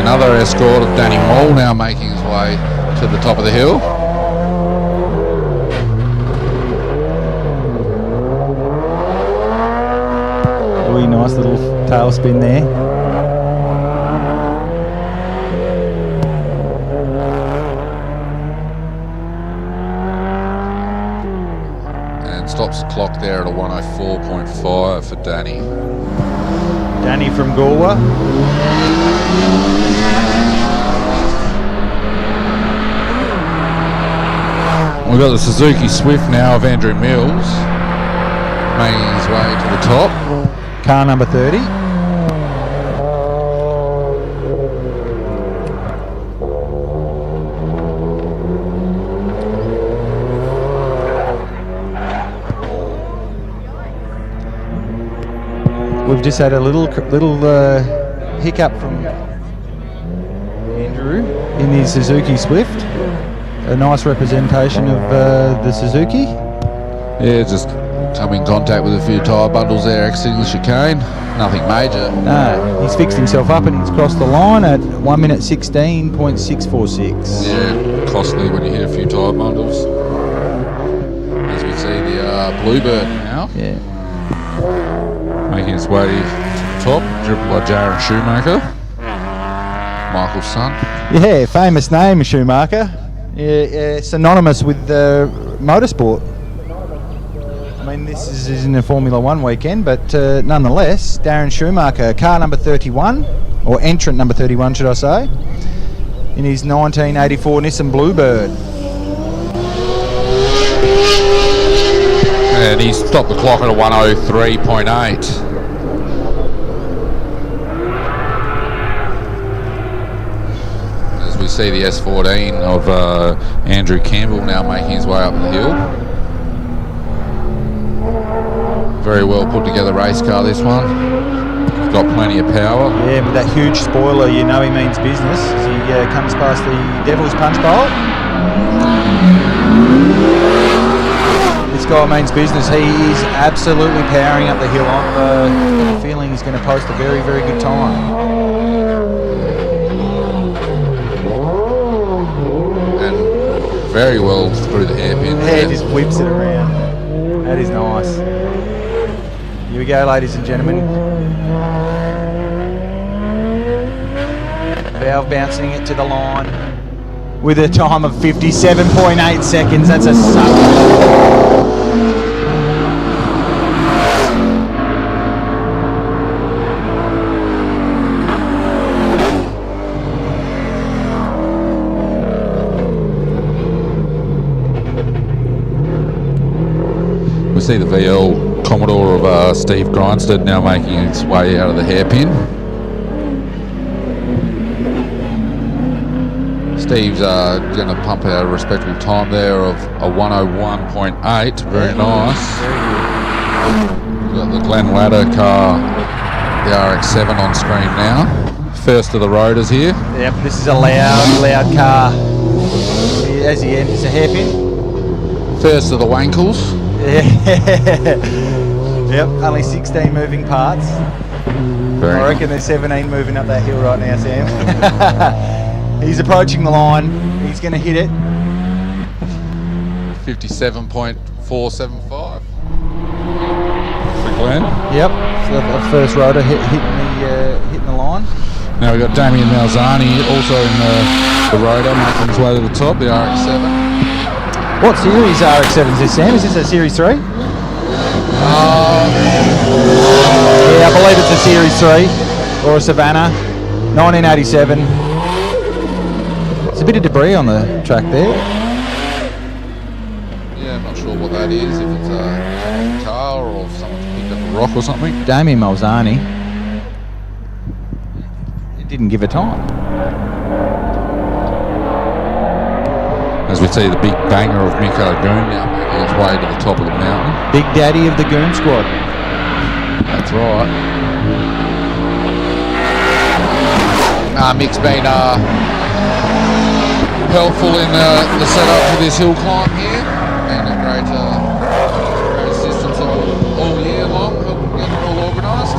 another escort of Danny Moll now making his way to the top of the hill. Really nice little tail spin there. And stops the clock there at a 104.5 for Danny. Danny from Galway. We've got the Suzuki Swift now of Andrew Mills making his way to the top. Car number 30. We've just had a little hiccup from Andrew in his Suzuki Swift. A nice representation of the Suzuki. Yeah, just come in contact with a few tyre bundles there exiting the chicane. Nothing major. No, he's fixed himself up and he's crossed the line at 1 minute 16.646. Yeah, costly when you hit a few tyre bundles. As we see the Bluebird now. Yeah. Making its way to the top, driven by Jaron Schumacher, Michael's son. Yeah, famous name, Schumacher. Yeah, synonymous with motorsport. I mean, this is in a Formula 1 weekend, but nonetheless, Darren Schumacher, car number 31, or entrant number 31, should I say, in his 1984 Nissan Bluebird. And he stopped the clock at a 103.8. As we see the S14 of Andrew Campbell now making his way up the hill. Very well put together race car, this one. Got plenty of power. Yeah, with that huge spoiler, you know he means business as he comes past the Devil's Punch Bowl. This guy means business. He is absolutely powering up the hill. I'm feeling he's going to post a very, very good time. And very well through the hairpin. Yeah, just whips it around. That is nice. Here we go, ladies and gentlemen. Valve bouncing it to the line with a time of 57.8 seconds. That's a suck. We see the VL Commodore of Steve Grindstead now making its way out of the hairpin. Steve's going to pump out a respectable time there of a 101.8. Very nice. We've got the Glen Ladder car, the RX-7 on screen now. First of the Rotors here. Yep, this is a loud car as he enters the hairpin. First of the Wankles. Yep, only 16 moving parts. Very I reckon there's 17 moving up that hill right now, Sam. He's approaching the line. He's going to hit it. 57.475 for Glenn. Yep, so the first rotor hitting the line. Now we've got Damien Malzani also in the rotor making his way to the top, the RX-7. What series RX-7 is this, Sam? Is this a Series 3? Yeah, I believe it's a Series 3 or a Savannah, 1987. There's a bit of debris on the track there. Yeah, I'm not sure what that is, if it's a car or if someone's picked up a rock or something. Damien Malzani. It didn't give a time. As we see the big banger of Miko Goon now making its way to the top of the mountain. Big daddy of the Goon Squad. That's right. Mick's been helpful in the setup for this hill climb here. Been a great assistance all year long, helping get it all organised.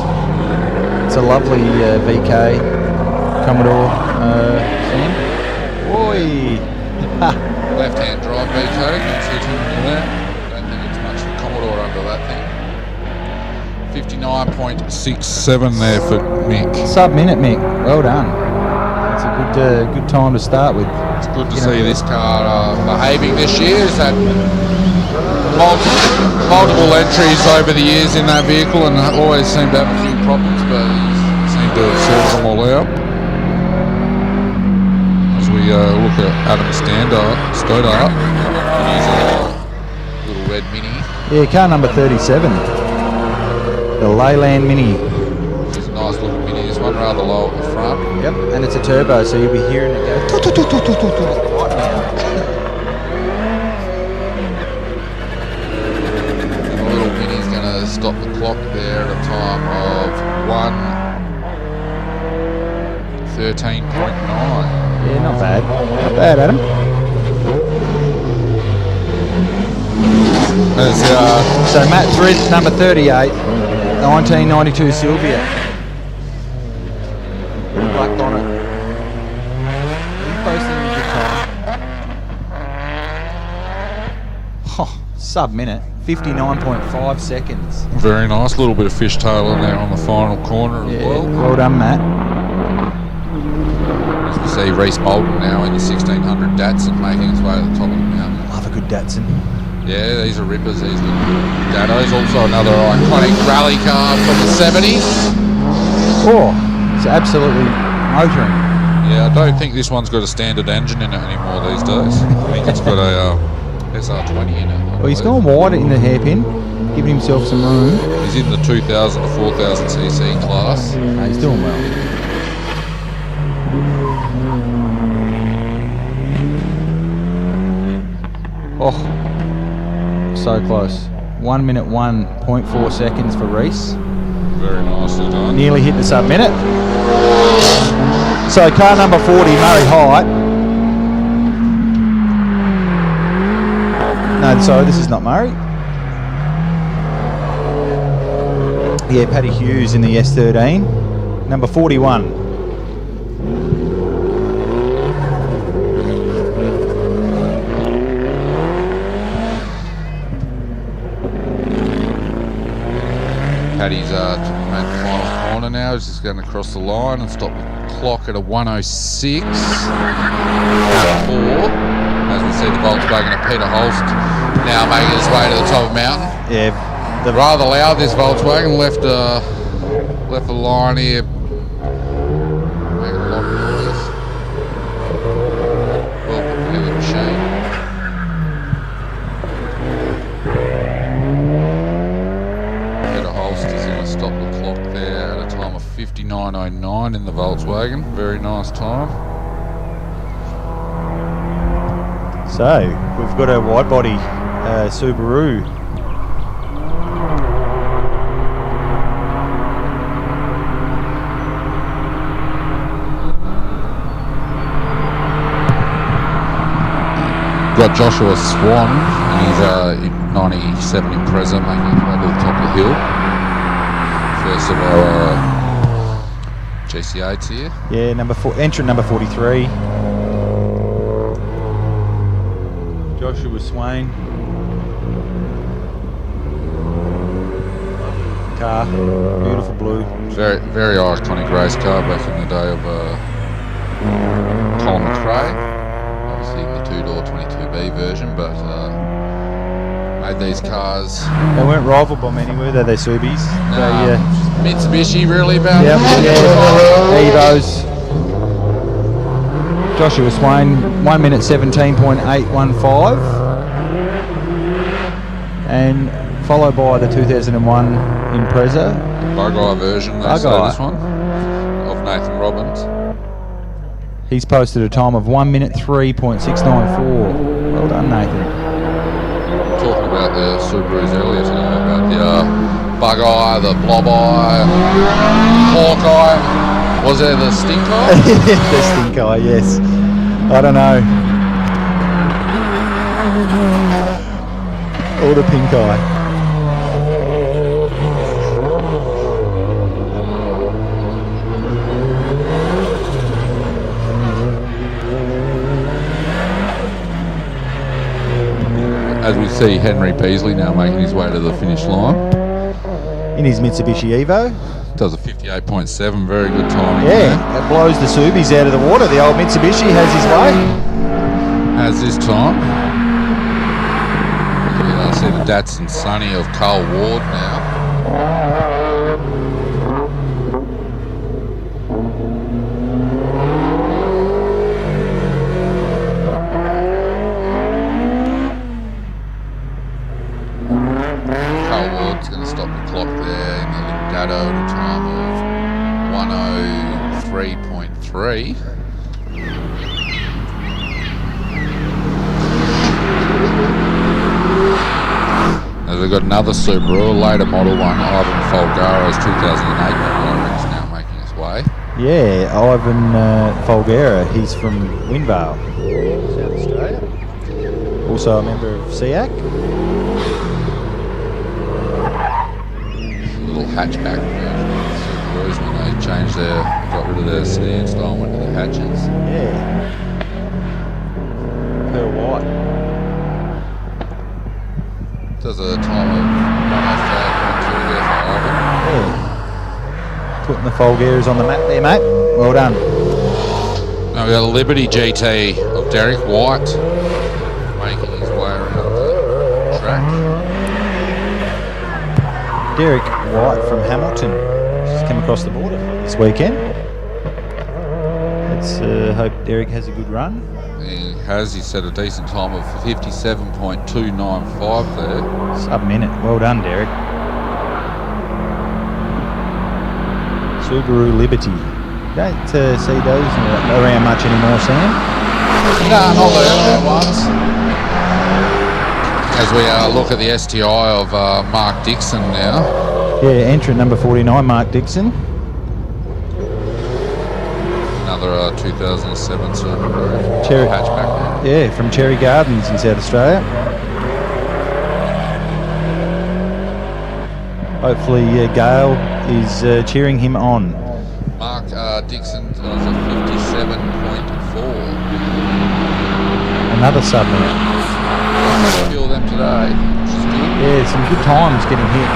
It's a lovely VK Commodore, Sam. Oi! Left-hand drive, BK. Can see too many there. Don't think it's much for Commodore under that thing. 59.67 there for Mick. Sub-minute, Mick. Well done. It's a good time to start with. It's good to see this car behaving this year. It's had multiple entries over the years in that vehicle and always seemed to have a few problems, but he seemed to have sorted them all out. As we look at Adam Stoddart, he's a little red Mini. Yeah, car number 37. The Leyland Mini. It's a nice looking Mini, this one, rather low at the front. Yep, and it's a turbo, so you'll be hearing it go right now. And the little Mini's going to stop the clock there at a time of 1:13.9. Yeah, not bad. Not bad, Adam. So Matt Thread, number 38, 1992 Sylvia. Black bonnet. You posting a good time. Oh, sub-minute. 59.5 seconds. Very nice. A little bit of fishtail in there on the final corner as well. Well done, Matt. As we see Reese Moulton now in the 1600 Datsun making its way to the top of the mountain. Love a good Datsun. Yeah, these are rippers, these little Dados. Also another iconic rally car from the 70s. Oh, it's absolutely motoring. Yeah, I don't think this one's got a standard engine in it anymore these days. I think it's got a SR20 in it. Well, he's gone wide in the hairpin, giving himself some room. He's in the 2000 to 4000 cc class. No, he's doing well. Oh, so close. 1 minute 1.4 seconds for Reese. Very nicely done. Nearly hit the sub-minute. So car number 40, Murray Height. No, sorry, this is not Murray. Yeah, Paddy Hughes in the S13. Number 41. Paddy's made the final corner now. He's just going to cross the line and stop the clock at a 1:06.4. As we see the Volkswagen of Peter Holst now making his way to the top of the mountain. Yeah. Rather loud, this Volkswagen left the line here. Making a lot of noise. Well put together machine. Peter Holst is going to stop the clock there at a time of 59:09 in the Volkswagen. Very nice time. So we've got a wide body Subaru. Got Joshua Swan, and he's 97 Impreza making his way to the top of the hill. First of our GC8s here. Yeah, entrant number 43. Joshua Swain. Car, beautiful blue. Very, very iconic race car back in the day of Colin McRae. Obviously the two-door 22B version, but made these cars. They weren't rivaled by many, were they? They're Subies. Mitsubishi really about. Yep, Evos. Joshua Swain, 1 minute 17.815, and followed by the 2001 Impreza. Bug-eye version, they say this one, of Nathan Robbins. He's posted a time of 1 minute 3.694. Well done, Nathan. Talking about the Subarus earlier today, about the Bug-eye, the Blob-eye, Hawk-eye. Was there the Stink Eye? The Stink Eye, yes. I don't know. Or the Pink Eye. See Henry Peasley now making his way to the finish line. In his Mitsubishi Evo. Does a 58.7, very good time. Yeah, that blows the Subies out of the water. The old Mitsubishi has his way. Has this time. I see the Datsun Sunny of Carl Ward now. Carl Ward's going to stop the clock there in the Limdado at a time of 103.3. We've got another Subaru, a later model one, Ivan Folgaro's 2008 model is now making its way. Yeah, Ivan Folgara, he's from Windvale, South Australia. Also a member of SEAC. Little hatchback version of the Subarus when they changed got rid of their sedan style and went to the hatches. Yeah. Pearl white. Does a time of 105.2 there for Ivan. Yeah. Putting the Folgaras on the map there, mate. Well done. Now we've got a Liberty GT of Derek White making his way around the track. Derek White from Hamilton. Just come across the border this weekend. Let's hope Derek has a good run. He set a decent time of 57.295 there. Sub-minute. Well done, Derek. Subaru Liberty. Don't see those around much anymore, Sam. No, not the earlier ones. As we look at the STI of Mark Dixon now. Yeah, entrant number 49, Mark Dixon. Another 2007 Subaru Cherry hatchback. Yeah, from Cherry Gardens in South Australia. Hopefully Gail is cheering him on. Mark Dixon does a 57.4. Another sub-minute. A few of them today, which is good. Yeah, some good times getting hit.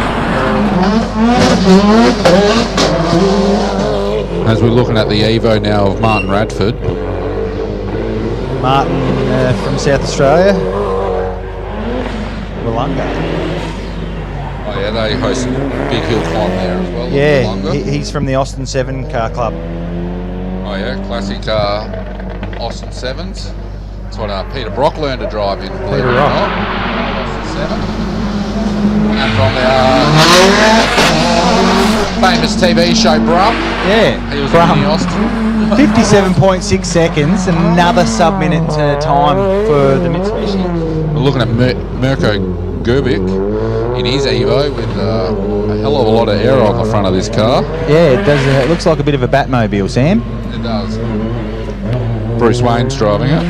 As we're looking at the Evo now of Martin Radford. Martin from South Australia. Wollonga. Oh yeah, they host Big Hill Climb there as well. Yeah, he's from the Austin 7 car club. Oh yeah, classic Austin 7s. That's what Peter Brock learned to drive in. Peter Brock. Austin 7. And from the famous TV show Brum. Yeah, he was Brum. in the Austin. 57.6 seconds, another sub-minute time for the Mitsubishi. We're looking at Mirko Gerbic in his Evo with a hell of a lot of air on the front of this car. Yeah, it does. It looks like a bit of a Batmobile, Sam. It does. Bruce Wayne's driving it.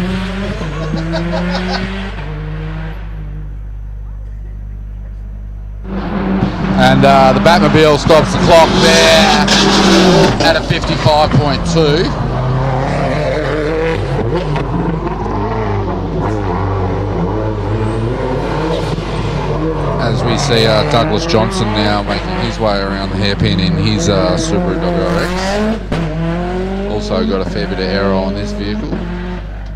And the Batmobile stops the clock there at a 55.2. As we see Douglas Johnson now making his way around the hairpin in his Subaru WRX. Also got a fair bit of aero on this vehicle.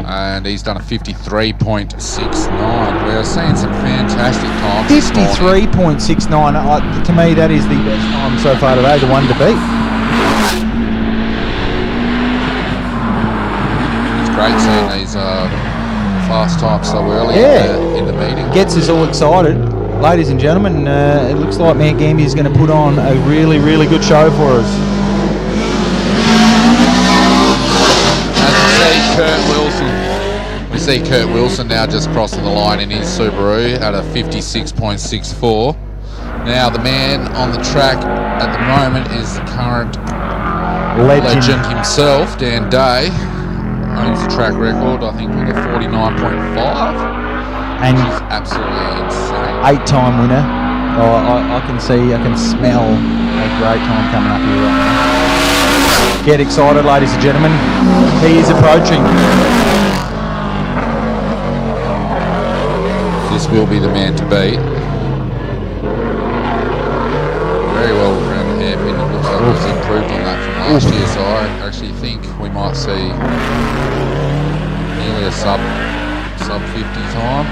And he's done a 53.69. We're seeing some fantastic times. 53.69. To me, that is the best time so far today, the one to beat. It's great seeing these fast times so early in the meeting. Gets us all excited. Ladies and gentlemen, it looks like Mount Gambier is going to put on a really, really good show for us. We see Kurt Wilson now just crossing the line in his Subaru at a 56.64. Now the man on the track at the moment is the current legend himself, Dan Day. Owns the track record, I think, with a 49.5. And which is absolutely insane. 8-time winner. I can smell a great time coming up here right now. Get excited, ladies and gentlemen. He is approaching. this will be the man to beat. Very well around the hairpin. It looks like he's improved on that from last year, so I actually think we might see nearly a sub 50 time.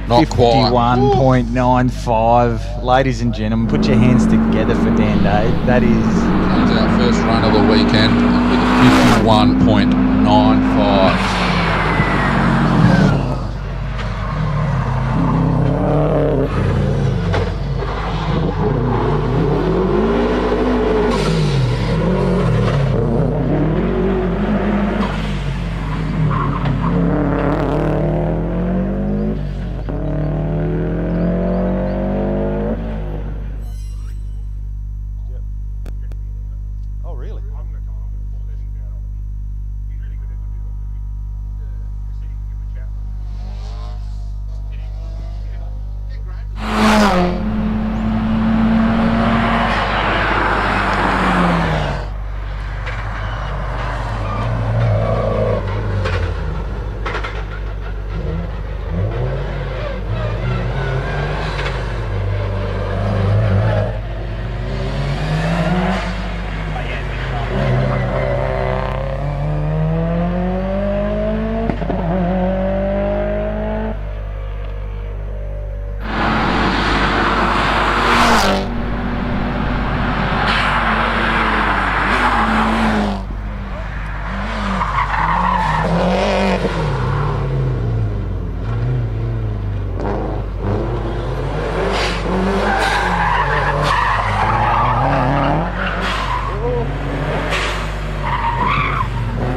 Not quite. 51.95. Ladies and gentlemen, put your hands together for Dan Day. That is... Comes out first run of the weekend with a 51.95.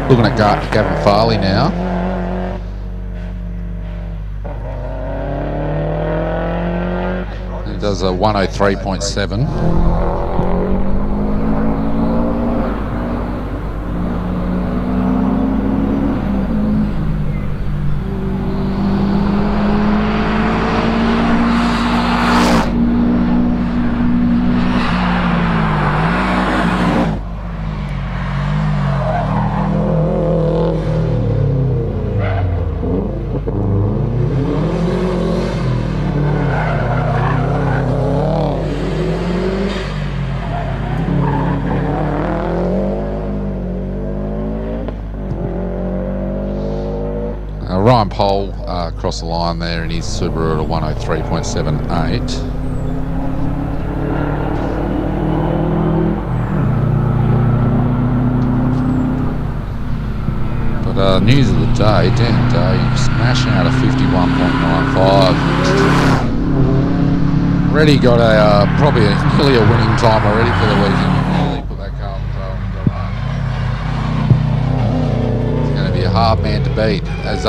Looking at Gavin Farley now. He does a 103.7. Ryan Pole across the line there in his Subaru at a 103.78. But news of the day, Dan Day smashing out a 51.95. Already got a probably nearly a winning time already for the weekend. Nearly put that car on the it's going to be a hard man to beat as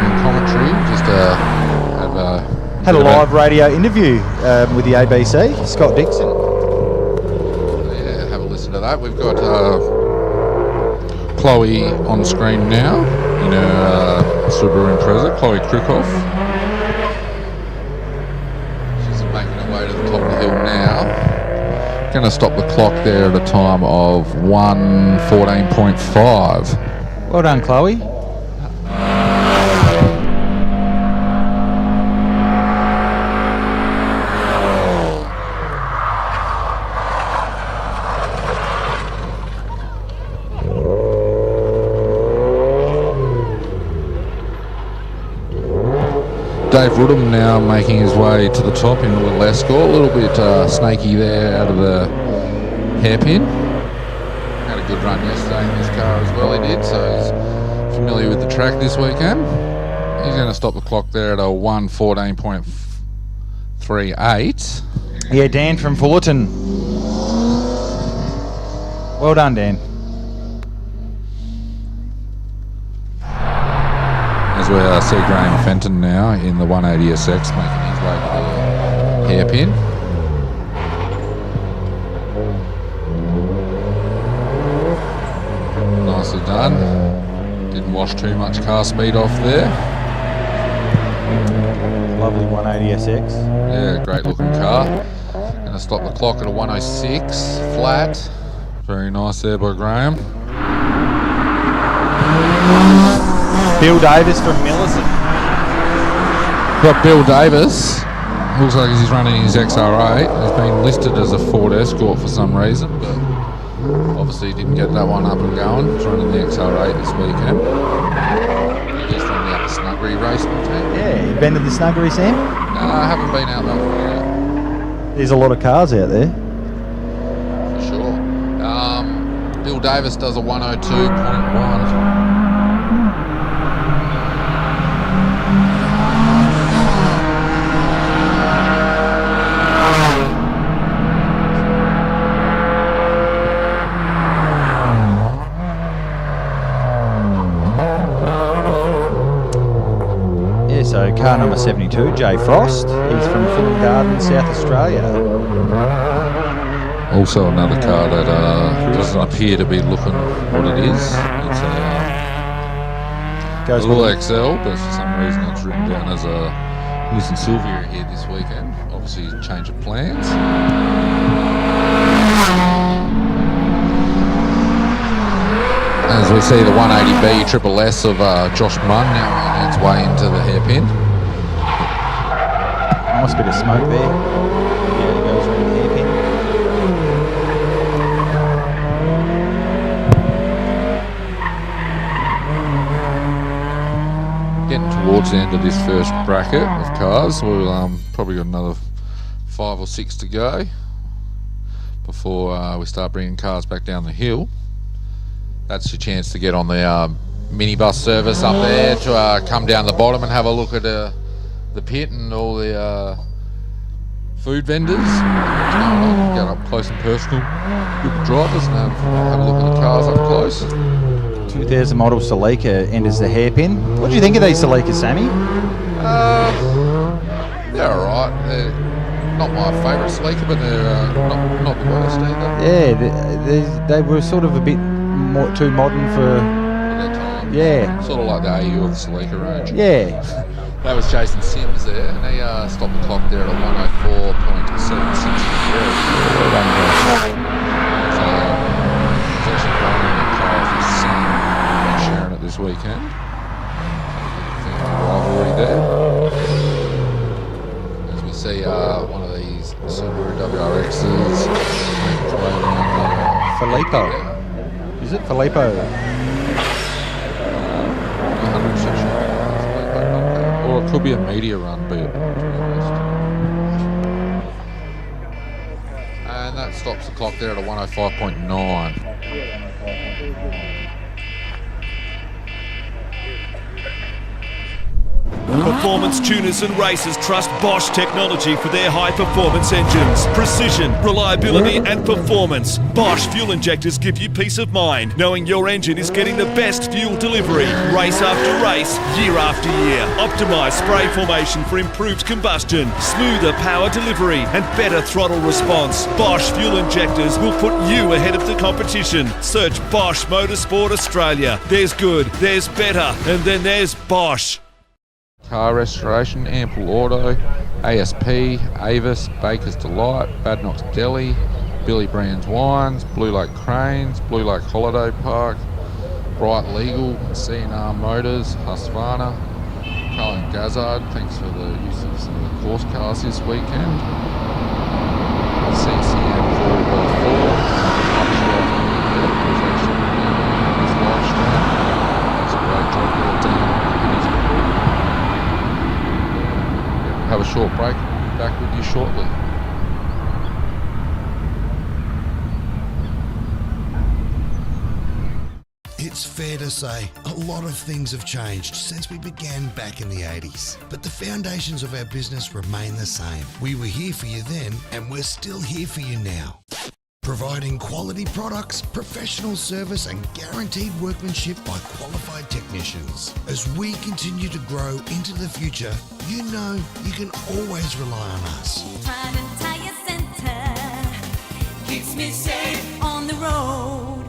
in commentary. Just had a live radio interview with the ABC, Scott Dixon. Yeah, have a listen to that. We've got Chloe on screen now in her Subaru Impreza, Chloe Krikoff. She's making her way to the top of the hill now. Going to stop the clock there at a time of 1:14.5. Well done, Chloe. Dave Woodham now making his way to the top in a little escort, a little bit snaky there out of the hairpin. Had a good run yesterday in this car as well, he did, so he's familiar with the track this weekend. He's going to stop the clock there at a 1:14.38. Yeah, Dan from Fullerton. Well done, Dan. As we see Graham Fenton now in the 180SX making his way to the hairpin. Nicely done. Didn't wash too much car speed off there. Lovely 180SX. Yeah, great looking car. Going to stop the clock at a 1:06 flat. Very nice there by Graham. Bill Davis from Millicent. Got Bill Davis. Looks like he's running his XR8. He's been listed as a Ford Escort for some reason, but obviously didn't get that one up and going. He's running the XR8 this weekend. He's from the Upper Snuggery racing team. Yeah, you been to the Snuggery, Sam? No, I haven't been out that way yet. There's a lot of cars out there. For sure. Bill Davis does a 1:02.1. So car number 72, Jay Frost. He's from Fulham Garden, South Australia. Also another car that doesn't appear to be looking what it is. It's a little XL, but for some reason it's written down as a Nissan Silvia here this weekend. Obviously change of plans. As we see the 180B Triple S of Josh Munn now on its way into the hairpin. Nice bit of smoke there. Yeah, it goes around the hairpin. Getting towards the end of this first bracket of cars. We'll probably got another 5 or 6 to go before we start bringing cars back down the hill. That's your chance to get on the minibus service up there to come down the bottom and have a look at the pit and all the food vendors. Get up close and personal with the drivers and have a look at the cars up close. 2000 model Celica enters the hairpin. What do you think of these Celicas, Sammy? They're alright. They're not my favourite Celica, but they're not the worst either. Yeah, they were sort of a bit too modern for their time. Yeah. Sort of like the AU of the Celica range. Yeah. That was Jason Sims there, and he stopped the clock there at a 1:04.763. Well done, guys. So he's actually running a car for his son and sharing it this weekend. Family rivalry there. As we see one of these Subaru WRXs making its way around Filippo. Is it Filippo? 100% sure. Or it could be a media run, but to be honest. And that stops the clock there at a 1:05.9. Performance tuners and racers trust Bosch technology for their high-performance engines. Precision, reliability and performance. Bosch fuel injectors give you peace of mind, knowing your engine is getting the best fuel delivery. Race after race, year after year. Optimised spray formation for improved combustion, smoother power delivery and better throttle response. Bosch fuel injectors will put you ahead of the competition. Search Bosch Motorsport Australia. There's good, there's better, and then there's Bosch. Car Restoration, Ample Auto, ASP, Avis, Baker's Delight, Badnock's Deli, Billy Brand's Wines, Blue Lake Cranes, Blue Lake Holiday Park, Bright Legal, CNR Motors, Husqvarna, Colin Gazzard, thanks for the use of some of the course cars this weekend, CCM 4x4, this live stream, it's a great job there, Dan. Have a short break, back with you shortly. It's fair to say a lot of things have changed since we began back in the 80s, but the foundations of our business remain the same. We were here for you then and we're still here for you now. Providing quality products, professional service and guaranteed workmanship by qualified technicians. As we continue to grow into the future, you know you can always rely on us. Trident Tyre Centre keeps me safe on the road.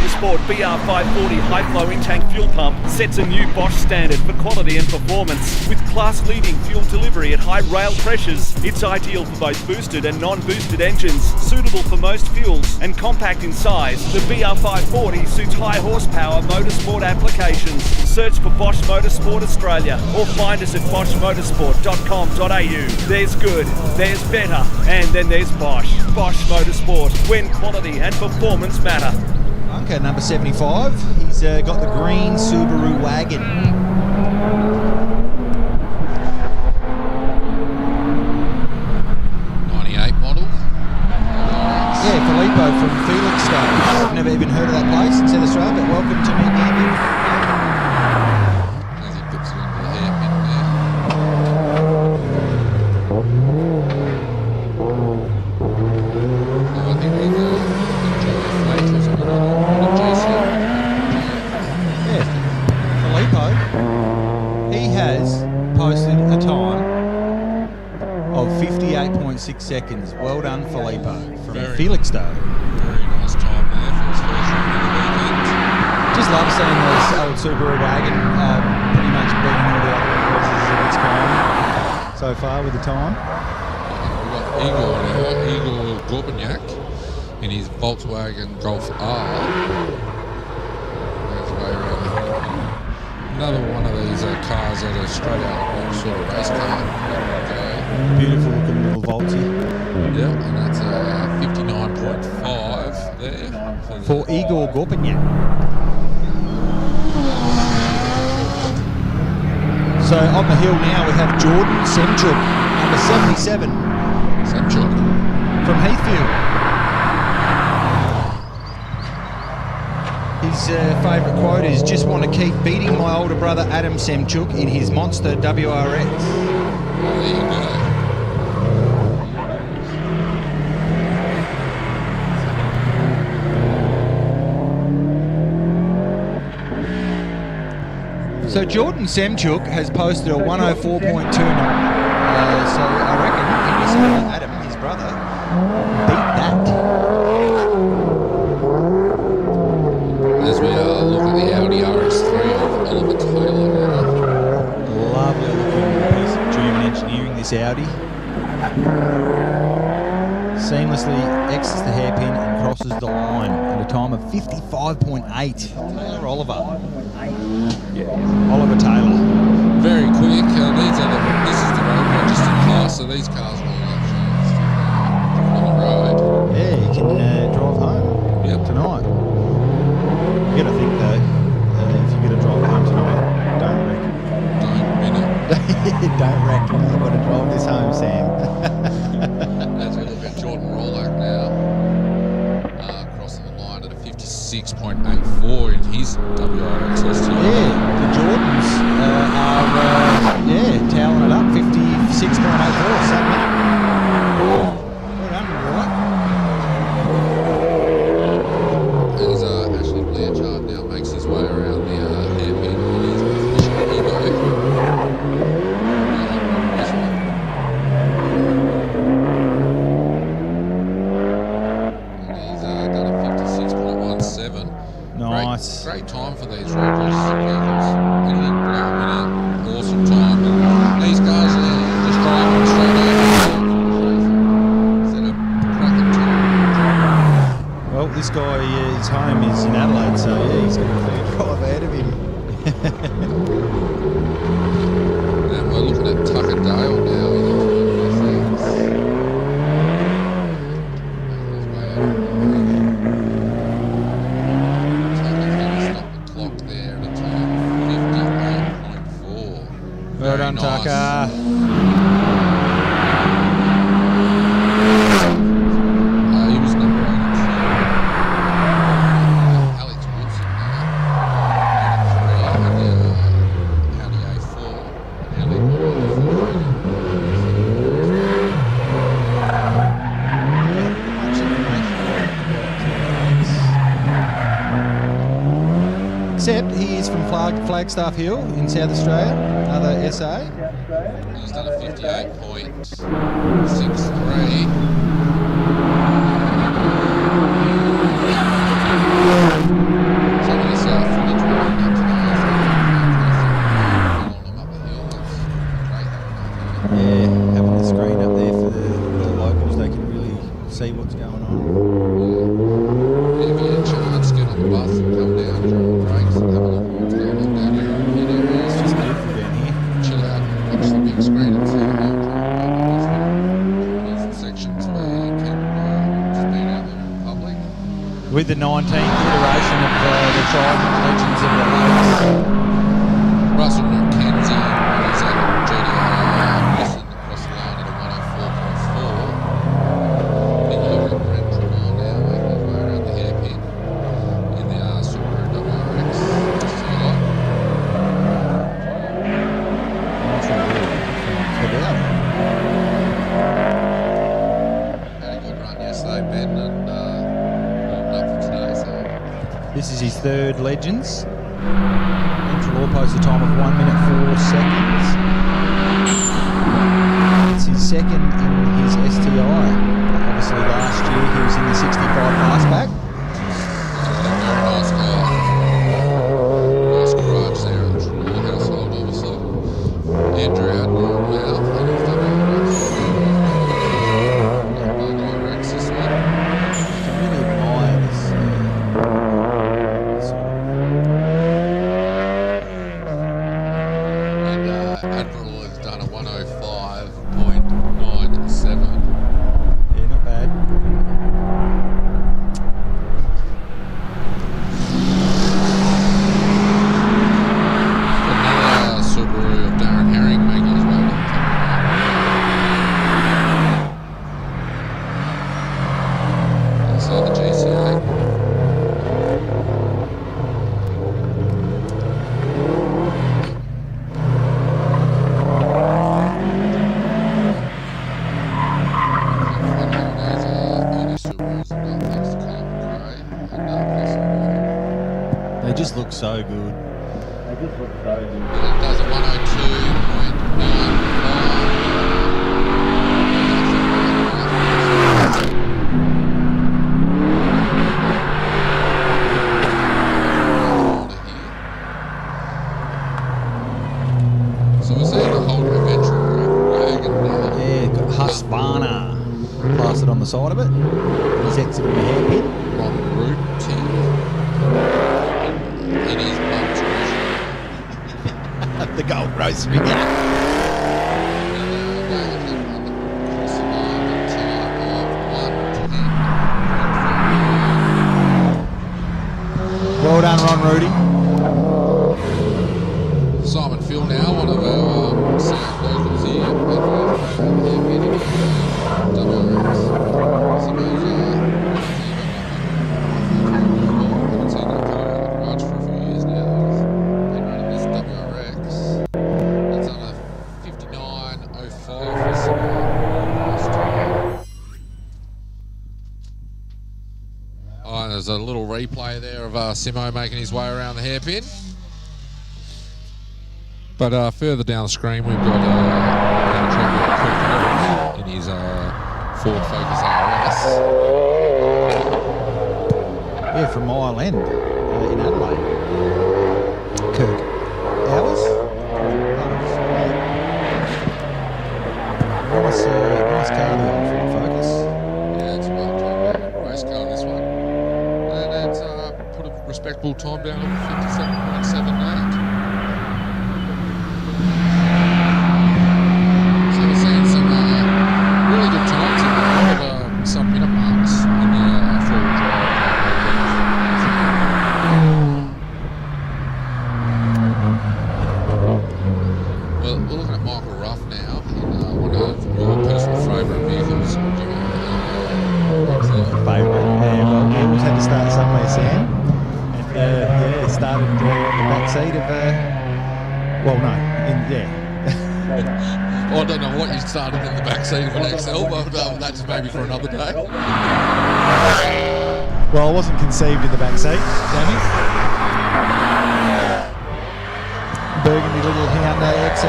Motorsport BR540 high-flow in-tank fuel pump sets a new Bosch standard for quality and performance. With class-leading fuel delivery at high rail pressures, it's ideal for both boosted and non-boosted engines, suitable for most fuels, and compact in size. The BR540 suits high horsepower motorsport applications. Search for Bosch Motorsport Australia or find us at boschmotorsport.com.au. There's good, there's better, and then there's Bosch. Bosch Motorsport, when quality and performance matter. Okay, number 75. He's got the green Subaru wagon. 98 model. Yeah, Filippo from Felixstowe. I've never even heard of that place in South Australia, but welcome to New Gambia. As he puts it into the hairpin there. I think he's Yeah, Filippo, he has posted a time of 58.6 seconds. Well done, Filippo, from Felixstowe. Very nice time there for his first run of the weekend. Just love seeing this old Subaru wagon pretty much beating all the other horses of its kind so far with the time. We've got Igor Gorbanyak in his Volkswagen Golf R. That's way around. Another one of these cars that are straight out of a sort of race car. Beautiful looking little Voltsy. Yeah, and that's 59.5 there. For Igor Gorbanyak. So on the hill now we have Jordan Semchuk, number 77. Semchuk. From Heathfield. His favourite quote is, "Just want to keep beating my older brother Adam Semchuk in his monster WRX." There you go. So Jordan Semchuk has posted a 104.29. So I reckon his Adam, his brother, beat that. As we look at the Audi RS3 of Oliver Taylor now. Lovely looking piece of German engineering, this Audi. Seamlessly exits the hairpin and crosses the line at a time of 55.8. Taylor Oliver. Oliver Taylor. Very quick. This is the road registered class, so these cars will have chance on the road. Yeah, you can drive home tonight. You got to think though, if you're going to drive home tonight, don't wreck. Don't wreck. I've got to drive this home, Sam. As we look at Jordan Rolack now, crossing the line at a 56.84 in his WRX STI. Yeah, the Jordans are toweling it up, 56.84. Same up. Well done, Rolack. As Ashley Blanchard now makes his way around the hairpin in his position Evo. Nice. Great time for these road registered vehicles. Anything below a minute, awesome time. And these guys are just driving straight over. Set up cracking time. Well, this guy, his home is in Adelaide, so yeah, he's got a fair drive ahead of him. And we're looking at Tucker Dale now. Well done, nice. Tucker. He was number 82. Alex Woodson now. 83. Audi A4. Audi Except he is from Flagstaff Hill in South Australia, another SA. He's done a 58.63. Some of this footage we're looking at today is on them up the hill. It's great having that here. Yeah, having the screen up there for the locals, they can really see what's going on. If you get a chance, get on the bus and come down during breaks and have a look at what's going on down here. It's just beautiful down here. Chill out and watch the big screen and see the little sections where you can just be out there in public. With the 19th iteration of the Trident Legends of the Lakes. Russell McKenzie is at GDR missing across the line at a 104.4. Then you look at Brent Trelaw now making his way around the hairpin in the Subaru WRX. Had a good run yesterday, Ben, and warmed up for today. So This is his third Legends. Trelaw posts a time of 1 minute 4 seconds. It's his second in his STI. Obviously last year he was in the 65 fastback. very nice car. Nice garage there at the Trelaw household, obviously. Andrew Admiral now, and he's done WRX this week. I really admire this. And Admiral has done a 105.97. Yeah, not bad. Another Subaru of Darren Herring making his way to the top. Inside the GCA. They just look so good. It does a 102.95. So we're seeing the Holder Adventure wagon now. Yeah, got Husqvarna plastered on the side of it. He's exiting the hairpin. On route to in his mum's treasure. The gold roast spaghetti. Across the line at a time of 1:10.4. Well done, Ron Rudy. Simon Phil now, one of our sound locals here. WRX. Haven't seen that car out of the garage for a few years now. He's been running this WRX. That's on a 59.05 for Simon. Oh, and there's a little replay there of Simo making his way around the hairpin. But further down the screen, we've got in his Ford Focus RS. Yeah, from Mile End in Adelaide. Kirk. Hours? Nice car there on Ford Focus. Yeah, it's a well-done race car, this one. And it's put a respectable time down of 57.78. So we're seeing some really good times in there, but some minute marks in the four-wheel drive. Well, we're looking at Michael Ruff now in one of your personal favourite vehicles. Favourite. Yeah, well, we always had to start somewhere, Sam. And yeah, started on the back seat of. Well, no, I don't know what you started in the back seat of an XL, but that's maybe for another day. Well, I wasn't conceived in the back seat, Sammy. Burgundy little Hyundai XL,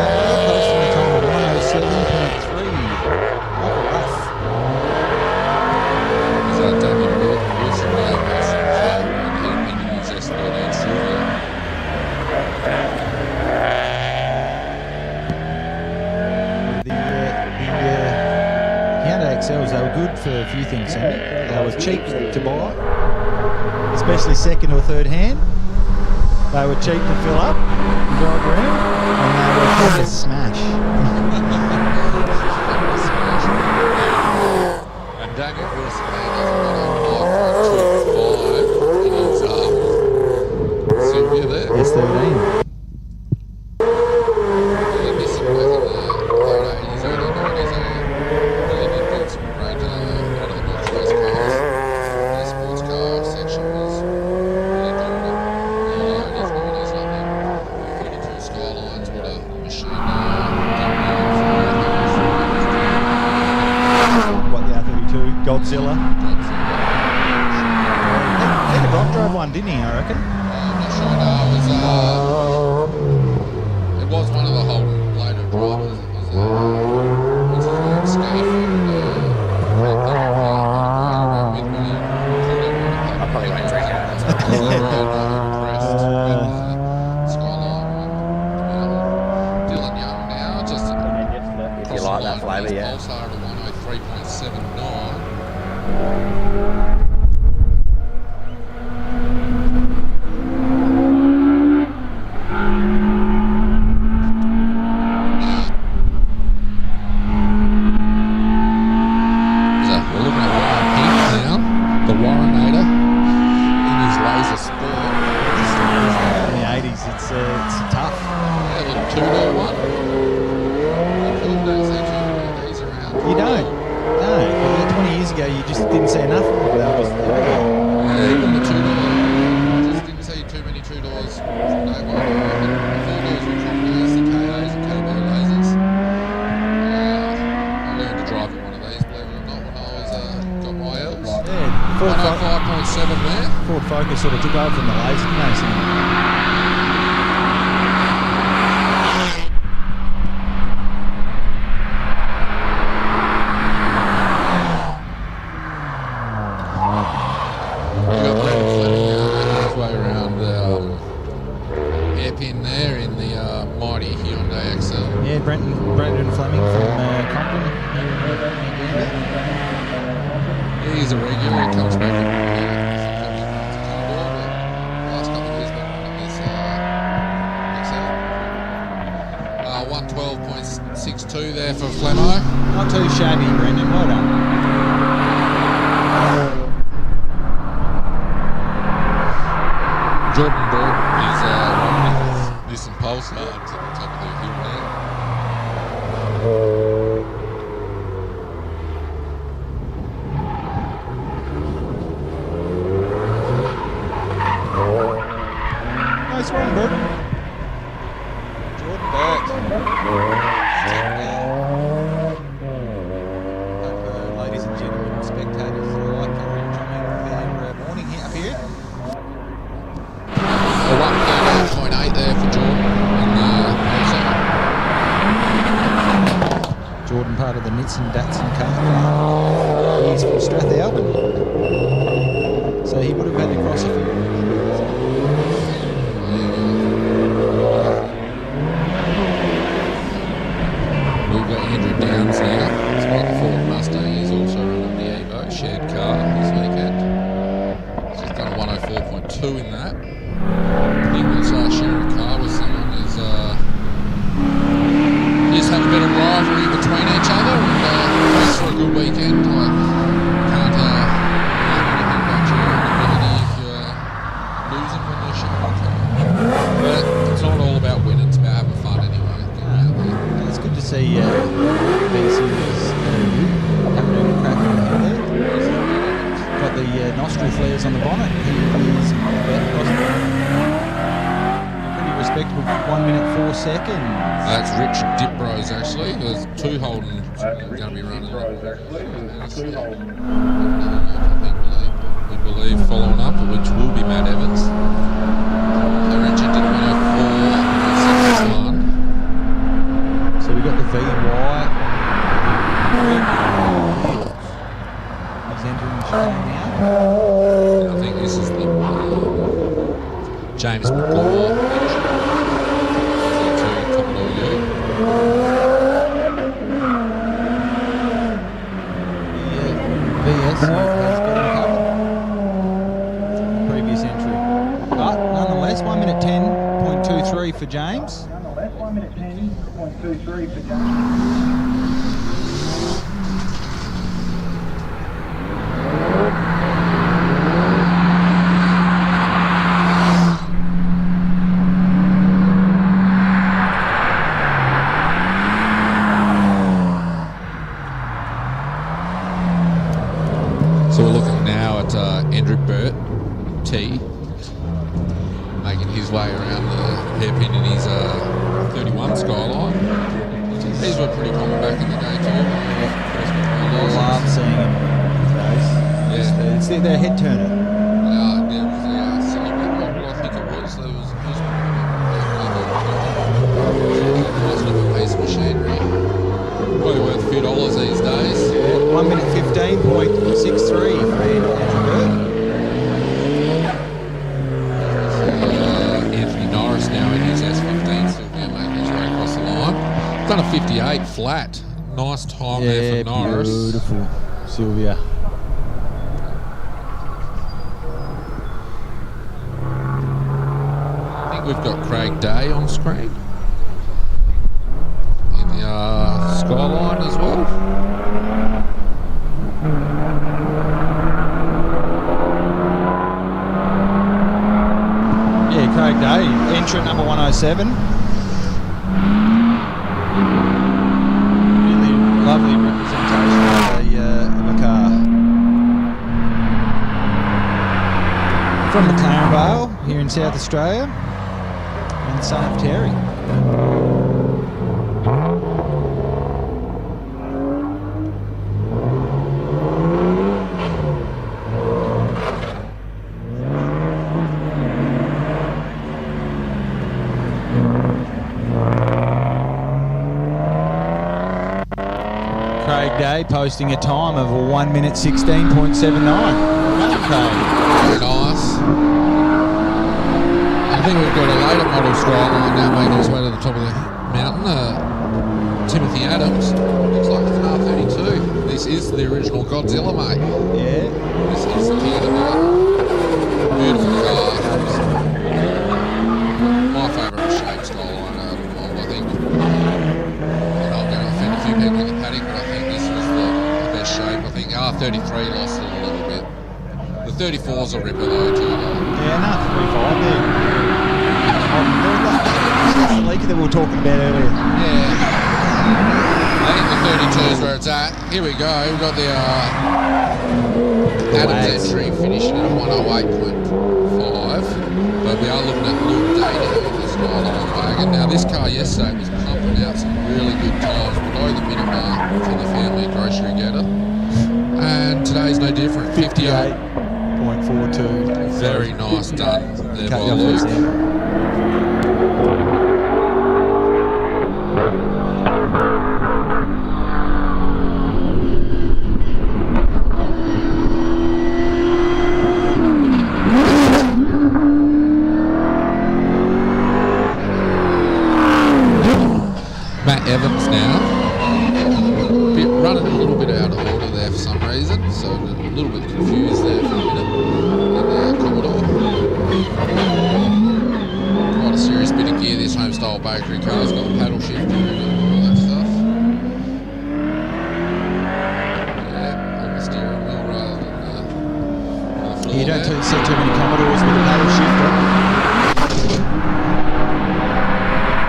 posting the time of 107.3. Michael Ruff. Is that Daniel Wilson now? themselves, they were good for a few things, Sammy. They were cheap to buy, especially second or third hand. They were cheap to fill up and drive around, and they were fun to smash. And Damien Wilson there does a 105 in his Sylvia there. S13. Godzilla. Peter Brock drove one, didn't he, I reckon? I'm not sure, no. It was one of the Holden later drivers. It was a scarf. I probably went drinking at that time. Dylan Young now, just If you like that flavour, yeah. Pulsar at 103.79. Sort of took over from the laser, didn't they? His way around the hairpin there in the mighty Hyundai XL. Yeah, Brendan Fleming from Compton. Yeah, he's a regular. He comes back in. 112.62 there for Flemo. Not too shabby, Brendan. Well done. Jordan Borg is this Impulsar to the top of the hill there. Nice one, Bert. Ladies and gentlemen, spectators, I like enjoying their morning here up here. A 138.8 there for Jordan. Jordan, part of the Nitson Datsun car club. He's from Strathalbyn, so he would have had to cross a few. Andrew Downs now. He's got the Ford Mustang. He's also running the Evo shared car this weekend. He's done a 104.2 in that. He was sharing a car with someone who's just have a bit of rivalry between each other, and thanks for a good weekend. I can't anything about your ability if you're losing when you're sharing a car. But it's not all about winning, it's about having fun anyway. It's good to see B-Series having a crack in the head there. Got the nostril flares on the bonnet. He is pretty respectable. 1 minute 4 seconds. That's Richard Dipbros actually. There's two Holden going to be running. We believe following up, which will be Matt Evans. So Richard did 104.71. So we got the VY. He's entering the show now. I think this is the James McGraw. nonetheless, he's got him covered. Previous entry. But nonetheless, 1 minute 10.23 for James. So we're looking now at Andrew Burt, T, making his way around the hairpin in his 31 Skyline. These were pretty common back in the day too. I love seeing him these days. Yeah. It's their head turner. There was the silly bit model, I think it was. There was nice little piece of machinery. Probably worth a few dollars these days. 1 minute 15.63 for Andrew Burt. Anthony Norris now in his S15, still now making his way across the line. Done a 58 flat. Nice time there for Norris. Beautiful, Sylvia. I think we've got Craig Day on screen in the Skyline as well. Yeah, Craig Day, entrant number 107. Really lovely representation of a car. From McLaren Vale, here in South Australia, and son of Terry. Craig Day posting a time of 1 minute 16.79. Very nice. I think we've got a later model Skyline now making his way to the top of the mountain. Timothy Adams. Looks like it's an R32. This is the original Godzilla, mate. Yeah. This is the king of the mountain. Beautiful car. My favourite shape Skyline out of them all, I think. And I'm going to offend a few people in the paddock, but I think this was the best shape. I think R33 lost it a little bit. The 34's a ripper though too. Yeah, no, 35 there. That's the leaker that we were talking about earlier. Yeah. I think the 32 is where it's at. Here we go. We've got the Adams entry finishing at 108.5. But we are looking at Luke Data in the Skyline wagon. Now this car yesterday was pumping out some really good times below the minute mark for the family grocery getter. And today's no different. 58.42. Very nice done there by Cut your Luke. voice in. Matt Evans now. Running a little bit out of order there for some reason, so a little bit confused there for a minute in the Commodore. Quite a serious bit of gear, this home-style bakery car's got a paddle shifter in it and all that stuff. Yeah, on the steering wheel rather than the floor. You don't there. see too many Commodores with a paddle shifter.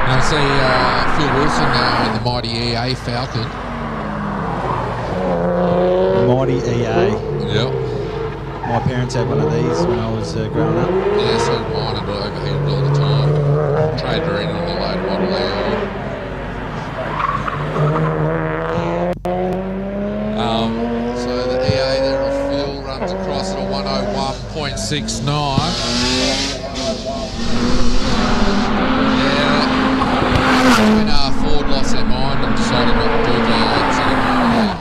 I see Phil Wilson now in the mighty EA Falcon. Mighty EA. Yep. My parents had one of these when I was growing up. Yeah, so did mine, and overheated all the time. Traded her in on the later model so the EA there on Phil runs across at a 101.69. When Ford lost their mind and decided not to do V8s anymore,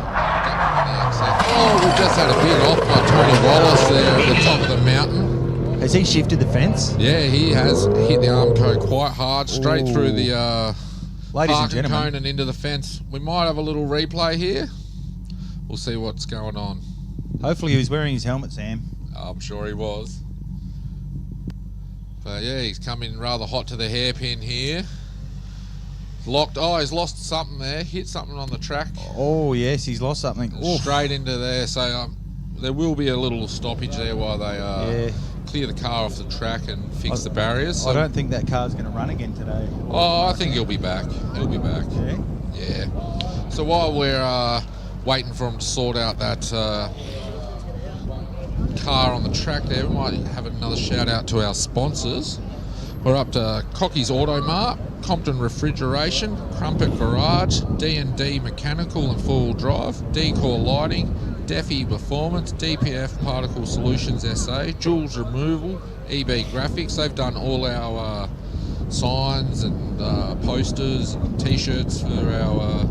we've just had a big off by Tony Wallace there at the top of the mountain. Has he shifted the fence? Yeah, he has hit the Armco quite hard, straight through the Ladies and parking gentlemen. cone and into the fence. We might have a little replay here. We'll see what's going on. Hopefully he was wearing his helmet, Sam. I'm sure he was. But yeah, he's come in rather hot to the hairpin here. Locked. Oh, he's lost something there. Hit something on the track. Oh, yes, he's lost something. Oof. Straight into there. So there will be a little stoppage there while they clear the car off the track and fix the barriers. So I don't think that car's going to run again today. Oh, I think he'll be back. He'll be back. Yeah? Yeah. So while we're waiting for him to sort out that car on the track there, we might have another shout out to our sponsors. We're up to Cocky's Auto Mart, Compton Refrigeration, Crumpet Garage, D&D Mechanical and Four-Wheel Drive, Decor Lighting, Defi Performance, DPF Particle Solutions SA, Jules Removal, EB Graphics. They've done all our signs and posters and T-shirts for our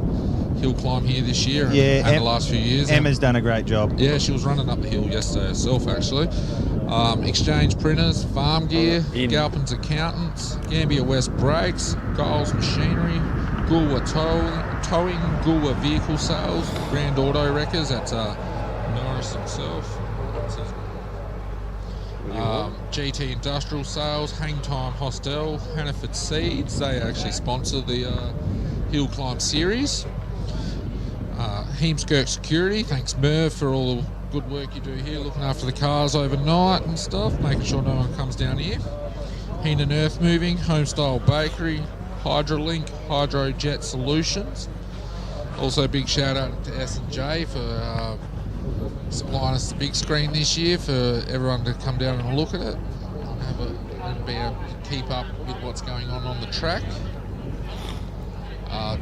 hill climb here this year and the last few years. Emma's done a great job. Yeah, she was running up the hill yesterday herself, actually. Exchange Printers, Farm Gear, Galpin's Accountants, Gambia West Brakes, Giles Machinery, Gulwa Towing, Gulwa Vehicle Sales, Grand Auto Wreckers, that's Norris himself. GT Industrial Sales, Hangtime Hostel, Hannaford Seeds, they actually sponsor the Hill Climb series. Heemskirk Security, thanks Merv for all the good work you do here, looking after the cars overnight and stuff, making sure no one comes down here. Heenan Earth Moving, Homestyle Bakery, Hydrolink, Hydrojet Solutions. Also a big shout out to S&J for supplying us the big screen this year for everyone to come down and look at it and be able to keep up with what's going on the track.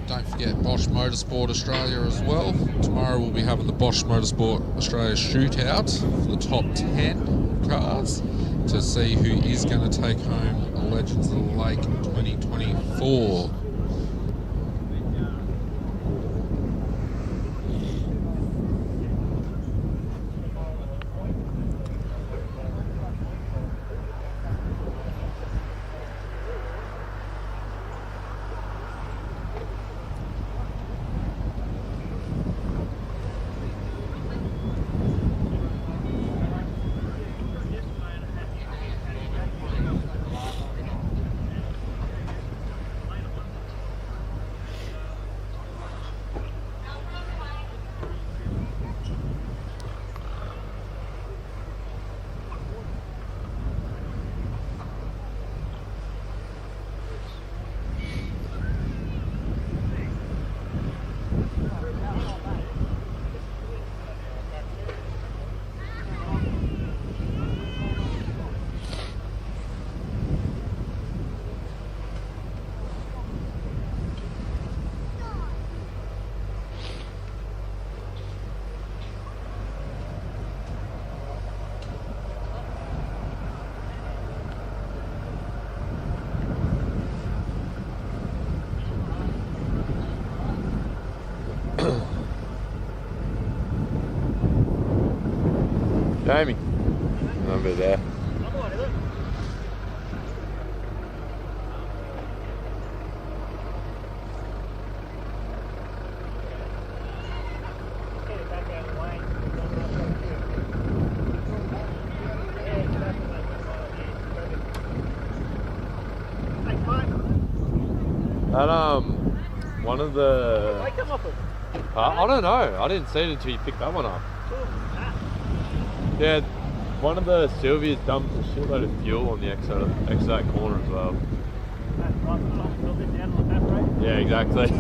Don't forget Bosch Motorsport Australia as well. Tomorrow we'll be having the Bosch Motorsport Australia shootout for the top 10 cars to see who is going to take home Legends of the Lake 2024. Jamie, number there. That one of the. I don't know. I didn't see it until you picked that one up. Yeah, one of the Sylvias dumped a shitload of fuel on the exit of that corner as well. Yeah, exactly.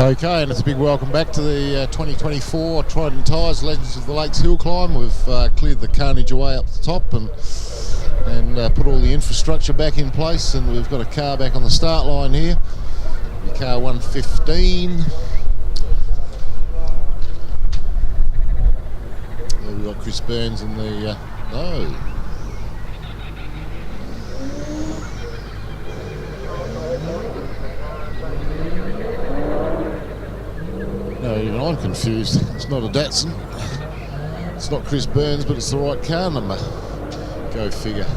Okay, and it's a big welcome back to the 2024 Trident Tyres Legends of the Lakes Hillclimb. We've cleared the carnage away up the top and put all the infrastructure back in place, and we've got a car back on the start line here. Car 115. There we've got Chris Burns in the no. No, even I'm confused. It's not a Datsun. It's not Chris Burns, but it's the right car number. Go figure.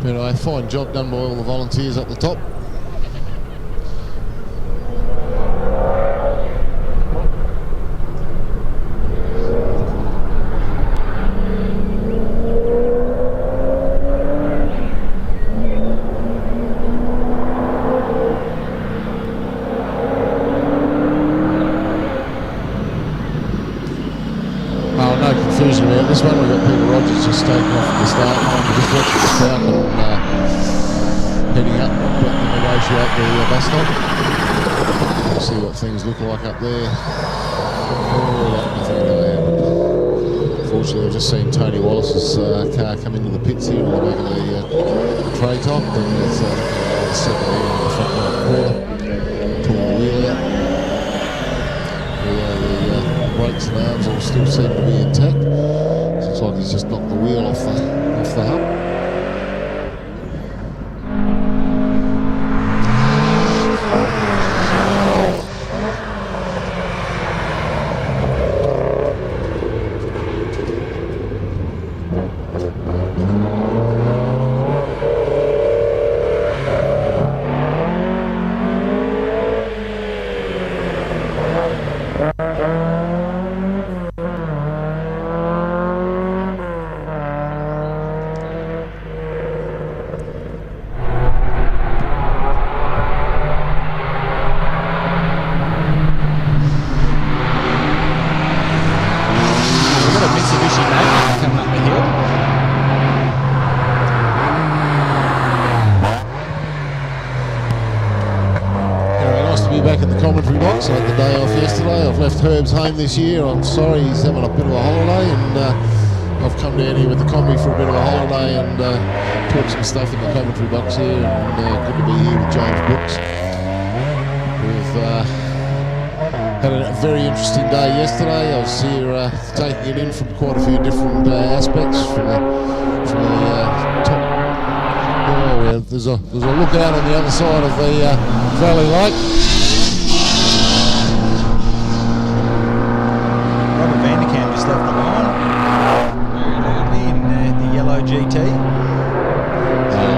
But a fine job done by all the volunteers up the top. About this one, we've got Peter Rogers just taking off at the start line, just watching the crowd and heading up to negotiate the bus stop. We'll see what things look like up there. Oh, nothing really happened. Unfortunately, I've just seen Tony Wallace's car come into the pits here on the back of the tray top, and there's sitting there in the front right corner, pulling the wheel out. Brakes and arms all still seem to be intact. Looks like he's just knocked the wheel off the hub. Back in the commentary box. I had the day off yesterday. I've left Herb's home this year. I'm sorry, he's having a bit of a holiday, and I've come down here with the combi for a bit of a holiday and put some stuff in the commentary box here, and good to be here with James Brooks. We've had a very interesting day yesterday. I was here taking it in from quite a few different aspects from the top. Oh, yeah, there's a lookout on the other side of the Valley Lake. Left the line very loudly in the yellow GT.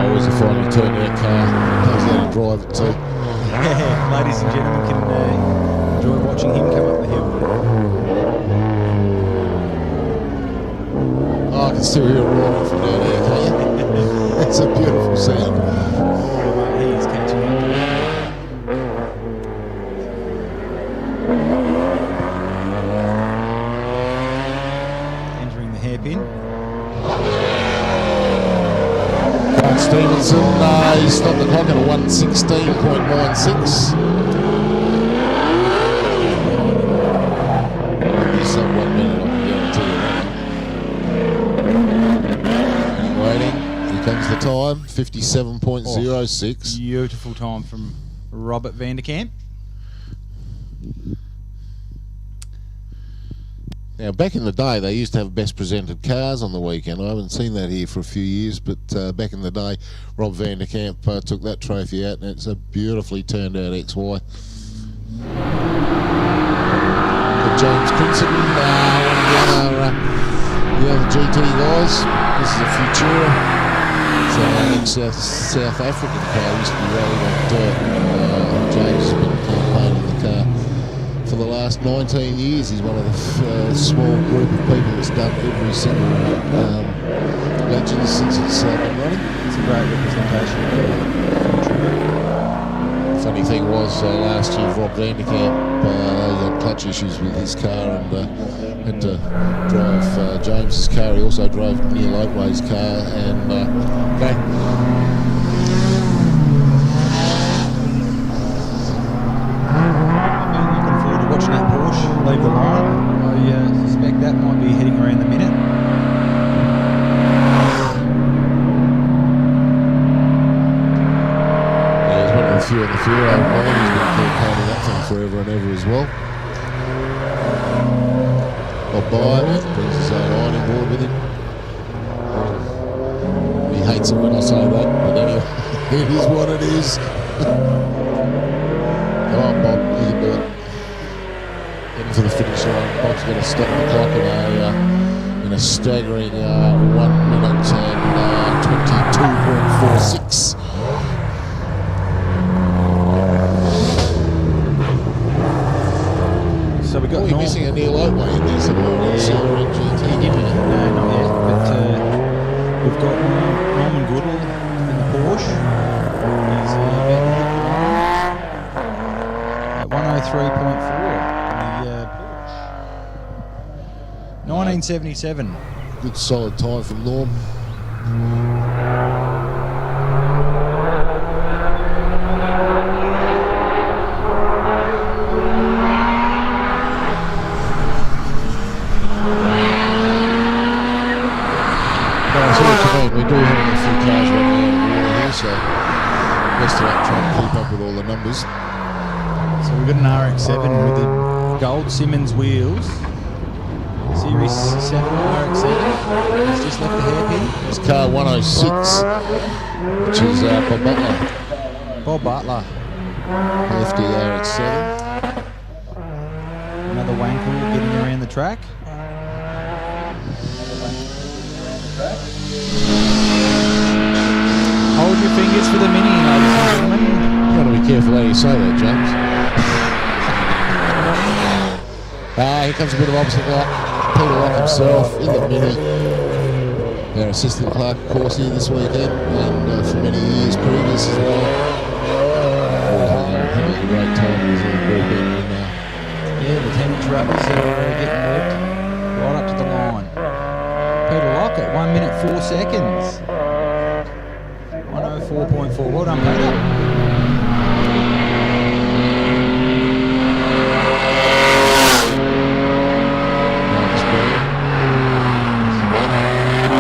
Always a finally turn that car. Knows how to drive it too. Yeah, ladies and gentlemen can enjoy watching him come up the hill. Oh, I can still hear it roaring from down there, can't you? It's a beautiful sound. He is catching up. Hairpin. Grant Stevenson, he stopped the clock at a 1:16.96. Maybe sub 1 minute, I can guarantee you that. Waiting, here comes the time, 57.06. Beautiful time from Robert van der Kamp. Now, back in the day, they used to have best presented cars on the weekend. I haven't seen that here for a few years, but back in the day, Rob van der Kamp took that trophy out, and it's a beautifully turned out XY. James Crimson, one of the other GT guys. This is a Futura. It's an South African car. Used to be rolling on dirt. James has been campaigning the car for the last 19 years. He's one of the small group of people that's done every single legend since it's been running. It's a great representation. Funny thing was last year Rob van der Kamp had clutch issues with his car and had to drive James's car. He also drove Neil Oatway's car and back. leave the line. I suspect that might be heading around the minute. Yeah, he's one of the few on the field. He's been campaigning that thing forever and ever as well. Not buying it, brings his own ironing board with him. He hates it when I say that, but anyway, it is what it is. Come on, Bob, you can do it. Heading for the finish line. Bob's going to stop the clock in a staggering 1 minute and 22.46. So we got. You're missing a Neil Otway in there somewhere. Silver and GT. No, not yet. But we've got Norman Goodall in the Porsche. He's about to hit the line at 103.4 in the Porsche. 1977. Good solid time from Norm. We do have a few cars running out of water here, so best of luck trying to keep up with all the numbers. So we've got an RX-7 with the gold Simmons wheels. Series 7 RX-7. He's just left the hairpin. It's car 106, which is Bob Butler. Bob Butler. Lefty RX-7. Another Wankel getting around the track. Hold your fingers for the Mini, ladies and gentlemen. You've got to be careful how you say that, James. Here comes a bit of obstacle. Peter Lock himself in the Mini. Our assistant clerk, of course, here this weekend and for many years previous as well. Having a great time with the group in Yeah, the 10-inch rubbers are getting worked right up to the line. Peter Lock at 1 minute 4 seconds. 104.4. Well done, Peter.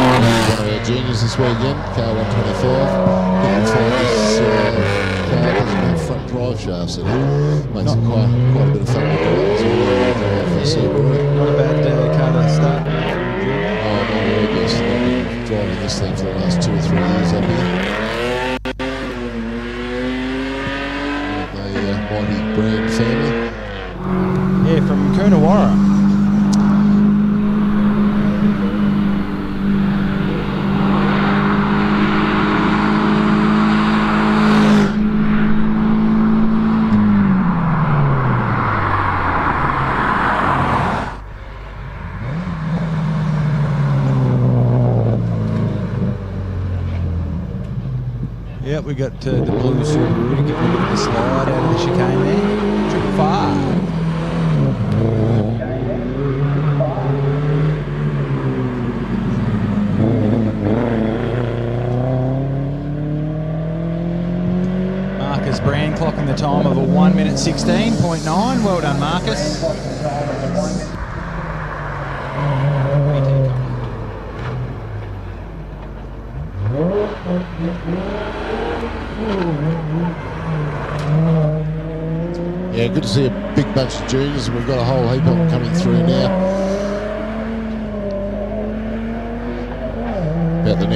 One of our juniors this weekend, car 125. Looking for this car doesn't have front drive shafts in it. Makes it quite a bit of fun to drive as well. Not a bad car to start. Driving this thing for the last 2 or 3 years up here. The mighty Brand family. Yeah, from Coonawarra. Yep, we got the blue Subaru getting a bit of the slide out of the chicane there. 555. Marcus Brand clocking the time of a 1 minute 16.9. Well done, Marcus. Yeah, good to see a big bunch of juniors, and we've got a whole heap of them coming through now. About the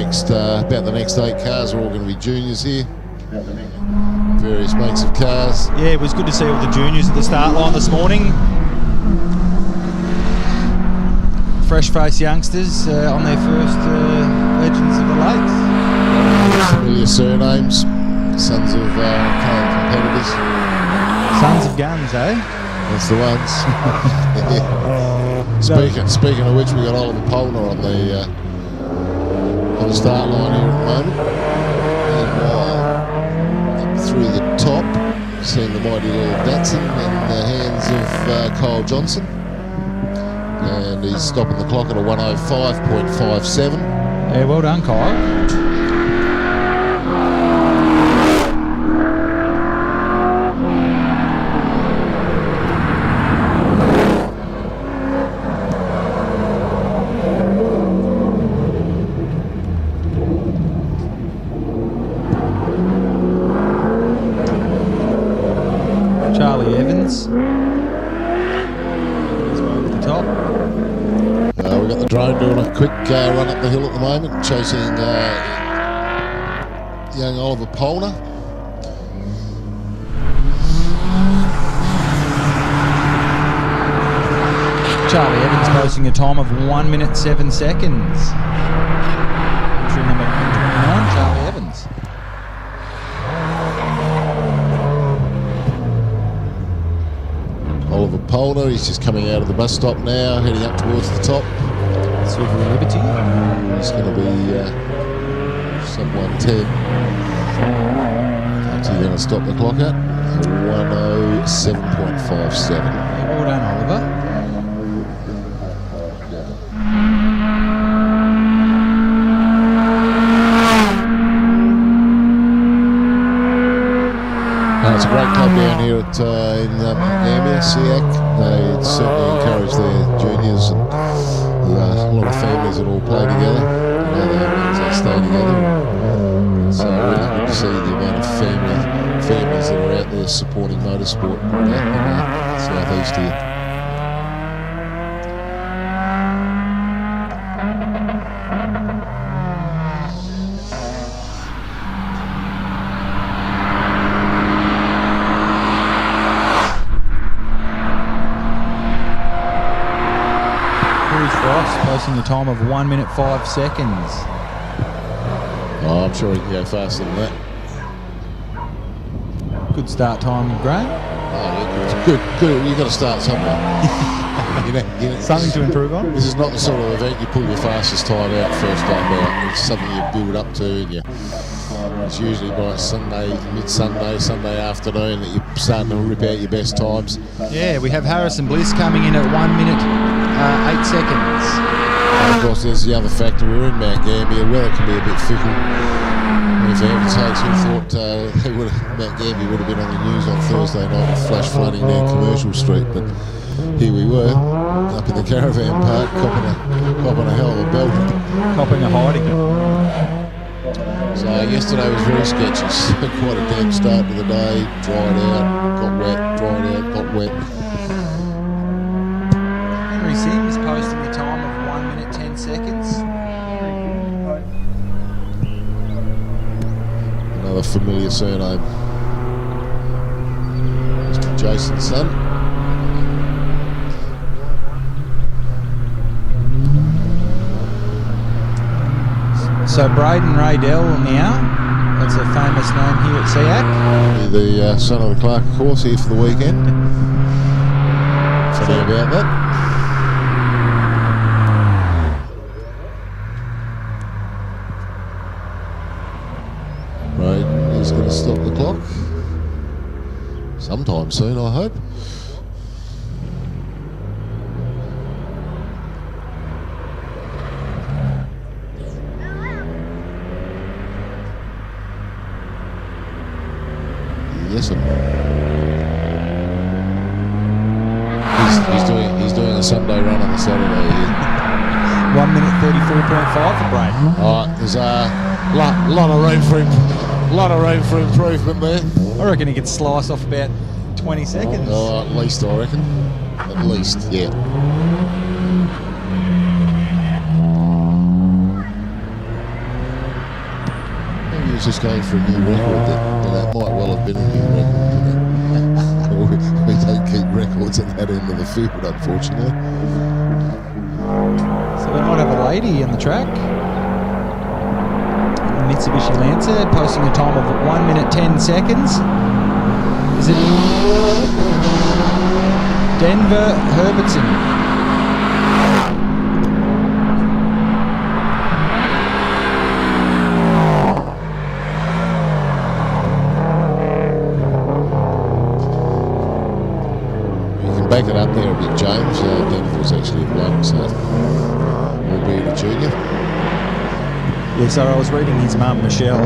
next 8 cars are all going to be juniors here. Various makes of cars. Yeah, it was good to see all the juniors at the start line this morning. Fresh-faced youngsters on their first Legends of the Lakes. Familiar surnames, sons of current competitors. Sons of guns, eh? That's the ones. Speaking of which, we got Oliver Polner on the start line here at the moment. And up through the top, seeing the mighty little Datsun in the hands of Kyle Johnson. And he's stopping the clock at a 105.57. Yeah, well done, Kyle. we've got the drone doing a quick run up the hill at the moment, chasing young Oliver Polner. Charlie Evans posting a time of 1 minute 7 seconds. Entry number 29, Charlie Evans. Oliver Polner, he's just coming out of the bus stop now, heading up towards the top. Silver Liberty. He's going to be sub 110. What's he going to stop the clock at? 107.57. Well done, Oliver. It's a great club down here at in Gambia, SEAC. They certainly encourage their juniors, and there's a lot of families that all play together. They stay together. So really good to see the amount of families that are out there supporting motorsport in the southeast here. Posting a time of 1 minute 5 seconds. Oh, I'm sure he can go faster than that. Good start time, Graham. Oh, yeah, good. You've got to start somewhere. Something to improve on. This is not the sort of event you pull your fastest time out first time out. It's something you build up to, and it's usually by Sunday afternoon that you're starting to rip out your best times. Yeah, we have Harrison Bliss coming in at 1 minute 8 seconds. And of course, there's the other factor. We're in Mount Gambier. Weather can be a bit fickle. If Evans Hakes would have thought Mount Gambier would have been on the news on Thursday night with flash flooding down Commercial Street, but here we were up in the caravan park, copping a hell of a belt, copping a hiding. So yesterday was very sketchy. Quite a damp start to the day. Dried out, got wet. Dried out, got wet. Henry Sims posting a time of 1 minute 10 seconds. Another familiar surname. Mr. Jason's son. So Braden Raydell now, that's a famous name here at SEAC. The son of the Clark, of course, here for the weekend. Funny about that. Braden is going to stop the clock. Sometime soon, I hope. Yes, he's doing a Sunday run on the Saturday here. 1 minute 34.5 for Braden. All right, there's a lot of room for improvement there. I reckon he could slice off about 20 seconds. Oh, at least I reckon. At least, yeah. Maybe he was just going for a new record. That might well have been a new record. We don't keep records at that end of the field, unfortunately. So we might have a lady on the track. Mitsubishi Lancer posting a time of 1 minute 10 seconds. Is it Denver Herbertson? Back it up there a bit, James. Denver's actually a bloke, so albeit a junior. Yeah, so I was reading his mum, Michelle. I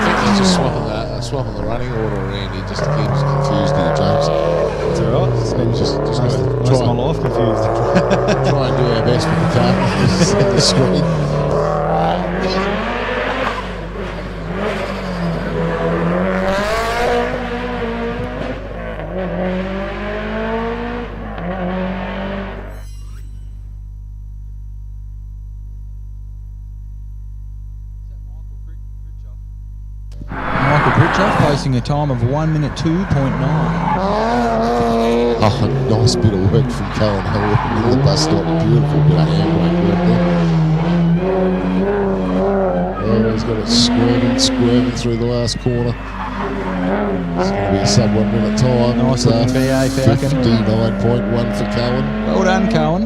think he's just swapping the running order around here just to keep us confused here, James. It's alright. It's been Just most of my life confused. Try the screen. Michael Pritchard posting a time of 1 minute 2.9. Oh, nice bit of work from Cohen Hill in the bus stop. Beautiful bit of handbrake work there. Oh, he's got it squirming through the last corner. It's going to be a sub 1 minute time. Nice looking BA Falcon. 59.1 for Cohen. Well done, Cohen.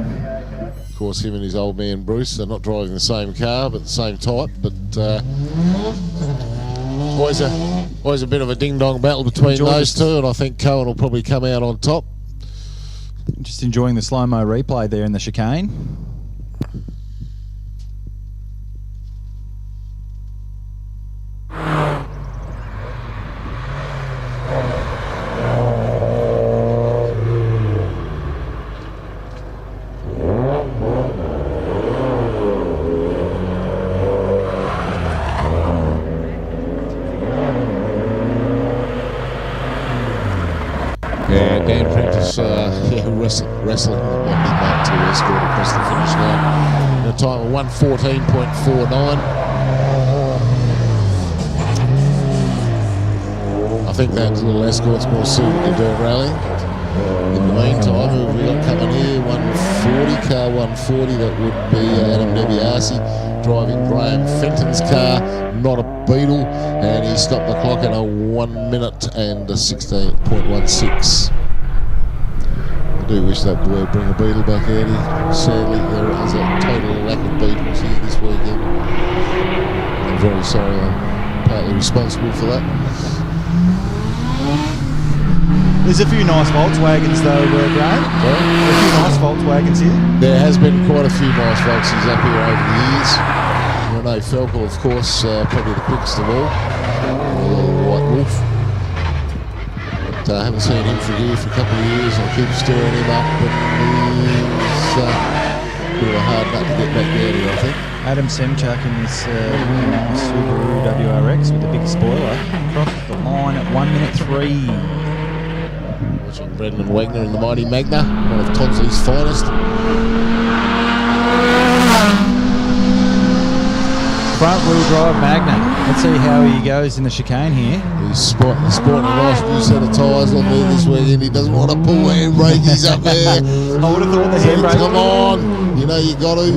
Of course, him and his old man Bruce, they're not driving the same car, but the same type. But always a bit of a ding-dong battle between those two, and I think Cohen will probably come out on top. Just enjoying the slow-mo replay there in the chicane. Yeah, Dan Prentice wrestling the Monday night to escort across the finish line in a time of 1:14.49. I think that little escort's more suited to dirt rallying. In the meantime, who have we got coming here? 140, car 140, that would be Adam DiBiase driving Graham Fenton's car, not a Beetle, and he stopped the clock in a 1 minute and a 16.16. I do wish they could bring a Beetle back out here. Sadly, there is a total lack of Beetles here this weekend. I'm very sorry, I'm partly responsible for that. There's a few nice Volkswagens though, Graham. Sorry? A few nice Volkswagens here. There has been quite a few nice Volksies up here over the years. Renee Felkel, of course, probably the quickest of all. The little white wolf. But I haven't seen him here for a couple of years. I'll keep stirring him up, but he's a bit of a hard nut to get back there, I think. Adam Semchuk in this nice Subaru WRX with a big spoiler. Across the line at 1 minute 3. Watching Brendan Wagner in the mighty Magna, one of Tonsley's finest. Front wheel drive Magna. Let's see how he goes in the chicane here. He's sporting a nice new set of tyres on there this weekend. He doesn't want to pull handbrake. He's up there. I would have thought the handbrake. Come on, you know you got to.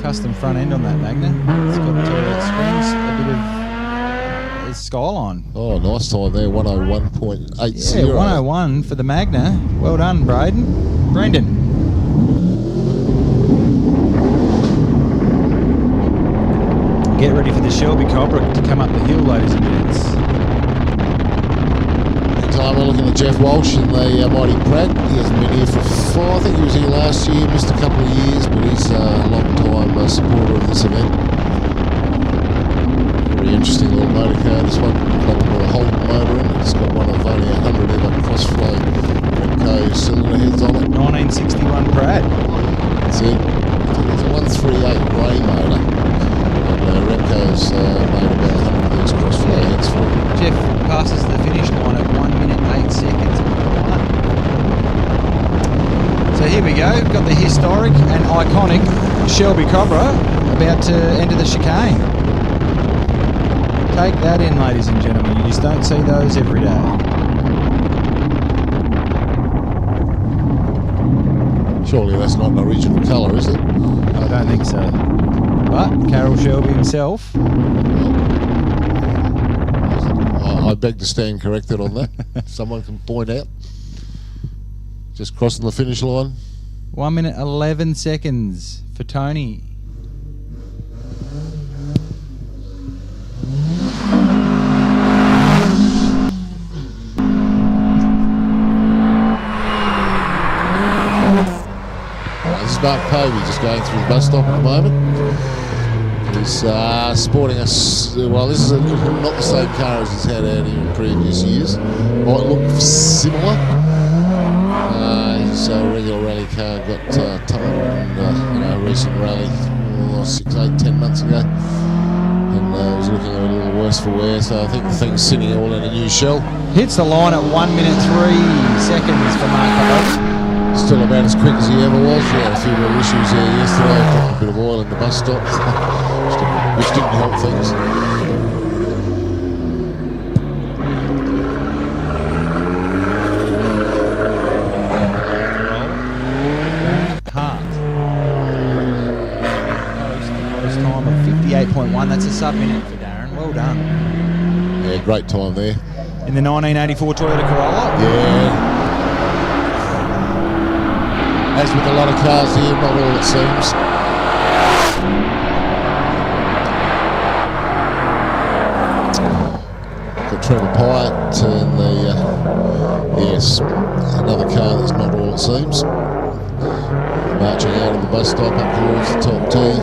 Custom front end on that Magna. It's got springs, a bit of Skyline. Oh, nice time there, 101.80. Yeah, 101 for the Magna. Well done, Brendan. Get ready for the Shelby Cobra to come up the hill, ladies and gents. Meantime, we're looking at Jeff Walsh in the mighty Pratt. He hasn't been here for 4. I think he was here last year, missed a couple of years, but he's a long-time supporter of this event. Very interesting little motor car, this one. Coupled with a Holden motor in it. It's got one of only 100 ever crossflow Remco cylinder heads on it. 1961 Pratt. That's it. I think it's a 138 grey motor. Remco's made about 100 of these crossflow heads for it. Jeff passes the finish line at 1 minute 8 seconds. So here we go. We've got the historic and iconic Shelby Cobra about to enter the chicane. Take that in, ladies and gentlemen. You just don't see those every day. Surely that's not an original colour, is it? I don't think so. But Carroll Shelby himself. I beg to stand corrected on that. Someone can point out. Just crossing the finish line. 1 minute 11 seconds for Tony. This is Mark Povey just going through the bus stop at the moment. He's sporting well, this is not the same car as he's had out here in previous years. Might look similar. He's a regular rally rally car got towed in a recent rally 6, 8, 10 months ago, and was looking a little worse for wear. So I think the thing's sitting all in a new shell. Hits the line at 1 minute 3 seconds for Mark Hubbard. Still about as quick as he ever was. He had a few little issues there yesterday, got a bit of oil in the bus stop, which didn't help things. Time of 58.1. That's a sub-minute for Darren. Well done. Yeah, great time there. In the 1984 Toyota Corolla. Yeah. As with a lot of cars here, not all it seems. Got Trevor Pyatt and yes, another car that's not all it seems. Marching out of the bus stop up towards the top tee.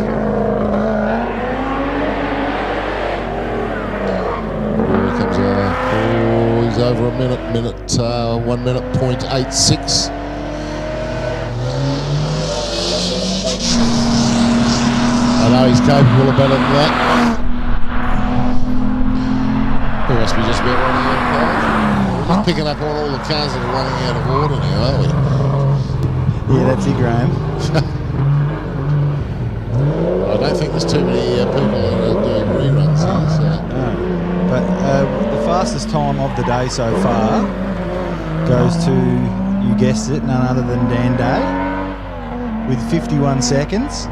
He's over a minute, 1 minute 0.86. I know he's capable of better than that. He must be just about running out of cars. We're just picking up all the cars that are running out of order now, aren't we? Yeah, that's it, Graham. I don't think there's too many people that are doing reruns here, so. No. But the fastest time of the day so far goes to, you guessed it, none other than Dan Day with 51 seconds.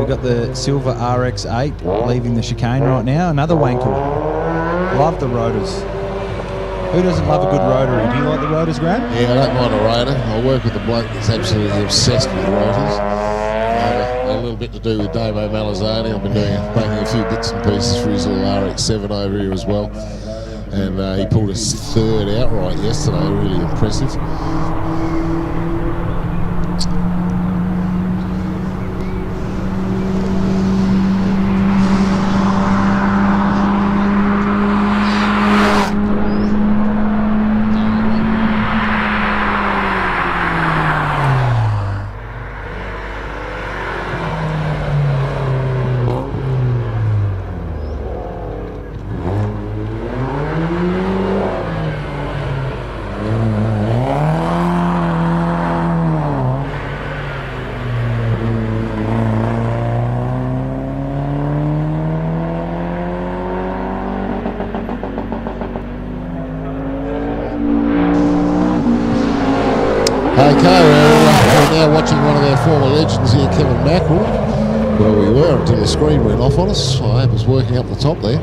Got the silver RX-8 leaving the chicane right now. Another Wankel. Love the rotors. Who doesn't love a good rotary? Do you like the rotors, Graham? Yeah, I don't mind a rotor. I work with a bloke that's absolutely obsessed with rotors. A little bit to do with Damo Malazani. I've been making a few bits and pieces for his little RX-7 over here as well. And he pulled his third outright yesterday. Really impressive. Okay, we're now watching one of our former legends here, Kevin Mackerel. Well, we were until the screen went off on us. I was working up the top there.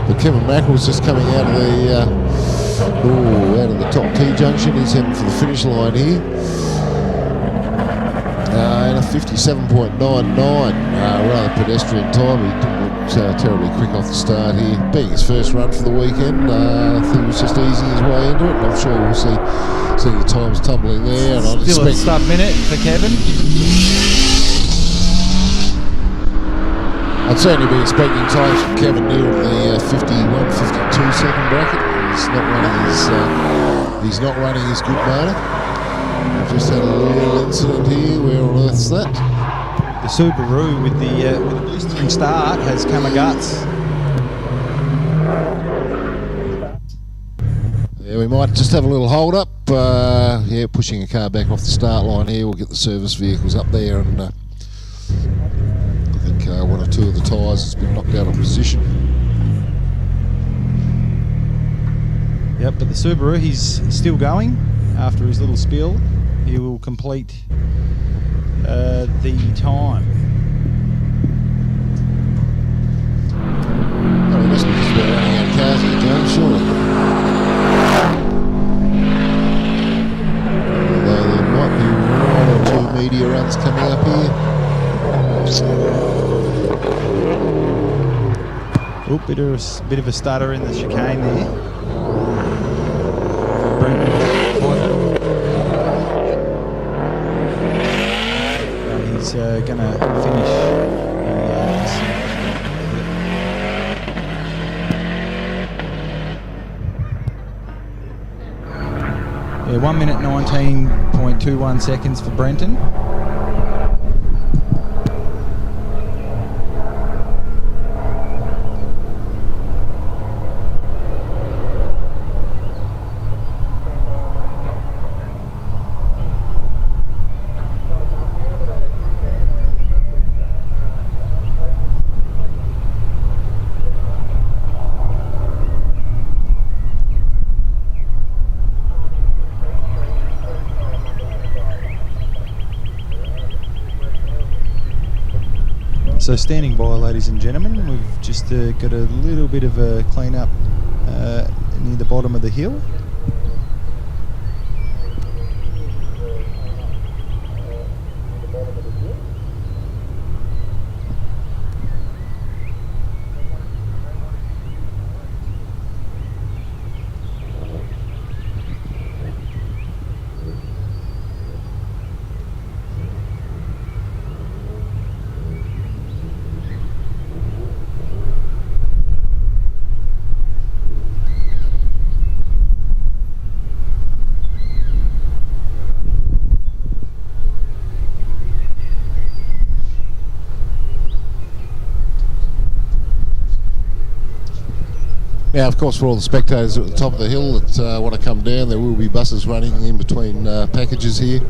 But Kevin Mackerel's just coming out of the top T-junction. He's heading for the finish line here. And a 57.99, rather pedestrian time. He didn't look terribly quick off the start here. Being his first run for the weekend, I think it was just easing his way into it. And I'm sure we'll see the times tumbling there. And I'd Still a expect sub-minute for Kevin. I'd certainly be expecting times from Kevin near the 51-52 second bracket. He's not running his good motor. We've just had a little incident here. Where on earth's that? The Subaru with the blistering start has come a guts. Yeah, we might just have a little hold up. Pushing a car back off the start line here. We'll get the service vehicles up there, and I think one or two of the tyres has been knocked out of position. Yep, but the Subaru, he's still going after his little spill. He will complete the time. Oh, he must be just about running out of cars here, James, surely. Although there might be 1 or 2 media runs coming up here. Oh, bit of a stutter in the chicane there. He's going to finish. Yeah, 1 minute 19.21 seconds for Brenton. So standing by, ladies and gentlemen, we've just got a little bit of a clean up near the bottom of the hill. Now, of course, for all the spectators at the top of the hill that want to come down, there will be buses running in between packages here.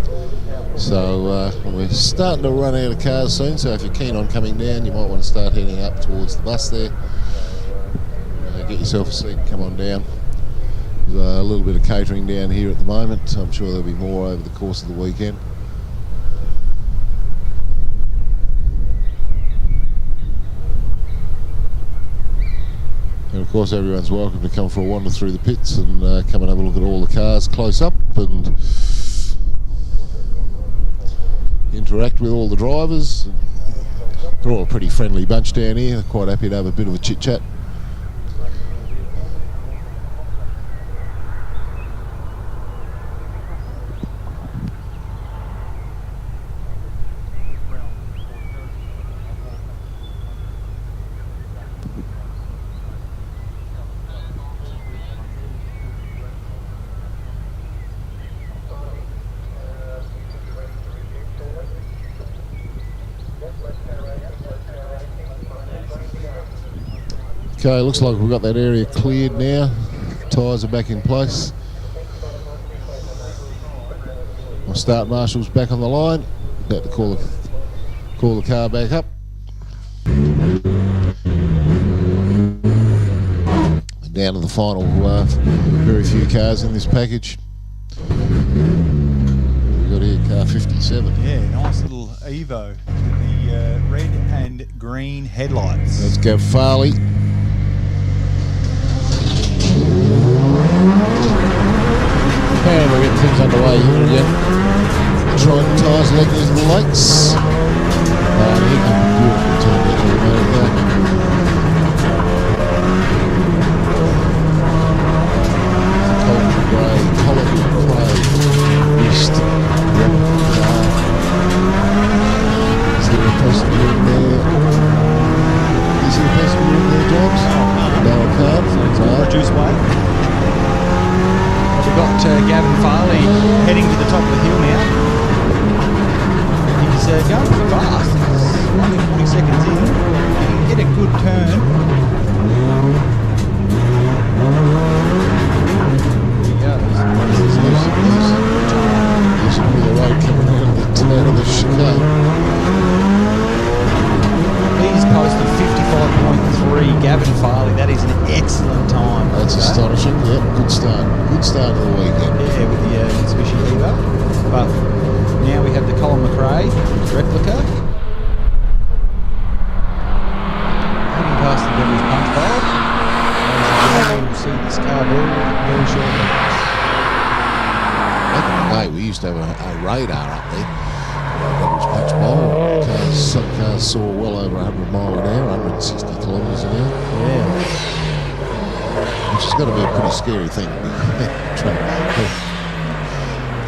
So we're starting to run out of cars soon, so if you're keen on coming down, you might want to start heading up towards the bus there. Get yourself a seat and come on down. There's a little bit of catering down here at the moment. I'm sure there'll be more over the course of the weekend. And of course everyone's welcome to come for a wander through the pits and come and have a look at all the cars close up and interact with all the drivers. They're all a pretty friendly bunch down here. They're quite happy to have a bit of a chit chat. Okay, looks like we've got that area cleared now. Tyres are back in place. Our start marshal's back on the line. About to call the car back up. And down to the final very few cars in this package. We've got here car 57. Yeah, nice little Evo with the red and green headlights. Let's go Farley. And we'll get things underway here again. Trident Tyre Legend in the Lakes. Beautiful turn back to the motor there. Colton Gray, Hollywood Clay, East, Is there a passenger in there? Is there a passenger in there, Jobs? No, I can't. So reduce weight. We've got Gavin Farley heading to the top of the hill now. He's going pretty fast. He's only 40 seconds in. He can get a good turn. There he goes. There's the road coming out of the chicane. He's posted 55.3. Gavin Farley, that is an excellent time. That's astonishing. Mitsubishi. Yep, good start. Good start of the weekend. Yeah, with the Mitsubishi Evo. But now we have the Colin McRae replica. Heading past the Devil's Punch Bowl. We'll see this car very, very shortly. Back in the day, we used to have a radar up there. Devil's Punch Bowl. Some cars saw well over 100 mile an hour, 160 kilometres an hour. Yeah. Which has got to be a pretty scary thing.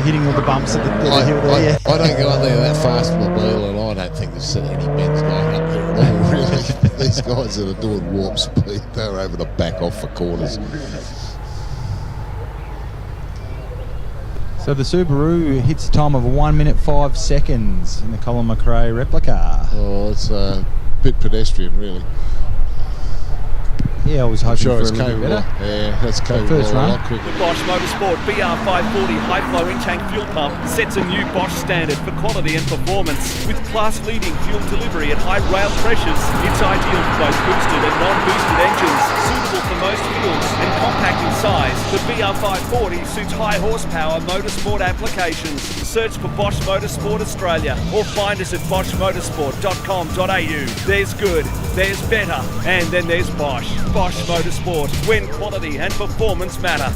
Hitting all the bumps at the hill there. Yeah. I don't go up there that fast with a wheel, and I don't think there's any bends going up there at all, really. These guys that are doing warp speed, they're able to back off for corners. So the Subaru hits a time of 1 minute 5 seconds in the Colin McRae replica. Oh, it's a bit pedestrian, really. Yeah, I was hoping Sure, for it's a little bit capable. better. Yeah, that's capable first a run. lot quicker. The Bosch Motorsport BR540 high-flow in-tank fuel pump sets a new Bosch standard for quality and performance. With class-leading fuel delivery at high rail pressures, it's ideal for both boosted and non-boosted engines. Suitable for most fuels and compact in size, the BR540 suits high-horsepower motorsport applications. Search for Bosch Motorsport Australia or find us at boschmotorsport.com.au. There's good, there's better, and then there's Bosch. Bosch Motorsport, when quality and performance matter.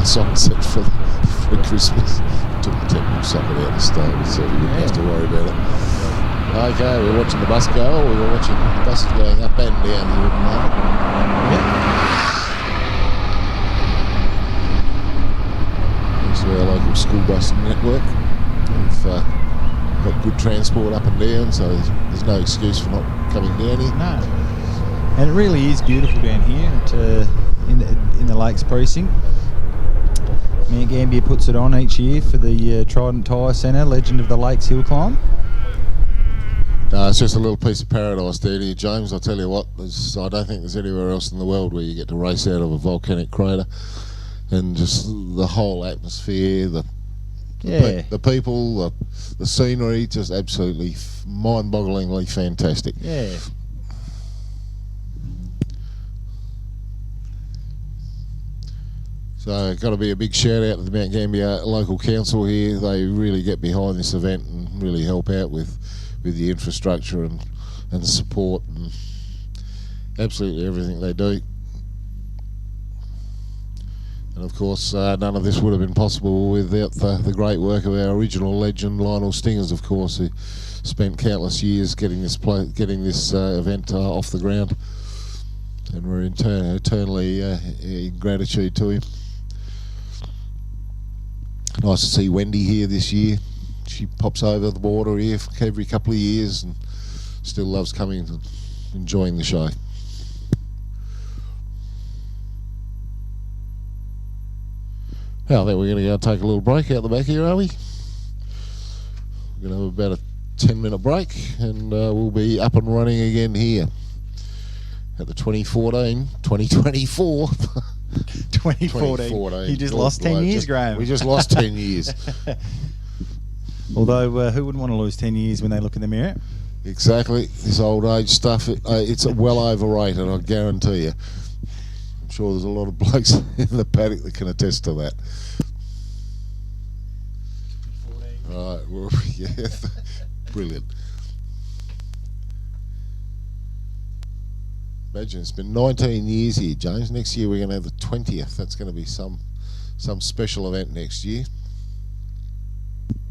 Sunset for Christmas. Took the technical socket out of the stove, so we didn't have to worry about it. Okay, we're watching the bus go. We were watching the buses going up and down here at the moment. Thanks to our local school bus network. We've got good transport up and down, so there's no excuse for not coming down here. No. And it really is beautiful down here in the Lakes precinct. Mount Gambier puts it on each year for the Trident Tyre Centre Legend of the Lakes Hillclimb. No, it's just a little piece of paradise down here, James. I'll tell you what, I don't think there's anywhere else in the world where you get to race out of a volcanic crater, and just the whole atmosphere, the people, the scenery, just absolutely mind-bogglingly fantastic. Yeah. So got to be a big shout out to the Mount Gambier local council here. They really get behind this event and really help out with the infrastructure and the support and absolutely everything they do. And of course, none of this would have been possible without the great work of our original legend, Lionel Stingers, of course, who spent countless years getting this event off the ground. And we're eternally in gratitude to him. Nice to see Wendy here this year. She pops over the border here every couple of years and still loves coming and enjoying the show. Well, then we're going to go take a little break out the back here, are we? We're going to have about a 10-minute break and we'll be up and running again here at the 2024 2014. You just lost 10 years, Graham. We just lost 10 years. Although, who wouldn't want to lose 10 years when they look in the mirror? Exactly. This old age stuff, it's well overrated, I guarantee you. I'm sure there's a lot of blokes in the paddock that can attest to that. Right, well, yeah, brilliant. Imagine it's been 19 years here, James. Next year we're going to have the 20th. That's going to be some special event next year.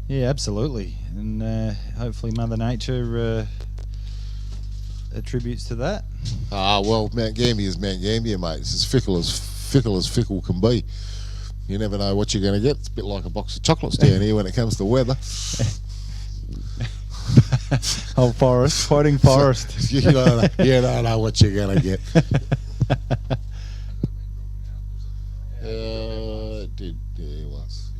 Yeah, absolutely. And hopefully Mother Nature attributes to that. Well, Mount Gambier is Mount Gambier, mate. It's as fickle can be. You never know what you're going to get. It's a bit like a box of chocolates down here when it comes to weather. Oh, Forrest, fighting Forrest. You don't know what you're going to get. It was.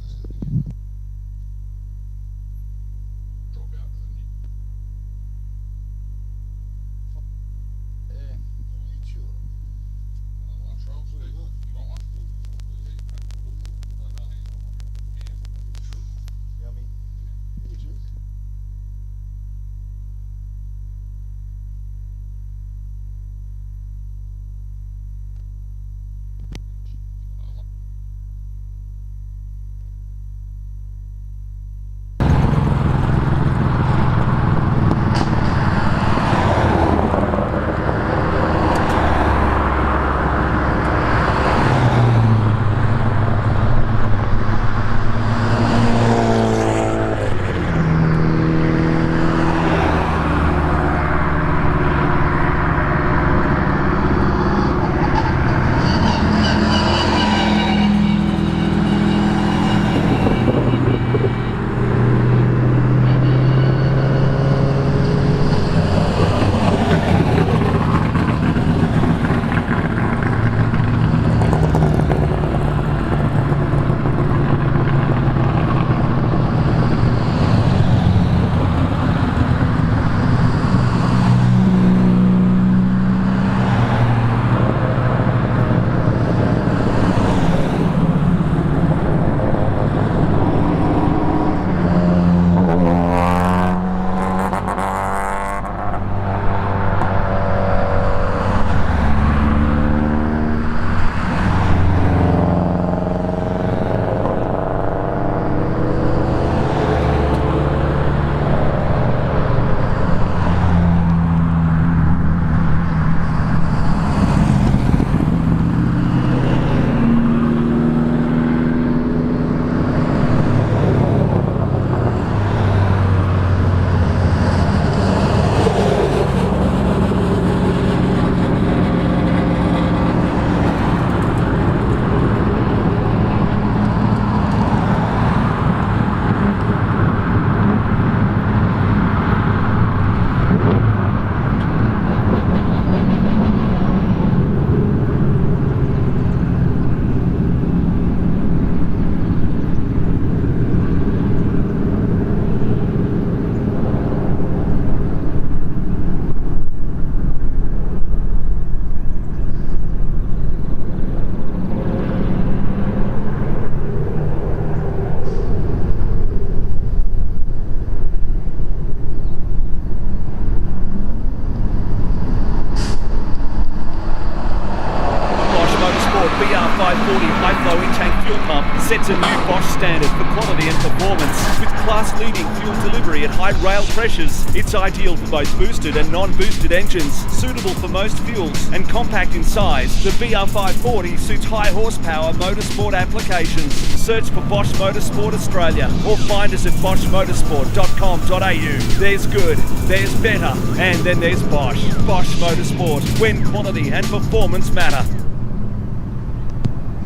high-flow intake fuel pump sets a new Bosch standard for quality and performance. With class-leading fuel delivery at high rail pressures, it's ideal for both boosted and non-boosted engines, suitable for most fuels, and compact in size. The BR540 suits high horsepower motorsport applications. Search for Bosch Motorsport Australia or find us at boschmotorsport.com.au. There's good, there's better, and then there's Bosch. Bosch Motorsport, when quality and performance matter.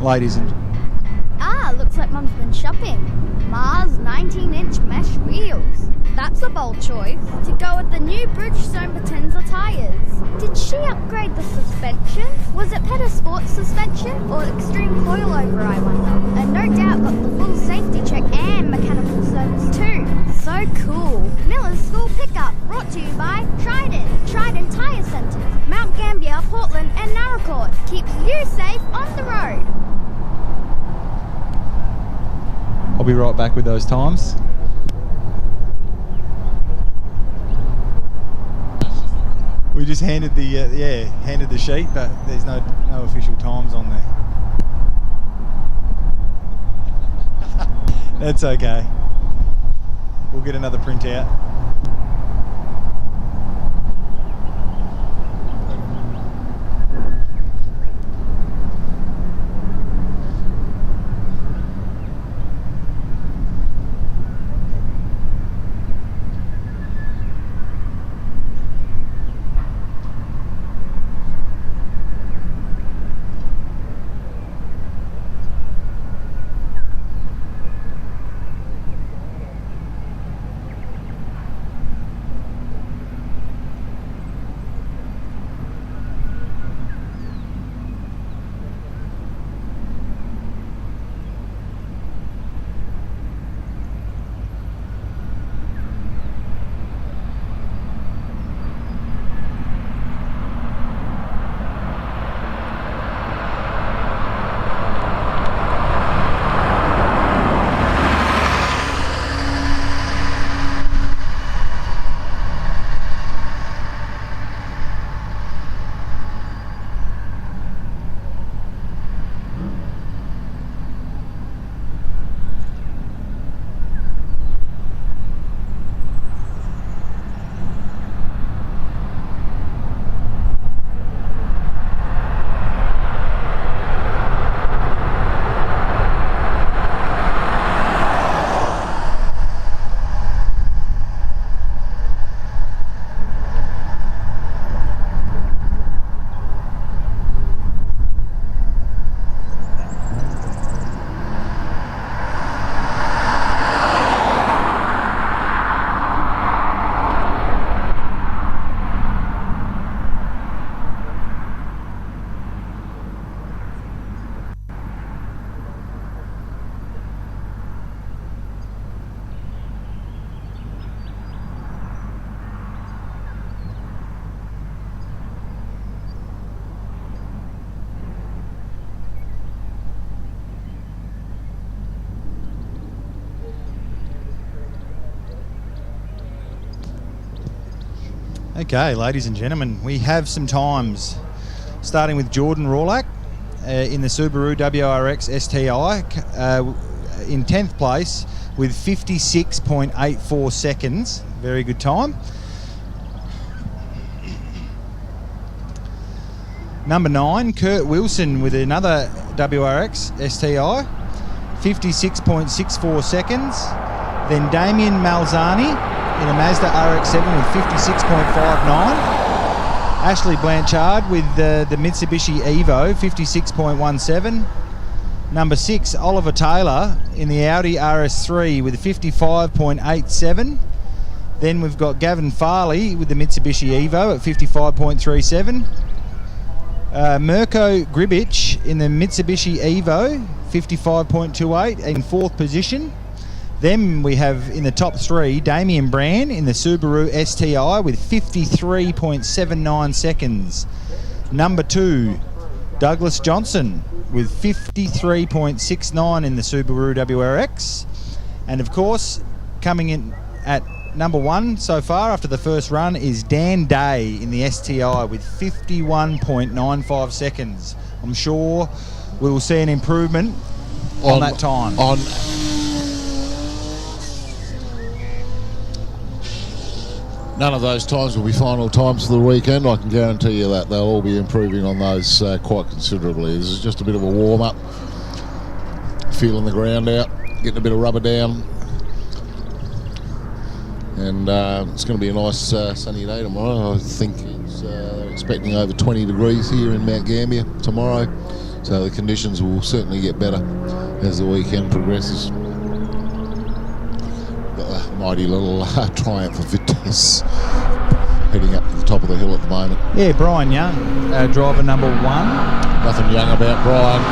Ladies and looks like Mum's been shopping. Mars 19-inch mesh wheels. That's a bold choice to go with the new Bridgestone Potenza tyres. Did she upgrade the suspension? Was it Peta Sport suspension or extreme coilover, I wonder? And no doubt got the full safety check and mechanical service too. So cool. Miller's School Pickup, brought to you by Trident Tyre Centre, Mount Gambier, Portland and Naracoorte. Keeps you safe on the road. I'll be right back with those times. We just handed the handed the sheet, but there's no official times on there. That's okay. We'll get another printout. Okay, ladies and gentlemen, we have some times. Starting with Jordan Rawlack in the Subaru WRX STI in 10th place with 56.84 seconds. Very good time. Number 9, Kurt Wilson with another WRX STI, 56.64 seconds. Then Damien Malzani in a Mazda RX-7 with 56.59. Ashley Blanchard with the Mitsubishi Evo, 56.17. Number 6, Oliver Taylor in the Audi RS3 with 55.87. Then we've got Gavin Farley with the Mitsubishi Evo at 55.37. Mirko Gribic in the Mitsubishi Evo, 55.28 in 4th position. Then we have in the top 3, Damien Brand in the Subaru STI with 53.79 seconds. Number 2, Douglas Johnson with 53.69 in the Subaru WRX. And of course, coming in at number 1 so far after the first run is Dan Day in the STI with 51.95 seconds. I'm sure we will see an improvement on that time. None of those times will be final times for the weekend. I can guarantee you that they'll all be improving on those quite considerably. This is just a bit of a warm-up, feeling the ground out, getting a bit of rubber down. And it's going to be a nice sunny day tomorrow. I think they're expecting over 20 degrees here in Mount Gambier tomorrow. So the conditions will certainly get better as the weekend progresses. Mighty little Triumph of Vitesse heading up to the top of the hill at the moment. Yeah, Brian Young, driver number 1. Nothing young about Brian.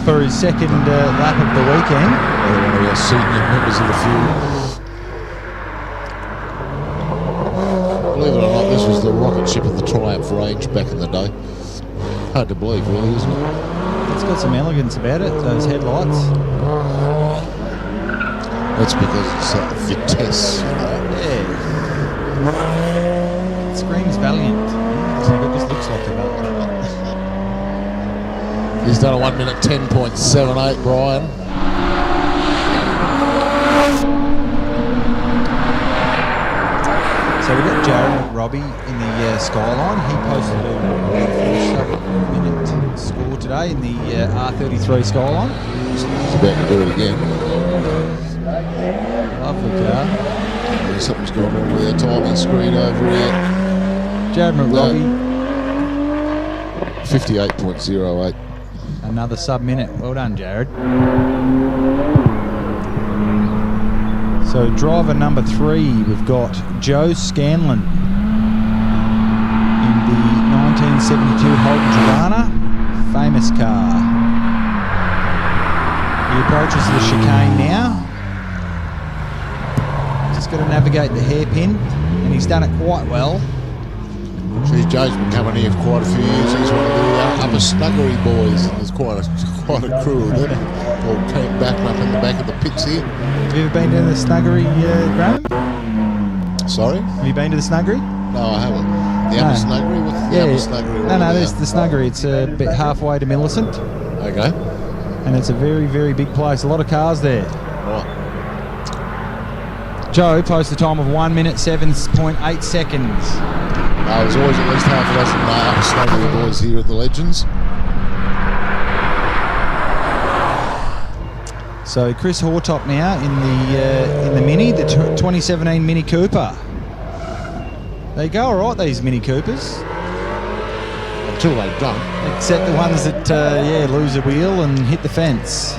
For his second lap of the weekend. One of our senior members of the field. Believe it or not, this was the rocket ship of the Triumph range back in the day. Hard to believe, really, isn't it? It's got some elegance about it, those headlights. That's because it's Vitesse. Yeah. It screams Valiant. It just looks like a Valiant. He's done a 1 minute 10.78, Brian. So we've got Jared Robbie in the Skyline. He posted a sub-minute score today in the R33 Skyline. He's about to do it again. Lovely car. Something's going on with their timing screen over here. Jared Robbie. 58.08. Another sub-minute. Well done, Jared. So driver number 3, we've got Joe Scanlon in the 1972 Holden Tirana, famous car. He approaches the chicane now. Just got to navigate the hairpin, and he's done it quite well. See, Joe's been coming here for quite a few years. He's one of the upper snuggery boys, and there's quite a crew of them. All came back up in the back of the pits here. Have you ever been to the snuggery, Graham? Sorry? Have you been to the snuggery? No, I haven't. The upper snuggery? What's the upper snuggery? No, there's the snuggery. It's a bit halfway to Millicent. Okay. And it's a very, very big place. A lot of cars there. Right. Joe posts a time of 1 minute 7.8 seconds. There's always at least half a dozen upper snuggery boys here at the Legends. So Chris Hortop now in the Mini, the 2017 Mini Cooper. They go all right, these Mini Coopers. Until they don't. Except the ones that lose a wheel and hit the fence.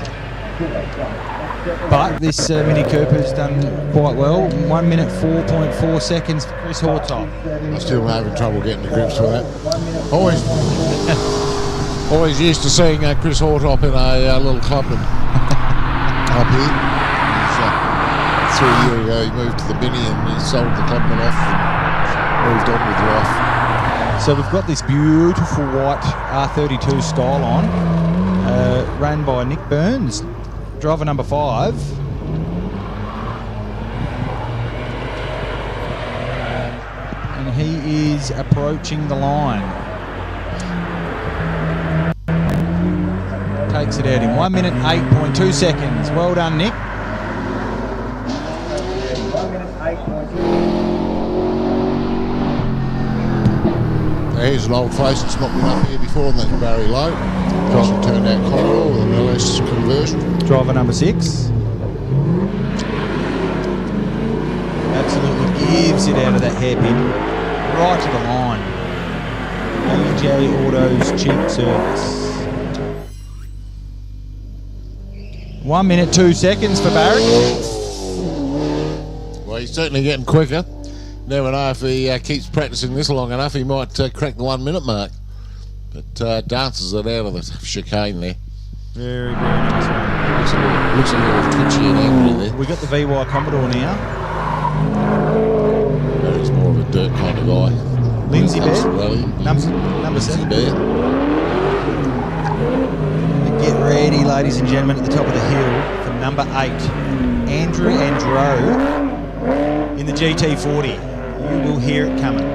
But this Mini Cooper's done quite well. 1 minute 4.4 seconds for Chris Hortop. I'm still having trouble getting to grips with that. Always used to seeing Chris Hortop in a little club up here. So, 3 years ago he moved to the Mini and he sold the clubman off and moved on with life. So we've got this beautiful white R32 Skyline run by Nick Burns, driver number 5. And he is approaching the line. Takes it out in 1 minute 8.2 seconds. Well done, Nick. Here's an old face that's not been up here before, and that's Barry Lowe. Just turned out corridor with an LS conversion. Driver number 6. Absolutely gives it out of that hairpin. Right to the line. AJ Auto's cheap service. 1 minute 2 seconds for Barry. Well, he's certainly getting quicker. Never know if he keeps practicing this long enough, he might crack the 1 minute mark. But dances it out of the chicane there. Very, very nice one. Looks a little twitchy and angry there. We got the VY Commodore now. He's more of a dirt kind of guy. Lindsay Bear. Number 7. Bear. Get ready, ladies and gentlemen, at the top of the hill for number 8, Andrew Andro in the GT40. You will hear it coming.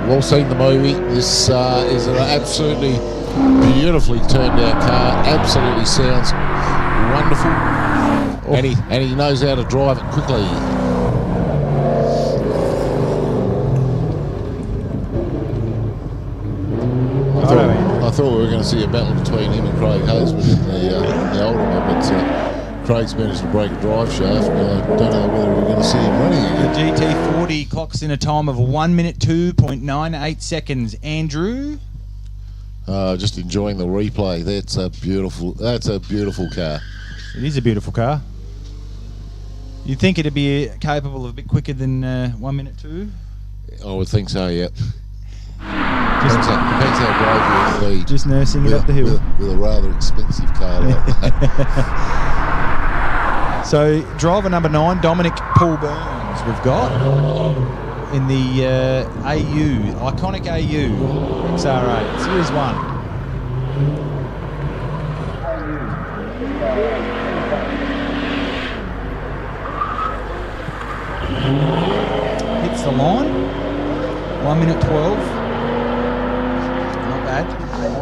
We've all seen the movie. This is an absolutely beautifully turned out car. Absolutely sounds wonderful. Oh. And he knows how to drive it quickly. I thought we were going to see a battle between him and Craig Hazeman in the older one, but Craig's managed to break a drive shaft. I don't know whether we're going to see him running again. The GT40 clocks in a time of 1 minute 2.98 seconds. Andrew? Just enjoying the replay. That's a beautiful car. It is a beautiful car. You'd think it'd be capable of a bit quicker than 1 minute 2? I would think so, yeah. Depends how brave you want to be. Just nursing it up the hill. With a rather expensive car like that. So, driver number 9, Dominic Paul Burns, we've got in the AU, iconic AU XR8, Series 1. Hits the line, 1 minute 12.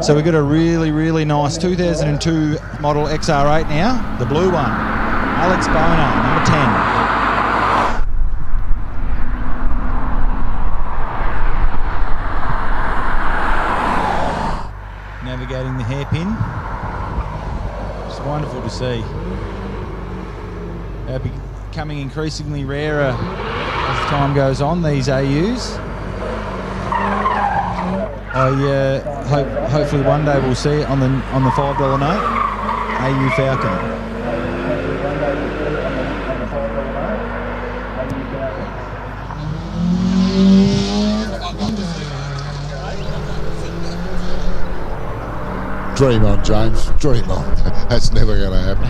So we've got a really, really nice 2002 model XR8 now, the blue one. Alex Bono, number 10. Navigating the hairpin. It's wonderful to see. They're becoming increasingly rarer as time goes on, these AUs. Hopefully one day we'll see it on the $5 note. AU Falcon. Dream on, James. Dream on. That's never going to happen.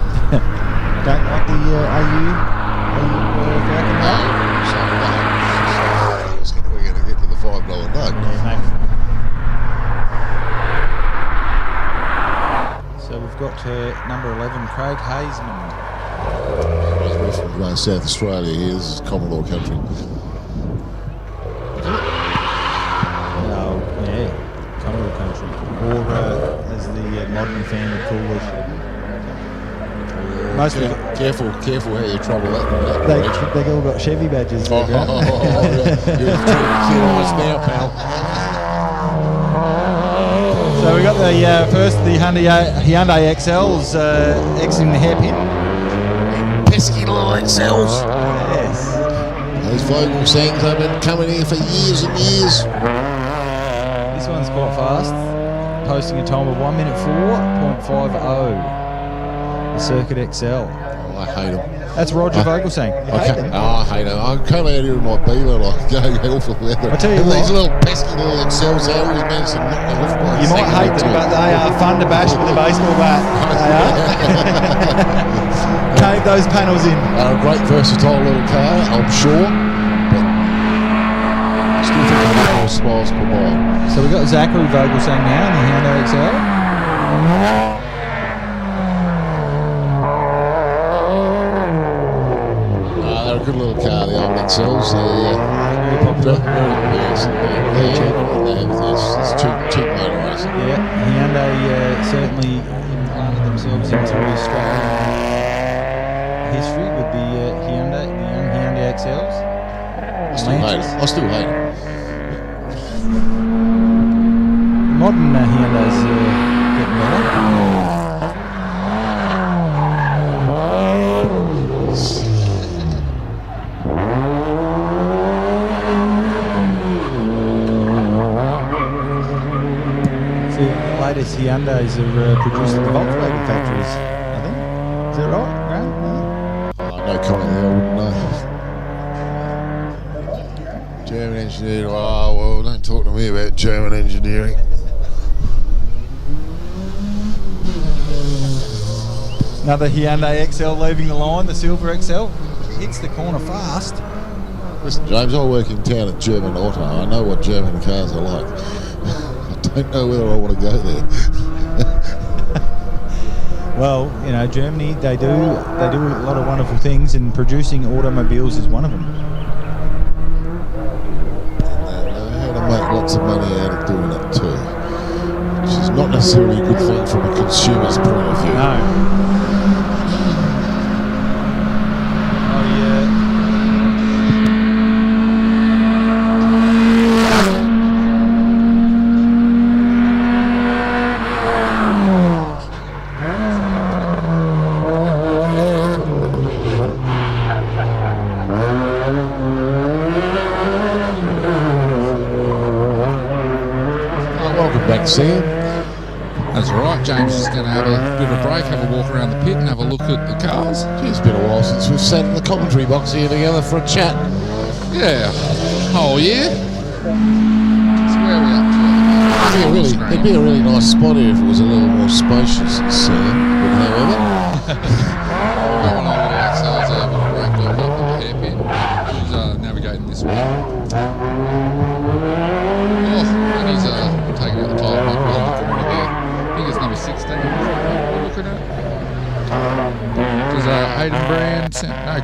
Don't like the AU Falcon note? We're going to get to the $5 note. Yeah, mate. So we've got number 11, Craig Hazeman. We're from South Australia here. This is Commodore country. Oh, yeah, Commodore country. Or as the modern fan would call it. Mostly Careful how you trouble that. They all got Chevy badges. You're too nice now, pal. So we got the Hyundai XLs exiting the hairpin. Pesky little XLs. Yes. Those Vogel Sangs have been coming here for years and years. This one's quite fast, posting a time of 1 minute 4.50. The Circuit XL. Oh, I hate them. That's Roger Vogelsang. I hate them. I come out here in my Beamer like go hell for leather. I tell you and what, these little pesky little XLs, they always manage to knock them off by a you might second hate or them, two. but they are fun to bash with a baseball bat. They are. Cave those panels in. They're a great versatile little car, I'm sure, but I still think I need more smiles per mile. So we've got Zachary Vogelsang now in the Hyundai XL. They're a good little car, the old XLs. They're popular. Yes, Very cheap. it's cheap motor racing. Yeah, Hyundai certainly implanted themselves into Australian history with the Hyundai, the young Hyundai XLs. I still hate it. Modern Hyundai's getting better. The latest Hyundais are produced at the Volkswagen factories, I think. Is that right, Graham? No? No comment there, I wouldn't know. German engineer, oh well, don't talk to me about German engineering. Another Hyundai XL leaving the line, the silver XL. Hits the corner fast. Listen, James, I work in town at German Auto. I know what German cars are like. I don't know whether I want to go there. Well, you know, Germany, they do a lot of wonderful things, and producing automobiles is one of them. They know how to make lots of money out of doing it too, which is not necessarily a good thing from a consumer's point of view. No. Oh yeah. Welcome back, Sam. That's all right. James is going to have a bit of a break, have a walk around the pit and have a look at the cars. It's been a while since we've sat in the commentary box here together for a chat. Yeah. Oh, yeah. So where are we up to? It'd be a really nice spot here if it was a little more spacious, Sam. But however, Going on with the XLs over the break build up at the hairpin. Who's navigating this way? Oh, and he's taking out the tyre mark around the corner there. I think it's number 16 we're looking at. Does Hayden Brand,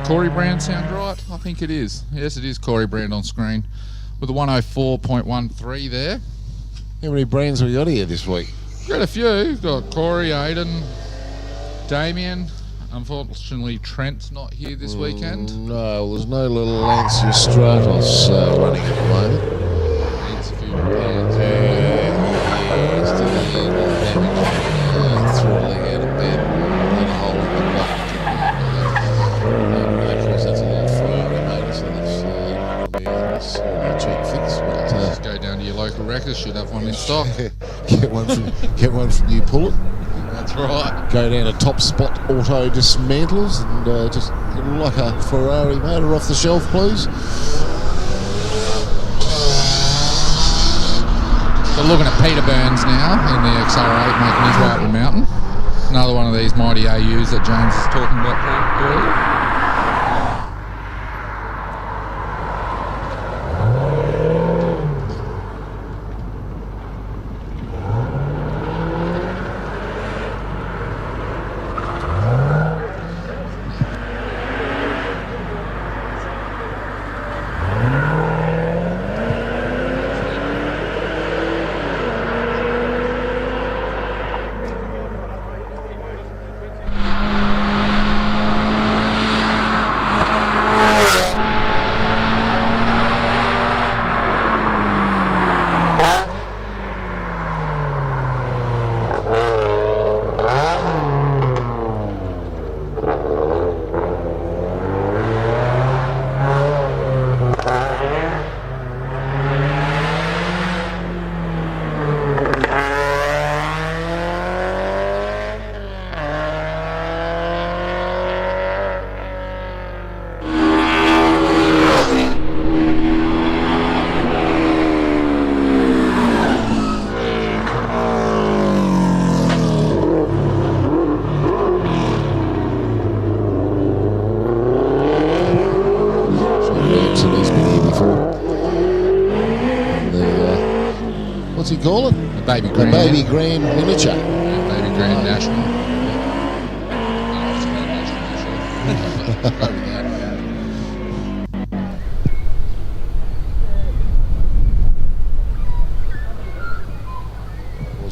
Corey Brand sound right? I think it is. Yes, it is Corey Brand on screen. With a 104.13 there. how many brands have we got here this week? Got a few. We've got Corey, Hayden, Damien. Unfortunately, Trent's not here this weekend. No, there's no little Lancia Stratos running at the moment. Needs a few repairs. He's still a little damage. Thrilling out of bed and a hole in the butt. Of course, that's a little Ferrari motor, so that's not going to be a cheap fix. But, Just go down to your local wreckers, should have one in stock. get one from you, pull it. That's right. Go down to Top Spot Auto Dismantlers and just get like a Ferrari motor off the shelf, please. So looking at Peter Burns now in the XR8 making his way up the mountain. Another one of these mighty AUs that James was talking about earlier. What's he call it? The Baby The Grand. Baby Grand Miniature. Yeah, Baby Grand National.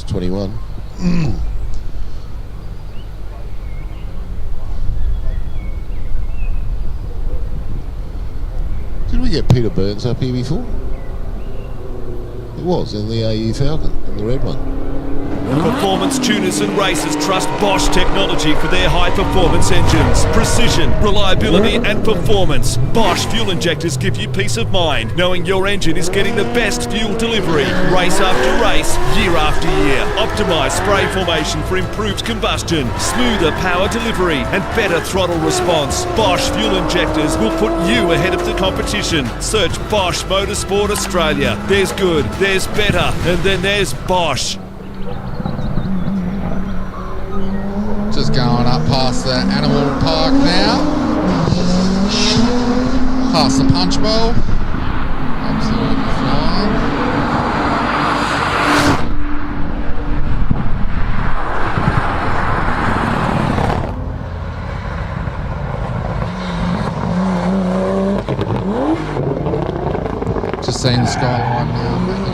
was 21. Did we get Peter Burns up here before? It was in the AU Falcon, in the red one. Performance tuners and racers trust Bosch technology for their high-performance engines. Precision, reliability and performance. Bosch fuel injectors give you peace of mind, knowing your engine is getting the best fuel delivery. Race after race, year after year. Optimised spray formation for improved combustion, smoother power delivery and better throttle response. Bosch fuel injectors will put you ahead of the competition. Search Bosch Motorsport Australia. There's good, there's better, and then there's Bosch. Just going up past the animal park now. Past the punch bowl. Absolutely flying. Just seeing the skyline now, making the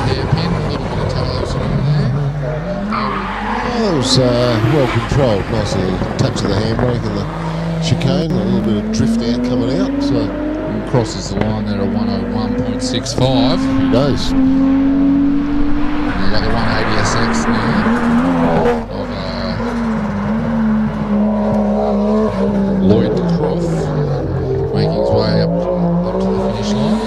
hairpin, a little bit of tail sort of there. That was well controlled. Nice little touch of the handbrake and the chicane, a little bit of drift out coming out. So crosses the line there at 101.65. Happy days. We've got the 180SX now of Lloyd de Croft making his way up to the finish line.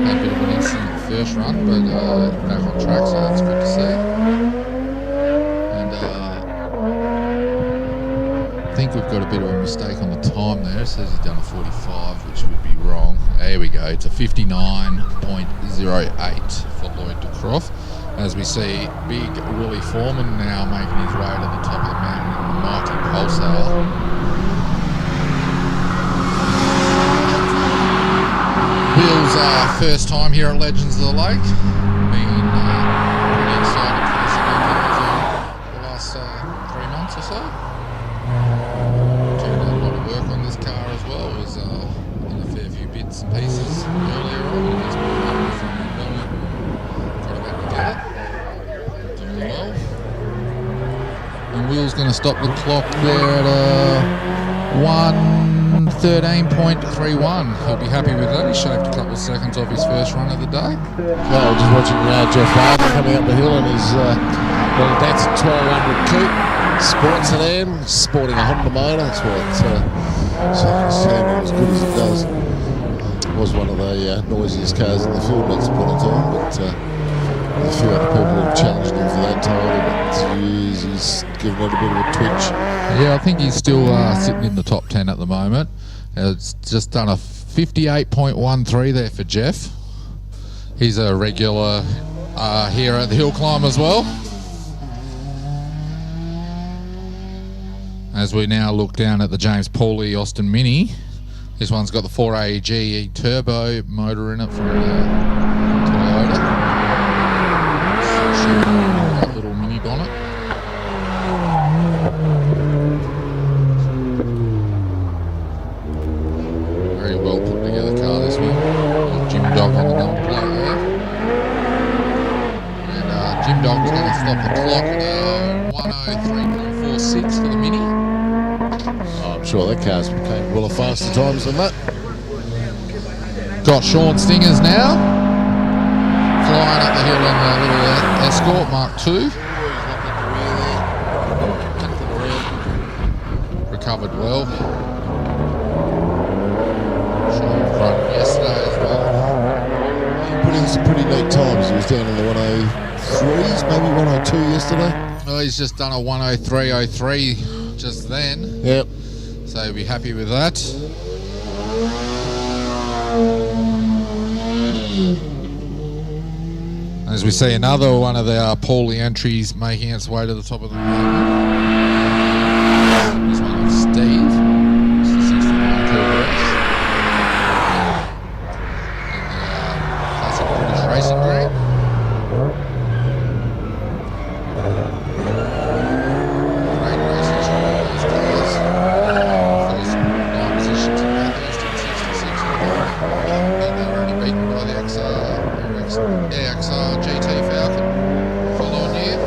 Had a bit of an incident the first run, but back on track, so that's good to see. And I think we've got a bit of a mistake on the time there. It says he's done a 45, which would be wrong. There we go. It's a 59.08 for Lloyd de Croft. As we see big Willie Foreman now making his way to the top of the mountain in the mighty Pulsar. Will's first time here at Legends of the Lake. Been pretty excited for this event over the last 3 months or so. Doing a lot of work on this car as well. Was in a fair few bits and pieces earlier on. And it's been from got it back together. Doing well. And Will's going to stop the clock there at 1:13.31. He'll be happy with that. He shaved a couple of seconds off his first run of the day. Yeah, just watching Jeff Harden coming up the hill in his that's a 1200 coupe sports sedan, sporting a Honda motor. That's why it's sounding as good as it does. It was one of the noisiest cars in the field once upon a time, but a few other people have challenged him for that title, but he's given it a bit of a twitch. Yeah, I think he's still sitting in the top 10 at the moment. It's just done a 58.13 there for Jeff. He's a regular here at the Hillclimb as well. As we now look down at the James Pauley Austin Mini, this one's got the 4AEG turbo motor in it from Toyota. That little mini bonnet. Very well put together car, this one. Jim Dog on the number plate there. And Jim Dog's going to stop the clock at 103.46 for the Mini. I'm sure that car's became well of faster times than that. Got Sean Stingers now. Flying up the hill in the little Escort Mark II. Recovered well. Sean run yesterday as well. He put in some pretty neat times. He was down in the 103s, maybe 102 yesterday. Well, he's just done a 103.03 just then. Yep. So he'll be happy with that. As we see another one of the Pauley entries making its way to the top of the mountain. This one of Steve. It's the 69 Corvette. In the classic British racing green. Great racing shot of those cars. First 9 positions in Bathurst in 66. And they were only beaten by the XR. EXR GT Falcon following year.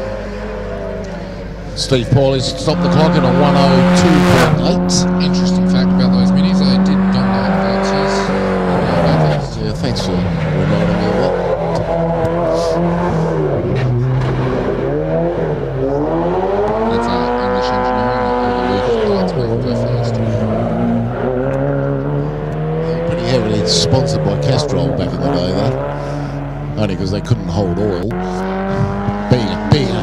Steve Pauly's stopped the clock at a 102.8. Interesting fact about those minis, they did dominate Vertz's. Yeah, thanks for reminding me of that. That's English engineering, all the Lucas parts make go first. Pretty heavily sponsored by Castrol back in the day, though. Only because they couldn't hold oil.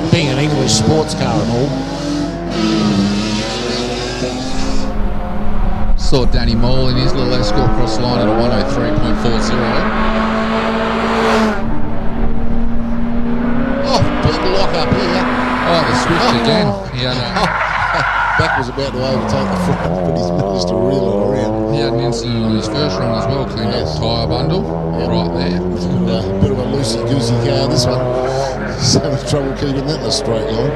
Being an English sports car and all. Saw Danny Mole in his little Escort cross the line at a 103.40. Oh, big lock up here. Oh, the switch again. He had Beck was about to overtake the front, but he's managed to reel it around. he had an incident on his first run as well, cleaned up the tyre bundle right there. A bit of a loosey-goosey car, this one. He's having trouble keeping that in a straight line.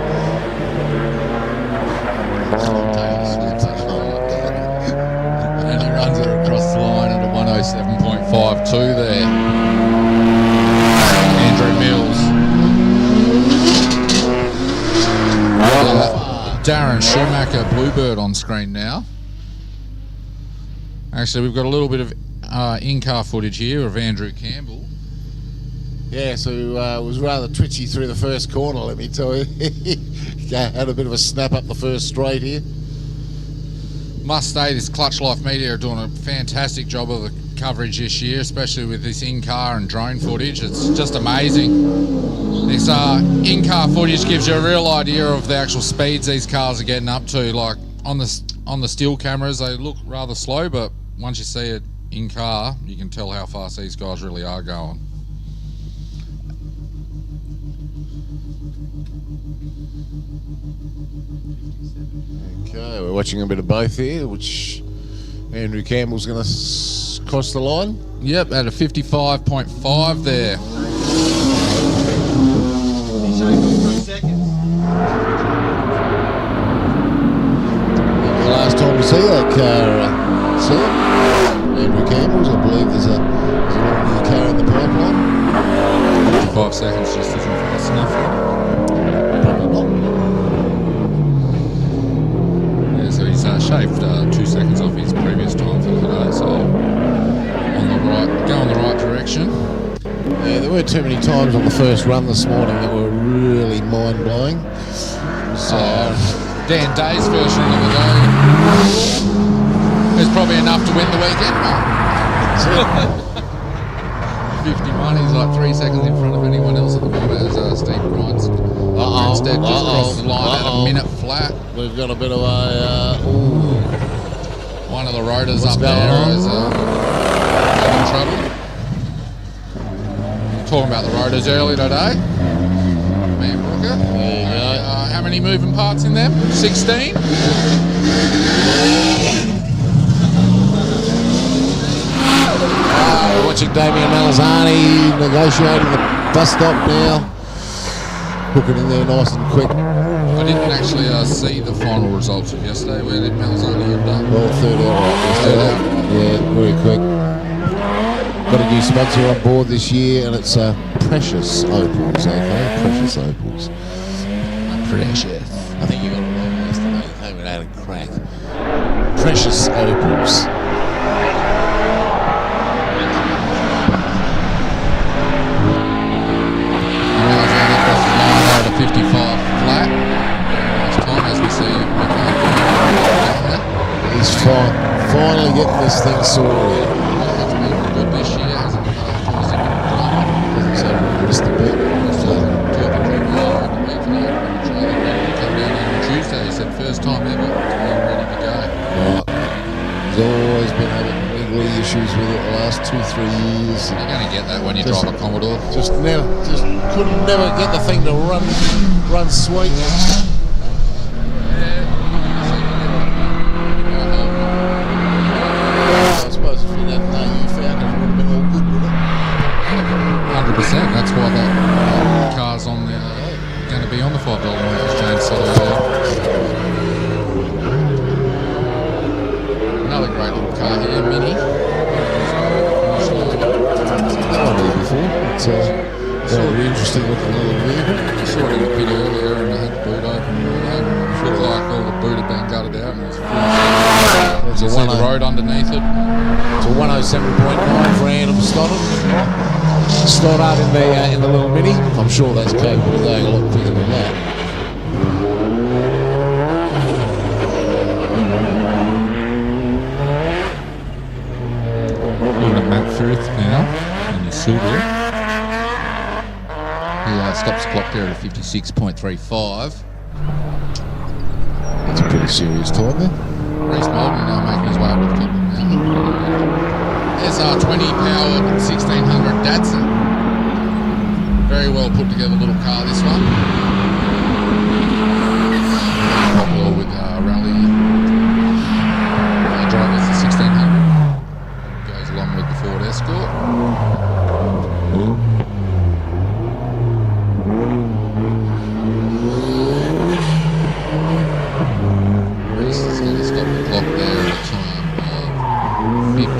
And he runs it across the line at a 107.52 there. Andrew Mills. Darren Schumacher Bluebird on screen now. Actually, we've got a little bit of in-car footage here of Andrew Campbell. Yeah, so it was rather twitchy through the first corner, let me tell you. Had a bit of a snap up the first straight here. Must say, this Clutch Life Media are doing a fantastic job of the coverage this year, especially with this in-car and drone footage. It's just amazing. This in-car footage gives you a real idea of the actual speeds these cars are getting up to. Like on the still cameras, they look rather slow, but once you see it in-car, you can tell how fast these guys really are going. Okay, we're watching a bit of both here, which Andrew Campbell's going to cross the line. Yep, at a 55.5 there. The last time we see that car, Andrew Campbell's, I believe there's a new car in the pipeline. 55 seconds just isn't fast enough. Probably not. Yeah, so he's shaved 2 seconds off his previous time for today, so go in the right direction. Yeah, there weren't too many times on the first run this morning that were really mind-blowing. Dan Day's first run of the day is probably enough to win the weekend. 51, he's like 3 seconds in front of anyone else at the moment as Steve Grimes instead just crossed the line at a minute flat. We've got a bit of a... One of the rotors What's up going there on? is having trouble. Talking about the rotors earlier today. Man Brooker. There you go. How many moving parts in them? 16? We're watching Damien Malazani negotiating the bus stop now. Hooking in there nice and quick. I didn't actually see the final results of yesterday. Where did Malzani end up? Well, third out right yesterday. Yeah, very quick. Got a new sponsor on board this year, and it's Precious Opals, okay? Precious Opals. Precious. I think you got it wrong yesterday. You came and had a crack. Precious Opals. Malzani across the line out of 55 flat. Last time, as we see him. He's finally getting this thing sorted out. It's been good this year, hasn't it? So missed a bit. Tuesday, he said first time ever to be ready to go. Right. He's always been having niggly issues with it the last 2-3 years. You're going to get that when you drive a Commodore. Just couldn't never get the thing to run sweet. I suppose if you'd had an AU Falcon, it would have been all good, wouldn't it? 100%. That's why that car's on the going to be on the $5 as James said earlier. Another great little car here, Mini. That one here before. very interesting looking little vehicle. I saw it in the pit earlier and I had the boot open and all that. It looked like all the boot had been gutted out and There's you a see the road underneath it. It's a 107.9 for Adam Stoddard in the little Mini. I'm sure that's capable of going a lot quicker than that. Matt Firth now in the silver. He stops the clock there at 56.35. That's a pretty serious time there. Reece Molden now making his way up to the top of the mountain. There's our 20 powered 1600 Datsun. Very well put together little car, this one. Popular with rally drivers, the 1600. Goes along with the Ford Escort. Reece is going to stop the clock there at a time of 50.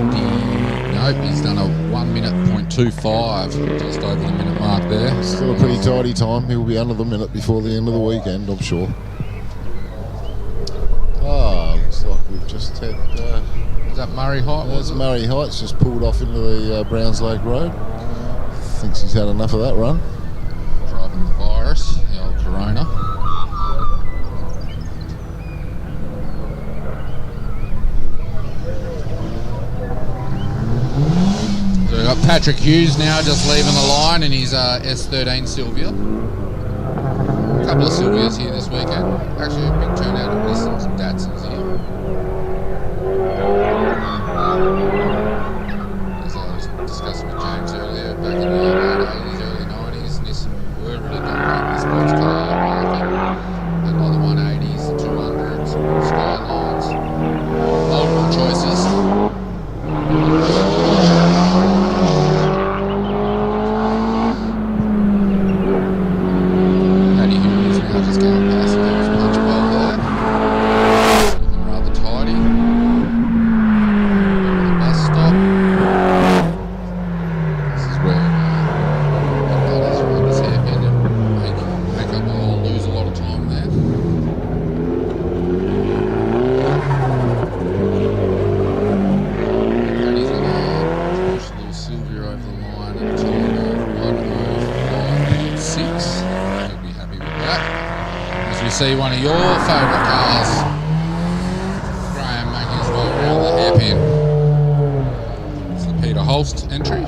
Nope, he's done a 1 minute .25, just over the minute mark there. Still a pretty tidy time. He'll be under the minute before the end of the weekend, I'm sure. Looks like we've just had... is that Murray Height? There's Murray Heights just pulled off into the Browns Lake Road. Thinks he's had enough of that run. Driving the Virus, the old Corona. So we've got Patrick Hughes now just leaving the line in his S13 Silvia. A couple of Silvias here this weekend. Actually a big turnout of Nissans and Datsuns here. As I was discussing with James earlier, back in the late 80s, early 90s, Nissan were really dominating the sports car market. Had all the 180s, the 200s, Skylines, multiple choices. Paddy Hughes now just going past the punch bowl there. Looking rather tidy. The bus stop. This is where buddies around his hairpin and make up or lose a lot of time there. Paddy's going to push little Sylvia over the line at a time of 1:05.6. He'll be happy with that. As we see one of your favourite cars, Graham making his way around the hairpin. It's the Peter Holst entry.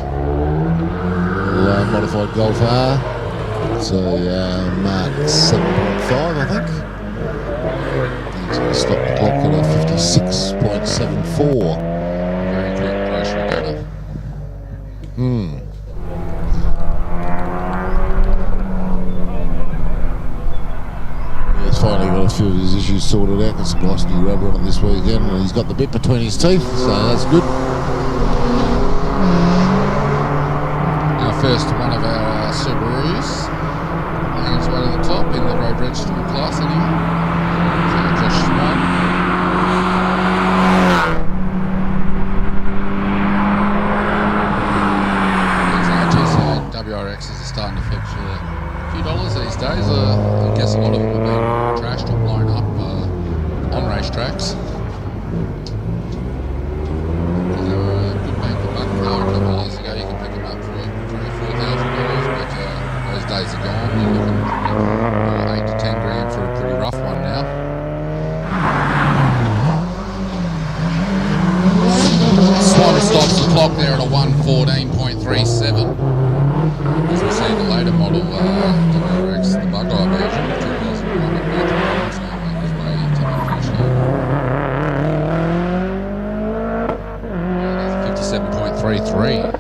Modified Golf R. It's a Mark 7.5, I think. He's going to stop the clock at a 56.74. Very quick grocery getter. He's finally got a few of his issues sorted out. Got some nice new rubber on this weekend, and he's got the bit between his teeth, so that's good. Now first one of our Subarus. Making its way to the top in the road registrable class anyway. So Josh Swan. WRXs are starting to fetch a few dollars these days. I guess a lot of them have been trashed or blown up on racetracks. They were a good bang for buck car a couple of years ago. You can pick them up for $3,000 or $4,000, but those days are gone. You're looking at 8 to 10 grand for a pretty rough one now. Swan stops the clock there at a 1:14.37. As we see the later model WRX, the bug-eye version of 2001, it's now making his way into the finish line. 57.33.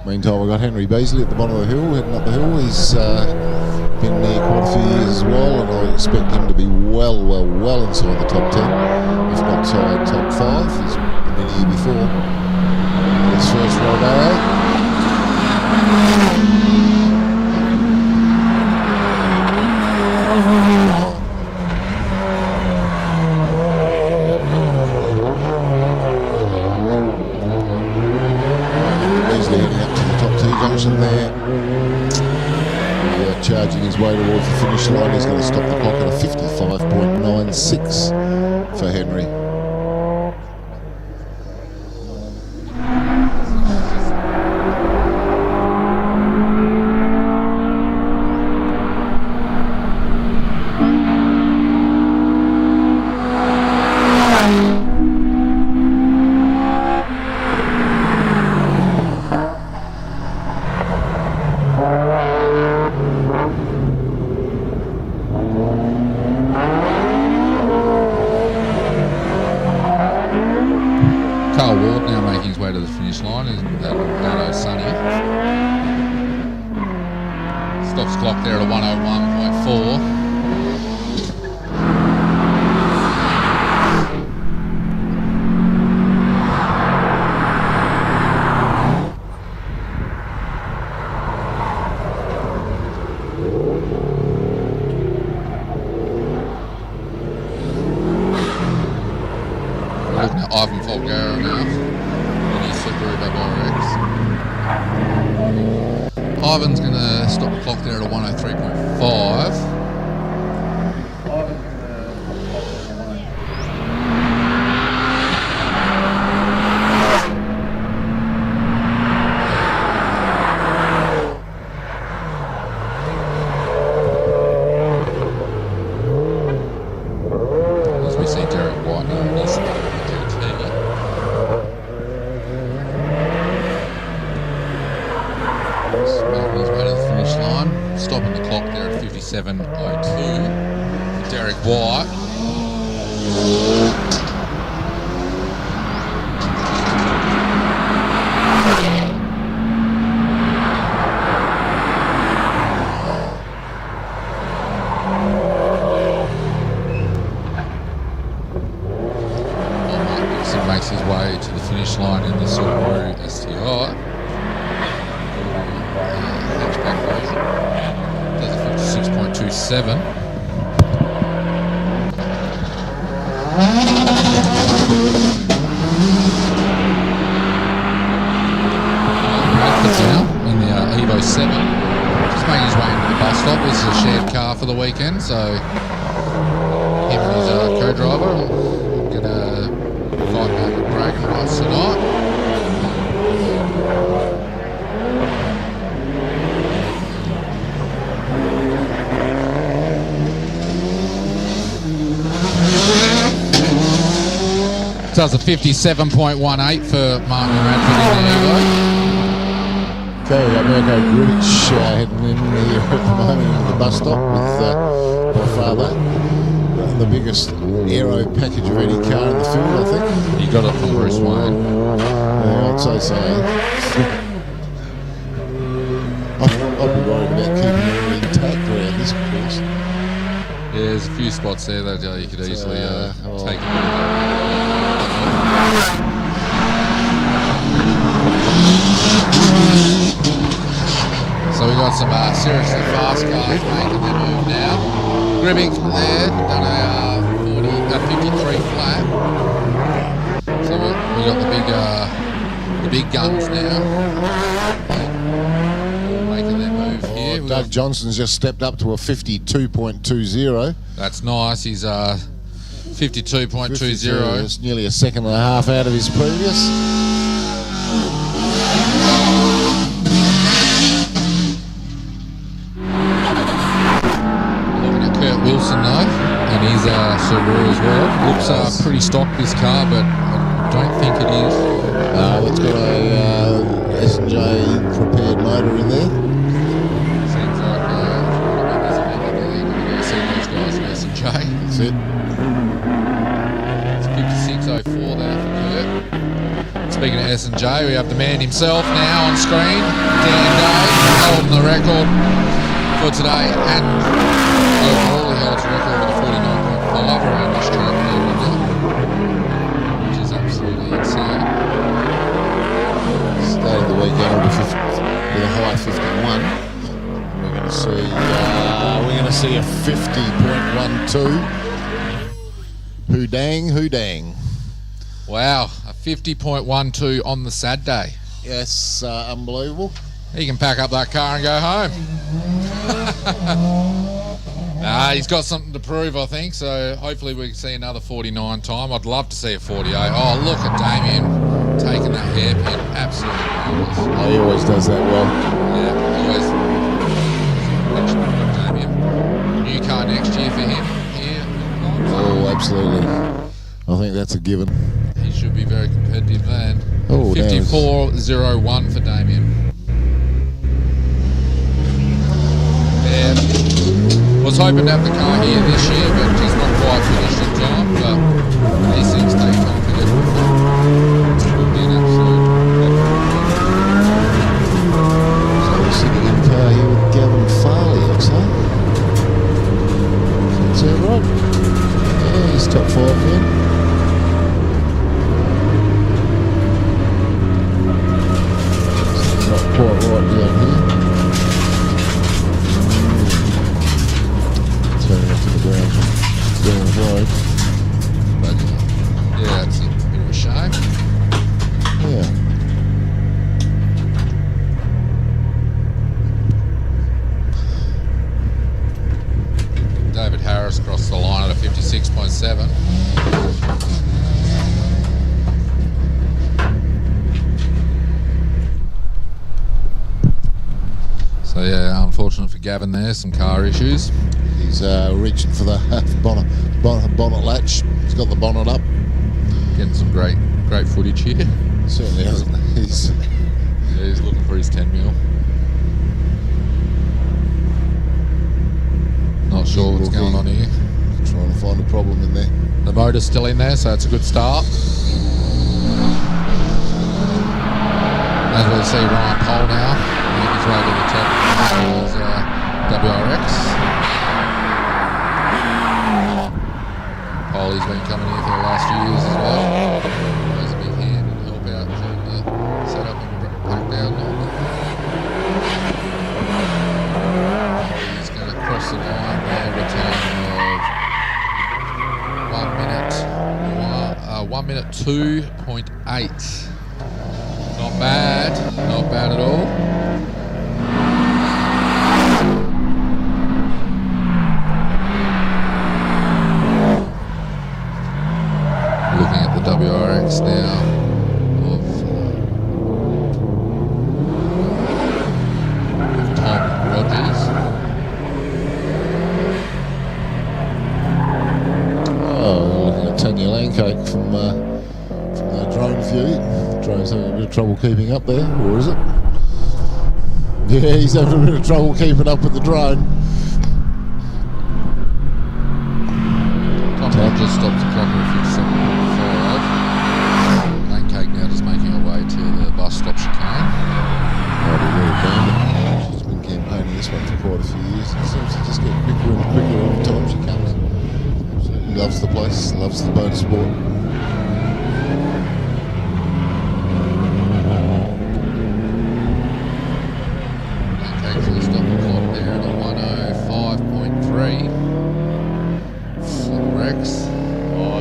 Meantime, we've got Henry Beasley at the bottom of the hill, heading up the hill. He's been there quite a few years as well, and I expect him to be well inside the top 10, if not inside top 5. He's been here before. His first rodeo. Beasley heading up to the caution there. Charging his way towards the finish line. He's going to stop the clock at a 55.96 for Henry. Ivan's going to stop the clock there at a 103.5. As we see Derek White now in his GT. Making his way to the finish line, stopping the clock there at 57.02 for Derek White. Dixon makes his way to the finish line in the Subaru STI. Does a 56.27. Now in the Evo 7, just making his way into the bus stop. This is a shared car for the weekend, so him and his co-driver are going to fight back with bragging rights tonight. Does a 57.18 for Martin Radford in the Evo. Okay, Americo Grich heading in here at the moment into the bus stop with by far the biggest aero package of any car in the field, I think. He got it from Bruce Wayne. Yeah, I'd say so. I'd be worried about keeping it all intact around this course. Yeah, there's a few spots there that you could easily take it. So we got some seriously fast cars making their move now. Gribbing from there, done a 53 flat. So we got the big guns now making their move here. Doug Johnson's just stepped up to a 52.20. That's nice. He's 52.20. It's nearly a second and a half out of his previous. Looking at Kurt Wilson though, and his Subaru as well. Looks pretty stock this car, but I don't think it is. It's got a S&J prepared motor in there. Seems like there's a bit in there. You've got to see those guys in S&J. That's it. 56.04 there for Kurt. Speaking of S&J, we have the man himself now on screen, Dan Day, holding the record for today, and overall he holds a record with a 49.5 around this track there, which is absolutely insane. Started the weekend with a high 51. We're going to see a 50.12. Who dang. Wow, a 50.12 on the sad day. Yes, unbelievable. He can pack up that car and go home. He's got something to prove, I think, so hopefully we can see another 49 time. I'd love to see a 48. Oh, look at Damien taking that hairpin. Absolutely marvellous. Oh, he always does that well. Yeah, always. Damien. New car next year for him here. Oh, absolutely. I think that's a given. He should be very competitive then. Oh, 54.01 for Damien. Yeah. Was hoping to have the car here this year, but just not quite finished in time. But these things take time to get. It will be an absolute. So we're sitting in the car here with Gavin Farley, looks like. Is that right? Yeah, he's top 5 again. Not quite right down here. Turning up to the ground down the road. But yeah, it's a bit of a shame. Yeah. David Harris crossed the line at a 56.7. So yeah, unfortunate for Gavin there, some car issues. He's reaching for the bonnet latch. He's got the bonnet up. Getting some great footage here. Certainly hasn't. He's looking for his 10 mil. Not sure what's going on here. Trying to find a problem in there. The motor's still in there, so it's a good start. As we see Ryan Cole now, he's right at the top of his WRX. Polly's been coming here for the last few years as well. Plays a big hand and help out during the setup and pack down. He's going to cross the line there with a time of 1 minute 2.8. Not bad at all. Looking at the WRX now of Tom Rogers. Oh, looking at Tanya Langcake from the drone view. Drone's having a bit of trouble keeping up there, or is it? Yeah, he's having a bit of trouble keeping up with the drone. Tom Rogers stopped the clock at 57.5. Langcake now just making her way to the bus stop chicane. She's been campaigning this one for quite a few years. It seems to just get quicker and quicker every time she comes. She loves the place, loves the motorsport.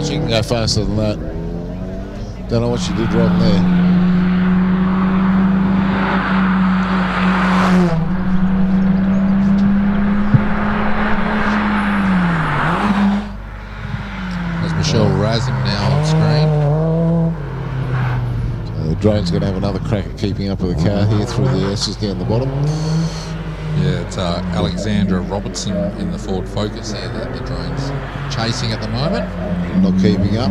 She can go faster than that. Don't know what she did wrong there. There's Michelle Razum now on screen. So the drone's going to have another crack at keeping up with the car here through the S's down the bottom. Yeah, it's Alexandra Robertson in the Ford Focus here that the drone's chasing at the moment. Not keeping up.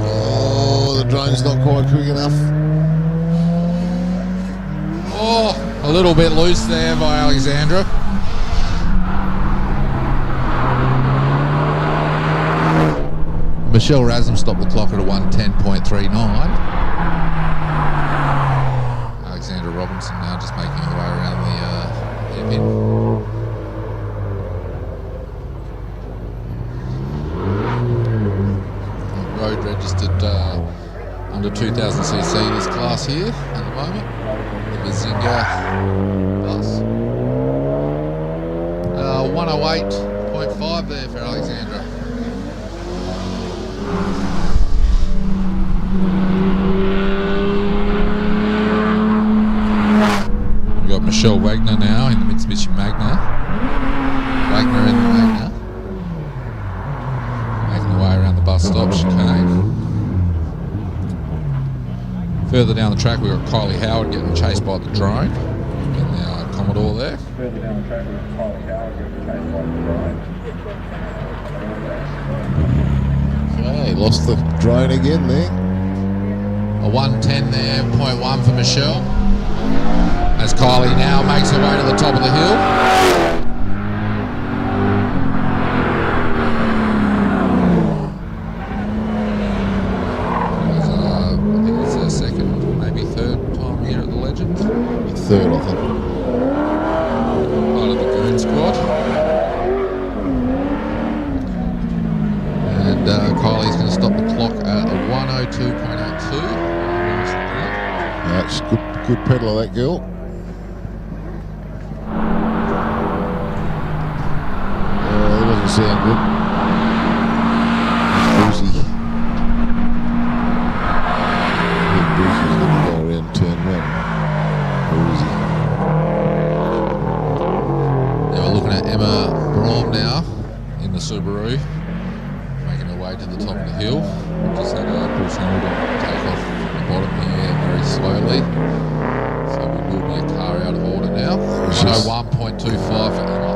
Oh, the drone's not quite quick enough. Oh, a little bit loose there by Alexandra. Michelle Razum stopped the clock at a 1:10.39. Alexandra Robinson now just making her way around the hairpin. Road registered under 2000cc in this class here at the moment. The Bazinga bus. 108.5 there for Alexandra. We've got Michelle Wagner now in the Mitsubishi Magna. Wagner in the Magna. Making her way around the bus stop chicane. Further down the track, we've got Kylie Howard getting chased by the drone in the Commodore there. Further down the track, we've got Kylie Howard getting chased by the drone. Okay, lost the drone again there. A 110 there, 0.1 for Michelle. As Kylie now makes her way to the top of the hill. I think it's her second, maybe third time here at the Legend. Third, I think. Part of the Goon squad. And Kylie's going to stop the clock at a 102.82. That's good pedal, that girl. That doesn't sound good. It's Brucey. I think Brucey's going to go around turn one. Brucey. Now we're looking at Emma Braum now in the Subaru, making her way to the top of the hill. We just had Bruce Hamilton take off from the bottom here very slowly. So we will be a car out of order now. So 1.25 for Emma.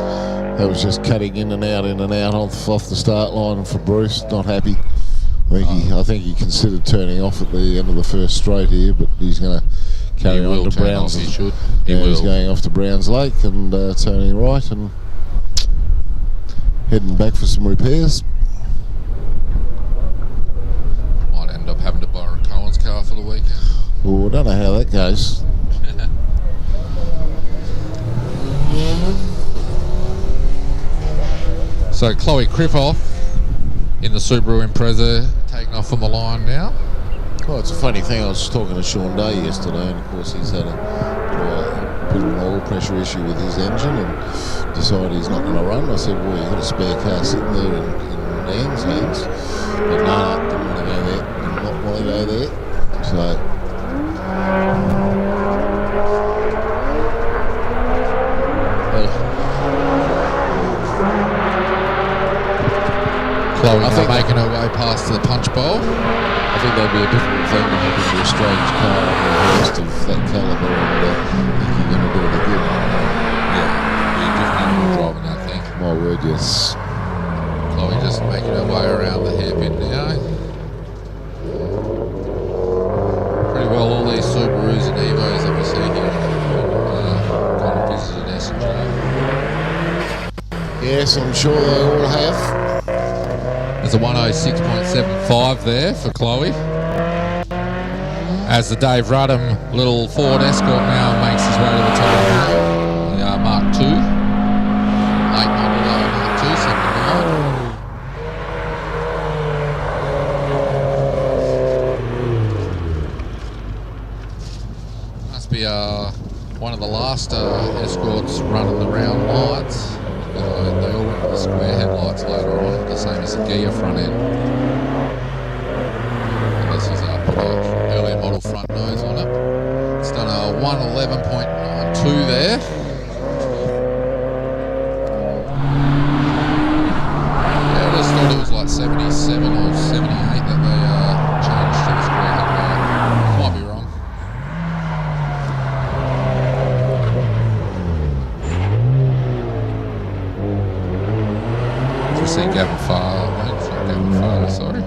That was just cutting in and out off the start line for Bruce. Not happy. I think he considered turning off at the end of the first straight here, but he's going to carry on to Browns. He should. He's going off to Browns Lake and turning right and heading back for some repairs. Might end up having to borrow Cohen's car for the weekend. Well, I don't know how that goes. So Chloe Krifoff in the Subaru Impreza taking off from the line now. Well, it's a funny thing. I was talking to Sean Day yesterday, and of course he's had a bit of an oil pressure issue with his engine and decided he's not going to run. I said, well, you've got a spare car sitting there in Dan's hands. But no, didn't want to go there. Did not want to go there. So... Chloe now making her way past the punch bowl. I think that'd be a difficult thing to happen to a strange car on the rest of that calibre, and I think you're going to do it again. Yeah, be a different animal driving that thing. My word, yes. Chloe just making her way around the hairpin now. Pretty well all these Subarus and Evos that we see here kind of visited S&J. Yes, I'm sure they all have. There's a 106.75 there for Chloe. As the Dave Ruddam little Ford Escort now makes his way to the top of the hill. The Mark II. Late model Mark II, 79. Must be one of the last Escorts running the round lights. They all went with the square headlights later on, the same as the Gia front end. And this is put an earlier model front nose on it. It's done a 111.92 there. Yeah, I just thought it was like 77 or 78 that they changed to the square headlight. Might be wrong. See Gavin Farr, it's not Gavin Farr, sorry.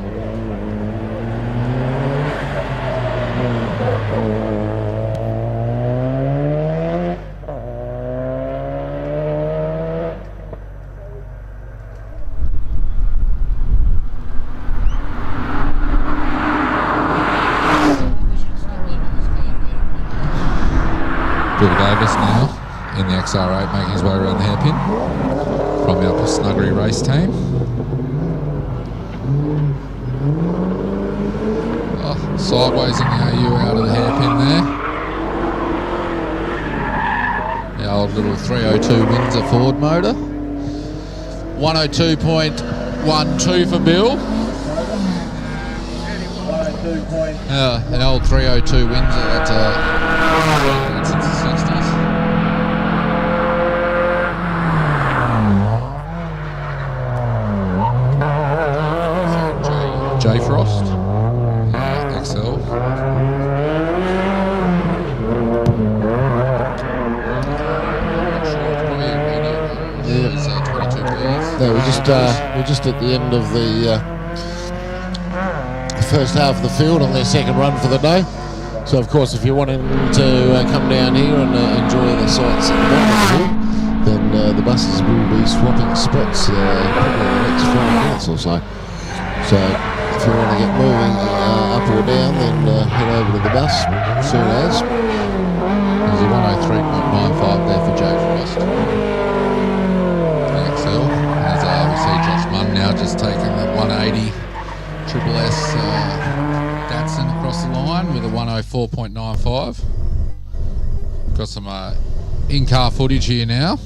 Bill Davis now in the XR8 making his way around the hairpin from the Upper Snuggery race team. Sideways in the AU out of the hairpin there. The old little 302 Windsor Ford motor. 102.12 for Bill. The old 302 Windsor, that's since the 60s. No, we're just at the end of the first half of the field on their second run for the day. So of course, if you're wanting to come down here and enjoy the sights at the bottom of the hill, then the buses will be swapping spots probably in the next 5 minutes or so. So if you want to get moving up or down, then head over to the bus as soon as. There's a 103.95 there for Jay Frost. XL. As we see Josh Munn now just taking the 180 Triple S Datsun across the line with a 104.95. Got some in-car footage here now.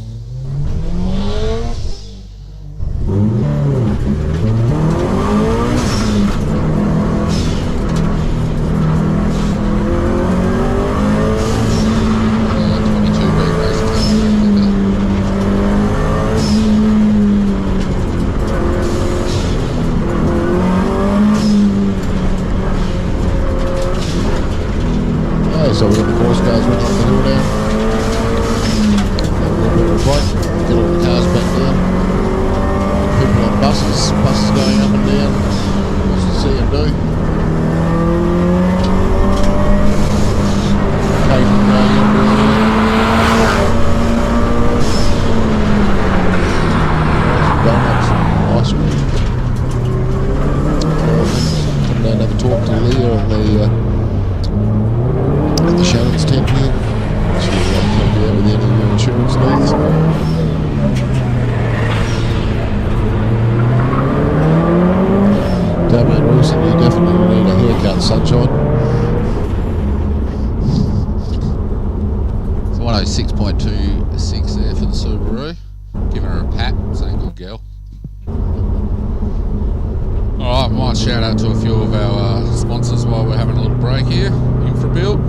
So we've got the course cars running up the hill now. A little bit of a break. Get all the cars back down. People on buses going up and down. What's to see and do. Taking going up and down. Donuts and ice cream. Come down and have a talk to Leah and the Shannon's tent here. She'll help you out with any of your insurance needs. Damien Wilson, you definitely need a haircut, sunshine. It's 106.26 there for the Subaru. Giving her a pat, saying good girl. Alright, might shout out to a few of our sponsors while we're having a little break here. Infrabuild,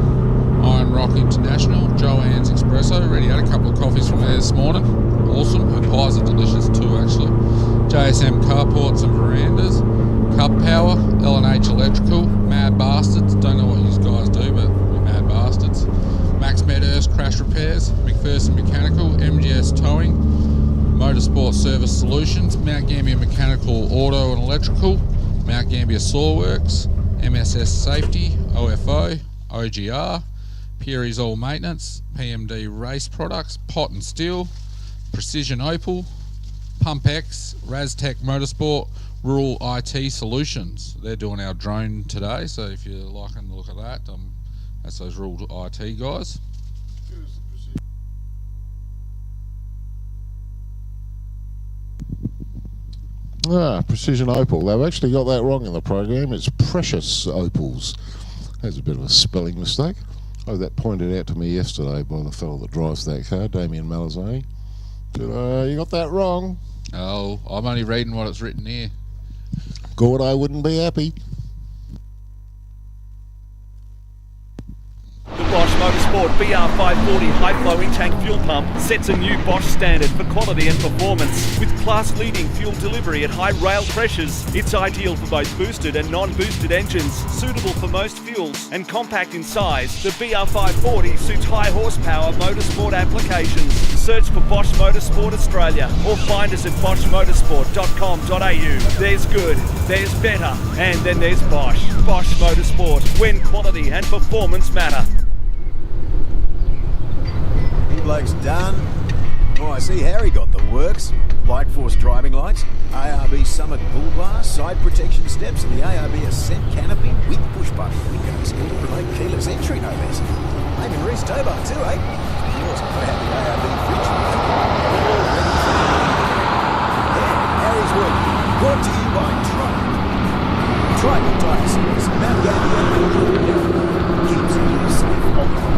Iron Rock International, Joanne's Espresso. Already had a couple of coffees from there this morning. Awesome. Her pies are delicious too, actually. JSM Carports and Verandas, Cup Power, L&H Electrical, Mad Bastards. Don't know what you guys do, but we're mad bastards. Max Medhurst Crash Repairs, McPherson Mechanical, MGS Towing, Motorsport Service Solutions, Mount Gambier Mechanical Auto and Electrical, Mount Gambier Sawworks, MSS Safety, OFO, OGR, Peary's All Maintenance, PMD Race Products, Pot and Steel, Precision Opal, PumpX, Raztech Motorsport, Rural IT Solutions. They're doing our drone today, so if you're liking the look of that, that's those Rural IT guys. Precision Opal. They've actually got that wrong in the program. It's Precious Opals. That's a bit of a spelling mistake. Oh, that pointed out to me yesterday by the fellow that drives that car, Damien Malazani. You got that wrong. Oh, I'm only reading what it's written here. Good, I wouldn't be happy. The Bosch Motorsport BR540 high-flow in-tank fuel pump sets a new Bosch standard for quality and performance. With class-leading fuel delivery at high rail pressures, it's ideal for both boosted and non-boosted engines, suitable for most fuels, and compact in size. The BR540 suits high-horsepower motorsport applications. Search for Bosch Motorsport Australia or find us at boschmotorsport.com.au. There's good, there's better, and then there's Bosch. Bosch Motorsport, when quality and performance matter. Bloke's done. Oh, I see Harry got the works. Light Force driving lights, ARB Summit bull bar, side protection steps, and the ARB Ascent canopy with push button windows. Remote keyless entry, no less. Maybe Reese tow bar too, eh? Of course, gotta have the ARB fridge. All ready for you. Yeah, Harry's work. Brought to you by Trident Tyre Centre Legend. Keeps you safe on the road.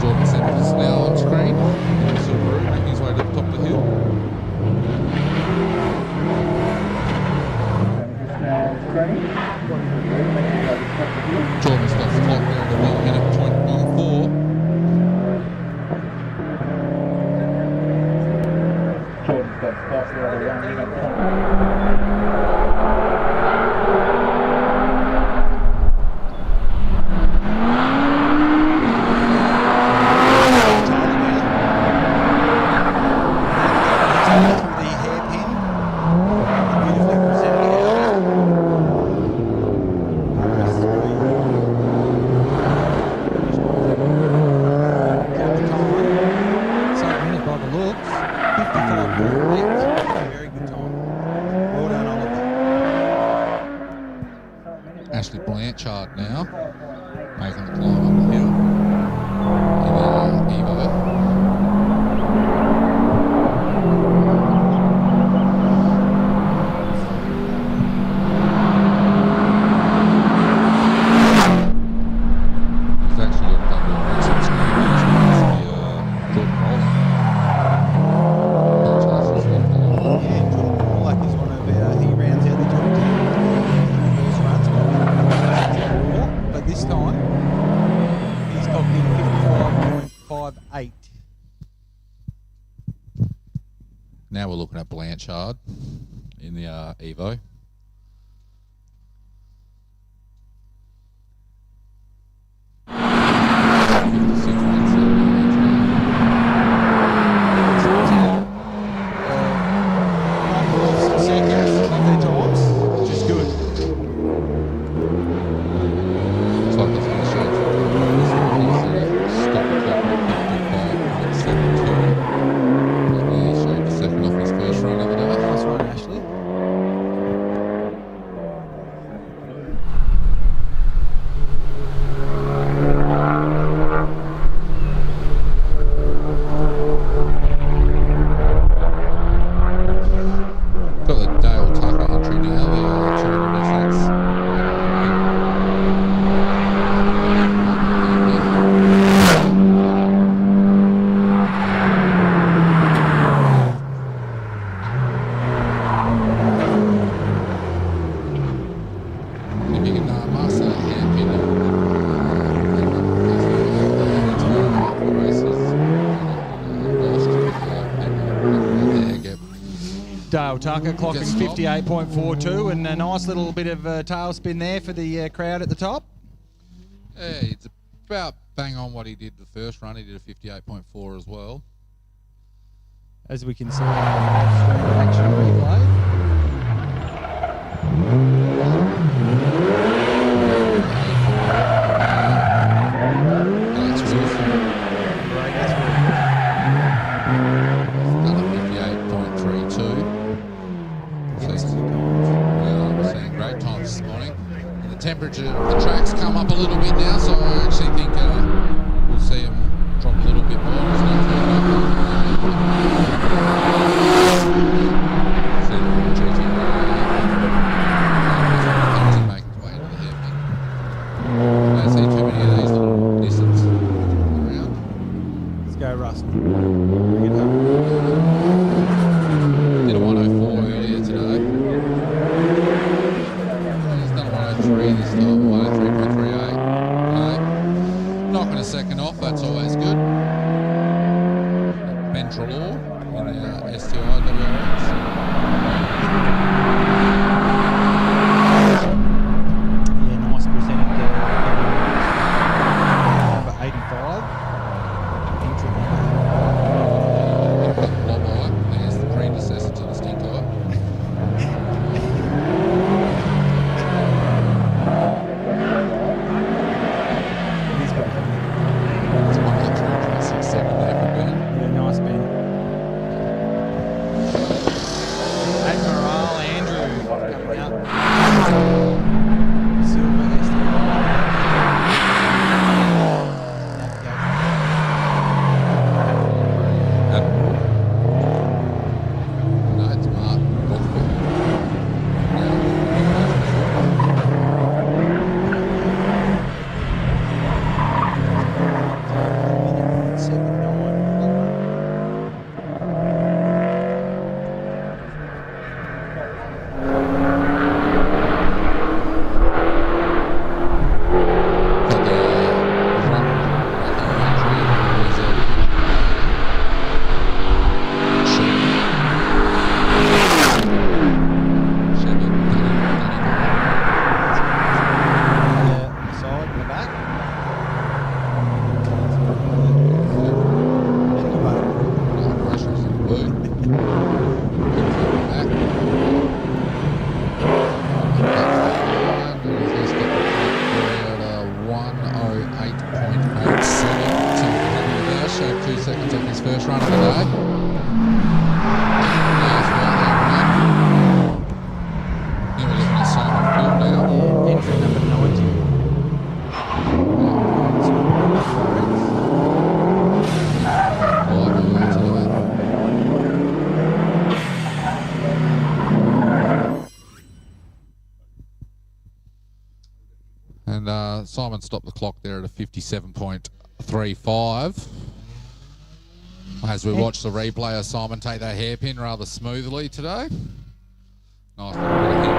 Jordan Simmons is now on screen. Subaru making his way to the top of the hill. Jordan stops the clock down to 1 minute .14. Blanchard now, making the climb up the hill in Evo. He's actually got a couple of recent screens against the Jordan Roller. Yeah, Jordan Roller is one of he rounds out the top 10 horse runs. But this time, he's clocked in 55.58. Now we're looking at Blanchard in the Evo. Dale Tucker clocking 58.42 and a nice little bit of tail spin there for the crowd at the top. Yeah, it's about bang on what he did the first run. He did a 58.4 as well. As we can see on the off-screen action replay. Temperature of the track's come up a little bit now, so I actually think we'll see him drop a little bit more. He's not make his way into the hairpin. I don't see too many of these little distance around. Let's go, Russ. Did a 104 earlier today. This time, 103.38. Knocking a second off, that's always good. Ben Trelaw in the STI WRX. Yeah, nice presented number 85. There's the predecessor to the stink eye. showed 2 seconds on his first run of the day. Here we're looking at Simon Field now. Yeah, entry number 90. And Simon stopped the clock there at a 57.35. As we watch the replay of Simon take that hairpin rather smoothly today. Nice little bit of hit.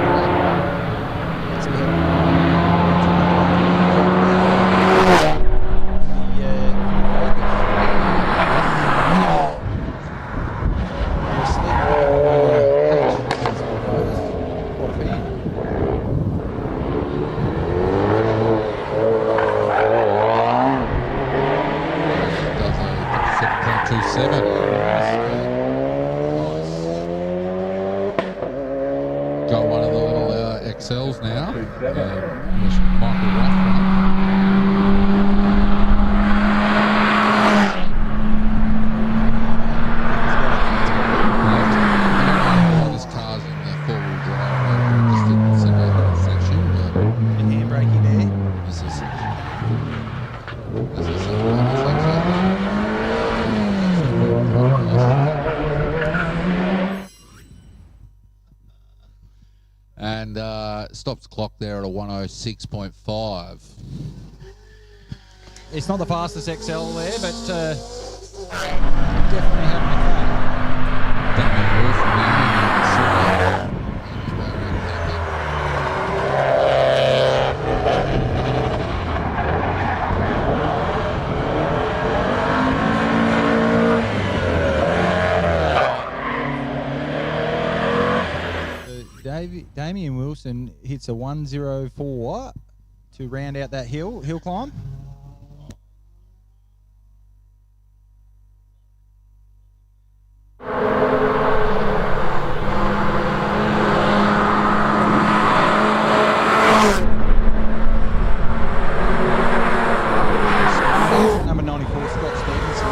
Got one of the little XLs now. Michael Ruff. This car's in the four-wheel drive. Just didn't send out the section, but handbraking there. This is and stops the clock there at a 106.5. It's not the fastest XL there, but definitely having a crack. Damien Wilson hits a 104 to round out that hill climb. Number 94, Scott Stevenson.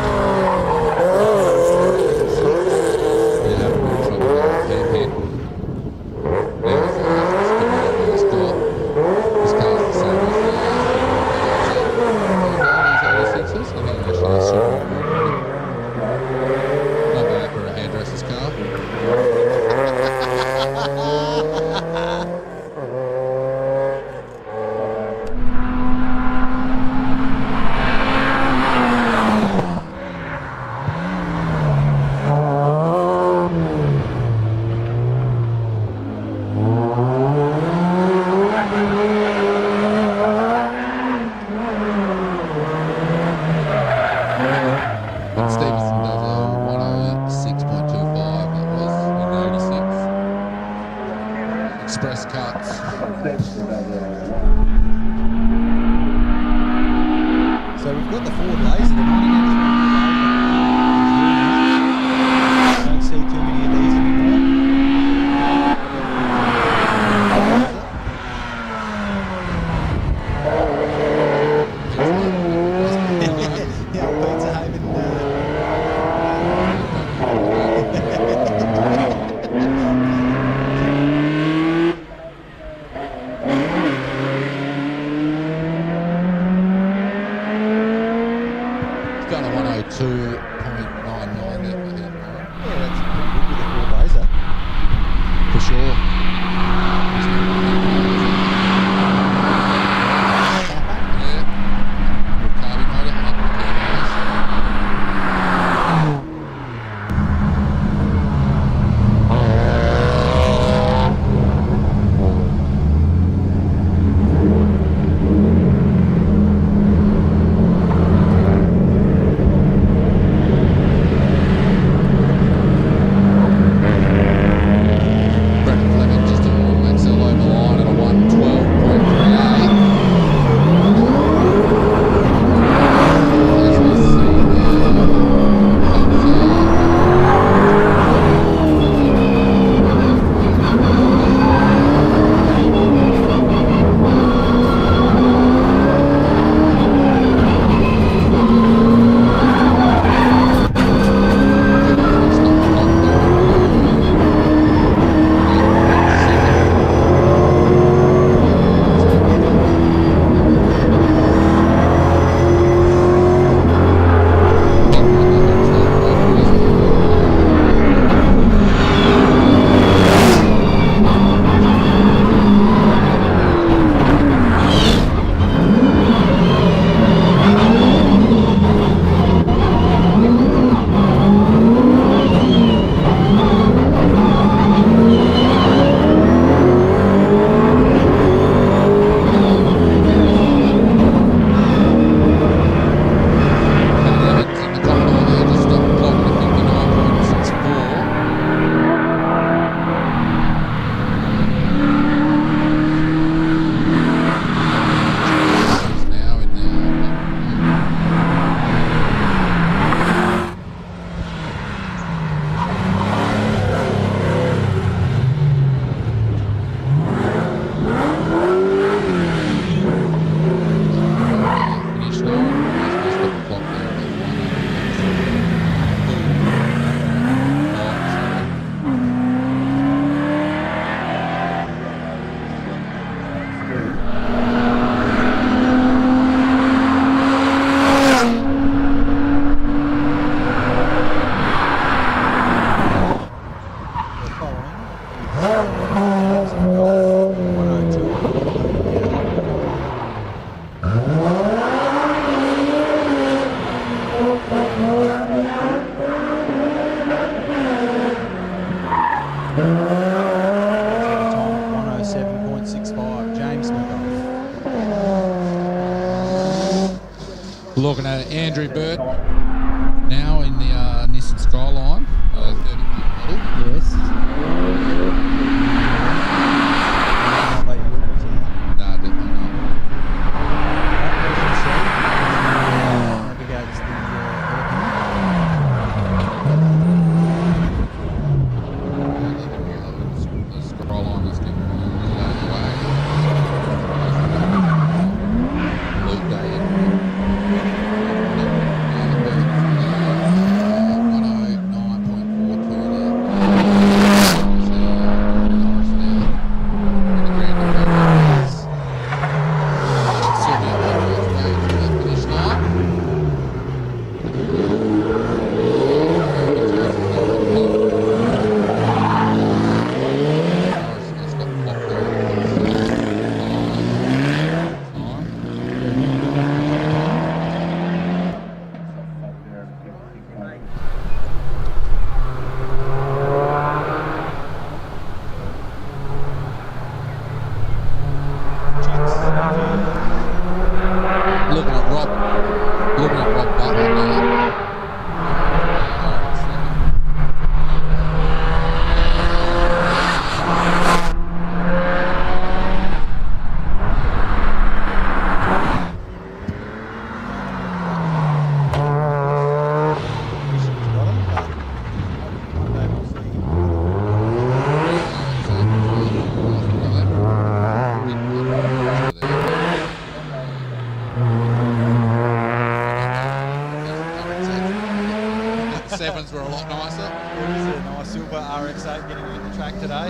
RX-7s were a lot nicer. It was a nice silver RX-8 getting on the track today.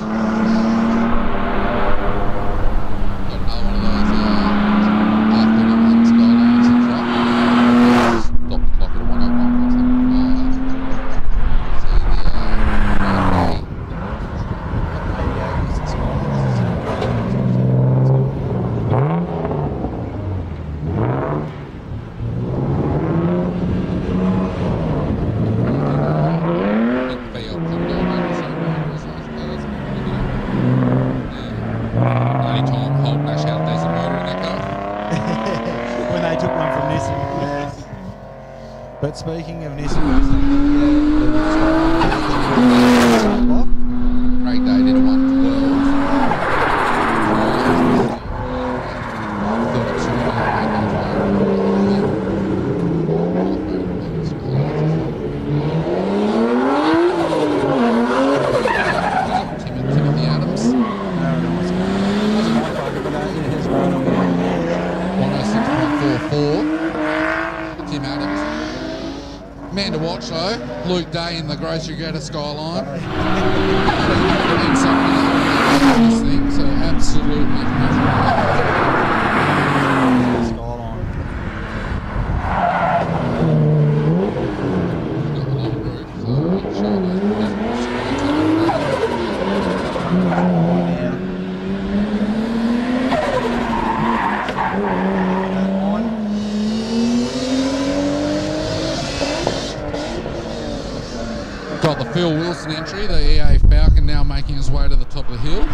Got another one of those R31 Skylines in front. Stop the clock at 101.75. See the But speaking of Nissan, Craig Day did a 112. Timothy Adams. 106.44. Tim Adams. Man to watch though, Luke Day in the grocery getter Skyline. And something else this thing, so absolutely Skyline. got a long roof, so I can show those got the Phil Wilson entry, the EA Falcon now making his way to the top of the hill.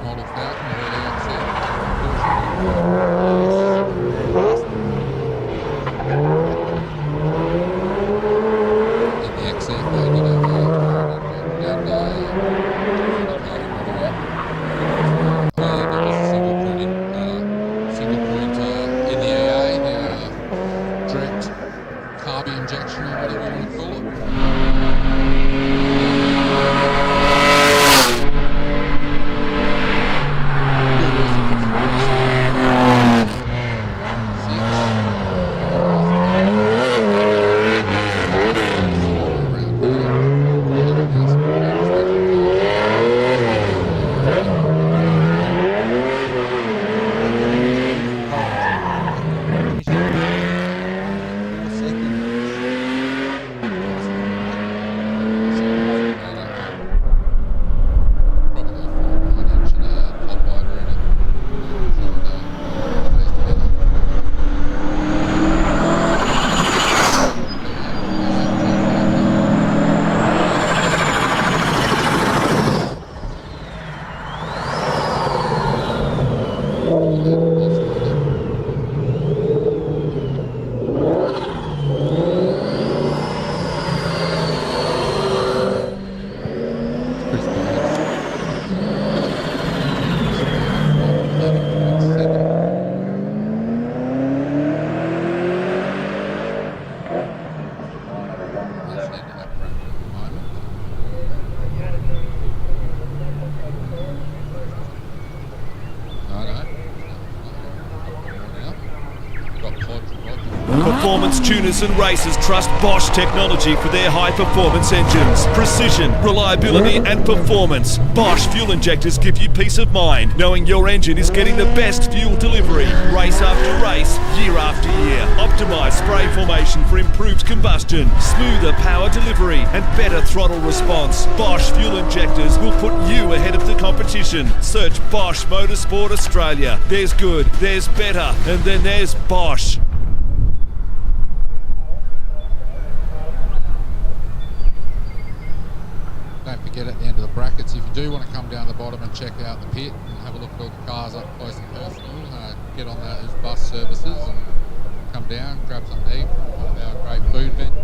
Model Falcon, in the XF, they did injection or whatever you want to call it. Performance tuners and racers trust Bosch technology for their high-performance engines. Precision, reliability and performance. Bosch fuel injectors give you peace of mind, knowing your engine is getting the best fuel delivery. Race after race, year after year. Optimised spray formation for improved combustion, smoother power delivery and better throttle response. Bosch fuel injectors will put you ahead of the competition. Search Bosch Motorsport Australia. There's good, there's better, and then there's Bosch. Don't forget at the end of the brackets, if you do want to come down the bottom and check out the pit and have a look at all the cars up close and personal, get on those bus services and come down, grab something to eat from one of our great food vendors.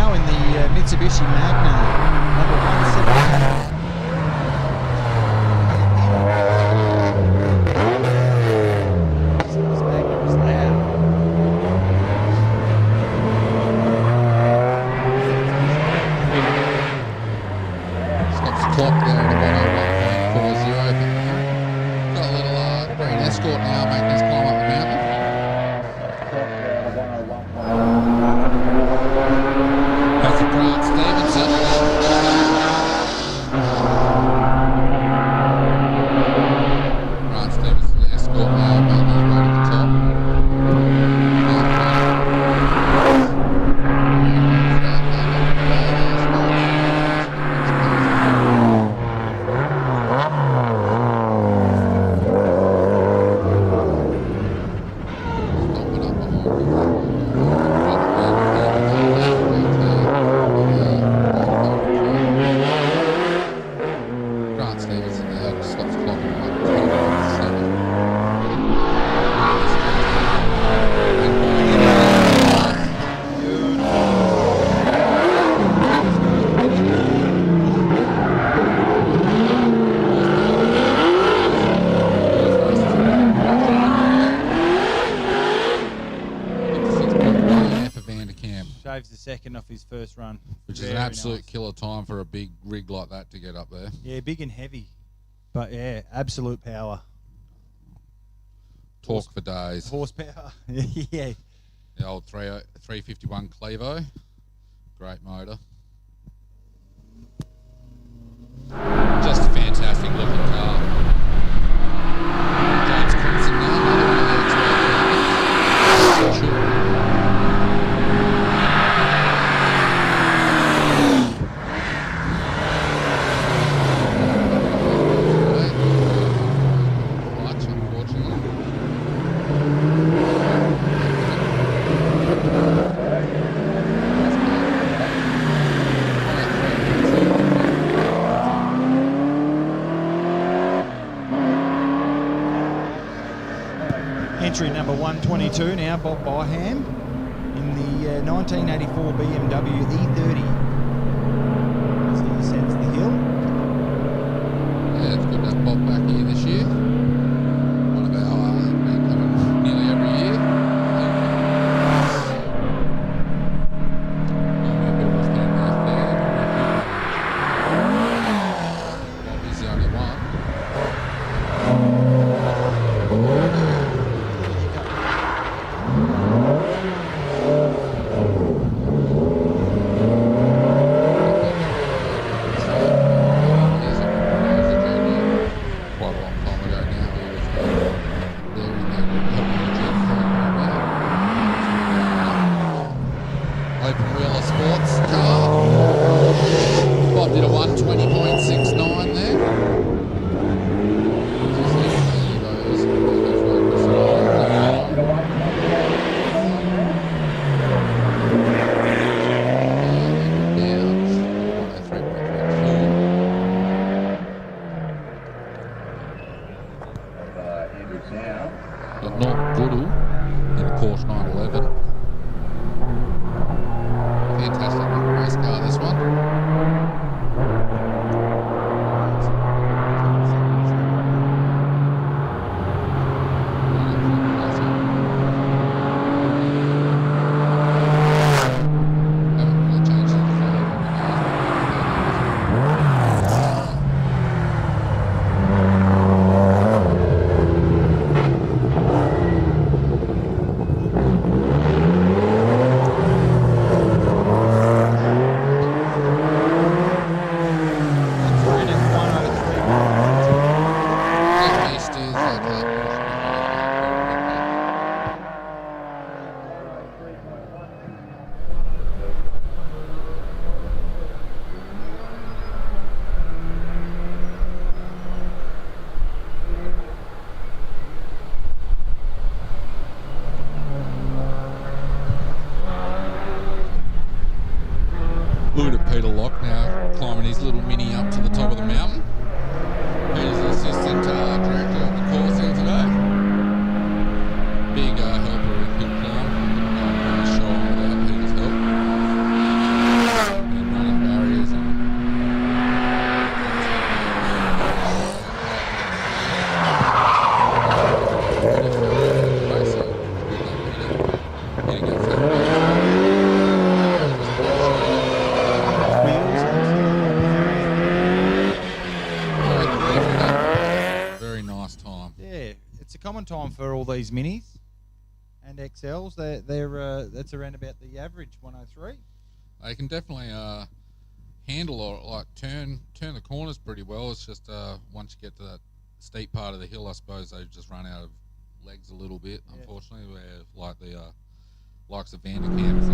now in the Mitsubishi Magna, number 178. This Magna is loud. Stops the clock there at about 1.40. Got a little green escort now making his climb up the mountain. That's for Grant Stevenson. Grant Stevenson, the escort now making his way to the top. Grant Stevenson there stops the clock at 1.7. For Vanderkamp, Shaves the second off his first run. which is an absolute killer time for a big rig like that to get up there. Yeah, big and heavy. But yeah, absolute power. Torque for days. Horsepower. Yeah. The old 351 Clevo. Great motor. Just a fantastic looking car. James Crimson now, another one of the experts. Clutch, unfortunately. Entry number 122 now, Bob Byham in the 1984 BMW E30 as he ascends the hill. Yeah, it's good to have Bob back here this year. One of our been coming nearly every year. Bobby's the only one. Quite a long time ago now. He was there in the Open Wheeler Sports car. Bob did a 120.69 there. Got Norton Goodall in a Porsche 911. Fantastic little race car, this one. Haven't really changed it. for all these minis and XLs. They're that's around about the average 103. They can definitely handle or like turn the corners pretty well. It's just once you get to that steep part of the hill, I suppose they just run out of legs a little bit, unfortunately, where like the likes of Vanderkamp's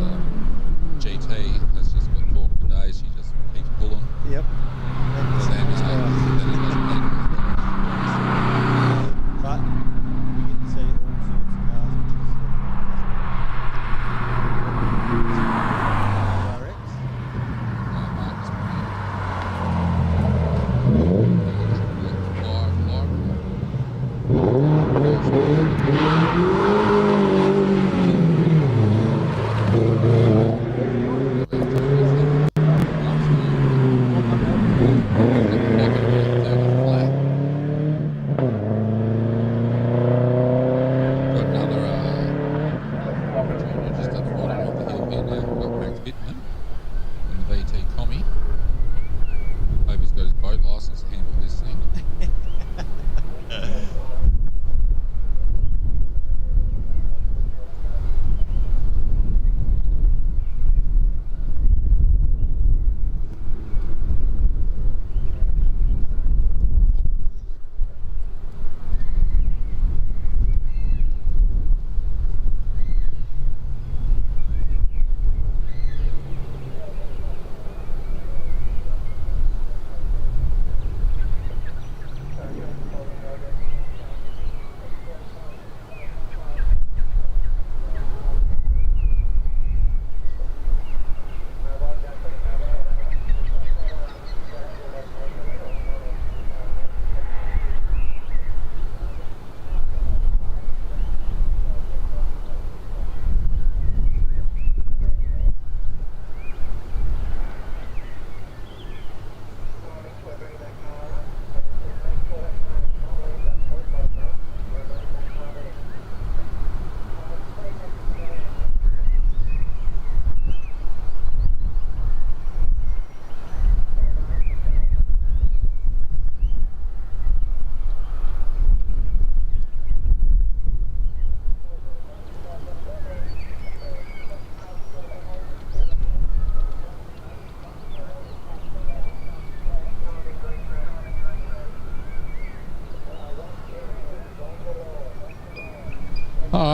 GT has just got torque for days. She just keeps pulling. Yep. Then it doesn't need But we get to see all sorts of cars, which is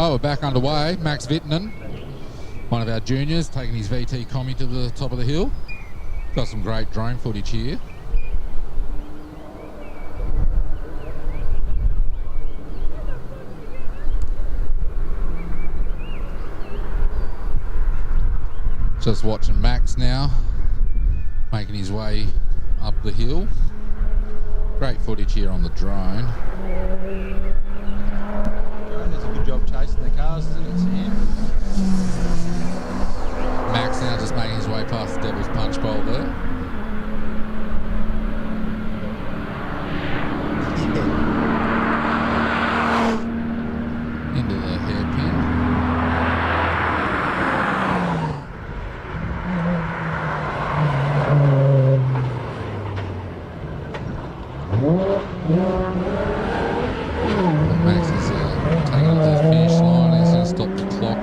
We're back underway. Max Vittinen, one of our juniors, taking his VT Combi to the top of the hill. Got some great drone footage here. Just watching Max now, making his way up the hill. Great footage here on the drone. Does a good job chasing the cars, isn't it, Sam? Max now just making his way past the Devil's Punch Bowl there. Into the hairpin. Max is taking it to the finish line. He's going to stop the clock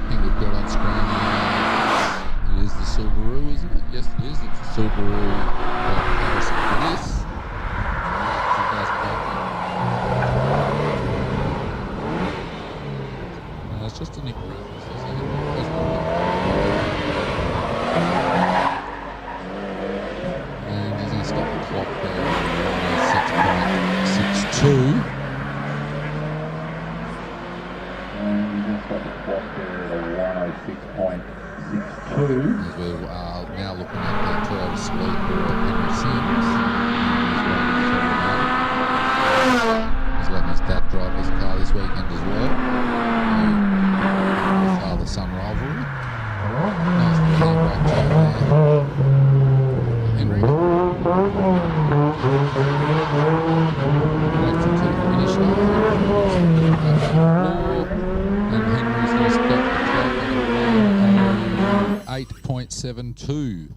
think we've got on screen. It is the Subaru, isn't it? Yes, it is. It's a Subaru comparison for this. 2019. It's just an improvement. And he's going to stop the clock there at 6.62. As we're now looking at the Toyota Sleeper of Henry Sims. He's letting his dad drive his car this weekend as well. Father-son rivalry. Nice little handbrake job there. Henry. Wait for the finish line. And Henry's going to stop the clock at 8.72.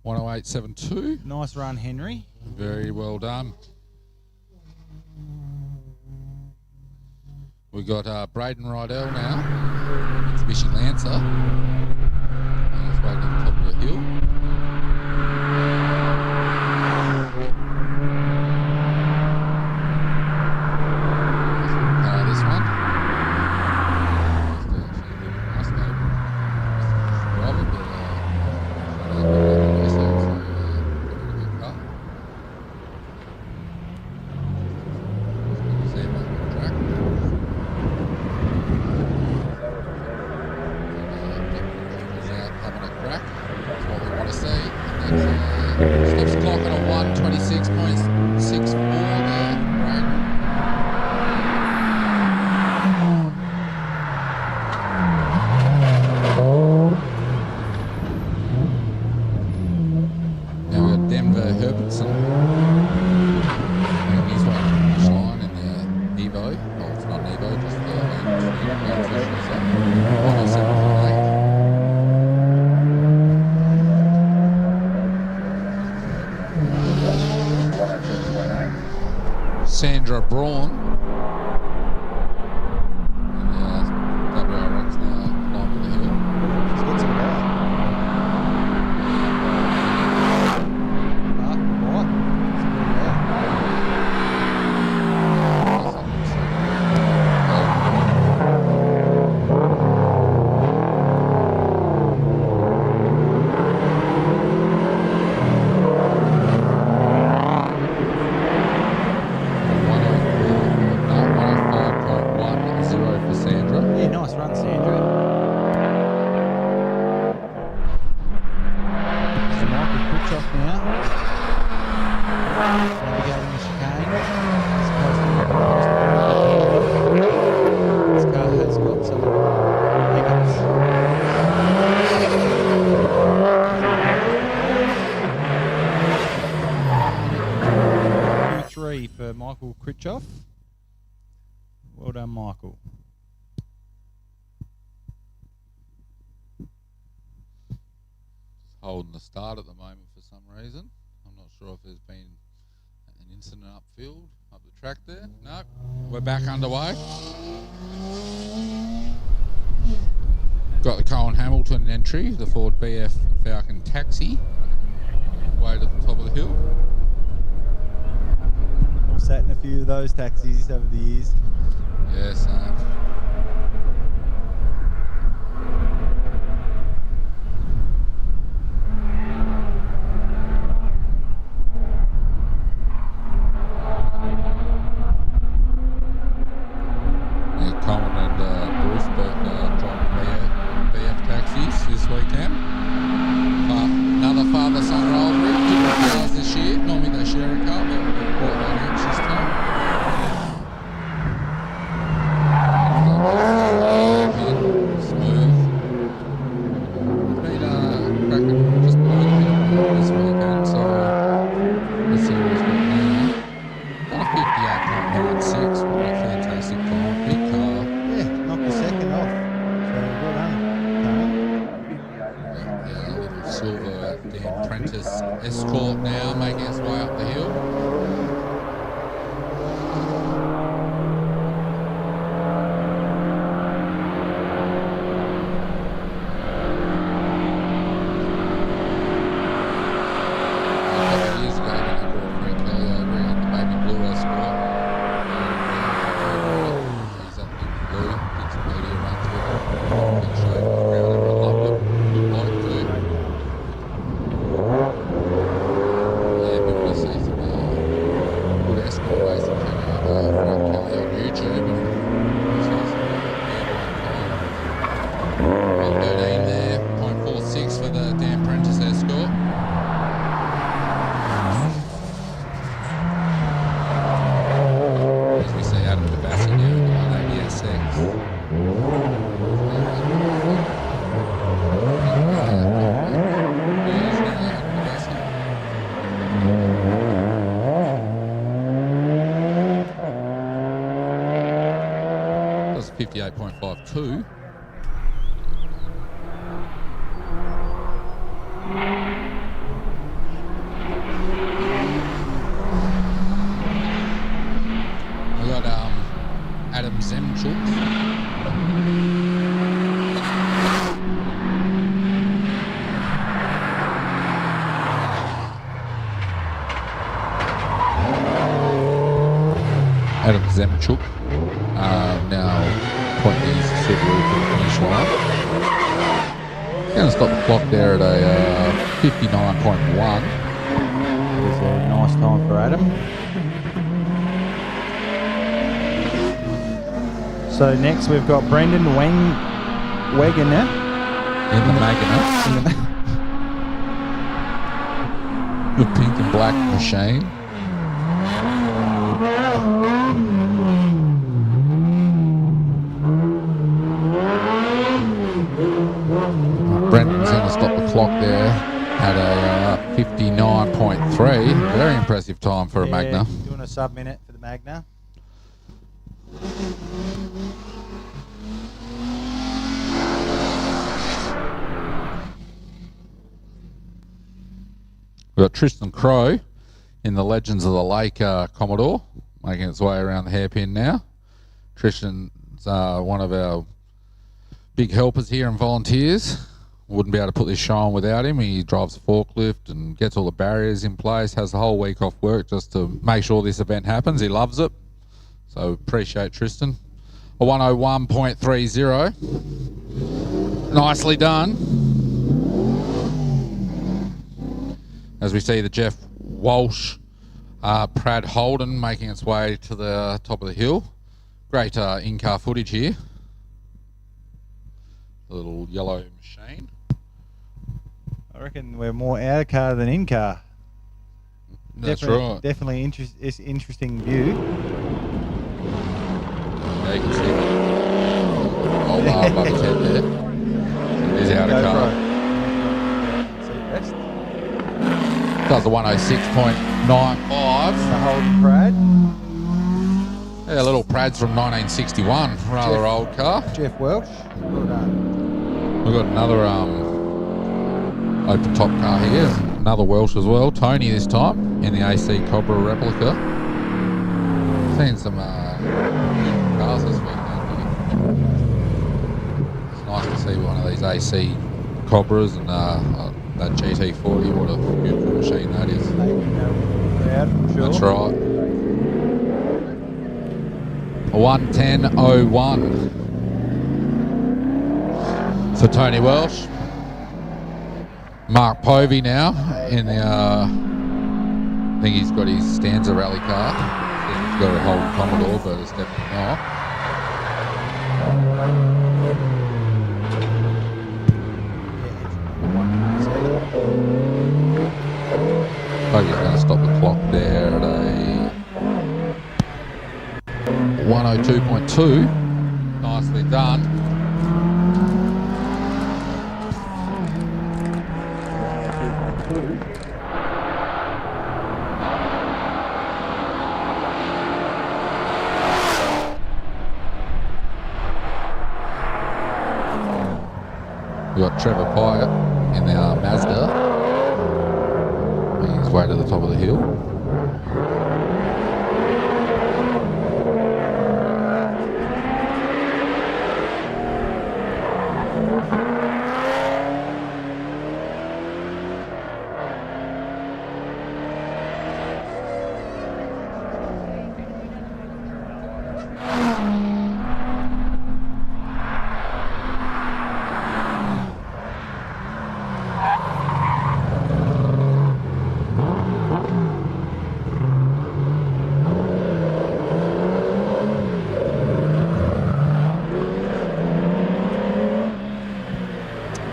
108.72. Nice run, Henry. Very well done. We've got Braden Rydell now. Mitsubishi Lancer. He's waiting at the top of the hill. This one. Stops the clock at a 1:26.64 there, right? Now we've got Denver Herbertson. And he's waiting for the finish line in the Evo. Oh, it's not an Evo, just the 107.8. Sandra Braun. And WRX now climbing the hill. She's got some power. What? For Michael Critchoff. Well done, Michael. Just holding the start at the moment for some reason. I'm not sure if there's been an incident upfield, up the track there. No, we're back underway. Got the Cohen Hamilton entry, the Ford BF Falcon Taxi. Way to the top of the hill. Sat in a few of those taxis over the years. Yes, Coleman and Bruce both driving BF taxis this weekend. Another father-son rivalry. Different cars this year. Normally they share a car, but they bought one each this time. Smooth. Been cracking just below the hill this weekend, so let's see what he's got now. Got a 58.96. What a fantastic time. Big car. Yeah, knocked the second off. So well done. Little silver Dan Prentice Escort now making its way up the hill. was 58.52. We got Adam Zemchuk. Adam Zemchuk now pointing his Subaru to the finish line. Going to stop the clock there at a 59.1. It was a nice time for Adam. So next we've got Brendan Wegener In the Magna. The pink and black machine. Brendan's going to stop the clock there at a 59.3. Very impressive time for a Magna. Doing a sub-minute for the Magna. We've got Tristan Crowe in the Legends of the Lake Commodore, making its way around the hairpin now. Tristan's one of our big helpers here and volunteers. Wouldn't be able to put this show on without him. He drives a forklift and gets all the barriers in place, has the whole week off work just to make sure this event happens. He loves it. So appreciate Tristan. A 101.30. Nicely done. As we see the Jeff Walsh Prad Holden making its way to the top of the hill. Great in-car footage here. The little yellow machine. I reckon we're more out of car than in car. That's right. Definitely interesting view. Yeah, you can see the old bar above his head there. It is out of car. Does a 106.95. The Holden Prad. Yeah, little Prad's from 1961. Rather old car. Jeff Welsh. Well done. We've got another open top car here. Another Welsh as well. Tony this time in the AC Cobra replica. Seen some cars this weekend. It's nice to see one of these AC Cobras and that GT40. What a beautiful machine that is. That's right. A 110.01 for Tony Welsh. Mark Povey now in the, I think he's got his Stanza rally car. He's got a Holden Commodore, but it's definitely not. Povey's going to stop the clock there at a 102.2. Nicely done. We've got Trevor Pyatt in the Mazda, making his way to the top of the hill.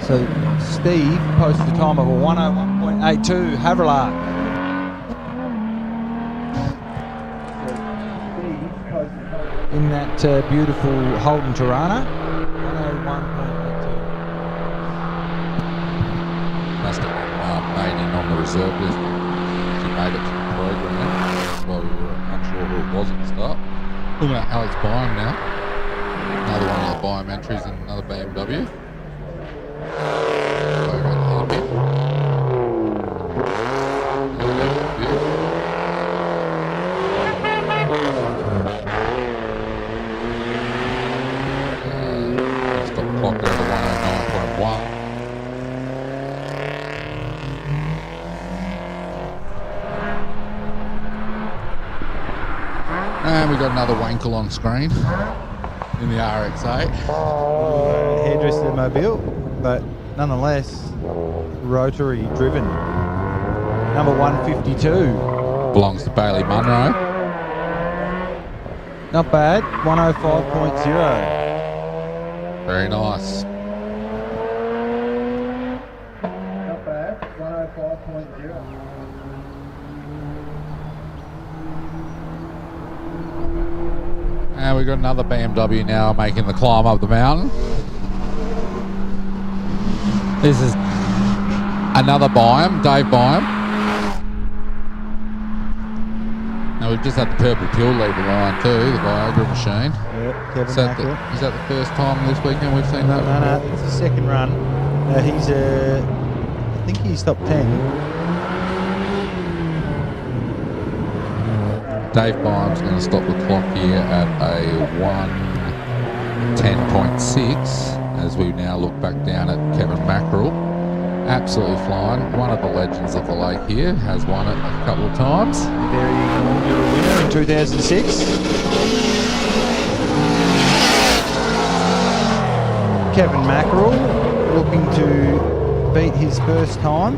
So Steve posted a time of a 101.82 Havelark. In that beautiful Holden Tirana, 101.82. Must have been made in on the reserve list. She made it to the program. Well, we were unsure who it was at the start. Looking at Alex Byam now. Another one of the biome entries in another BMW. Over in the hairpin. Stop clock there at 109.1. And we got another Wankel on screen in the RX-8. Hairdresser mobile, but nonetheless, Rotary driven. Number 152. Belongs to Bailey Munro. Not bad, 105.0. Very nice. Not bad, 105.0. And we've got another BMW now making the climb up the mountain. This is another Biome, Dave Biome. Now we've just had the purple pill lead the line too, the Viagra machine. Yep, Kevin Is that the first time this weekend we've seen that? No, it's the second run. He's I think he's top 10. Dave Biome's going to stop the clock here at a 1:10.6 as we now look back down at Kevin Mackerel. Absolutely flying. One of the legends of the lake here, has won it a couple of times. Very inaugural winner in 2006. Kevin Mackerel looking to beat his first time.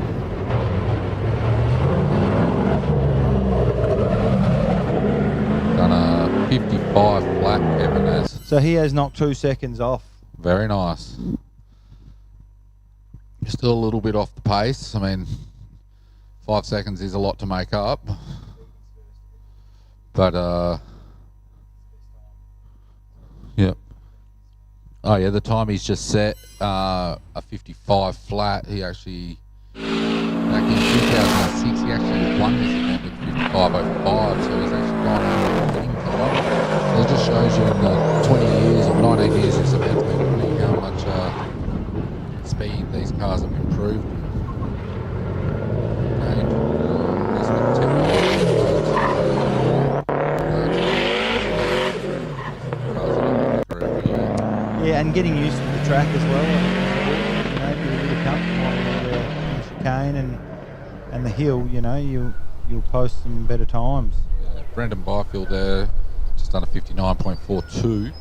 Done a 55 flat, Kevin has. So he has knocked 2 seconds off. Very nice. Still a little bit off the pace. I mean, 5 seconds is a lot to make up. But, yep. Oh, yeah, the time he's just set, a 55 flat. He actually, back in 2006, he actually won this event with 55.05, so he's actually gone on a winning time. So it just shows you in the 20 years or 19 years this event's been running how much speed these cars have improved. And this with technology. Yeah, and getting used to the track as well. You know, if you're really comfortable on the chicane and the hill, you know, you'll post some better times. Yeah, Brendan Byfield there, just done a 59.42.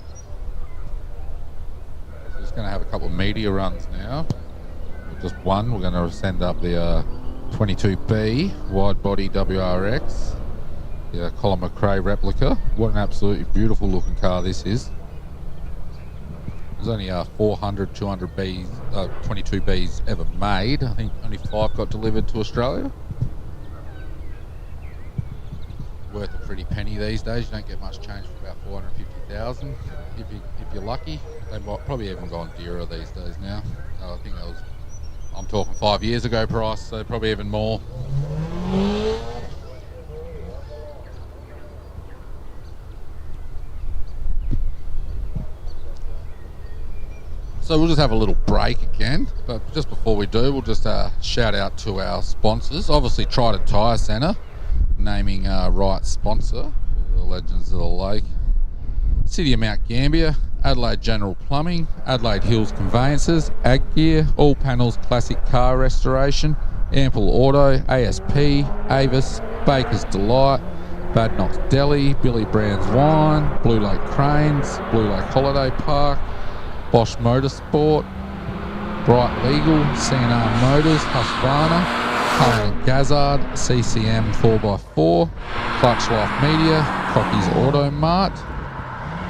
Just going to have a couple of media runs now. Just one. We're going to send up the 22B wide body WRX, the Colin McRae replica. What an absolutely beautiful looking car this is. There's only 400, 200Bs, 22Bs ever made. I think only 5 got delivered to Australia. Worth a pretty penny these days. You don't get much change for about 450,000 if you're lucky. They might probably even gone dearer these days now. I think that was, I'm talking 5 years ago price, so probably even more. So we'll just have a little break again, but just before we do, we'll just shout out to our sponsors. Obviously Trident Tyre Centre, naming right sponsor for the Legends of the Lake. City of Mount Gambier, Adelaide General Plumbing, Adelaide Hills Conveyances, Ag Gear, All Panels Classic Car Restoration, Ample Auto, ASP, Avis, Baker's Delight, Bad Knox Deli, Billy Brown's Wine, Blue Lake Cranes, Blue Lake Holiday Park, Bosch Motorsport, Bright Legal, CNR Motors, Husqvarna, Cullen & Gazzard, CCM 4x4, Clutch Life Media, Cocky's Auto Mart.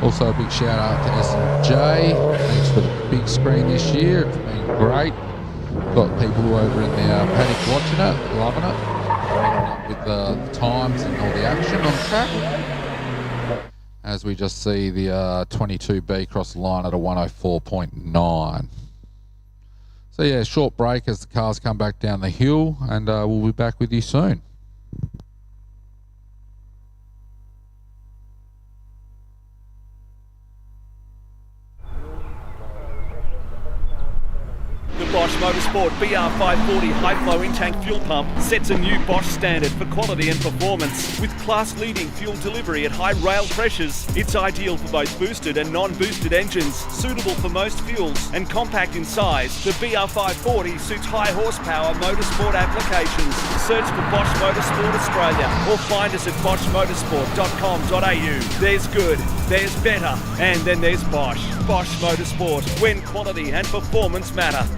Also a big shout out to S&J. Thanks for the big screen this year. It's been great. Got people over in the paddock watching it, loving it, with the times and all the action on track. As we just see the 22B cross the line at a 104.9. So yeah, short break as the cars come back down the hill, and we'll be back with you soon. Bosch Motorsport BR540 high-flow in-tank fuel pump sets a new Bosch standard for quality and performance. With class-leading fuel delivery at high rail pressures, it's ideal for both boosted and non-boosted engines, suitable for most fuels, and compact in size. The BR540 suits high horsepower motorsport applications. Search for Bosch Motorsport Australia or find us at boschmotorsport.com.au. There's good, there's better, and then there's Bosch. Bosch Motorsport, when quality and performance matter.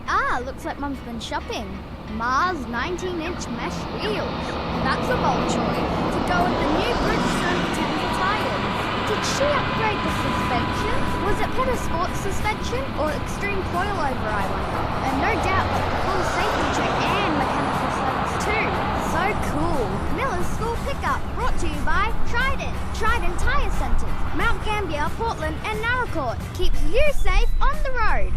Ah, looks like Mum's been shopping. Mars 19-inch mesh wheels. That's a bold choice to go with the new Bridgestone contender tyres. Did she upgrade the suspension? Was it Petter Sports suspension or extreme coilover, I wonder? And no doubt like the full safety check and mechanical service too. So cool. Miller's School Pickup, brought to you by Trident Tyre Centre, Mount Gambier, Portland and Naracoorte. Keeps you safe on the road.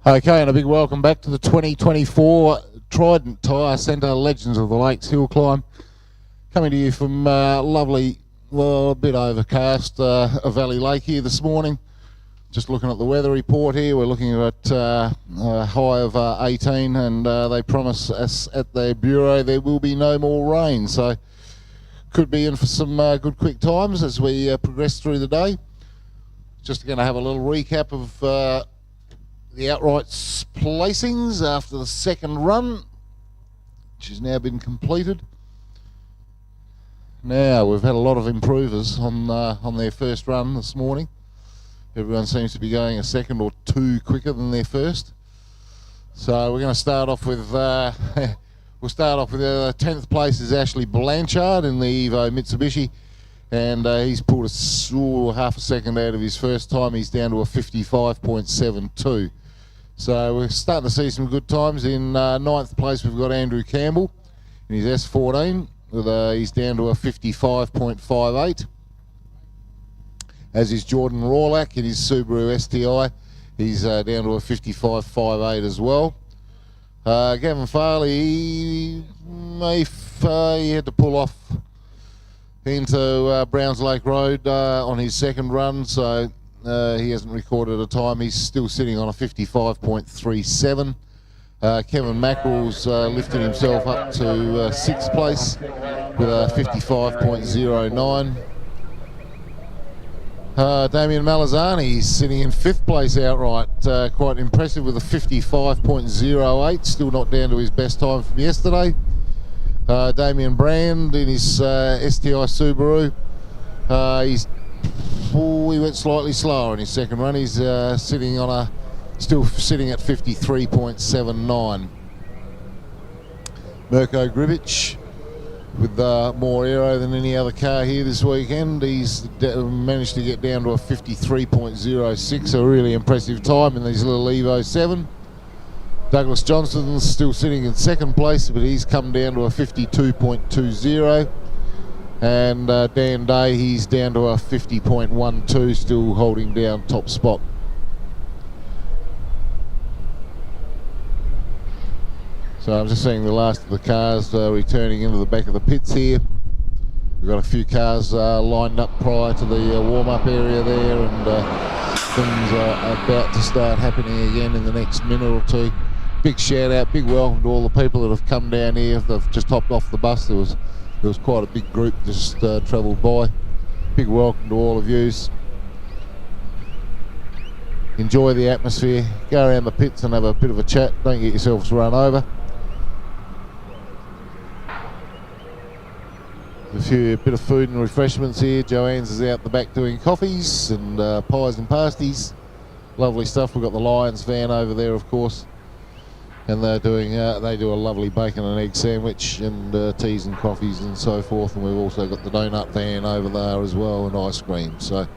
Okay, and a big welcome back to the 2024 Trident Tyre Centre Legends of the Lakes Hillclimb. Coming to you from lovely, well, a bit overcast, Valley Lake here this morning. Just looking at the weather report here, we're looking at a high of 18, and they promise us at their bureau there will be no more rain. So could be in for some good quick times as we progress through the day. Just going to have a little recap of the outright placings after the second run, which has now been completed. Now, we've had a lot of improvers on their first run this morning. Everyone seems to be going a second or two quicker than their first. So we're going to start off with, we'll start off with 10th place is Ashley Blanchard in the Evo Mitsubishi. And he's pulled half a second out of his first time. He's down to a 55.72. So we're starting to see some good times. In 9th place, we've got Andrew Campbell in his S14. He's down to a 55.58. As is Jordan Rawlack in his Subaru STI. He's down to a 55.58 as well. Gavin Farley, he had to pull off into Browns Lake Road on his second run, so he hasn't recorded a time. He's still sitting on a 55.37. Kevin Mackerel's lifted himself up to 6th place with a 55.09. Damien Malazani is sitting in 5th place outright, quite impressive with a 55.08, still not down to his best time from yesterday. Damien Brand in his STI Subaru, he went slightly slower in his second run. He's still sitting at 53.79. Mirko Gribic with more aero than any other car here this weekend. He's managed to get down to a 53.06, a really impressive time in these little Evo 7. Douglas Johnson's still sitting in 2nd place, but he's come down to a 52.20. And Dan Day, he's down to a 50.12, still holding down top spot. So I'm just seeing the last of the cars returning into the back of the pits here. We've got a few cars lined up prior to the warm-up area there, and things are about to start happening again in the next minute or two. Big shout out, big welcome to all the people that have come down here. They've just hopped off the bus. There was quite a big group just travelled by. Big welcome to all of yous. Enjoy the atmosphere. Go around the pits and have a bit of a chat. Don't get yourselves run over. A bit of food and refreshments here. Joanne's is out the back doing coffees and pies and pasties. Lovely stuff. We've got the Lions van over there, of course, and they're doing they do a lovely bacon and egg sandwich and teas and coffees and so forth. And we've also got the donut van over there as well, and ice cream. So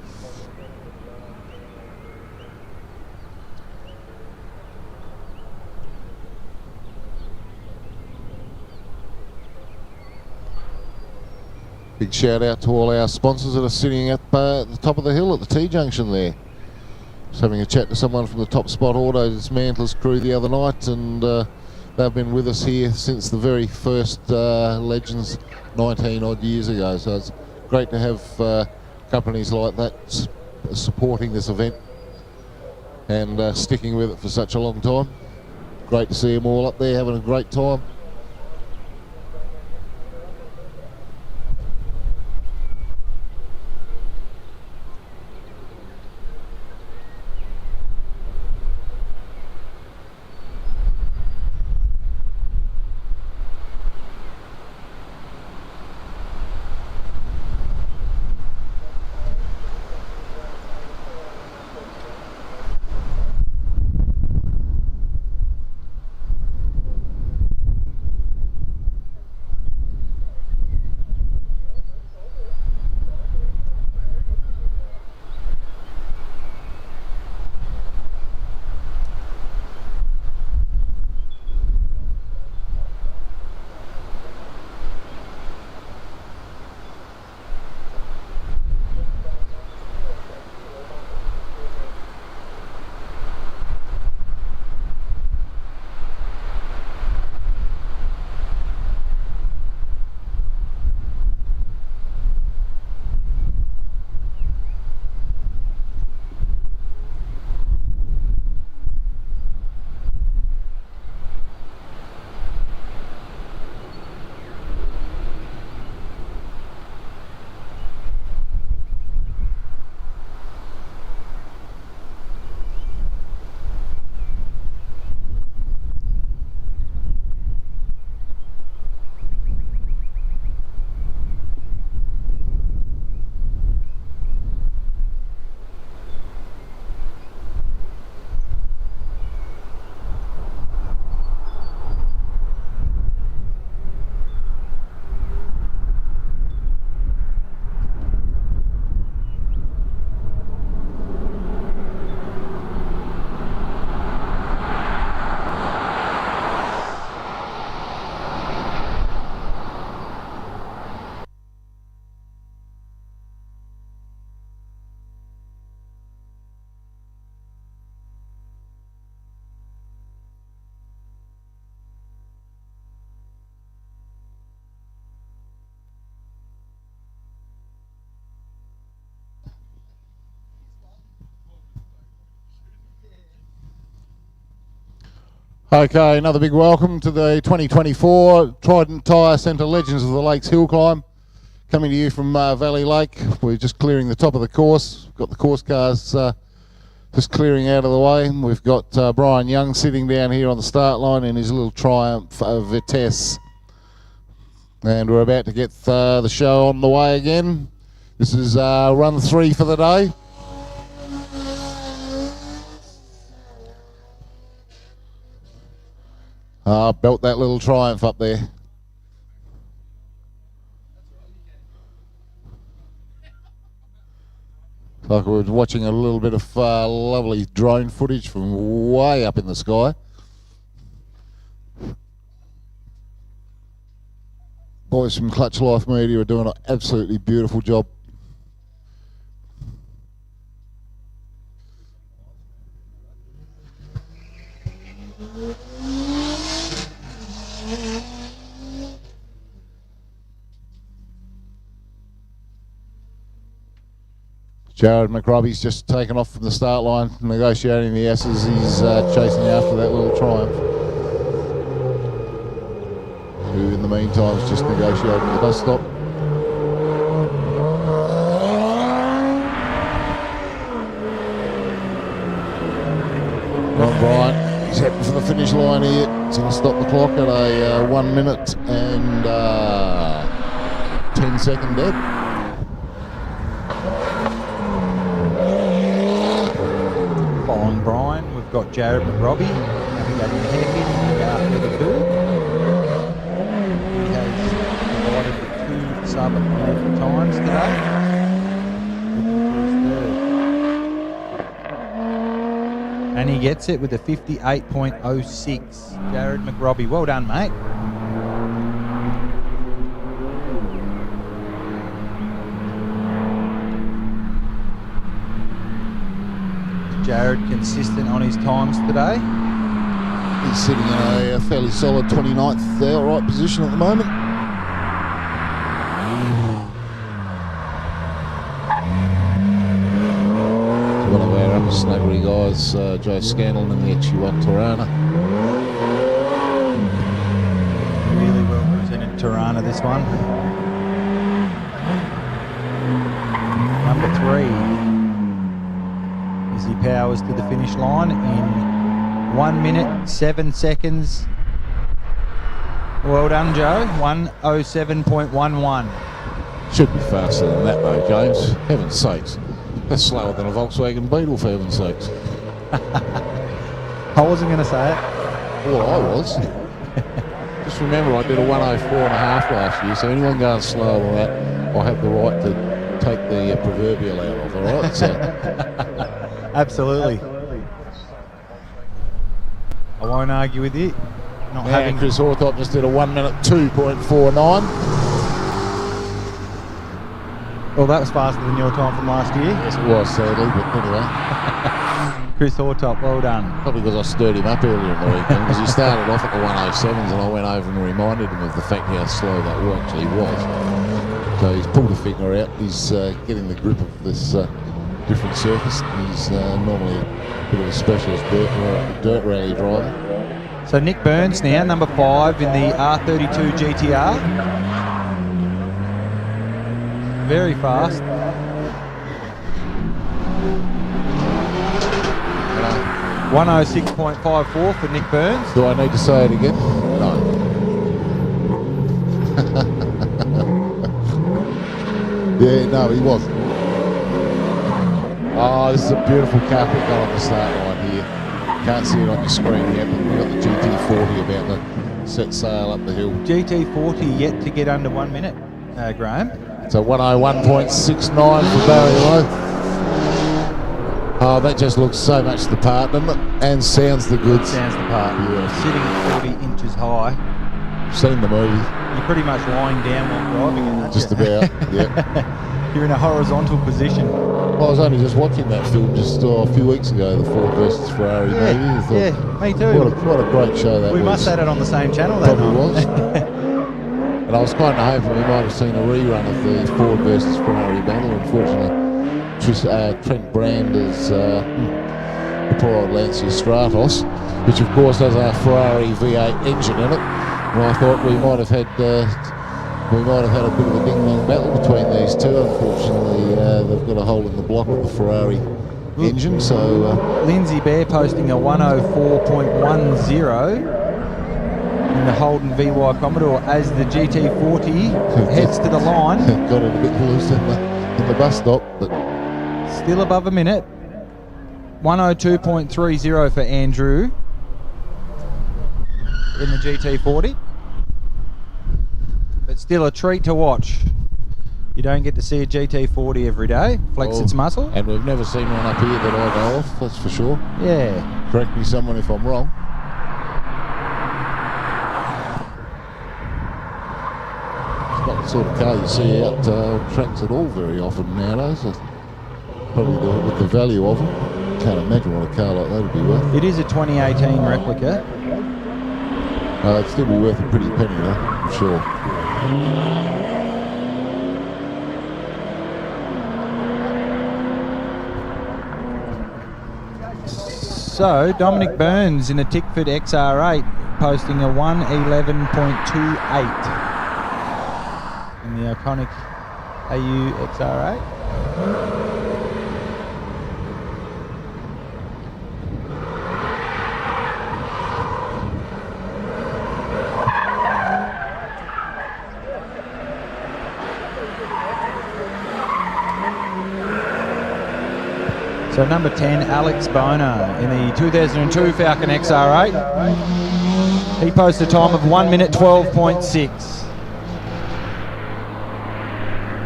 big shout out to all our sponsors that are sitting at the top of the hill at the T-junction there. Just having a chat to someone from the Top Spot Auto Dismantlers crew the other night, and they've been with us here since the very first Legends 19 odd years ago. So it's great to have companies like that supporting this event and sticking with it for such a long time. Great to see them all up there having a great time. Okay, another big welcome to the 2024 Trident Tyre Centre Legends of the Lakes Hillclimb. Coming to you from Valley Lake. We're just clearing the top of the course. We've got the course cars just clearing out of the way. We've got Brian Young sitting down here on the start line in his little Triumph Vitesse. And we're about to get the show on the way again. This is run 3 for the day. Belt that little Triumph up there. Like we were watching a little bit of lovely drone footage from way up in the sky. Boys from Clutch Life Media are doing an absolutely beautiful job. Jared McRobbie's just taken off from the start line, negotiating the S's. He's chasing after that little Triumph, who in the meantime is just negotiating the bus stop. Ron Bryant, he's heading for the finish line here. He's going to stop the clock at a 1 minute and 10 second dead. Following Brian, we've got Jared McRobbie navigating the hairpin in the R32. He has provided the 2 sub times today. And he gets it with a 58.06. Jared McRobbie, well done, mate. Jared consistent on his times today. He's sitting in a fairly solid 29th outright position at the moment. One of our upper snuggery guys, Joe Scanlon in the XU1 Tirana. Really well presented Tirana, this one. Number 3. He powers to the finish line in 1 minute 7 seconds. Well done, Joe. 1:07.11. Should be faster than that though, James. Heaven's sakes. That's slower than a Volkswagen Beetle, for heaven's sakes. I wasn't going to say it. Well, I was. Just remember, I did a 1:04.5 last year, so anyone going slower than that, I have the right to take the proverbial out of, all right? So. Absolutely. I won't argue with you. Not having Chris Hawthorpe just did a 1 minute 2.49. Well, that was faster than your time from last year. Yes, it was, sadly, but anyway. Chris Hawthorpe, well done. Probably because I stirred him up earlier in the weekend, because he started off at the 1:07s and I went over and reminded him of the fact how slow that actually was. So he's pulled a finger out. He's getting the grip of this different surface. He's normally a bit of a specialist dirt rally driver. So Nick Burns now, number 5 in the R32 GTR. Very fast. 1:06.54 for Nick Burns. Do I need to say it again? No. Yeah, no, he wasn't. Oh, this is a beautiful car put on the start line here. Can't see it on your screen yet, but we've got the GT40 about to set sail up the hill. GT40 yet to get under 1 minute, Graham. It's a 1:01.69 for Barry Lowe. Oh, that just looks so much the part, doesn't it? And sounds the goods. Sounds the part. Yeah. Sitting 40 inches high. Seen the movie. You're pretty much lying down while driving it, aren't Just you? about, yeah. You're in a horizontal position. I was only just watching that film just a few weeks ago, the Ford versus Ferrari movie. I thought, yeah, me too. What a great show that was. We must have it on the same channel that Probably night. was. And I was kind of hoping we might have seen a rerun of the Ford versus Ferrari battle. Unfortunately, Trent Brand has Pride Lancia Stratos, which of course has a Ferrari V8 engine in it. And I thought we might have had a bit of a ding-dong battle between these two. Unfortunately, they've got a hole in the block of the Ferrari engine. So Lindsay Bear posting a 104.10 in the Holden VY Commodore as the GT40 heads to the line. Got it a bit loose in the bus stop, but still above a minute. 102.30 for Andrew in the GT40. But still a treat to watch. You don't get to see a GT40 every day flex its muscle. And we've never seen one up here that I know of, that's for sure. Yeah. Correct me someone if I'm wrong. It's not the sort of car you see out tracks at all very often nowadays. Probably with the value of them. Can't imagine what a car like that would be worth. It is a 2018 replica. It'd still be worth a pretty penny though, I'm sure. So, Dominic Burns in a Tickford XR8 posting a 111.28 in the iconic AU XR8. So number 10, Alex Boner in the 2002 Falcon XR8. He posted a time of 1 minute 12.6.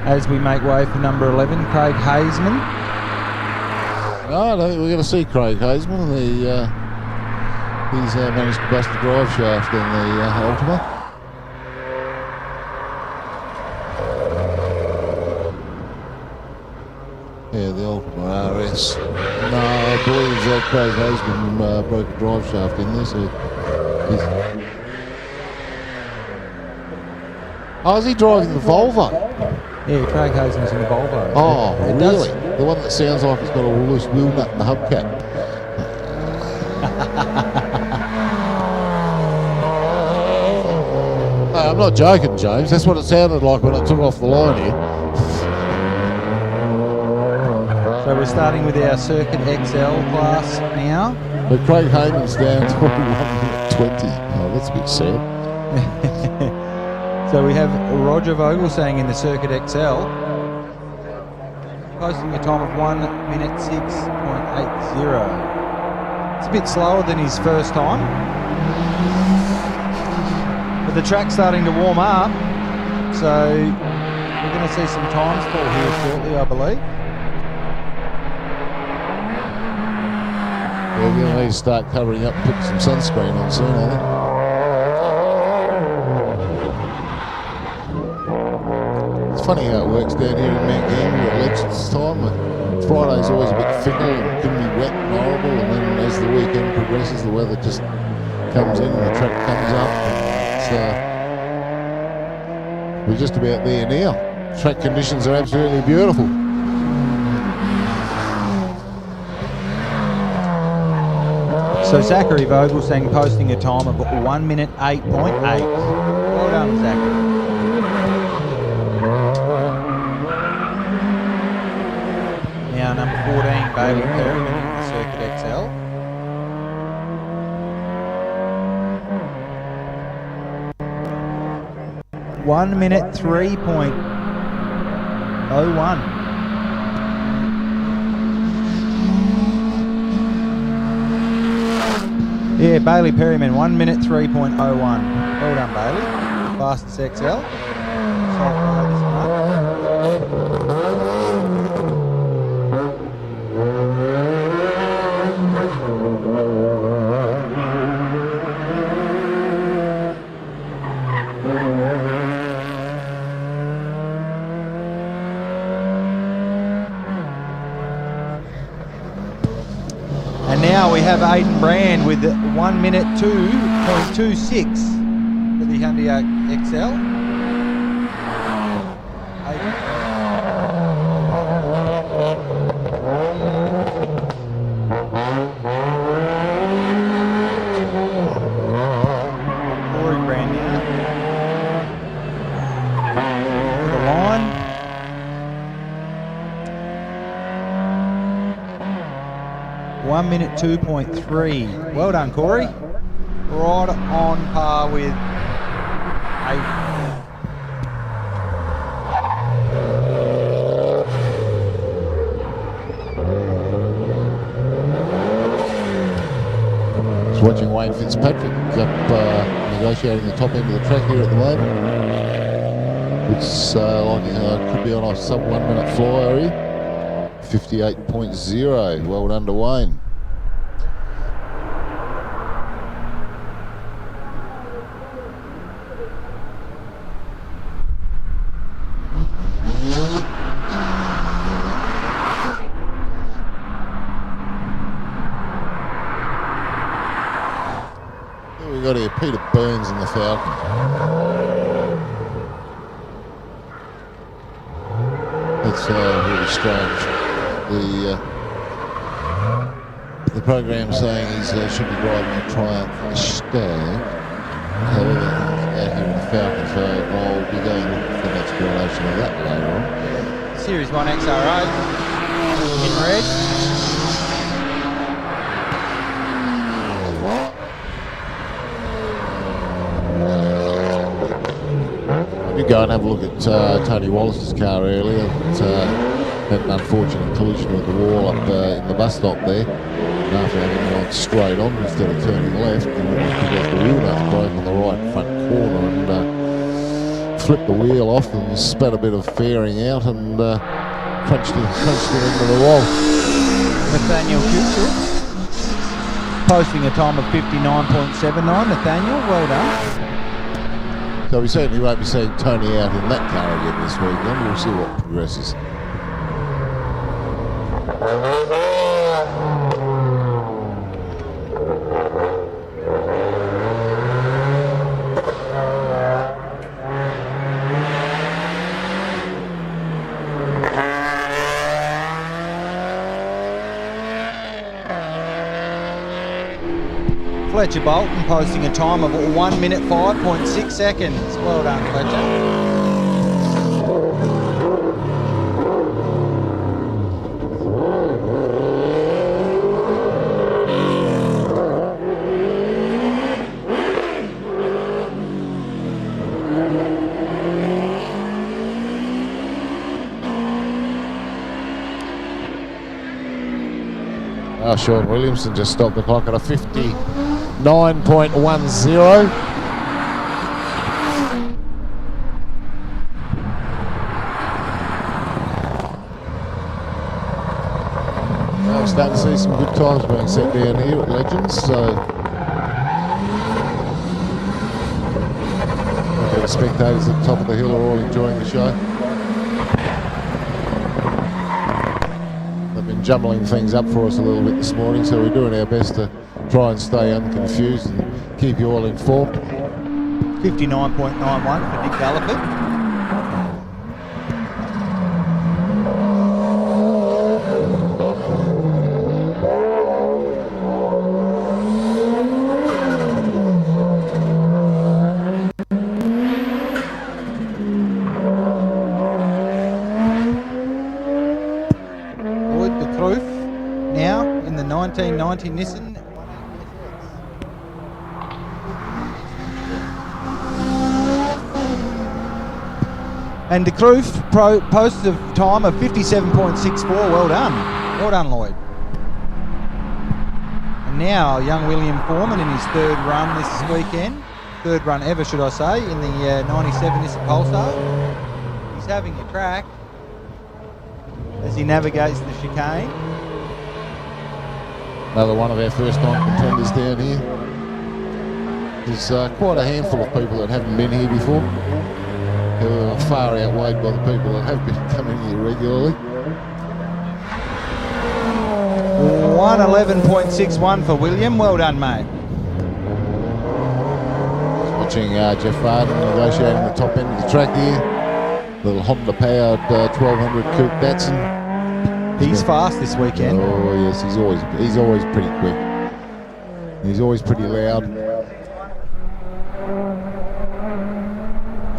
As we make way for number 11, Craig Hazeman. I don't think we're going to see Craig Hazeman. He's managed to bust the drive shaft in the Ultima. Yeah, the Ultima RS. No, I believe Craig Hazeman broke a drive shaft in there, so he's... Oh, is he driving the Volvo? Yeah, Craig Hazeman's in the Volvo. Oh, it really? Does... The one that sounds like it's got a loose wheel nut in the hubcap. No, I'm not joking, James. That's what it sounded like when I took off the line here. So we're starting with our Circuit XL class now. But Craig Hayman's down to 1 minute 20. Oh, that's a bit sad. So we have Roger Vogel saying in the Circuit XL, posting a time of 1 minute 6.80. It's a bit slower than his first time. But the track's starting to warm up, so we're going to see some times fall here shortly, I believe. We're going to need to start covering up, put some sunscreen on soon, I think. It's funny how it works down here in Mount Gambier at Legends time. Friday's always a bit fickle and can be wet and horrible, and then as the weekend progresses, the weather just comes in and the track comes up. We're just about there now. Track conditions are absolutely beautiful. So Zachary Vogel saying posting a time of 1 minute 8.8. Well done, Zachary. Now number 14, Bailey Perryman in the Circuit XL. One minute 3.01. Yeah, Bailey Perryman, 1 minute 3.01. Well done, Bailey. Fastest XL. So far this month. And now we have Aidan Brand with 1 minute 2.26 for the Hyundai XL. 1 minute 2.3. Well done, Corey. Right on par with Just watching Wayne Fitzpatrick up negotiating the top end of the track here at the moment. It's could be on a sub 1 minute flyer here. 58.0. Well done to Wayne. We've got here Peter Burns in the Falcon. That's really strange. The program saying he should be driving a Triumph Stag. However, he's out here in the Falcon, so I'll be going for the next explanation of that later on. Series 1 XRO in red. I did go and have a look at Tony Wallace's car earlier. Had an unfortunate collision with the wall up in the bus stop there. And after having gone straight on instead of turning left, and because the wheel nuts broke on the right front corner and flipped the wheel off and spat a bit of fairing out and crunched it into the wall. Nathaniel Kitchell posting a time of 59.79. Nathaniel, well done. So we certainly won't be seeing Tony out in that car again this weekend. We'll see what progresses. Fletcher Bolton posting a time of 1 minute 5.6 seconds. Well done, Fletcher. Sean Williamson just stopped the clock at a 59.10. We're starting to see some good times being set down here at Legends, so the spectators at the top of the hill are all enjoying the show. Jumbling things up for us a little bit this morning, so we're doing our best to try and stay unconfused and keep you all informed. 59.91 for Nick Galliford. Now in the 1990 Nissan. And De Cruyff posts a time of 57.64. Well done. Well done, Lloyd. And now young William Foreman in his third run this weekend. Third run ever, should I say, in the 97 Nissan Polestar. He's having a crack as he navigates the chicane. Another one of our first-time contenders down here. There's quite a handful of people that haven't been here before, who are far outweighed by the people that have been coming here regularly. 111.61 for William. Well done, mate. Watching Jeff Varden negotiating the top end of the track here. Little Honda-powered 1200 Coupe Datsun. He's fast this weekend. Oh yes, he's always pretty quick. He's always pretty loud.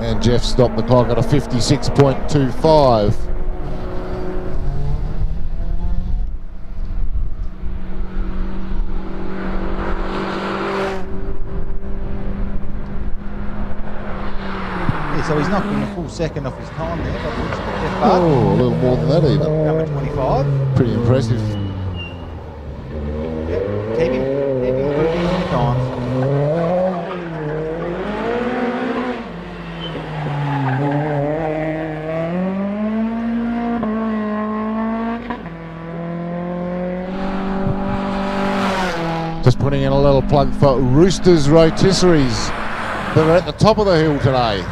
And Jeff stopped the clock at a 56.25. so he's knocking a full second off his time there. But we'll just put Jeff Barton. Oh, a little more than that even. Number 25. Pretty impressive. Yep, keep improving on your times. Just putting in a little plug for Roosters Rotisseries that are at the top of the hill today.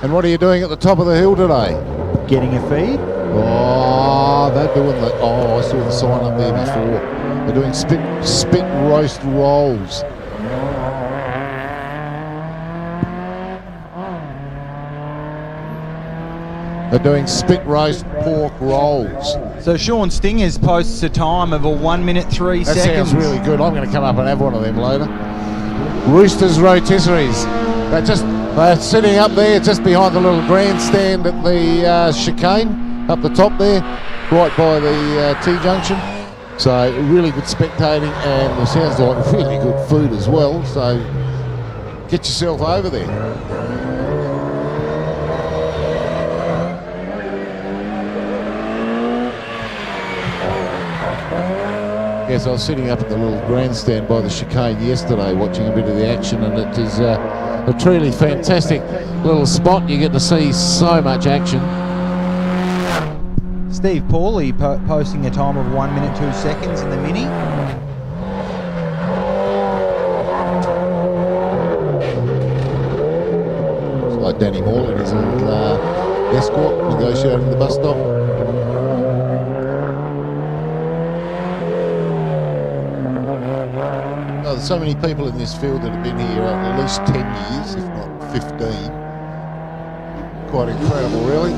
And what are you doing at the top of the hill today? Getting a feed. Oh, they're doing the. Oh, I saw the sign up there before. They're doing spit roast rolls. They're doing spit roast pork rolls. So Sean Stingers posts a time of a 1 minute 3 That seconds. sounds really good. I'm going to come up and have one of them later. Roosters Rotisseries. They're sitting up there just behind the little grandstand at the chicane up the top there, right by the T-junction. So really good spectating, and it sounds like really good food as well. So get yourself over there. Yes, I was sitting up at the little grandstand by the chicane yesterday watching a bit of the action, and it is a truly fantastic little spot. You get to see so much action. Steve Pauly posting a time of 1 minute 2 seconds in the Mini. It's like Danny Moore and his little escort negotiating the bus stop. Oh, there's so many people in this field that have been here at least 10 years, if not 15. Quite incredible, really.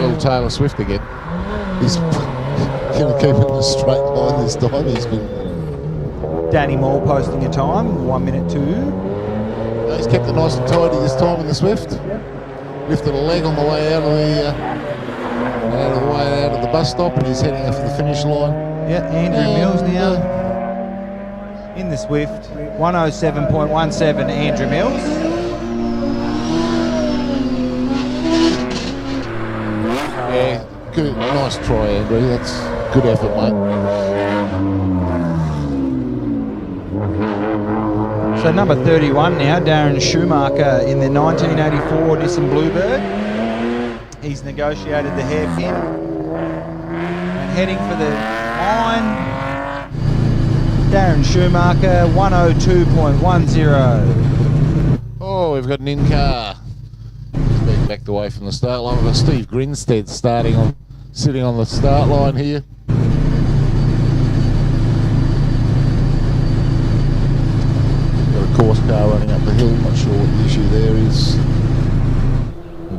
Little Taylor Swift again. He's going to keep it in a straight line this time. He's been... Danny Moore posting a time, 1 minute 2. He's kept it nice and tidy this time in the Swift. Lifted a leg on the way out of the bus stop, and he's heading up for the finish line. Yeah, Andrew Mills now in the Swift. 107.17 Andrew Mills. Yeah, good, nice try, Andrew. That's good effort, mate. So number 31 now, Darren Schumacher in the 1984 Nissan Bluebird. He's negotiated the hairpin and heading for the line. Darren Schumacher, 102.10. Oh, we've got an in-car. He's been backed away from the start line. We've got Steve Grinstead sitting on the start line here. Course car running up the hill, not sure what the issue there is.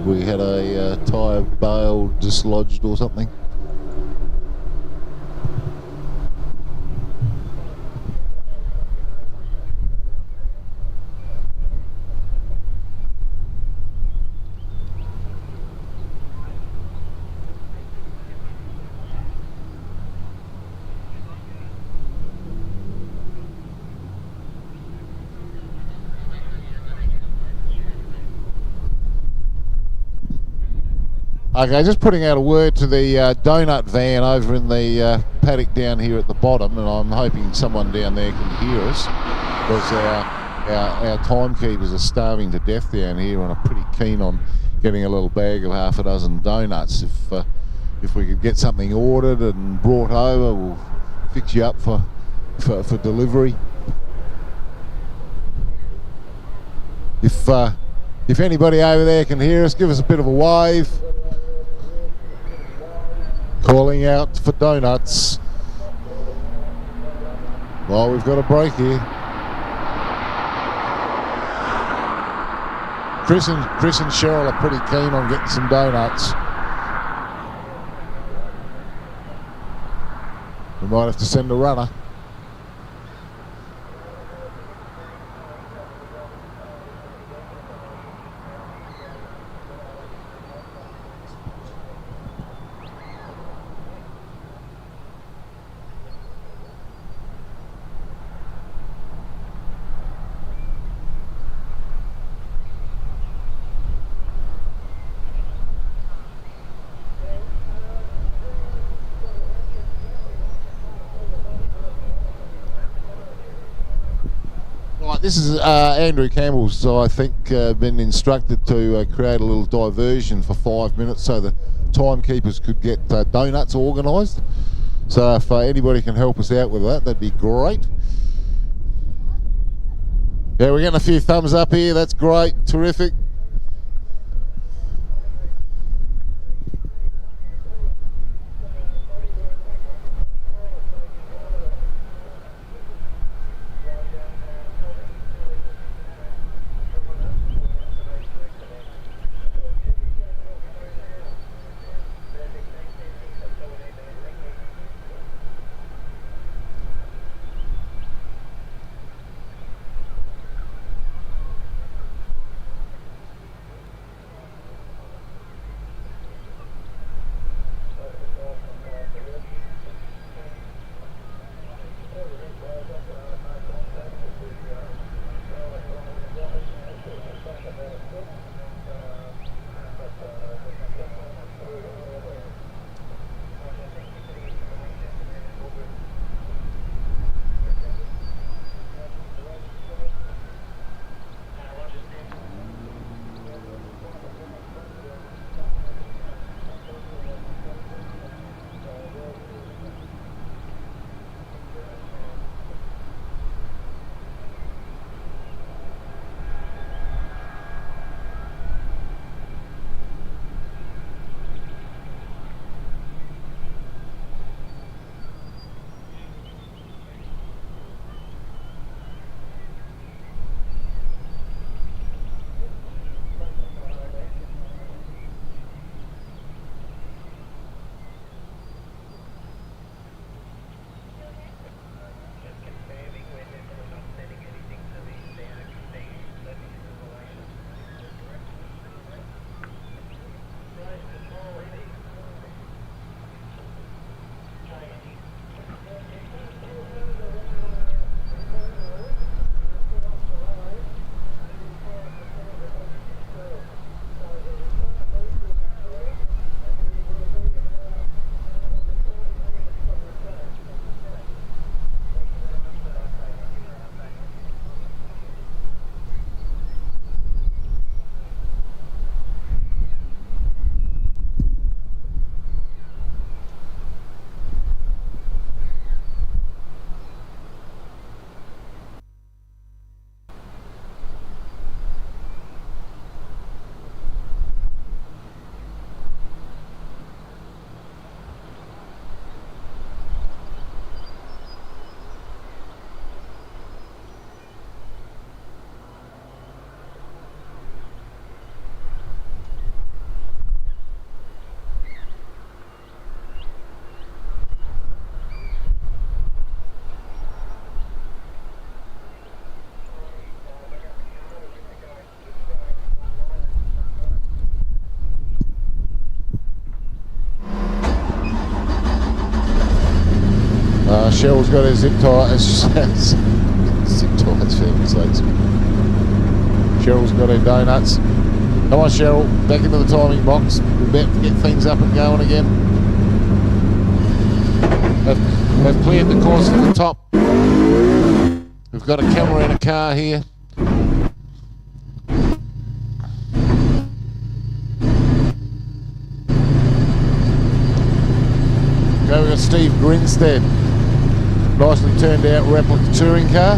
We had a tyre bale dislodged or something. Okay, just putting out a word to the donut van over in the paddock down here at the bottom, and I'm hoping someone down there can hear us, because our timekeepers are starving to death down here and are pretty keen on getting a little bag of half a dozen donuts. If we could get something ordered and brought over, we'll fix you up for delivery. If anybody over there can hear us, give us a bit of a wave. Calling out for donuts. Well, we've got a break here. Chris and Cheryl are pretty keen on getting some donuts. We might have to send a runner. this is Andrew Campbell's, I think, been instructed to create a little diversion for 5 minutes so the timekeepers could get donuts organised. So if anybody can help us out with that, that'd be great. Yeah, we're getting a few thumbs up here. That's great. Terrific. Cheryl's got her zip tie, zip ties, for heaven's sakes. Cheryl's got her donuts. Come on, Cheryl, back into the timing box. We're about to get things up and going again. They've cleared the course to the top. We've got a camera in a car here. Okay, we've got Steve Grinstead. Nicely turned out replica touring car.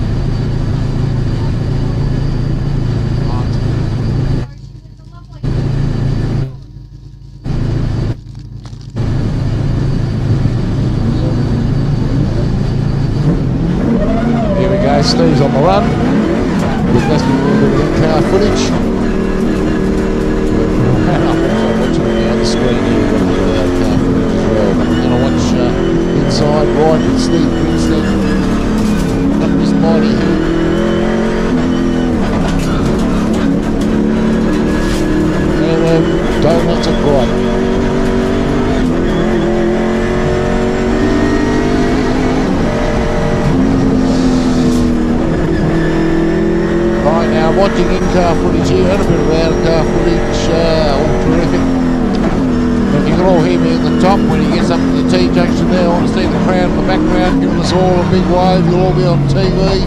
Here we go, Steve's on the run. There must be a little bit of in-car footage. I'm watching it on the screen here, we've got a bit of out-car footage as well. I'm going to watch inside right with Steve Grinstead up his body here. And donuts are great. Right now, I'm watching in-car footage here and a bit of out-car footage, all terrific. If you can all hear me at the top when he gets up to the T-junction there, I want to see the crowd in the background giving us all a big wave. You'll all be on TV.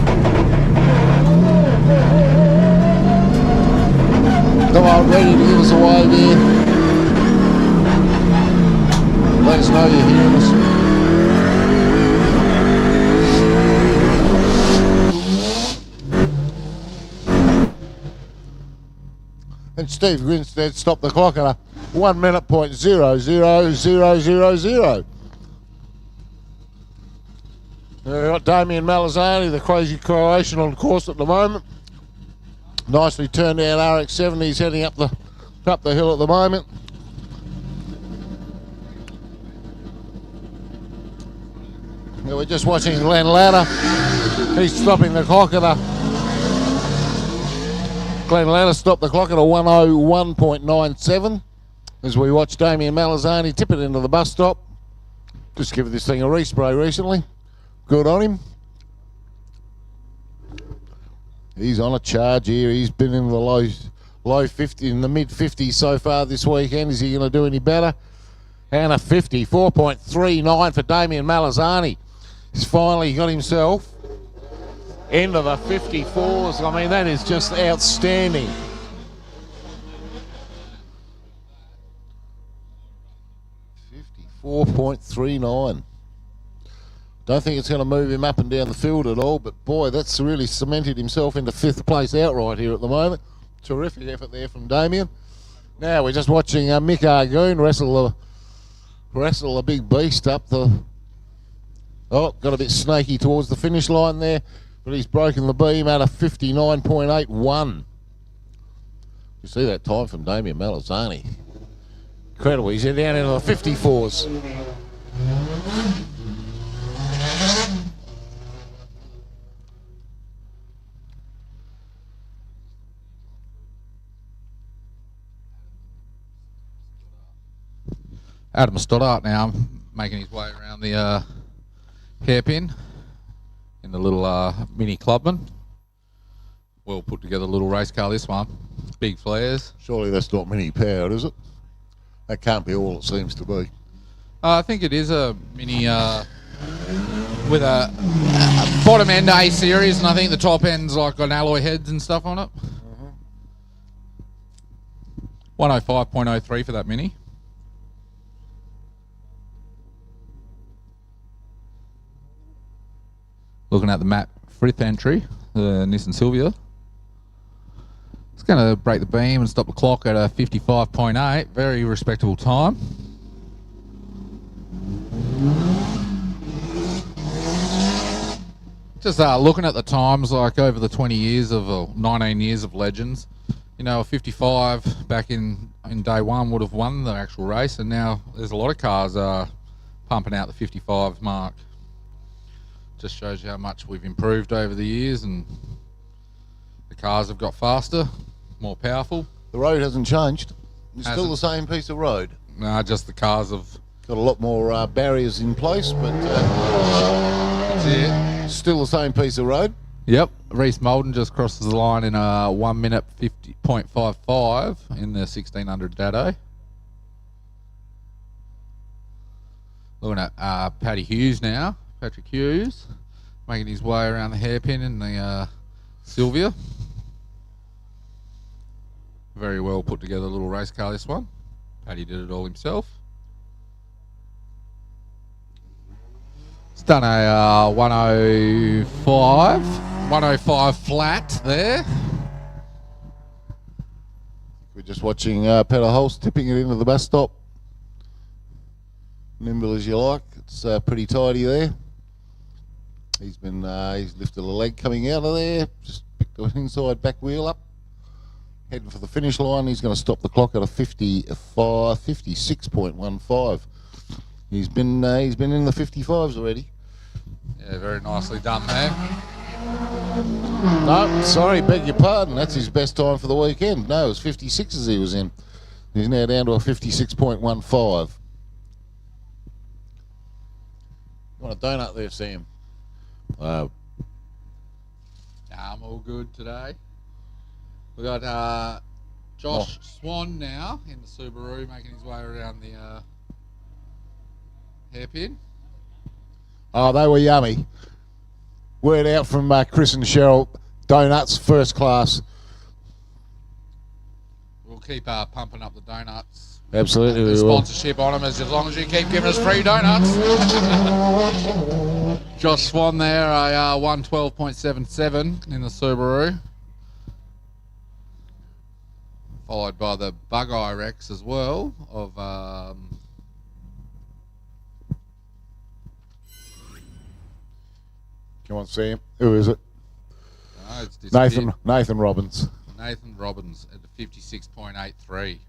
And Steve Grinstead stopped the clock at a 1 minute point 0.00000. We've got Damien Malazani, the crazy Croatian, on course at the moment. Nicely turned out RX-7. He's heading up the hill at the moment. Yeah, we're just watching Glenn Ladder. He's stopping the clock at a... Glenn Ladder stopped the clock at a 101.97 as we watch Damien Malazani tip it into the bus stop. Just give this thing a respray recently. Good on him. He's on a charge here. He's been in the low 50, in the mid 50s so far this weekend. Is he going to do any better? And a 54.39 for Damien Malazani. He's finally got himself into the 54s. I mean, that is just outstanding. .39. Don't think it's going to move him up and down the field at all, but boy, that's really cemented himself into 5th place outright here at the moment. Terrific effort there from Damien. Now we're just watching Mick Argoon wrestle a big beast up the... Oh, got a bit snaky towards the finish line there, but he's broken the beam at a 59.81. You see that time from Damien Malazani. Incredible, he's down into the 54s. Adam Stoddart now making his way around the hairpin in the little mini Clubman. Well put together little race car, this one. Big flares. Surely that's not mini powered, is it? That can't be all it seems to be. I think it is a mini with a bottom end A series, and I think the top end's like got alloy heads and stuff on it. 105.03 for that mini. Looking at the Matt Frith entry, the Nissan Silvia. It's going to break the beam and stop the clock at a 55.8. Very respectable time. Just looking at the times, like over the 20 years of 19 years of Legends, you know, a 55 back in day one would have won the actual race, and now there's a lot of cars pumping out the 55 mark. Just shows you how much we've improved over the years, and the cars have got faster, more powerful. The road hasn't changed. It's still the same piece of road. No, just the cars have got a lot more barriers in place, but that's it. Still the same piece of road. Yep, Reese Molden just crosses the line in a 1 minute 50.55 in the 1600 Dado. Looking at Paddy Hughes now. Patrick Hughes making his way around the hairpin in the Silvia. Very well put together little race car, this one. Paddy did it all himself. It's done a 105 flat there. We're just watching Peter Holst tipping it into the bus stop. Nimble as you like. It's pretty tidy there. He's lifted a leg coming out of there. Just picked the inside back wheel up. Heading for the finish line. He's going to stop the clock at a 56.15. He's been in the 55s already. Yeah, very nicely done there. No, sorry, beg your pardon. That's his best time for the weekend. No, it was 56s he was in. He's now down to a 56.15. You want a donut there, Sam? I'm all good today. We got Josh Swan now in the Subaru making his way around the hairpin. Oh, they were yummy. Word out from Chris and Cheryl. Donuts, first class. We'll keep pumping up the donuts. Absolutely, the sponsorship on them as long as you keep giving us free donuts. Josh Swan there, a 112.77 in the Subaru. followed by the Bug-Eye Rex as well of Come on, Sam. Who is it? it's disappeared. Nathan Robbins. Nathan Robbins at the 56.83.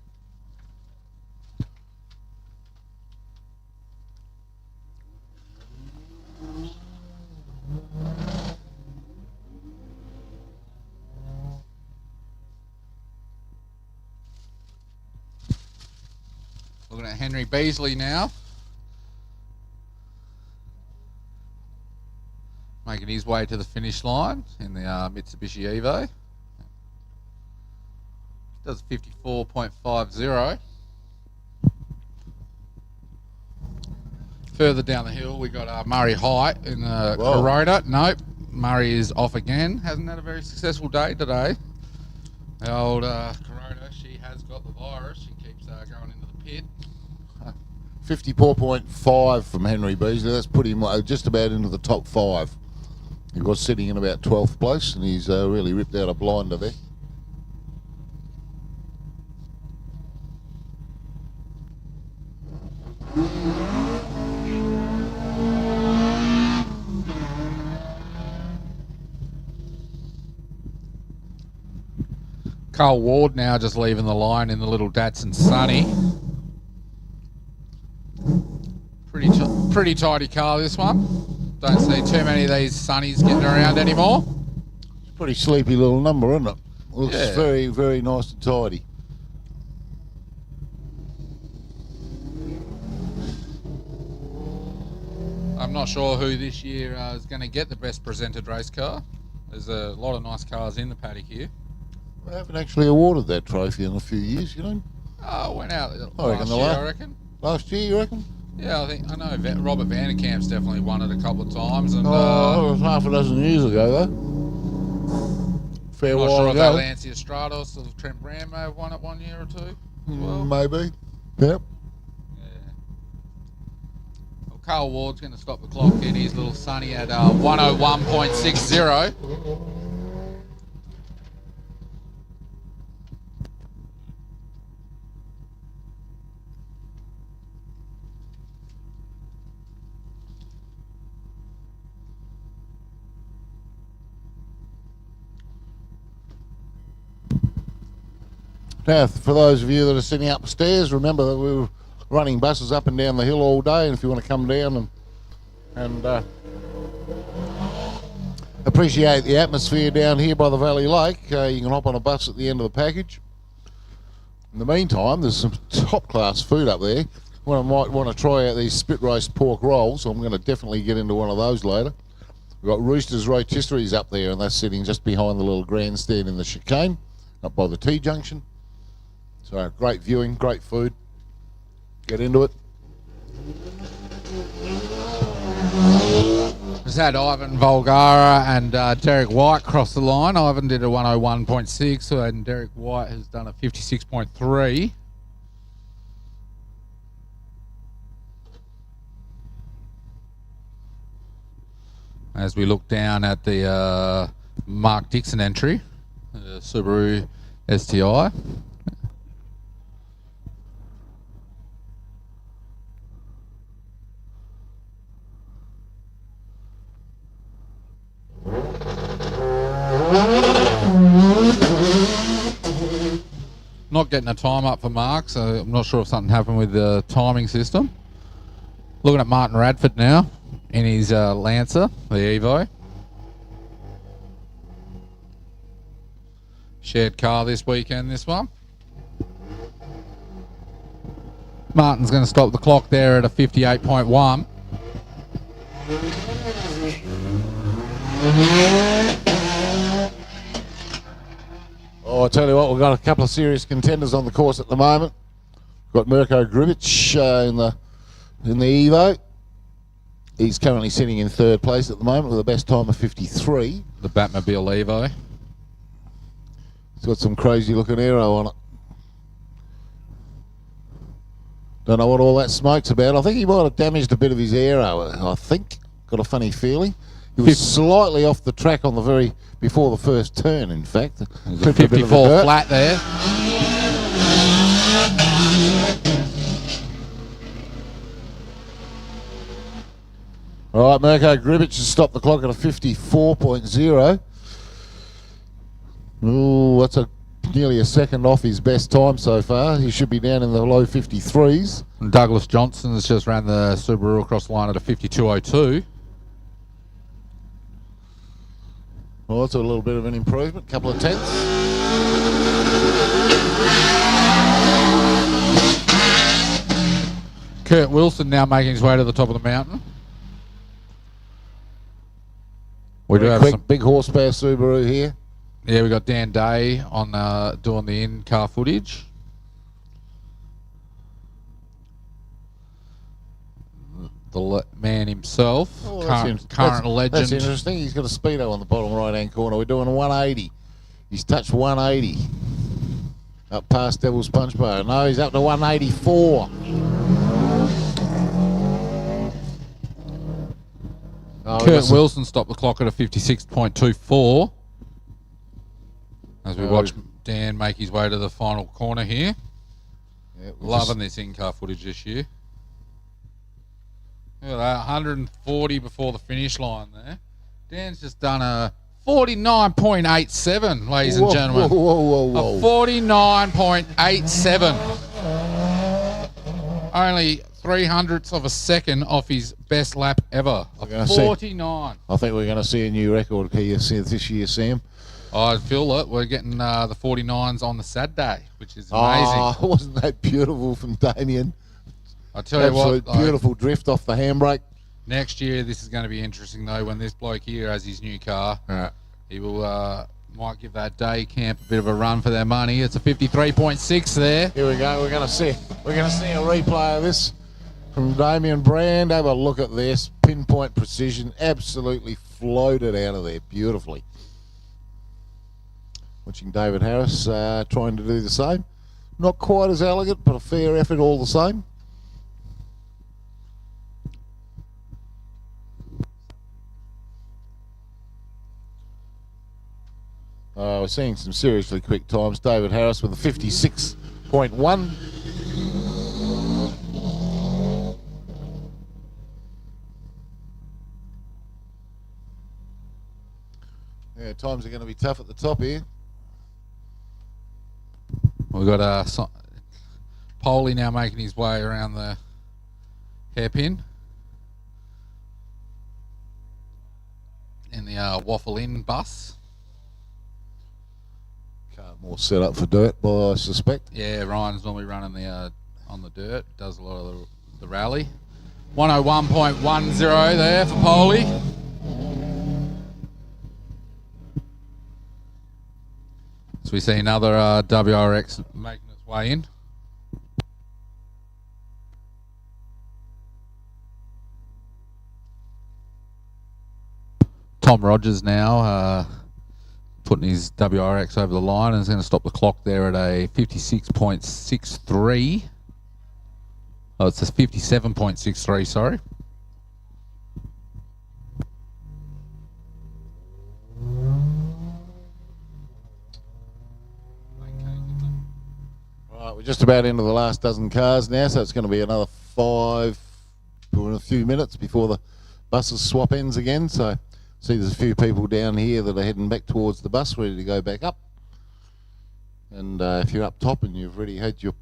Looking at Henry Beasley now. Making his way to the finish line in the Mitsubishi Evo. Does 54.50. Further down the hill, we got Murray Height in the Corona. Nope, Murray is off again. Hasn't had a very successful day today. The old Corona, she has got the virus. She keeps going into the pit. 54.5 from Henry Beasley. That's put him just about into the top 5. He was sitting in about 12th place, and he's really ripped out a blinder there. Carl Ward now just leaving the line in the little Datsun Sunny. Pretty tidy car, this one. Don't see too many of these Sunnies getting around anymore. It's a pretty sleepy little number, isn't it? Looks very, very nice and tidy. I'm not sure who this year is going to get the best presented race car. There's a lot of nice cars in the paddock here. We haven't actually awarded that trophy in a few years, you know? Oh, went out last year, I reckon. Last year, you reckon? Yeah, I know Robert Vanderkamp's definitely won it a couple of times. And, it was half a dozen years ago, though. Fair I'm not while sure ago. if Lancia Stratos or Trent Brand may have won it 1 year or two as well. Maybe. Yep. Well, Carl Ward's going to stop the clock in his little Sunny at 101.60. Now, for those of you that are sitting upstairs, remember that we were running buses up and down the hill all day, and if you want to come down and appreciate the atmosphere down here by the Valley Lake, you can hop on a bus at the end of the package. In the meantime, there's some top-class food up there. Well, I might want to try out these spit roast pork rolls, so I'm going to definitely get into one of those later. We've got Rooster's Rotisseries up there, and that's sitting just behind the little grandstand in the chicane, up by the T-junction. So great viewing, great food. Get into it. Just had Ivan Volgara and Derek White cross the line. Ivan did a 101.6 and Derek White has done a 56.3. As we look down at the Mark Dixon entry, the Subaru STI. Not getting a time up for Mark, so I'm not sure if something happened with the timing system. Looking at Martin Radford now in his Lancer, the Evo. Shared car this weekend, this one. Martin's going to stop the clock there at a 58.1. Oh, I tell you what, we've got a couple of serious contenders on the course at the moment. We've got Mirko Grivic in the Evo. He's currently sitting in third place at the moment with a best time of 53. The Batmobile Evo. It's got some crazy looking aero on it. Don't know what all that smoke's about. I think he might have damaged a bit of his aero, I think. Got a funny feeling. He was slightly off the track on the before the first turn, in fact. 54 flat there. All right, Mirko Gribic has stopped the clock at a 54.0. Ooh, that's nearly a second off his best time so far. He should be down in the low 53s. And Douglas Johnson has just ran the Subaru across the line at a 52.02. Well, that's a little bit of an improvement, couple of tenths. Kurt Wilson now making his way to the top of the mountain. We do have some big horsepower Subaru here. Yeah, we got Dan Day on doing the in-car footage. The man himself, current legend. That's interesting. He's got a speedo on the bottom right-hand corner. We're doing 180. He's touched 180. Up past Devil's Punch Bar. No, he's up to 184. Kurt Wilson stopped the clock at a 56.24. As we watch Dan make his way to the final corner here. Yeah, loving this in-car footage this year. Look at that, 140 before the finish line there. Dan's just done a 49.87, ladies and gentlemen. Whoa. A 49.87. Only 0.03 of a second off his best lap ever. A 49. I think we're going to see a new record here this year, Sam. I feel it. We're getting the 49s on the Saturday, which is amazing. Oh, wasn't that beautiful from Damien? I tell you what, beautiful drift off the handbrake. Next year, this is going to be interesting though. When this bloke here has his new car, he will might give that day camp a bit of a run for their money. It's a 53.6 there. Here we go. We're going to see a replay of this from Damien Brand. Have a look at this pinpoint precision. Absolutely floated out of there beautifully. Watching David Harris trying to do the same. Not quite as elegant, but a fair effort all the same. We're seeing some seriously quick times. David Harris with a 56.1. Yeah, times are going to be tough at the top here. We've got Poley now making his way around the hairpin in the Waffle Inn bus. Car more set up for dirt, I suspect. Yeah, Ryan's normally running the on the dirt. Does a lot of the rally. 101.10 there for Poley. So we see another WRX making its way in. Tom Rogers now putting his WRX over the line and is going to stop the clock there at a 56.63. Oh, it's a 57.63, sorry. Right, we're just about into the last dozen cars now, so it's going to be another 5 in a few minutes before the buses swap ends again. So see there's a few people down here that are heading back towards the bus, ready to go back up. And if you're up top and you've already had your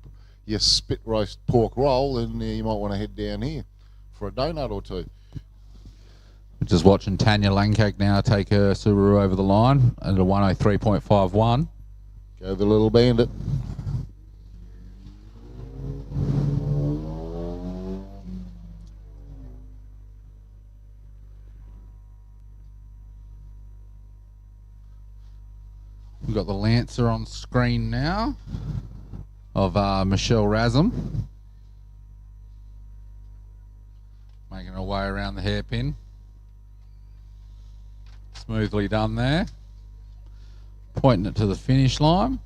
spit roast pork roll, then you might want to head down here for a donut or two. Just watching Tanya Langcake now take her Subaru over the line at a 103.51. Go the little bandit. We've got the Lancer on screen now of Michelle Razum. Making her way around the hairpin. Smoothly done there. Pointing it to the finish line.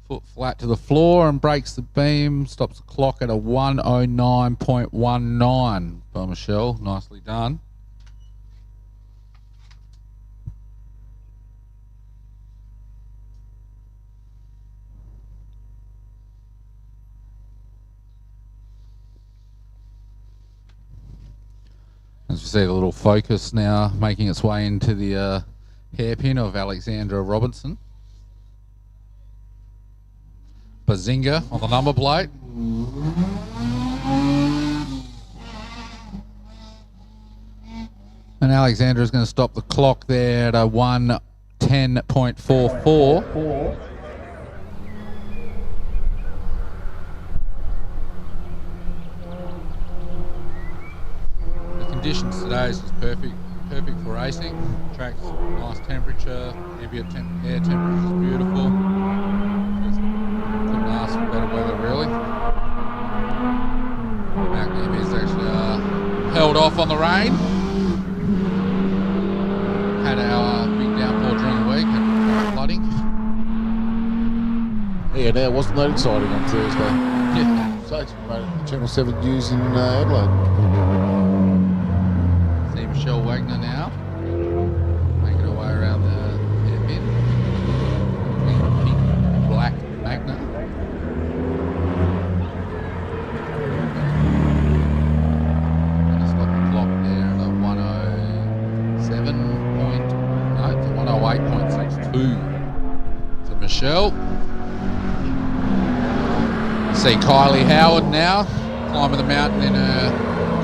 Foot flat to the floor and breaks the beam. Stops the clock at a 109.19 by Michelle. Nicely done. As you see the little Focus now making its way into the hairpin of Alexandra Robinson. Bazinga on the number plate. And Alexandra is going to stop the clock there at a 1:10.44. The conditions today is just perfect for racing. Track's nice temperature, ambient air temperature is beautiful. Just couldn't ask for better weather, really. Magne's actually held off on the rain. Had our big downpour during the week and flooding. Yeah, now wasn't that exciting on Thursday? Yeah. So it's Channel 7 News in Adelaide. See Michelle Wagner now making her way around the hairpin. Pink, black Magna. Gonna stop the clock there at a 108.62 to Michelle. See Kylie Howard now climbing the mountain in a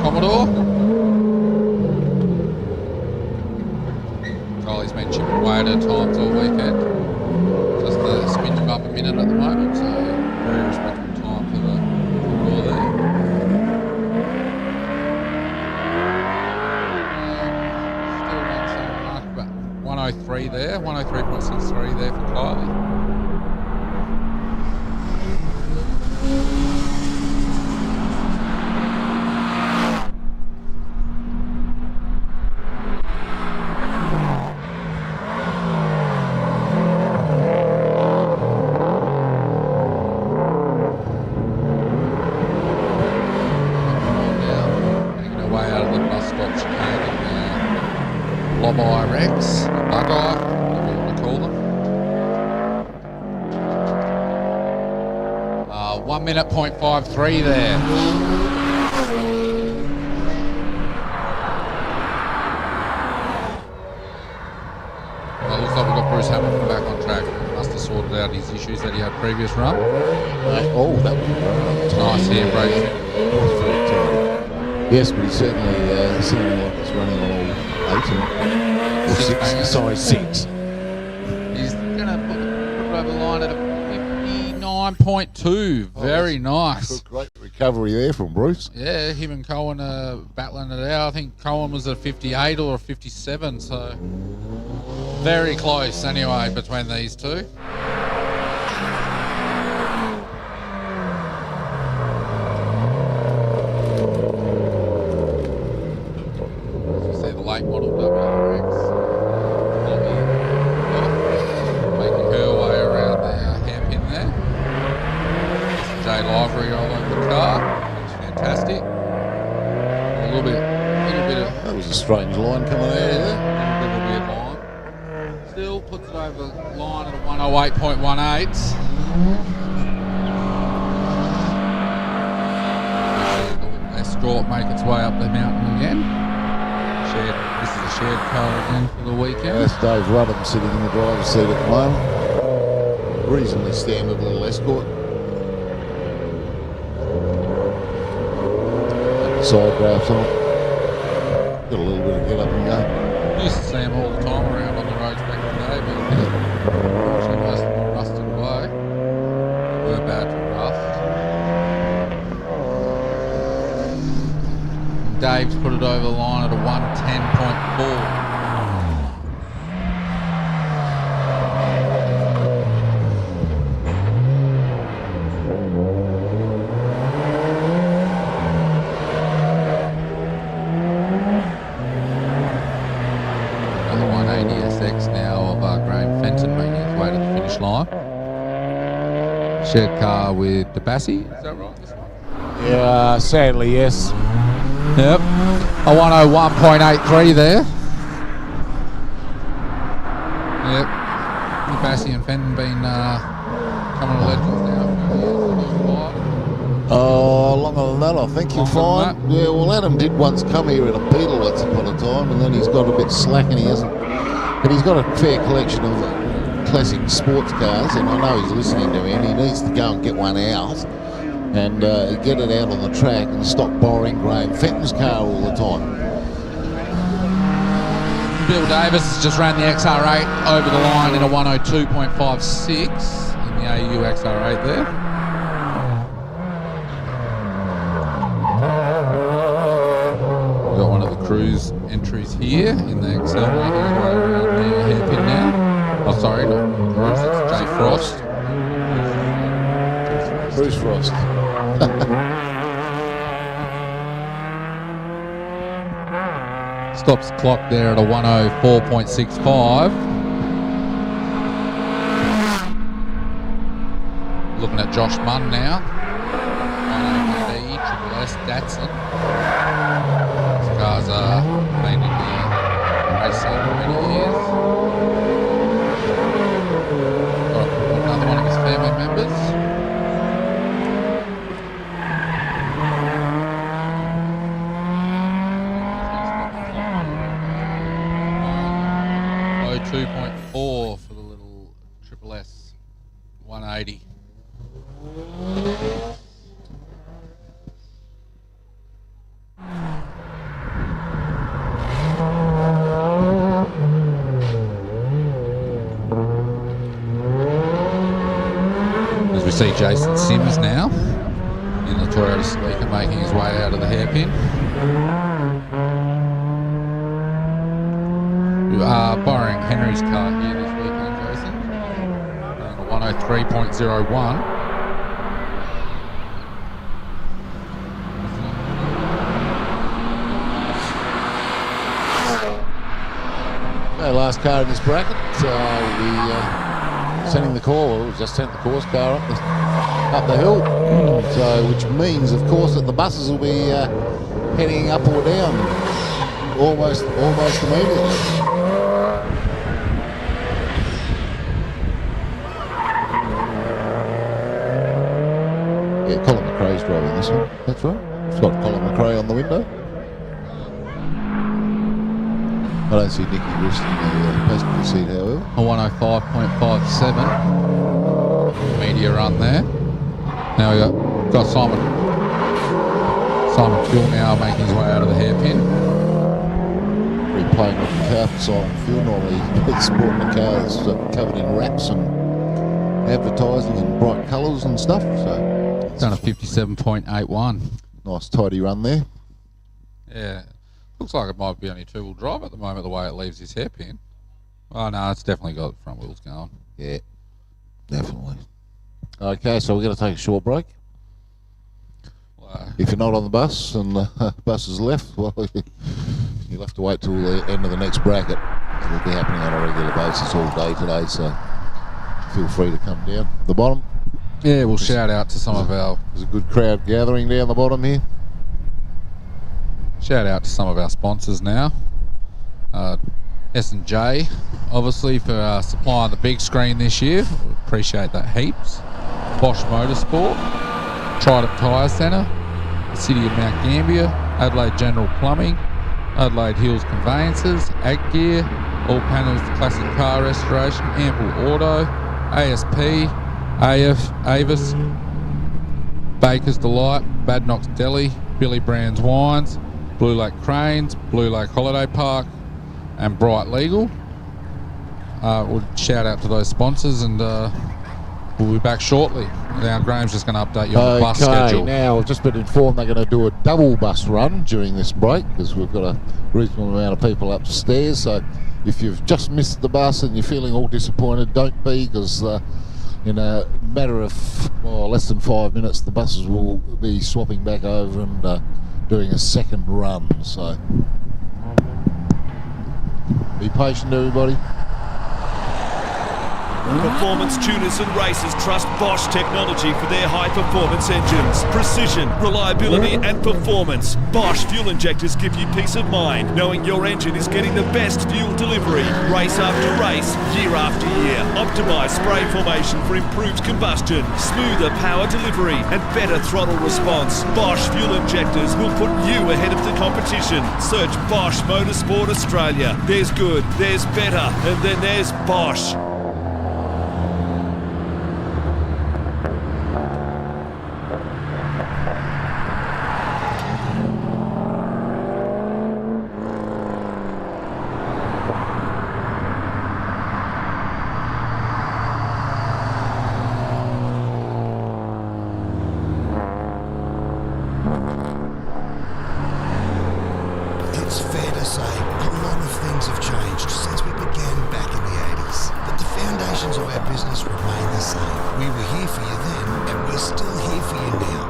Commodore. Kylie's been chipping away at her times all weekend. Just a spin above a minute at the moment, so very respectable time for the Commodore there. Still around the same mark, but 103 there, 103.63 there for Kylie. Rex, Bug-Eye, whatever you want to call them. 1 minute .53 there. Well, looks like we've got Bruce Hamilton back on track. Must have sorted out his issues that he had previous run. Oh, that was nice here, break. Yes, but he's certainly seeming like he's running on all 18. Or 6, sorry, 6. He's going to put it over the line at a 59.2. Very nice. Great recovery there from Bruce. Yeah, him and Cohen are battling it out. I think Cohen was at 58 or 57, so very close anyway between these two. See the late model WRX. Making her way around the hairpin there. Jay Livery all over the car. Looks fantastic. A little bit of. That was a strange line coming out of there. A little bit of a weird line. Still puts it over the line at a 108.18. Escort make its way up the mountain again. This is a shared car again for the weekend. That's Dave Rudham sitting in the driver's seat at the moment. Reasonably standard little Escort. Side drafts on. Got a little bit of get up and go. Used to see him all the time around on the roads back in the day, but unfortunately most of them rusted away. Were bad to rust. Dave's put it over the line at a 110.4. Shared car with DeBassi, is that right? This one? Yeah, sadly, yes. Yep. A 101.83 there. Yep. DeBassi and Fenton been coming to Legends now. Oh, longer than that, I think you'll find. Yeah, well, Adam did once come here in a Beetle once upon a time, and then he's got a bit slack and he hasn't. But he's got a fair collection of classic sports cars, and I know he's listening to me, and he needs to go and get one out and get it out on the track and stop borrowing Graham Fenton's car all the time. Bill Davis has just ran the XR8 over the line in a 102.56 in the AU XR8 there. We've got one of the cruise entries here in the XL8 around the hairpin now. Oh, sorry, not Bruce, it's Jay Frost. Bruce Frost. Stops the clock there at a 104.65. Looking at Josh Munn now. 108D, Triple S Datsun. These cars are been in the racing for many years. Got another one of his family members. .4 for the little Triple S 180. As we see Jason Sims now in the Toyota Celica making his way out of the hairpin. Borrowing Henry's car here this weekend, Jason. Around a 103.01. Last car in this bracket. We'll be sending the call. We've just sent the course car up the hill. So, which means, of course, that the buses will be heading up or down almost immediately. Yeah, Colin McRae's driving this one. That's right. It's got Colin McRae on the window. I don't see Nicky Wrist in the passenger seat, however. A 105.57 media run there. Now we got Simon Fuel now making his way out of the hairpin. Replaying with the car for Simon Fuel. Normally he's sporting the car that's covered in wraps and advertising and bright colours and stuff. So done a 57.81. Nice tidy run there. Yeah. Looks like it might be only two-wheel drive at the moment, the way it leaves his hairpin. Oh, no, it's definitely got front wheels going. Yeah, definitely. Okay, so we're going to take a short break. If you're not on the bus and the bus is left, well, you'll have to wait till the end of the next bracket. It'll be happening on a regular basis all day today, so feel free to come down the bottom. Yeah, we'll shout out to some of our... There's a good crowd gathering down the bottom here. Shout out to some of our sponsors now. S&J, obviously, for supplying the big screen this year. We appreciate that heaps. Bosch Motorsport, Trident Tyre Centre, the City of Mount Gambier, Adelaide General Plumbing, Adelaide Hills Conveyances, Ag Gear, All Panels Classic Car Restoration, Ample Auto, ASP, AF, Avis, Baker's Delight, Badnock's Deli, Billy Brand's Wines, Blue Lake Cranes, Blue Lake Holiday Park, and Bright Legal. We'll shout out to those sponsors, and we'll be back shortly. Now Graham's just going to update you on the bus schedule. Now I've just been informed they're going to do a double bus run during this break because we've got a reasonable amount of people upstairs. So if you've just missed the bus and you're feeling all disappointed, don't be, because in a matter of less than 5 minutes the buses will be swapping back over and doing a second run. So be patient, everybody. Performance tuners and racers trust Bosch technology for their high-performance engines. Precision, reliability and performance. Bosch fuel injectors give you peace of mind knowing your engine is getting the best fuel delivery. Race after race, year after year. Optimised spray formation for improved combustion, smoother power delivery and better throttle response. Bosch fuel injectors will put you ahead of the competition. Search Bosch Motorsport Australia. There's good, there's better, and then there's Bosch. It's fair to say a lot of things have changed since we began back in the 80s, but the foundations of our business remain the same. We were here for you then, and we're still here for you now.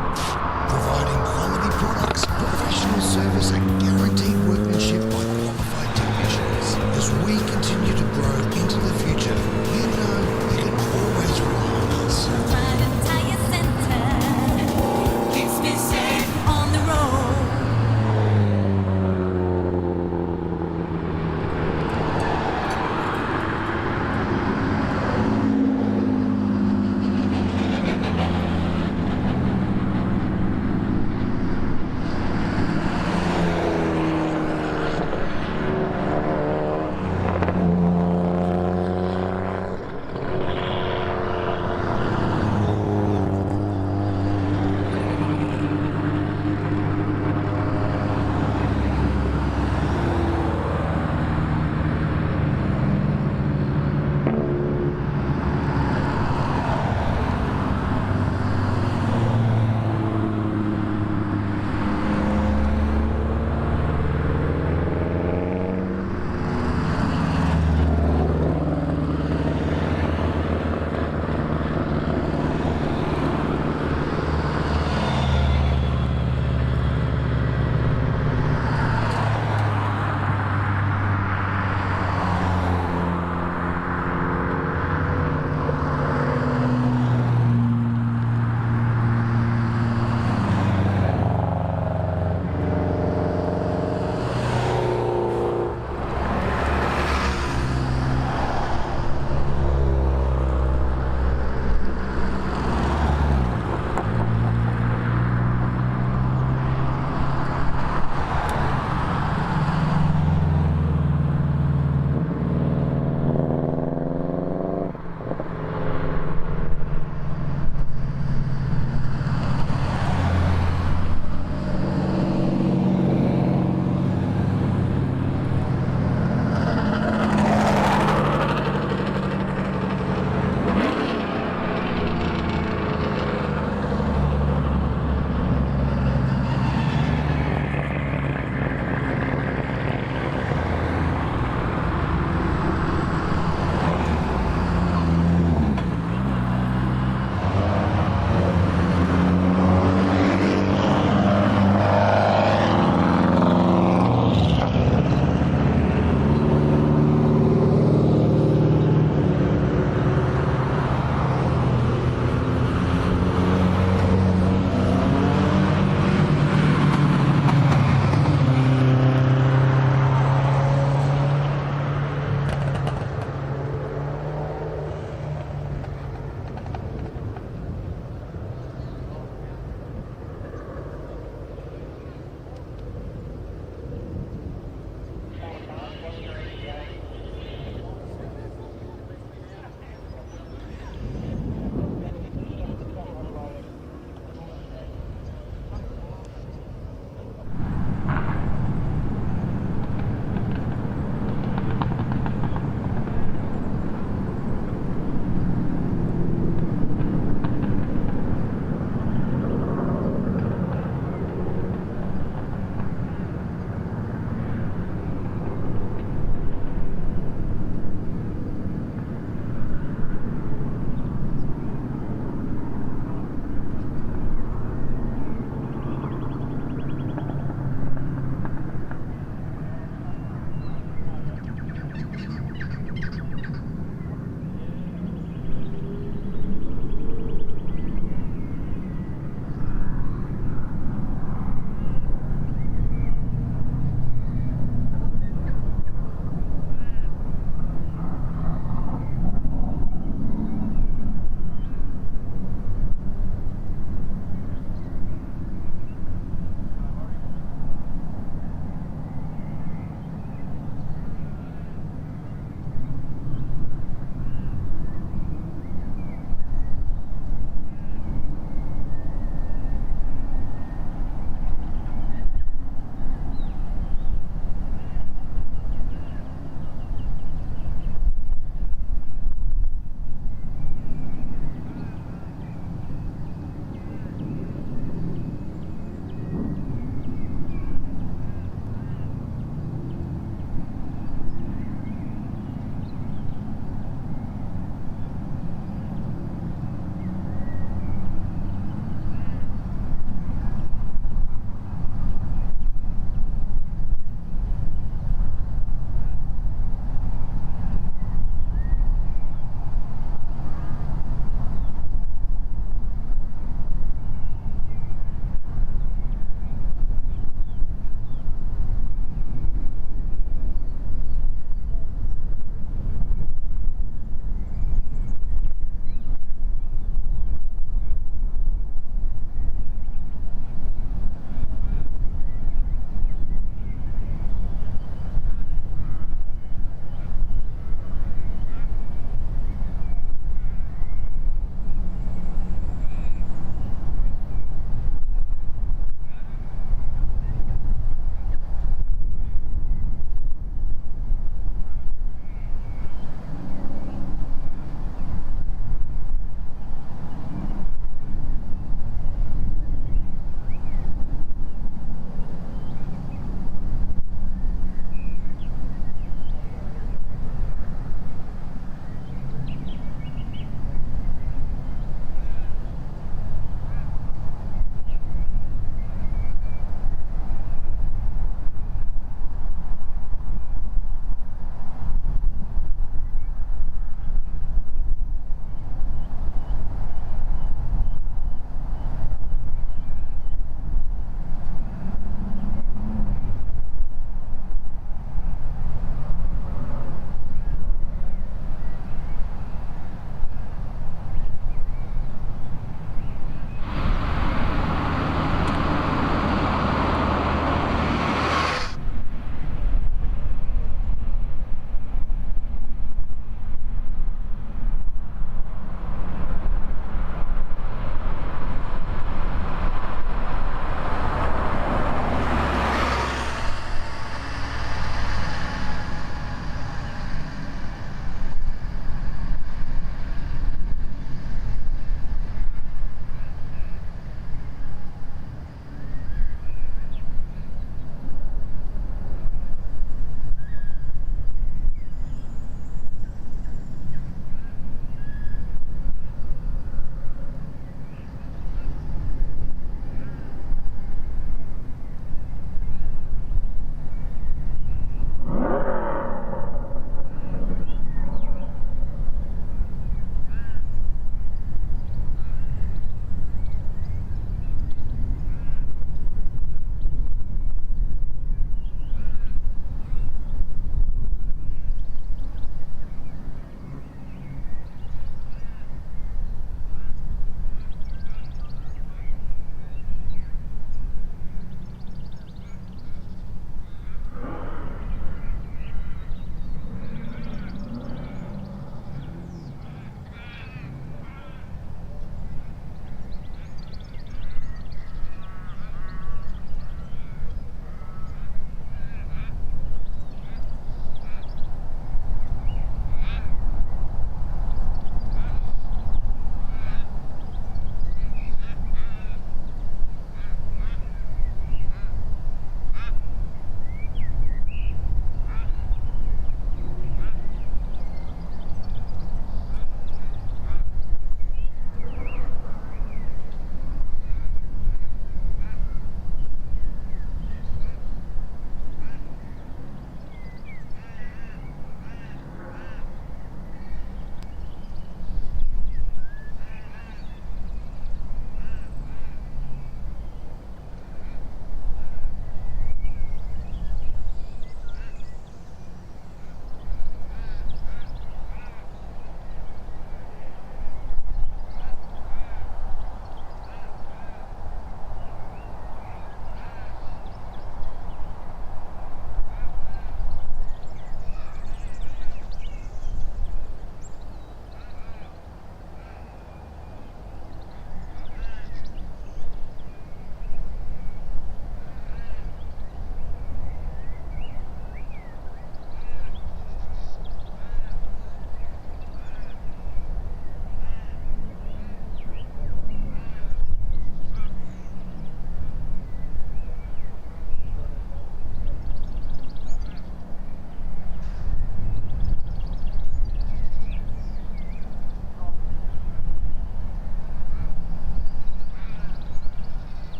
Providing quality products, professional service and guaranteed workmanship by qualified technicians. As we continue to grow into the future, you know you can always rely on us. Trident Tyre Centre keeps me safe on the road.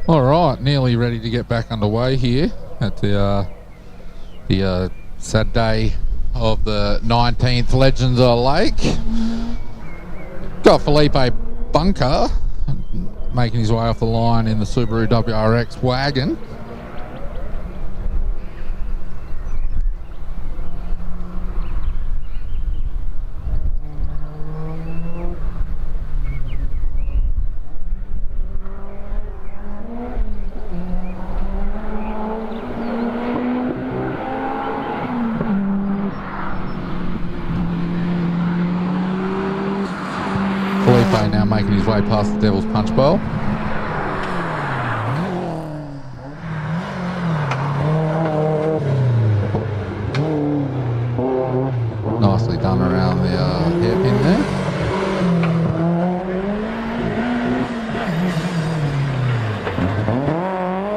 All right, nearly ready to get back underway here at the Saturday of the 19th Legends of Lake. Got Felipe Bunker making his way off the line in the Subaru WRX wagon. Felipe now making his way past the Devil's Punch Bowl. Nicely done around the hairpin there.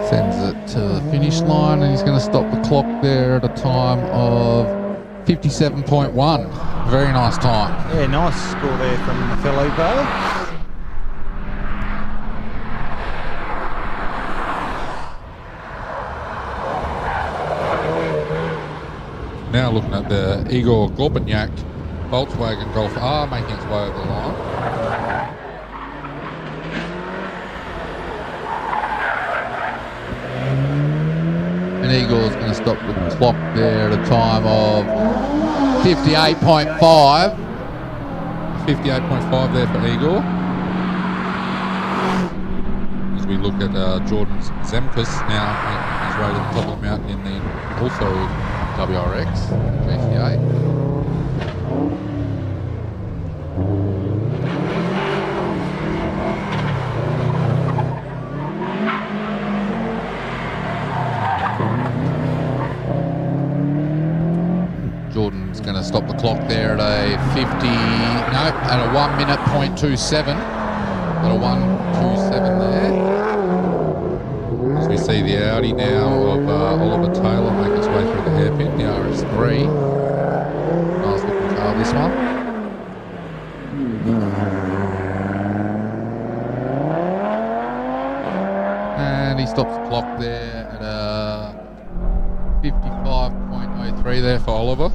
Sends it to the finish line, and he's going to stop the clock there at a time of 57.1. Very nice time. Yeah, nice score there from Felipe. Now looking at the Igor Gorbanyak Volkswagen Golf R making its way over the line. And Igor's going to stop the clock there at a time of 58.5. 58.5 there for Igor. As we look at Jordan Zemkus now making his way to the top of the mountain in the also WRX GT8. Jordan's going to stop the clock there at a 1 minute .27. Got a 1:27 there. As we see the Audi now of Oliver Taylor make its way through the hairpin, the RS3. Nice looking car, this one. And he stops the clock there at a 55.03 there for Oliver.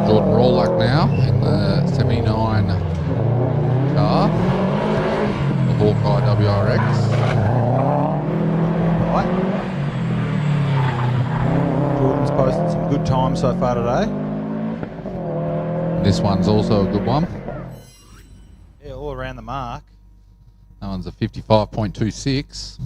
Jordan Rawluck now in the 79 car, the Hawkeye WRX. Right. Jordan's posted some good times so far today. This one's also a good one. Yeah, all around the mark. That one's a 55.26.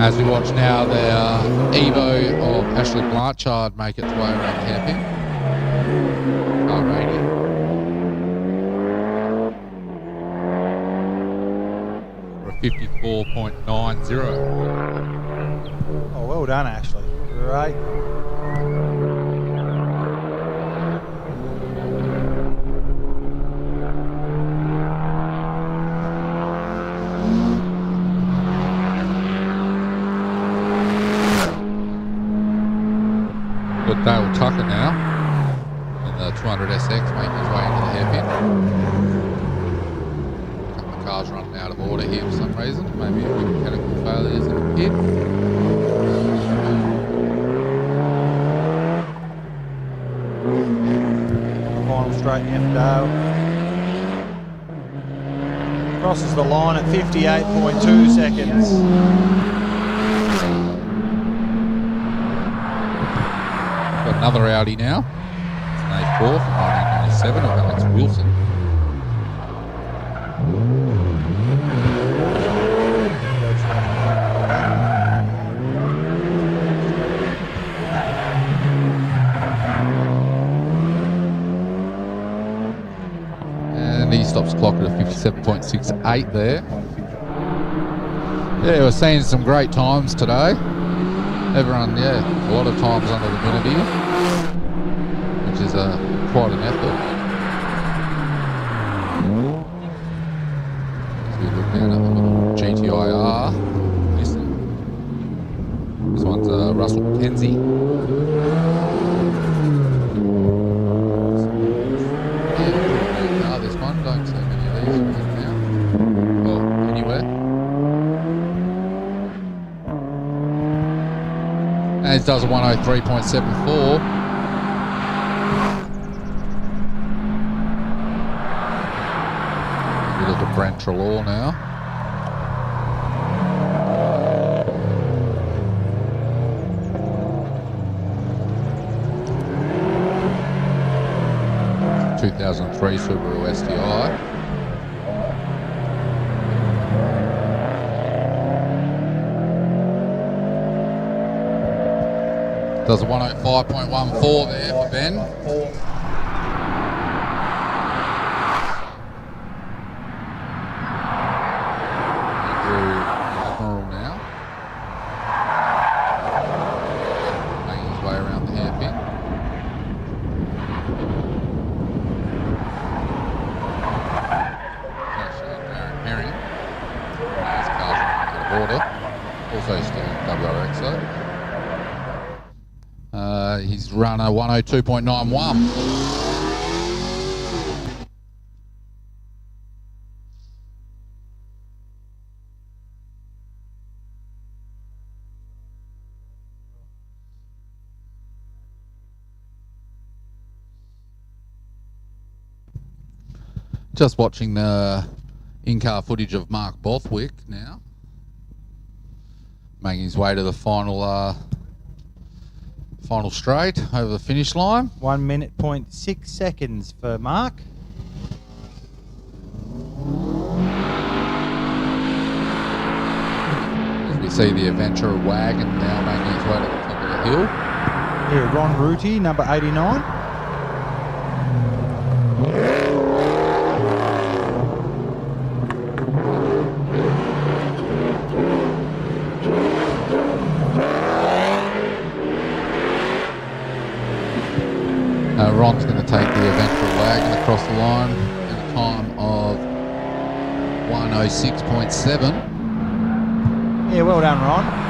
As we watch now the Evo of Ashley Blanchard make its way around the hairpin. Alrighty. For a 54.90. Oh, well done, Ashley. Great. Got Dale Tucker now in the 200SX making his way into the hairpin. A couple of cars running out of order here for some reason. Maybe a few mechanical failures in the pit. Final straight in Dale. Crosses the line at 58.2 seconds. Got another Audi now. It's an A4 from 1997 of Alex Wilson. clock at a 57.68 there. Yeah, we're seeing some great times today. Everyone, a lot of times under the minute here, which is quite an effort. So we look down at the little GTIR. This one's Russell McKenzie. This one, don't see many of these now. Or anywhere. And it does a 103.74. We look at Brent Trelaw now. A 2003 Subaru STI. Does a 105.14 there for Ben. Andrew Admiral now. Making his way around the hairpin. Actually, Darren Merriam. His car's running out of order. Also still WRX though. He's run a 102.91. Just watching the in-car footage of Mark Bothwick now, making his way to the final straight over the finish line. 1 minute, 0.6 seconds for Mark. As we see the Adventurer wagon now making its way to the top of the hill. Here, Ron Rooty, number 89. Ron's going to take the Eventual wagon across the line at a time of 106.7. Yeah, well done, Ron.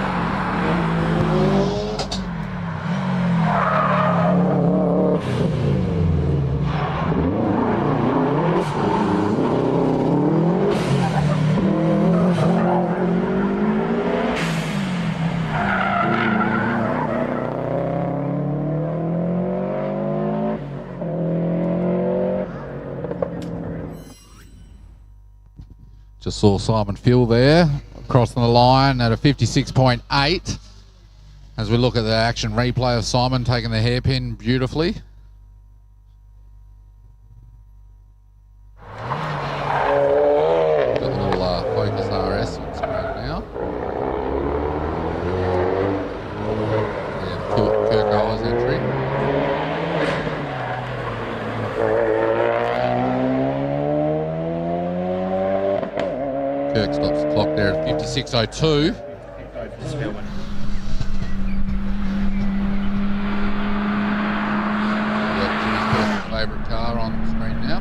Just saw Simon Phil there, crossing the line at a 56.8. As we look at the action replay of Simon taking the hairpin beautifully. Got the little Focus RS on screen now. Yeah, Kirk Owens entry. Kirk stops the clock there at 56.02. Got Jimmy's personal favourite car on the screen now.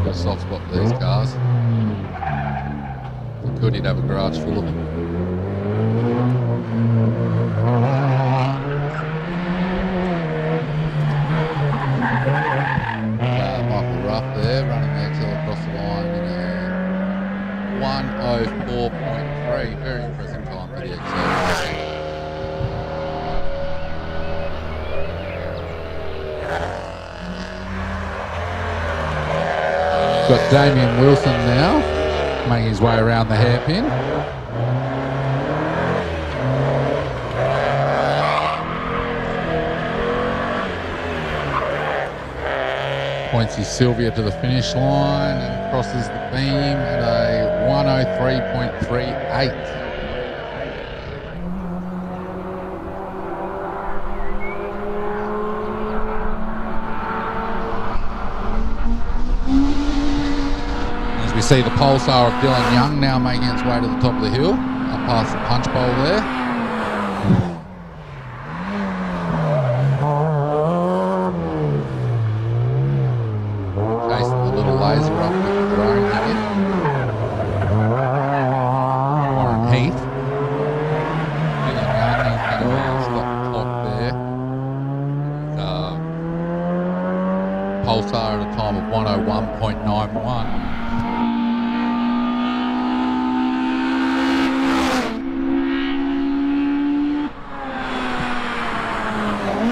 Got a soft spot for these cars. If he could, he'd have a garage full of them. Michael Ruff there, running the XL across the line in a 104.3. Very impressive time for the XL. Got Damien Wilson now, making his way around the hairpin. Points his Sylvia to the finish line and crosses the beam at a 103.38. see the pulsar of Dylan Young now making its way to the top of the hill, up past the punch bowl there. Chasing the little laser up with the drone here. Warren Heath. Dylan Young, he's going to stop the clock there. Pulsar at a time of 101.91.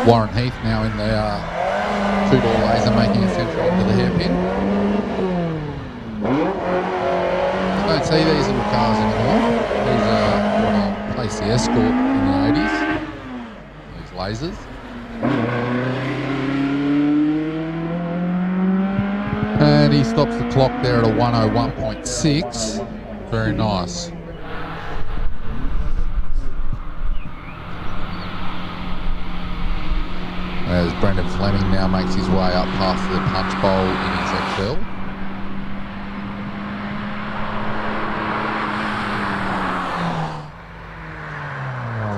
Warren Heath now in the two-door laser making its entry into the hairpin. I don't see these little cars anymore. These are what I placed the Escort in the 80s. These lasers. And he stops the clock there at a 101.6. Very nice. As Brendan Fleming now makes his way up past the punch bowl in his XL.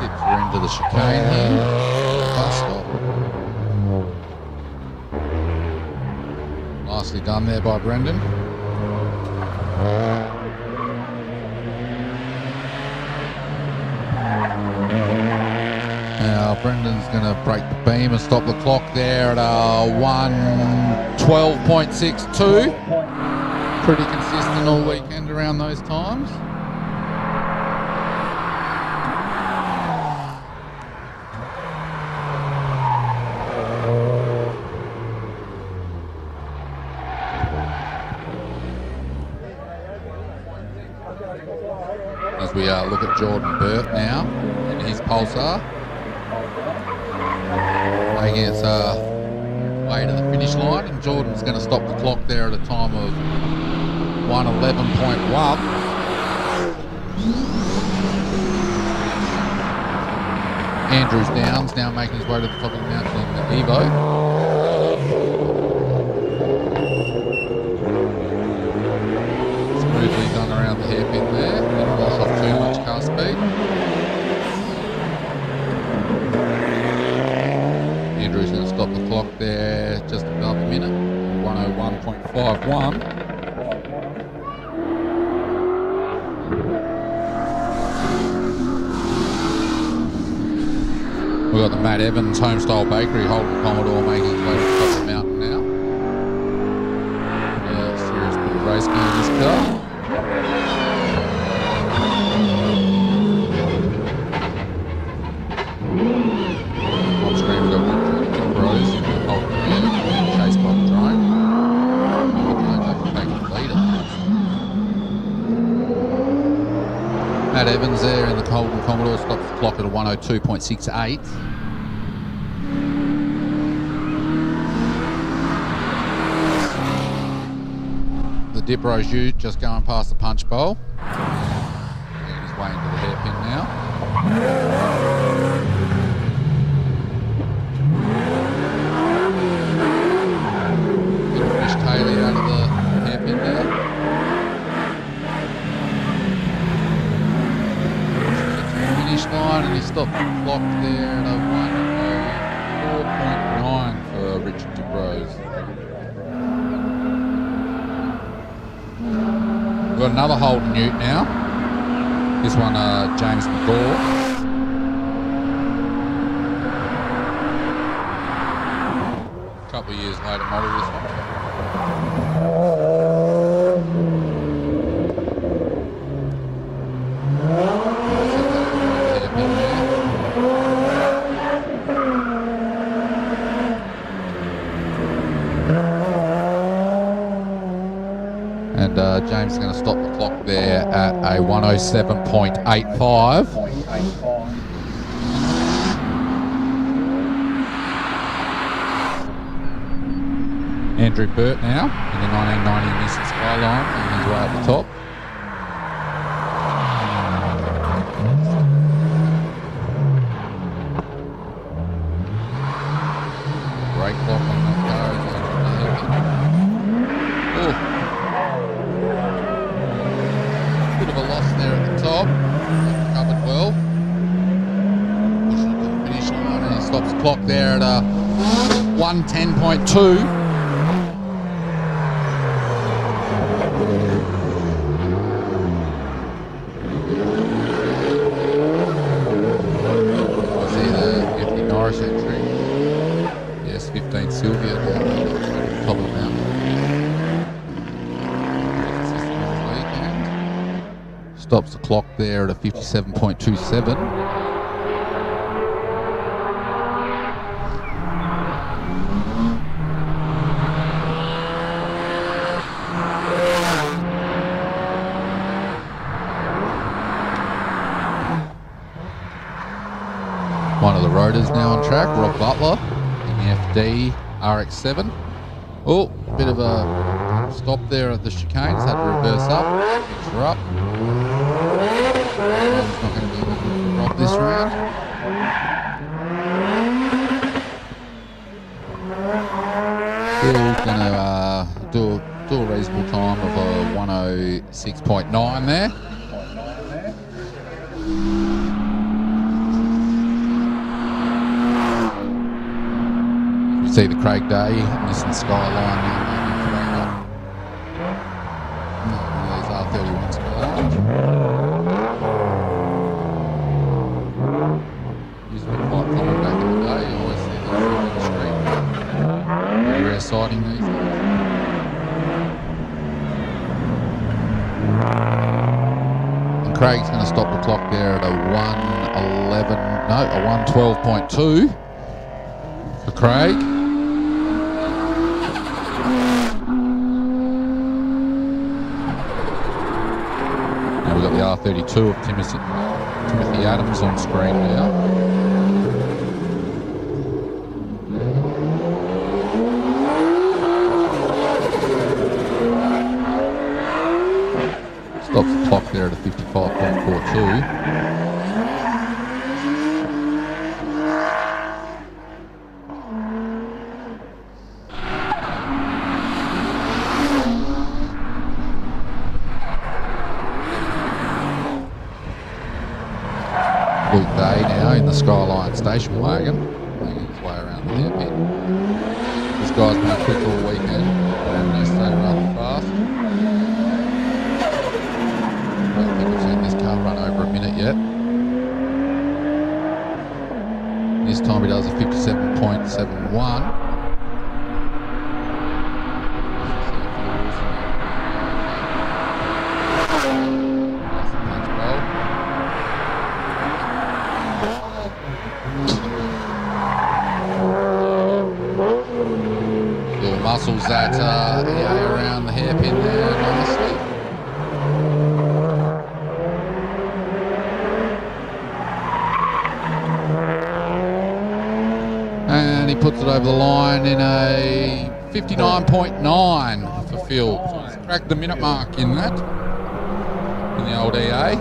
Tips her into the chicane here. Bus stop. Nicely done there by Brendan. Now Brendan's going to break the beam and stop the clock there at 1:12.62. Pretty consistent all weekend around those times. As we look at Jordan Burt now in his Pulsar. Making its way to the finish line, and Jordan's going to stop the clock there at a time of 1:11.1. Andrews Downs now making his way to the top of the mountain in the Evo. Smoothly done around the hairpin there, didn't wash off too much car speed. Andrew's going to stop the clock there just above a minute, 1:01.51. We've got the Matt Evans Homestyle Bakery Holden Commodore making his way to the top of the mountain now. Serious bit of race car in this car. On screen we've got Rose holding the lead, chased by the drone. Taking the leader. Matt Evans there in the Holden Commodore stops the clock at a 1:02.68. The Dip Rose Ute just going past the punch bowl. Making his way into the hairpin now. Haley out of the hairpin there. Finish line, and he stopped the clock there at a 1:04.9 for Richard DeBrose. We've got another Holden Ute now. This one, James McGaw. A couple of years later model this one. And James is going to stop the clock there at a 1:07.85. Andrew Burt now in the 1990 Nissan Skyline, making his way at the top. Brake block on that car. Oh. bit of a loss there at the top. Covered well. Pushing it to the finish line, and he stops the clock there at 1:10.2. Yes, 15 Sylvia now, top of the mountain. Stops the clock there at a 57.27. One of the Rotors now on track, Rob Butler in the FD RX7. Oh, bit of a stop there at the chicanes, had to reverse up, mix her up. It's not going to be good for Rob this round. Still going to do a reasonable time of a 106.9 there. See the Craig Day missing Skyline now. These R31 Skylines. Used to be quite common back in the day. You always see these on the street. Very rare sighting these days. And Craig's going to stop the clock there at a 112.2 for Craig. We've got the R32 of Timothy Adams on screen now. Stops the clock there at a 55.42. Day now in the Skyline station wagon, making his way around the hairpin. This guy's been quick all weekend and they stay rather fast. I don't think I've seen this car run over a minute yet. This time he does a 57.71. Muscles that around the hairpin there nicely. And he puts it over the line in a 59.9 for Phil. He's cracked the minute mark in that, in the old EA.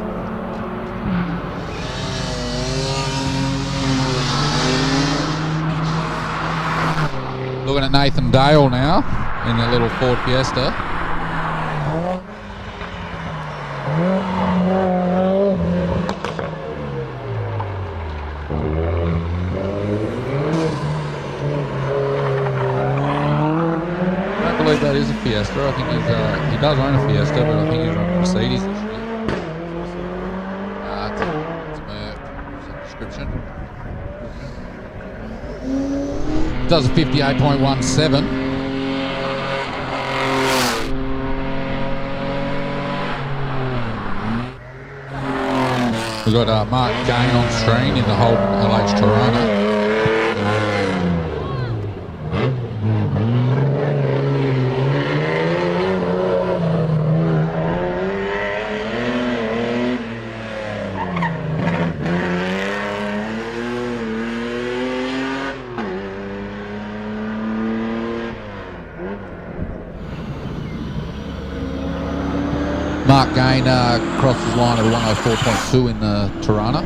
Looking at Nathan Dale now in the little Ford Fiesta. I don't believe that is a Fiesta. I think he does own a Fiesta, but I think he's on a Mercedes this year. It's a Merc description. Does a 58.17. We've got Mark Gain on screen in the Holden LH Tirana. Mark Gain crosses the line at 104.2 in the Tirana.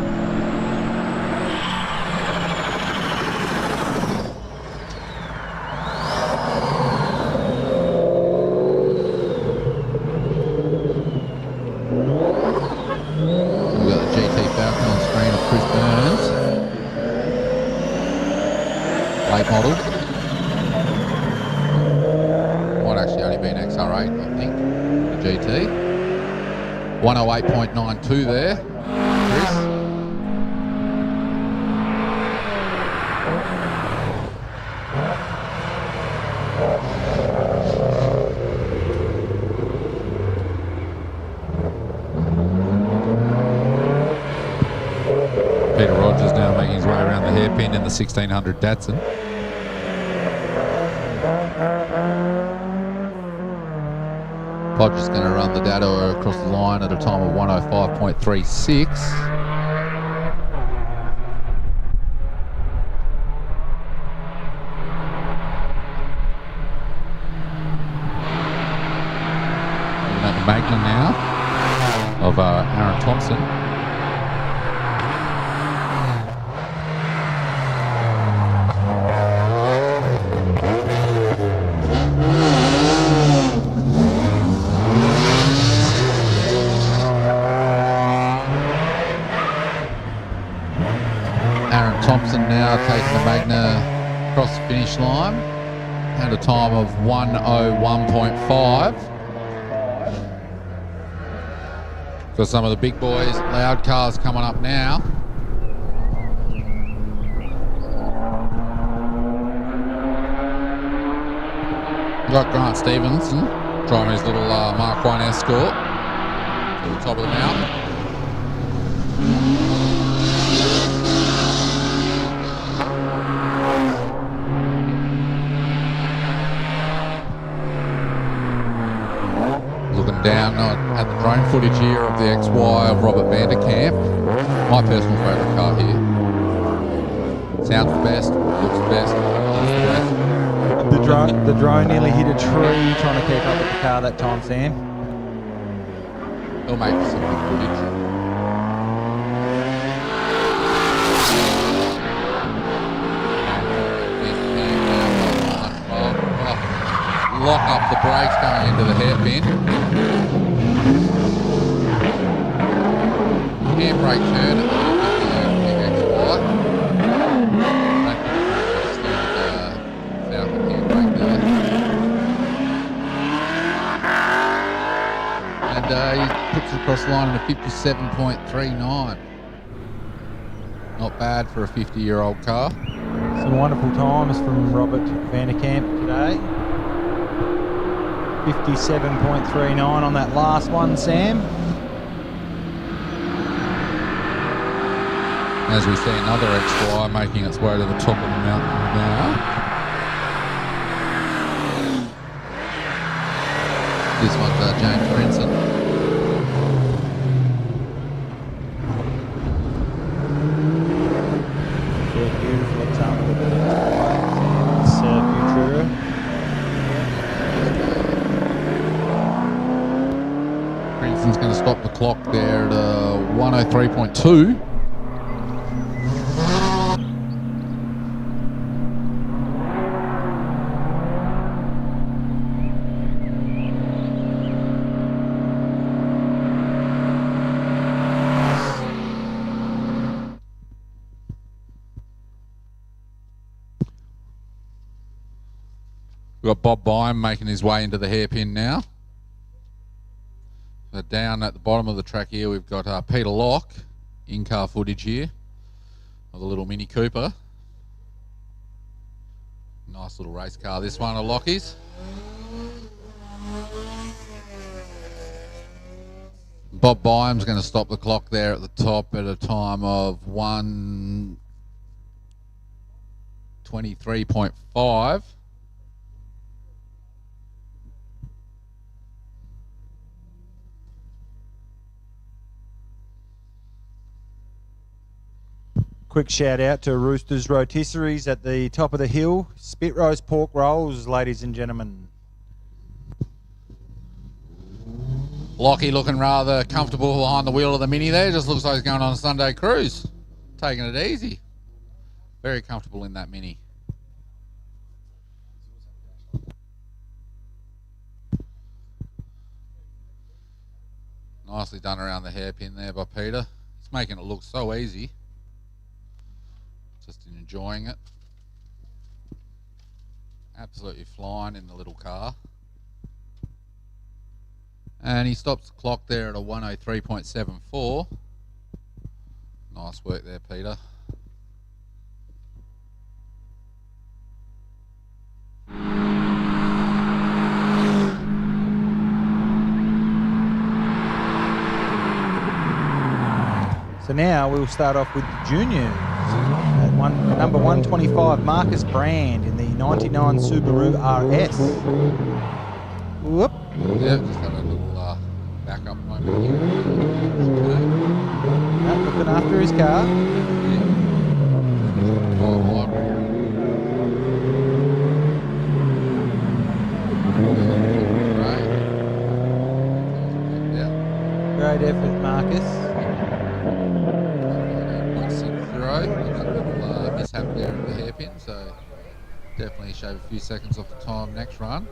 late model. Might actually only be an XR8, I think, the GT. 108.92 there, Chris. Peter Rogers now making his way around the hairpin in the 1600 Datsun. Podge is going to run the data across the line at a time of 105.36. Looking at the Magna now of Aaron Thompson. Thompson now taking the Magna across the finish line at a time of 101.5. Got some of the big boys, loud cars coming up now. Got Grant Stevenson driving his little Mark 1 Escort to the top of the mountain. Looking down at the drone footage here of the XY of Robert Vanderkamp. My personal favourite car here. Sounds the best, looks the best, looks the best. The drone nearly hit a tree trying to keep up with the car that time, Sam. He'll make some good footage. Lock up the brakes going into the hairpin. Handbrake turn at the XY. Falcon handbrake there. And he puts it across the line in a 57.39. Not bad for a 50-year-old car. Some wonderful times from Robert Vanderkamp today. 57.39 on that last one, Sam. As we see another XY making its way to the top of the mountain now. This one's James Brinson. Beautiful example of the Futura. Brinson's going to stop the clock there at 103.2. We've got Bob Byam making his way into the hairpin now. So down at the bottom of the track here, we've got Peter Locke, in-car footage here of the little Mini Cooper. Nice little race car, this one of Lockie's. Bob Byam's going to stop the clock there at the top at a time of 1:23.5. Quick shout out to Roosters Rotisseries at the top of the hill. Spit roast pork rolls, ladies and gentlemen. Lockie looking rather comfortable behind the wheel of the Mini there. Just looks like he's going on a Sunday cruise. Taking it easy. Very comfortable in that Mini. Nicely done around the hairpin there by Peter. He's making it look so easy. Just enjoying it. Absolutely flying in the little car. And he stops the clock there at a 103.74. Nice work there, Peter. So now we'll start off with the juniors. Number 125, Marcus Brand in the 99 Subaru RS. Whoop. Yeah, just had a little backup moment here. Okay. Looking after his car. Yeah. Oh, Great effort, Marcus. Mishap there at the hairpin, so definitely shave a few seconds off the time next run.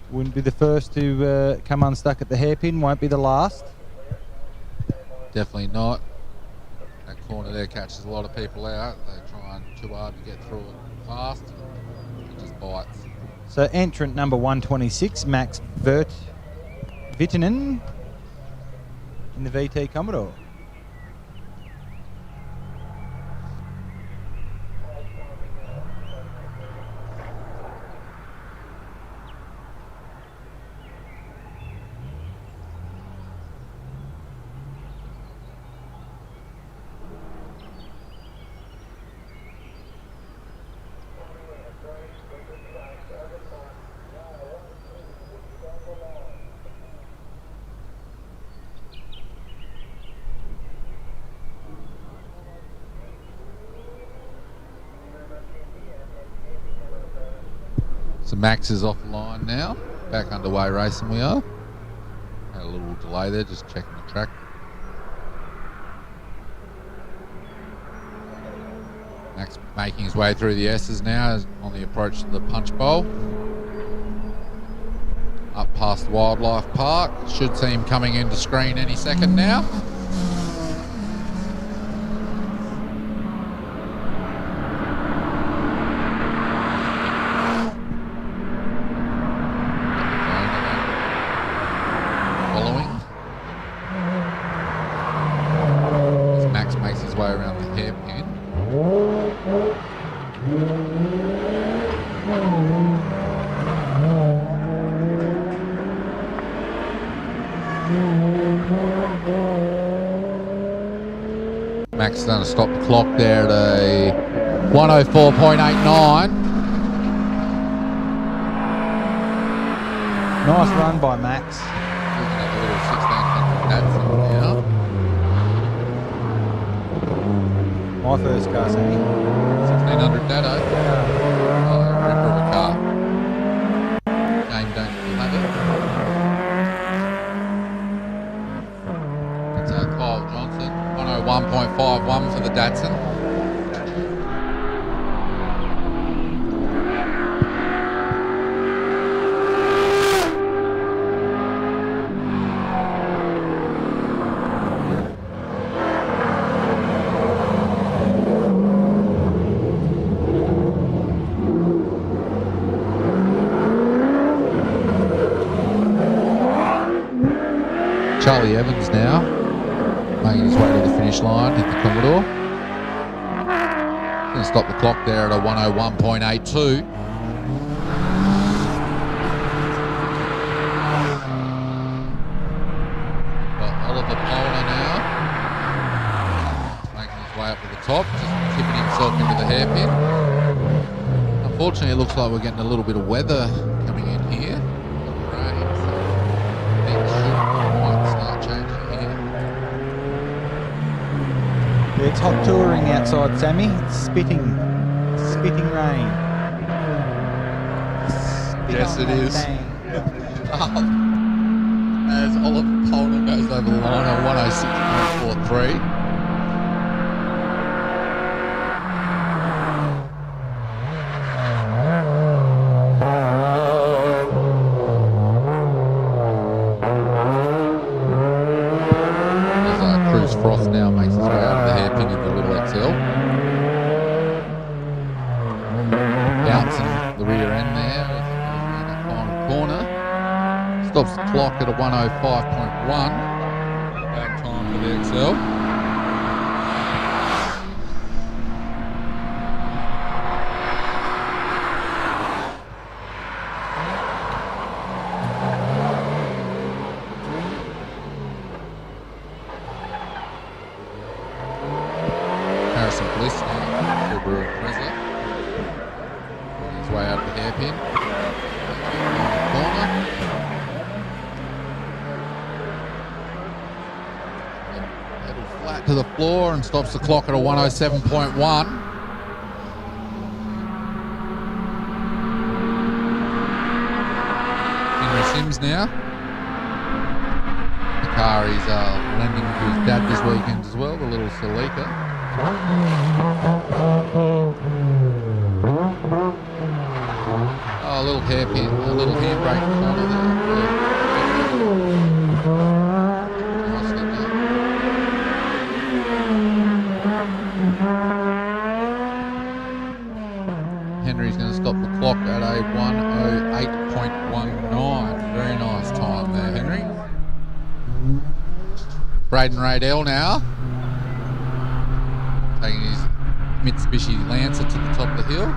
Wouldn't be the first to come unstuck at the hairpin, won't be the last. Definitely not. That corner there catches a lot of people out. They're trying too hard to get through it fast. It just bites. So entrant number 126, Max Vittinen in the VT Commodore. So Max is off the line now. Back underway racing we are. Had a little delay there, just checking the track. Max making his way through the S's now on the approach to the punch bowl. Up past the Wildlife Park. Should see him coming into screen any second now. Max is going to stop the clock there at a 104.89. Nice run by Max. Looking at the little 1600 Datsun now. My first car, Sammy. 1600 Datto. Oh, ripper of a car. Game don't have it. It's Kyle Johnson. 101.51 for the Datsun. Charlie Evans now, making his way to the finish line at the Commodore. Going to stop the clock there at a 101.82. Got Oliver Polar now, making his way up to the top, just tipping himself into the hairpin. Unfortunately, it looks like we're getting a little bit of weather coming in here. Rain, so things might start changing here. Yeah, it's hot touring outside, Sammy. It's spitting rain. Yes, it is. As Oliver Polar goes over the line on 106.43. Frost now makes his way out of the hairpin in the little XL. Bouncing the rear end there. stops the clock at a 105.1. Bad time for the XL. Way out of the hairpin. Corner. Pedal flat to the floor and stops the clock at a 107.1. Henry Sims now. The car he's lending to his dad this weekend as well, the little Celica. Oh, a little hairpin, a little handbrake corner there. Nicely done. Henry's going to stop the clock at a 108.19. Very nice time there, Henry. Braden Radell now. Taking his Mitsubishi Lancer to the top of the hill.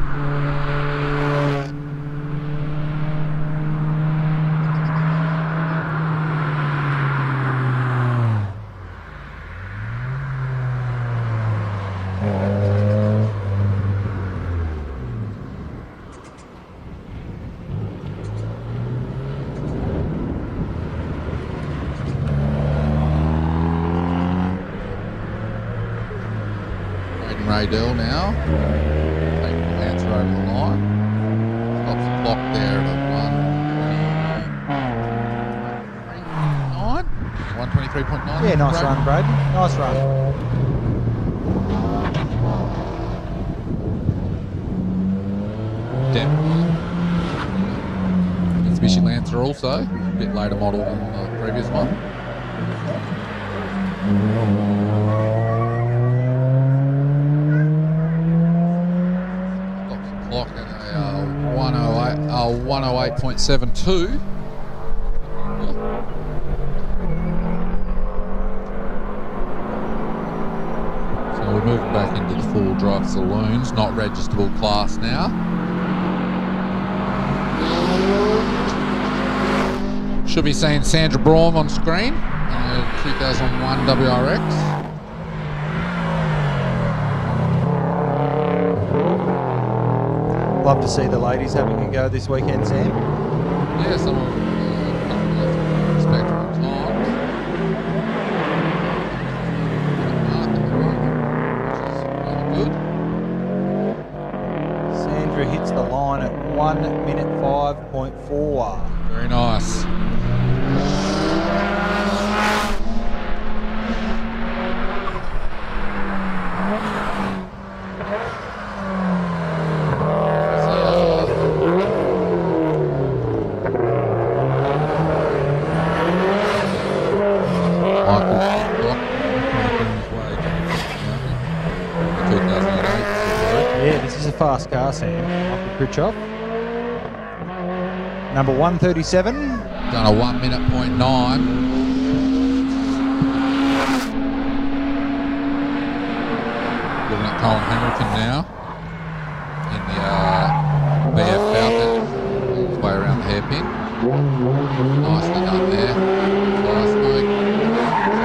Radell now, taking the Lancer over the line, stops the clock there at a 123.9. Yeah, nice run, Braden. Nice run. Mitsubishi Lancer also, a bit later model than the previous one. Clock at a 108.72. So we're moving back into the full drive saloons, not registerable class now. Should be seeing Sandra Braum on screen, 2001 WRX. Love to see the ladies having a go this weekend, Sam. Yeah, some of them respectable times. Which is really good. Sandra hits the line at 1:05.4. Very nice. Fast car, Sam. Michael Critchoff. Number 137. Done a 1:09. Looking at Colin Hamilton now in the BF Falcon. His way around the hairpin. Nicely done there. Fire smoke.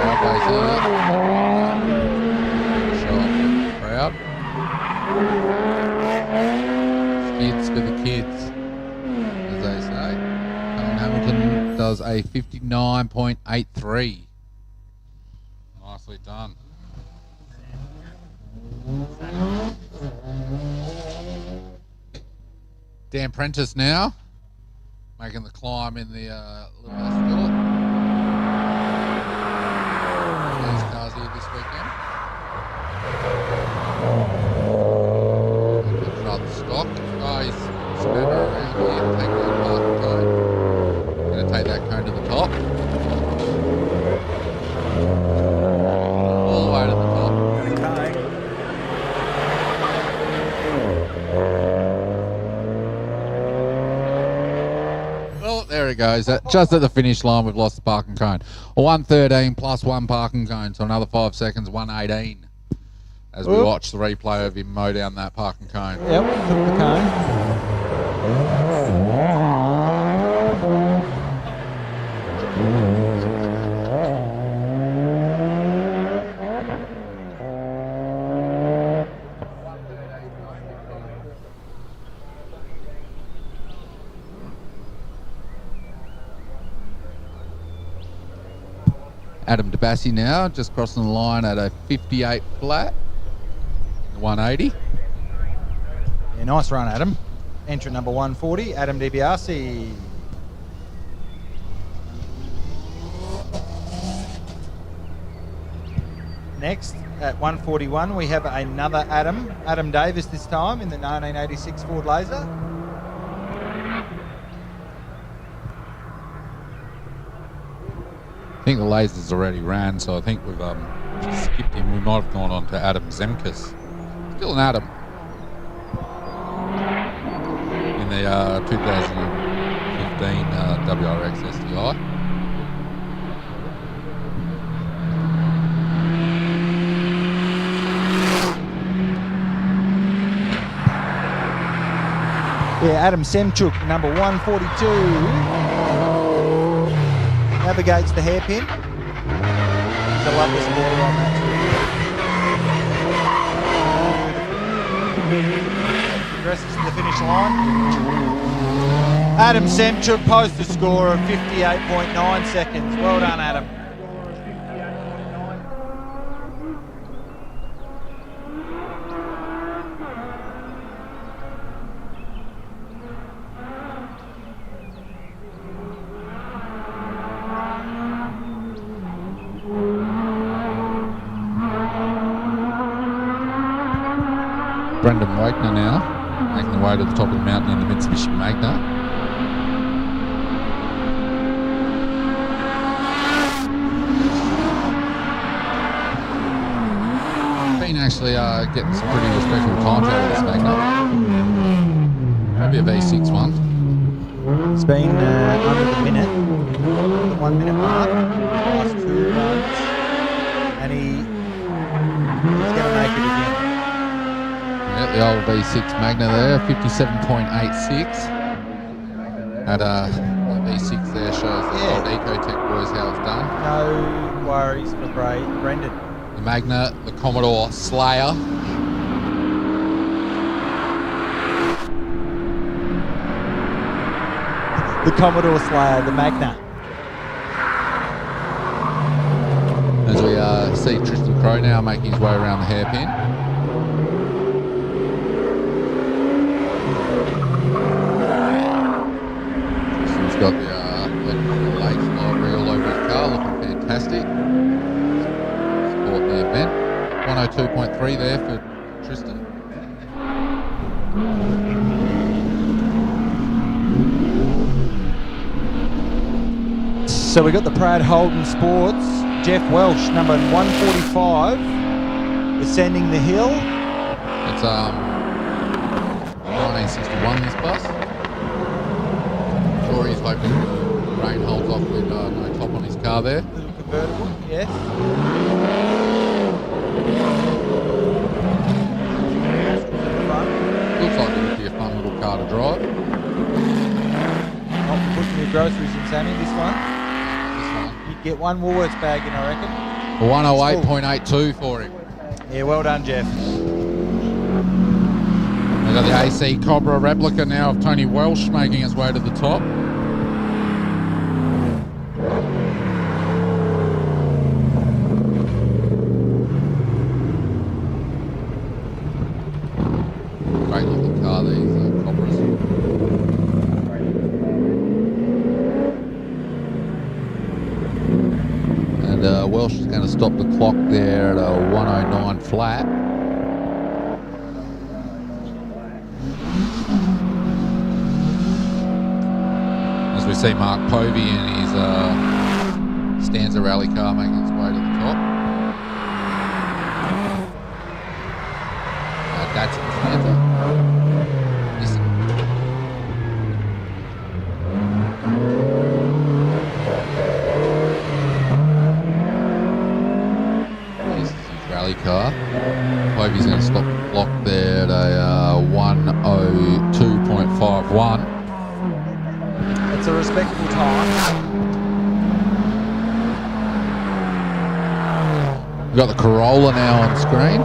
Sideways here. Show off the crowd. Kids for the kids, as they say. Colin Hamilton does a 59.83. Nicely done. Dan Prentice now, making the climb in the little Escort. These cars here this weekend. Another stock. Oh, he's spinning around here, taking that parking cone. Going to take that cone to the top. All the way to the top. Well, there There it goes. Just at the finish line, we've lost the parking cone. A 113 plus 1 parking cone, so another 5 seconds, 118. As we watch the replay of him mow down that parking cone. Yep, took the cone. Adam DeBassi now, just crossing the line at a 58 flat. 180. Yeah, nice run, Adam. Entrant number 140, Adam DiBiase. Next, at 141, we have another Adam Davis this time in the 1986 Ford Laser. I think the Laser's already ran, so I think we've skipped him. We might have gone on to Adam Zemkus. Still an Adam. In the 2015 WRX STI. Yeah, Adam Semchuk, number 142. Navigates the hairpin. He's a lovely spoiler on that too. Progresses to the finish line. Adam Semchuk posts a score of 58.9 seconds. Well done, Adam. Brendan Wagner now, making the way to the top of the mountain in the Mitsubishi Magna. Been actually getting some pretty respectable times out of this Magna. Maybe a V6 one. It's been under the minute, the 1 minute mark, last 2 runs, and he's going to make it again. Yeah, the old V6 Magna there, 57.86. Had a V6 there, shows the old Ecotech boys how it's done. No worries for Brendan. The Magna, the Commodore Slayer. The Commodore Slayer, the Magna. As we see Tristan Crowe now making his way around the hairpin. Tristan's got the Lakes library all over his car, looking fantastic. Support the event. 102.3 there for Tristan. So we got the Pratt Holden Sports, Jeff Welsh, number 145, ascending the hill. It's 1961 this bus. Sure he's hoping the rain holds off with no top on his car there. Little convertible, yes. Looks like it would be a fun little car to drive. Not for putting your groceries in, Sammy, this one. You'd get one Woolworths bag in, I reckon. 108.82 for him. Yeah, well done, Jeff. We've got the AC Cobra replica now of Tony Welsh making his way to the top. Great looking car, these Cobras. And Welsh is going to stop the clock there at a 109 flat. As we see Mark Povey in his Stanza rally car making its way to the top. That's the Stanza. Listen. rally car. Hope he's going to stop the clock there at a 1:02.51. It's a respectable time. We've got the Corolla now on screen.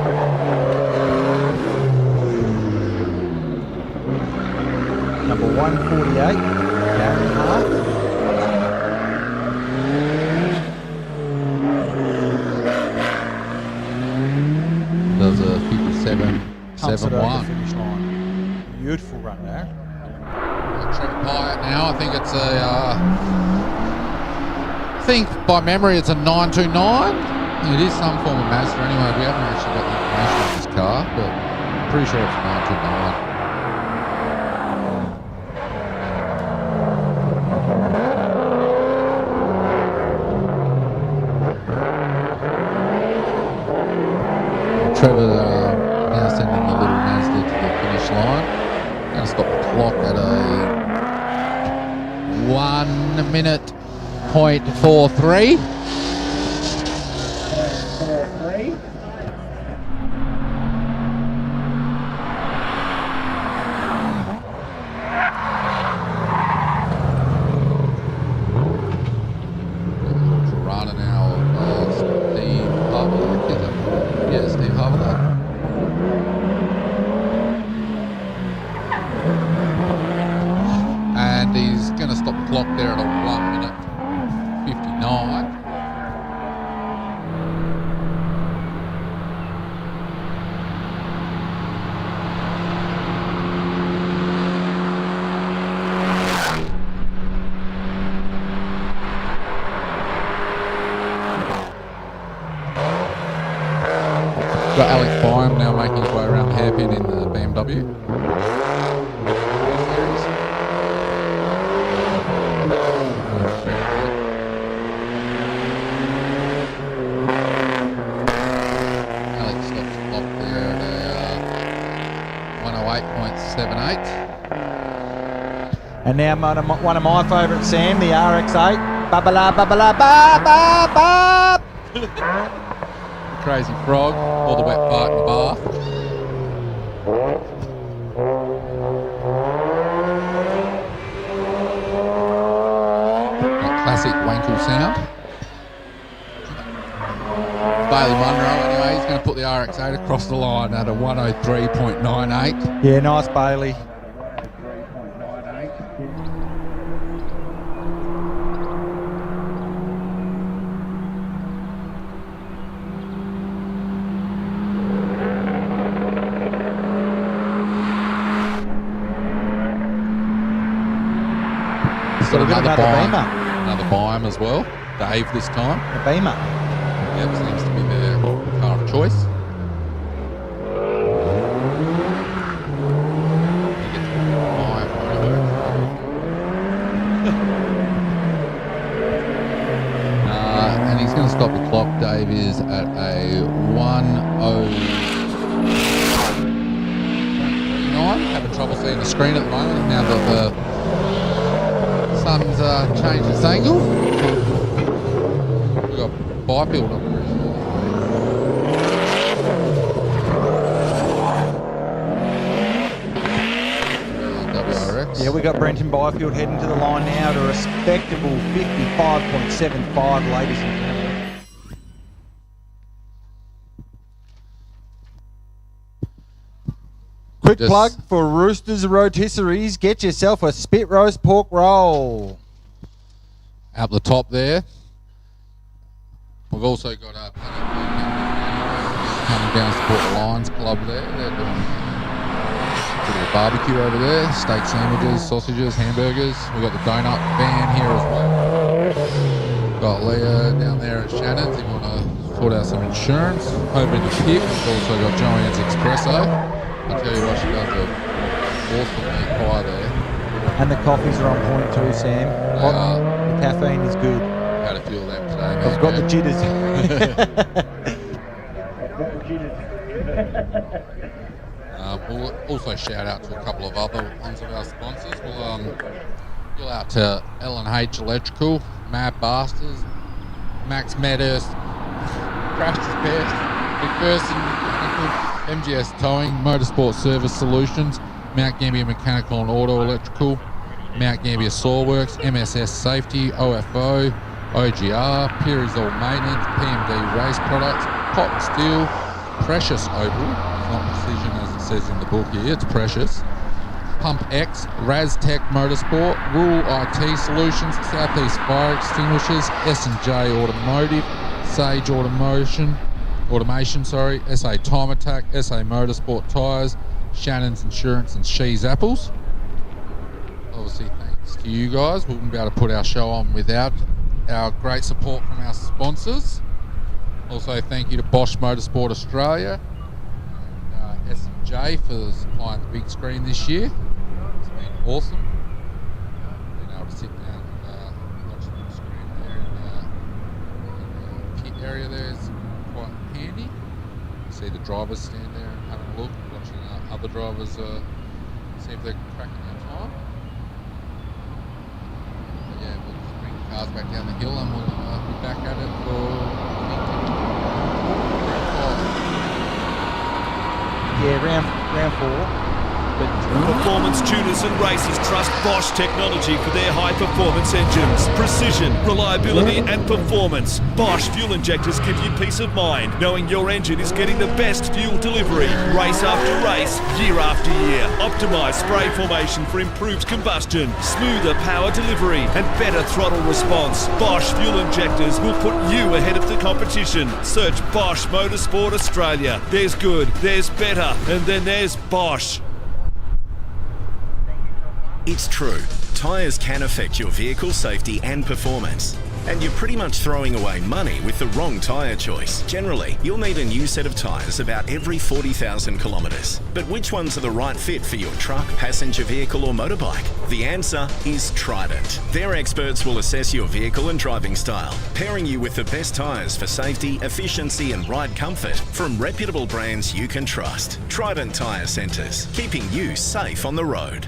Number 148, Darren Hart. Does a Pumps it over the 57.71. finish line. Beautiful run there. Trevor Pyatt now. I think it's a. I think by memory it's a 929. It is some form of Mazda anyway. We haven't actually got the information on this car, but I'm pretty sure it's a 929. Trevor now sending the little Mazda to the finish line. Going to stop the clock at a 1:43. Rana now of Steve Havlicek, is it? Yeah, Steve Havlicek. And he's going to stop the clock there at a 1:59. Got Alex Byam now making his way around the hairpin in the BMW. Alex stops the clock there at a 1:08.78. And now one of my favourites, Sam, the RX-8. Ba-ba-la, ba-ba-la, ba-ba-ba. Crazy Frog, or the wet fart in the bath. That classic wankle sound. Bailey Munro anyway, he's going to put the RX-8 across the line at a 1:03.98. Yeah, nice Bailey. Got another Beamer. Another Byam as well. Dave this time. The Beamer. Yep, seems to be their car of choice. And he's going to stop the clock. Dave is at a 1:09. Having trouble seeing the screen at the moment now that the sun's changed its angle. We've got Byfield up there. WRX. Yeah, we got Brenton Byfield heading to the line now at a respectable 55.75, ladies and gentlemen. Quick plug for Roosters Rotisseries. Get yourself a spit roast pork roll. Up the top there. We've also got coming down to support the Lions Club there. They're doing a bit of a barbecue over there. Steak sandwiches, sausages, hamburgers. We've got the donut van here as well. Got Leah down there at Shannon's. If you want to sort out some insurance. Over in the pit, we've also got Joanne's Espresso. I'll tell you what, she does an awesome meat pie there. And the coffees are on point too, Sam. The caffeine is good. Had a few of them today. I've got the jitters. We'll also shout out to a couple of other ones of our sponsors. We'll go out to L&H Electrical, Mad Bastards, Max Medhurst, Crashed His Best, Big first in MGS Towing, Motorsport Service Solutions, Mount Gambier Mechanical and Auto Electrical, Mount Gambier Sawworks, MSS Safety, OFO, OGR, Peary's All Maintenance, PMD Race Products, Pot Steel, Precious Oval, it's not Precision as it says in the book here, it's Precious, Pump X, Raztech Motorsport, Rural IT Solutions, Southeast Fire Extinguishers, S&J Automotive, Sage Automation, SA Time Attack, SA Motorsport Tyres, Shannon's Insurance and She's Apples. Obviously thanks to you guys, we wouldn't be able to put our show on without our great support from our sponsors. Also thank you to Bosch Motorsport Australia and S&J for supplying the big screen this year. It's been awesome. Being able to sit down and watch the big screen there in the pit area there is quite handy. See the drivers stand there and having a look, watching other drivers see if they're cracking their time. But yeah, we'll just bring the cars back down the hill and we'll be back at it for round 4. Performance tuners and racers trust Bosch technology for their high-performance engines. Precision, reliability and performance. Bosch fuel injectors give you peace of mind, knowing your engine is getting the best fuel delivery. Race after race, year after year. Optimised spray formation for improved combustion, smoother power delivery and better throttle response. Bosch fuel injectors will put you ahead of the competition. Search Bosch Motorsport Australia. There's good, there's better, and then there's Bosch. It's true, tyres can affect your vehicle safety and performance. And you're pretty much throwing away money with the wrong tyre choice. Generally, you'll need a new set of tyres about every 40,000 kilometres. But which ones are the right fit for your truck, passenger vehicle or motorbike? The answer is Trident. Their experts will assess your vehicle and driving style, pairing you with the best tyres for safety, efficiency and ride comfort from reputable brands you can trust. Trident Tyre Centres, keeping you safe on the road.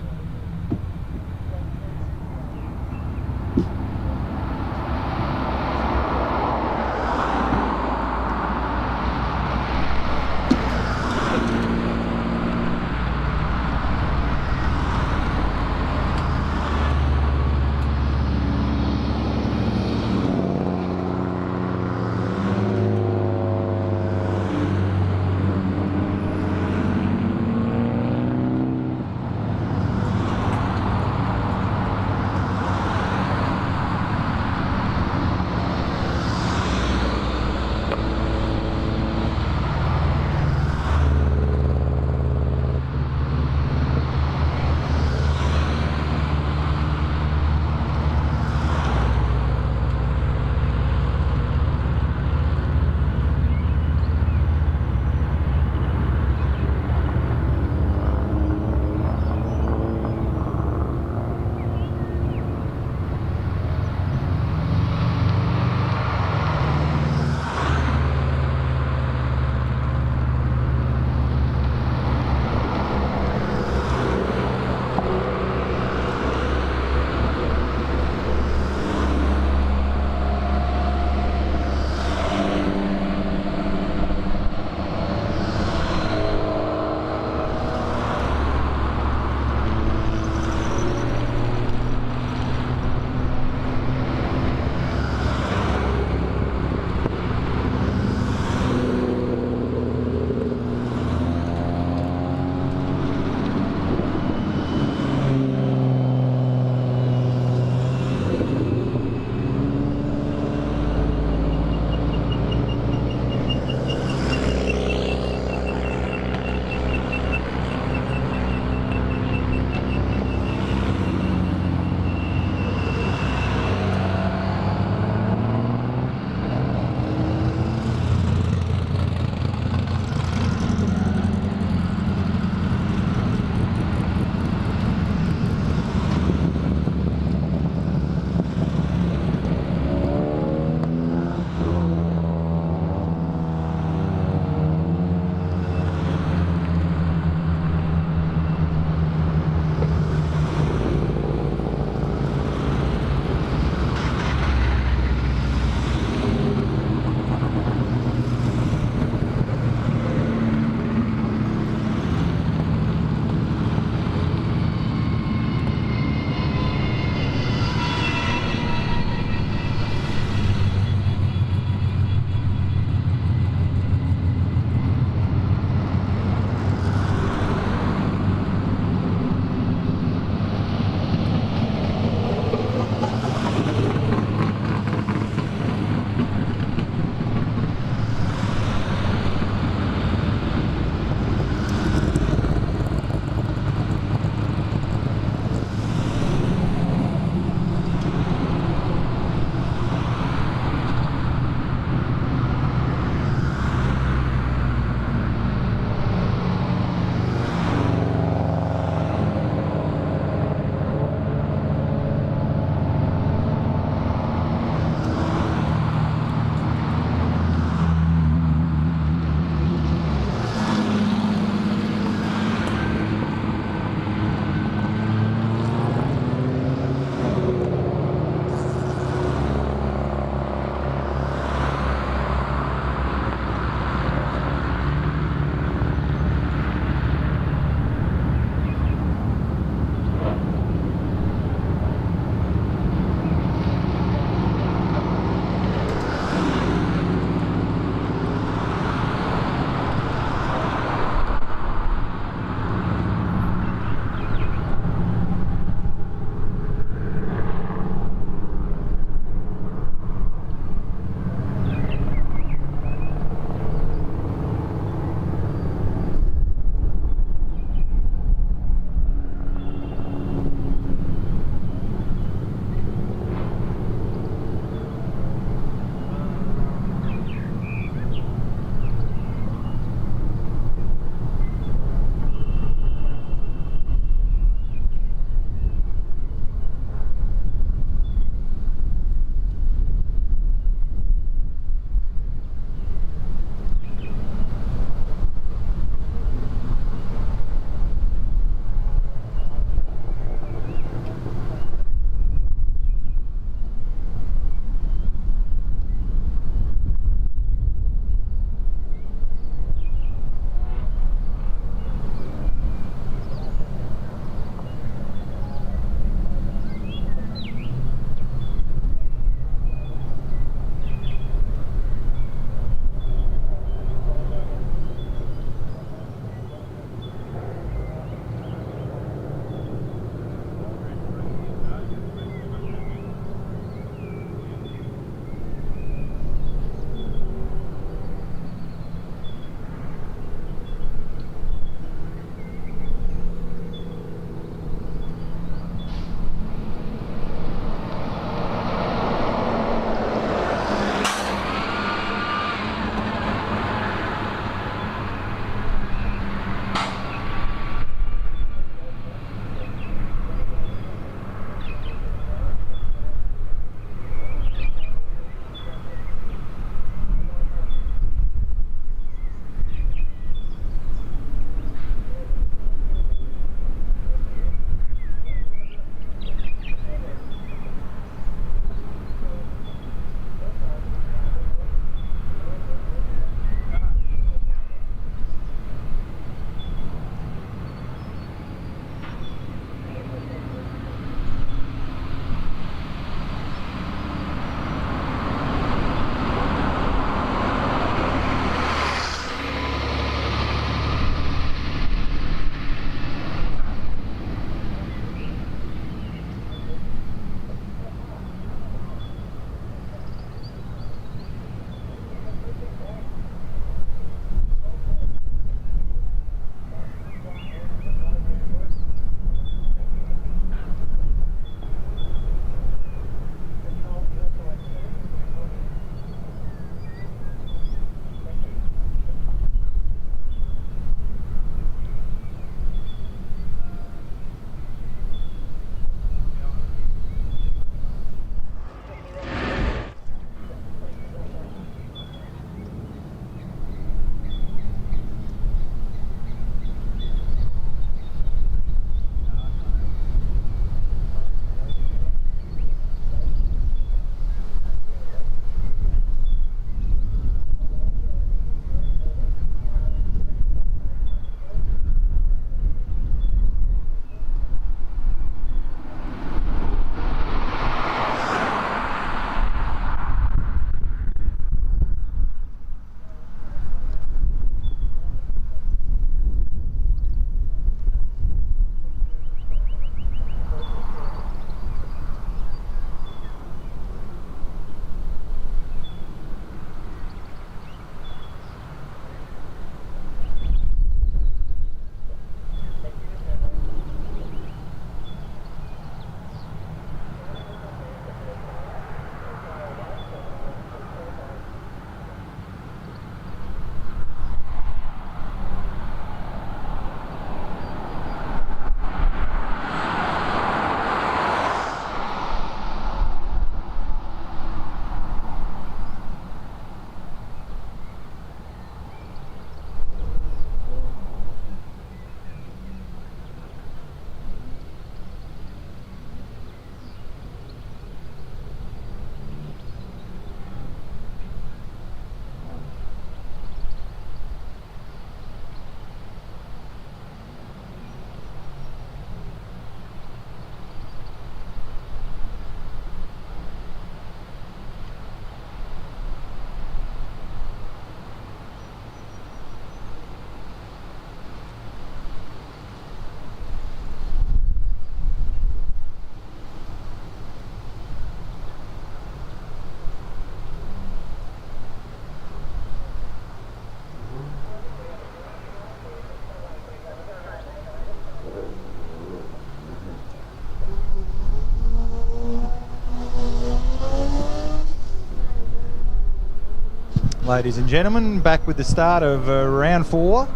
Ladies and gentlemen, back with the start of round 4.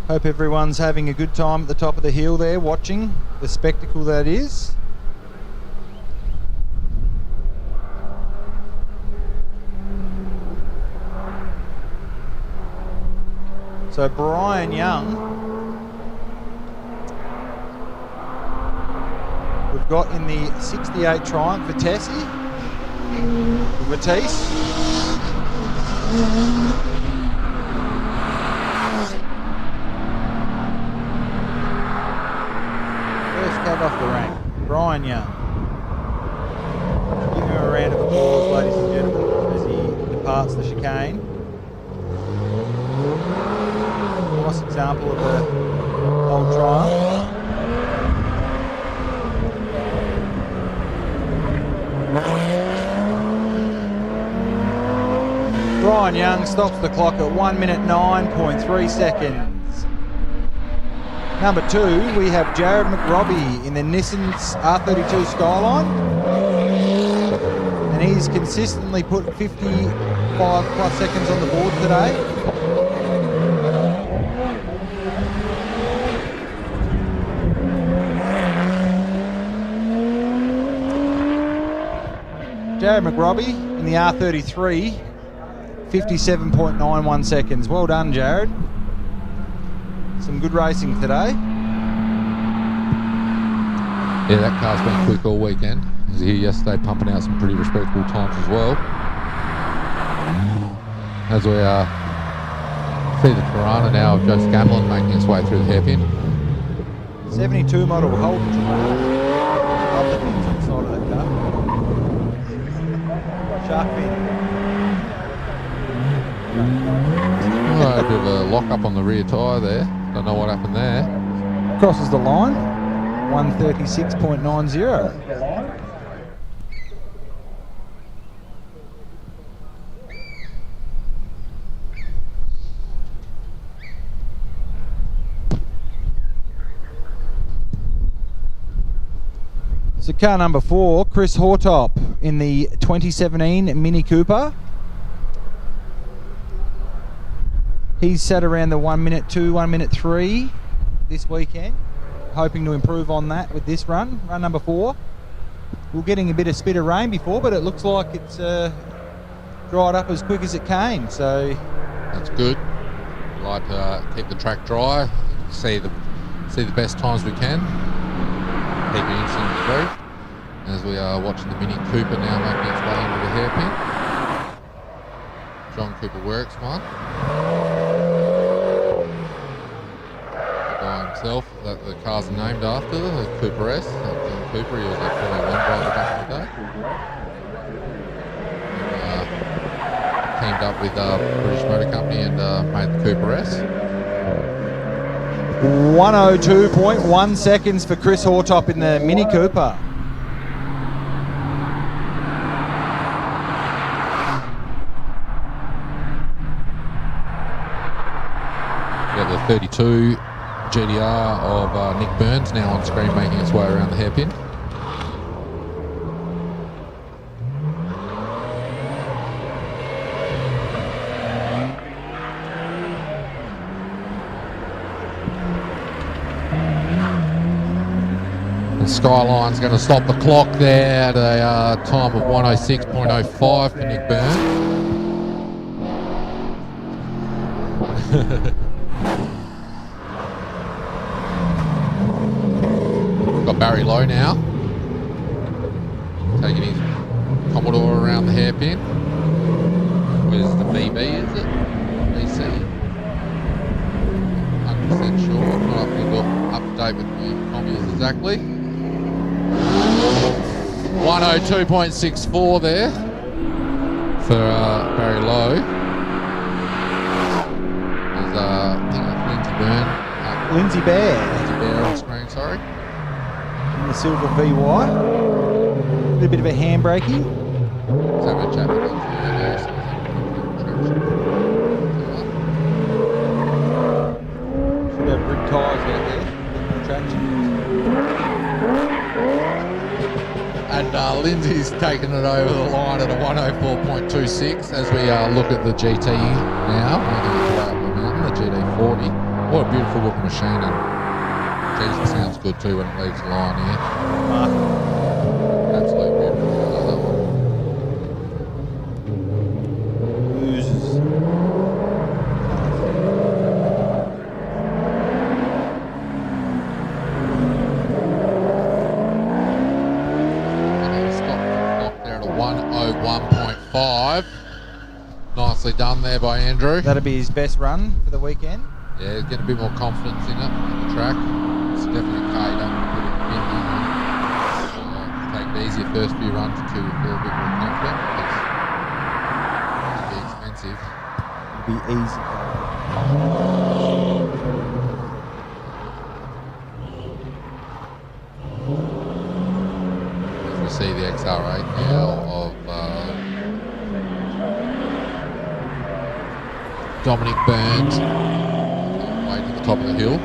Hope everyone's having a good time at the top of the hill there, watching the spectacle that is. So Brian Young, we've got in the 68 Triumph for Tessie, Matisse. First cut off the rank, Brian Young. Give him a round of applause, ladies and gentlemen, as he departs the chicane. Nice example of a old Triumph. Brian Young stops the clock at 1 minute 9.3 seconds. Number 2, we have Jared McRobbie in the Nissan's R32 Skyline. And he's consistently put 55 plus seconds on the board today. Jared McRobbie in the R33, 57.91 seconds. Well done, Jared. Some good racing today. Yeah, that car's been quick all weekend. He was here yesterday pumping out some pretty respectable times as well. As we see the Tirana now of Joe Scanlon making its way through the hairpin. 72 model Holden Tirana. Love the things on the side of that car. Shark fin. Oh, a bit of a lock up on the rear tyre there. Don't know what happened there. Crosses the line. 136.90. So car number 4, Chris Hortop in the 2017 Mini Cooper. He's sat around the 1 minute 2, 1 minute 3 this weekend. Hoping to improve on that with this run number 4. We're getting a bit of spit of rain before, but it looks like it's dried up as quick as it came. So that's good. We like to keep the track dry, see the best times we can. Keep it instant through. As we are watching the Mini Cooper now making its way into the hairpin. John Cooper Works one. By himself, that the cars are named after, the Cooper S. John Cooper, he was a Formula 1 driver back in the day. Teamed up with British Motor Company and made the Cooper S. 102.1 seconds for Chris Hortop in the Mini Cooper. The 32 GDR of Nick Burns now on screen making its way around the hairpin. And Skyline's going to stop the clock there at a time of 106.05 for Nick Burns. Got Barry Lowe now, taking his Commodore around the hairpin. Where's the BB, is it? BC? 100% sure, not up to date with the commies exactly. 102.64 there for Barry Lowe. There's I think it's Lindsay Bear on screen, sorry. In the silver VY. A little bit of a handbraking. Let's have a chat with him. Should have rig tyres out there. A bit more traction. And Lindsay taking it over the line at a 104.26 as we look at the GT now. The GT40. What a beautiful looking machine, and geez, it sounds good too when it leaves the line here. Absolutely beautiful. Oozes. Stop the clock there at a 101.5. Nicely done there by Andrew. That'll be his best run for the weekend. Yeah, getting a bit more confidence in it, in the track. It's definitely paid up. Take it easy the first few runs until you feel a bit more confident. It'll be expensive. It'll be easy. As we see the XR8 now of Dominic Burns. Way to the top of the hill.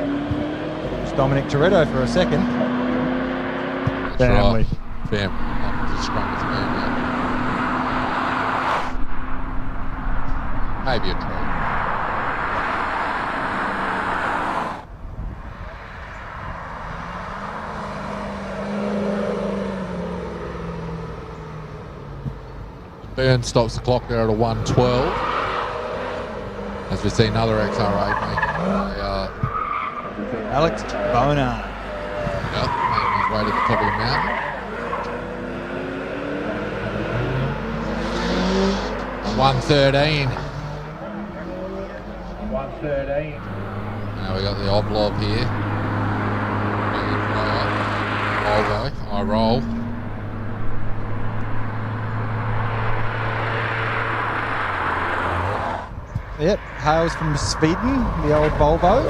It's Dominic Toretto for a second. That's Family. Right. Family. Not as strong as me, but maybe a try. Burns stops the clock there at a 112. As we see another XR8 making Alex Bona. Yep, making his way to the top of the mountain. 113. 113. Now we got the Oblov here. Volvo, I roll. Yep, hails from Sweden, the old Volvo.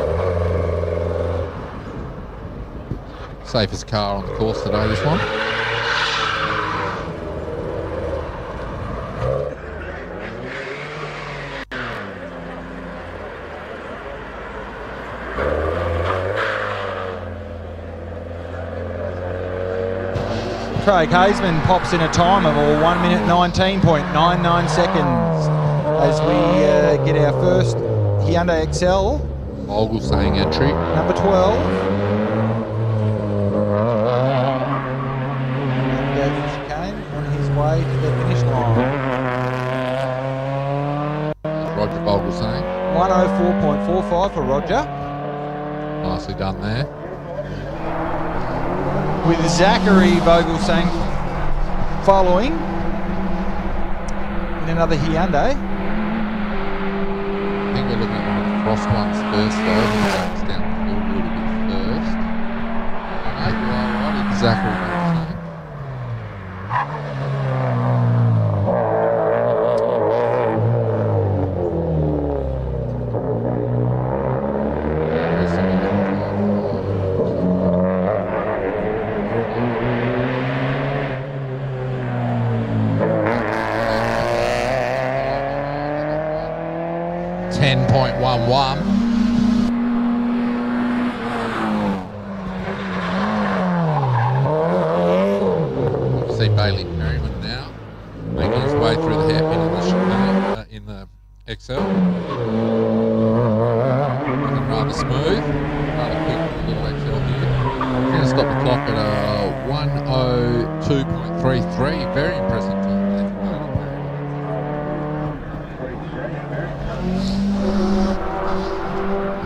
Safest car on the course today, this one. Craig Hazeman pops in a time of 1 minute 19.99 seconds as we get our first Hyundai Excel. Vogel saying entry. Number 12. Goes the chicane on his way to the finish line. Roger Vogel saying. 104.45 for Roger. Nicely done there. With Zachary Vogelsang following in another Hyundai. I think we're looking at one of the Frost ones first though. It's down the field a little bit first. No, you are right, it's Zachary Vogelsang. See Bailey Merriman now making his way through the hairpin in the XL. Looking rather smooth, rather quick with the little XL here. Going to stop the clock at a 102.33. Very impressive time there for Bailey Merriman.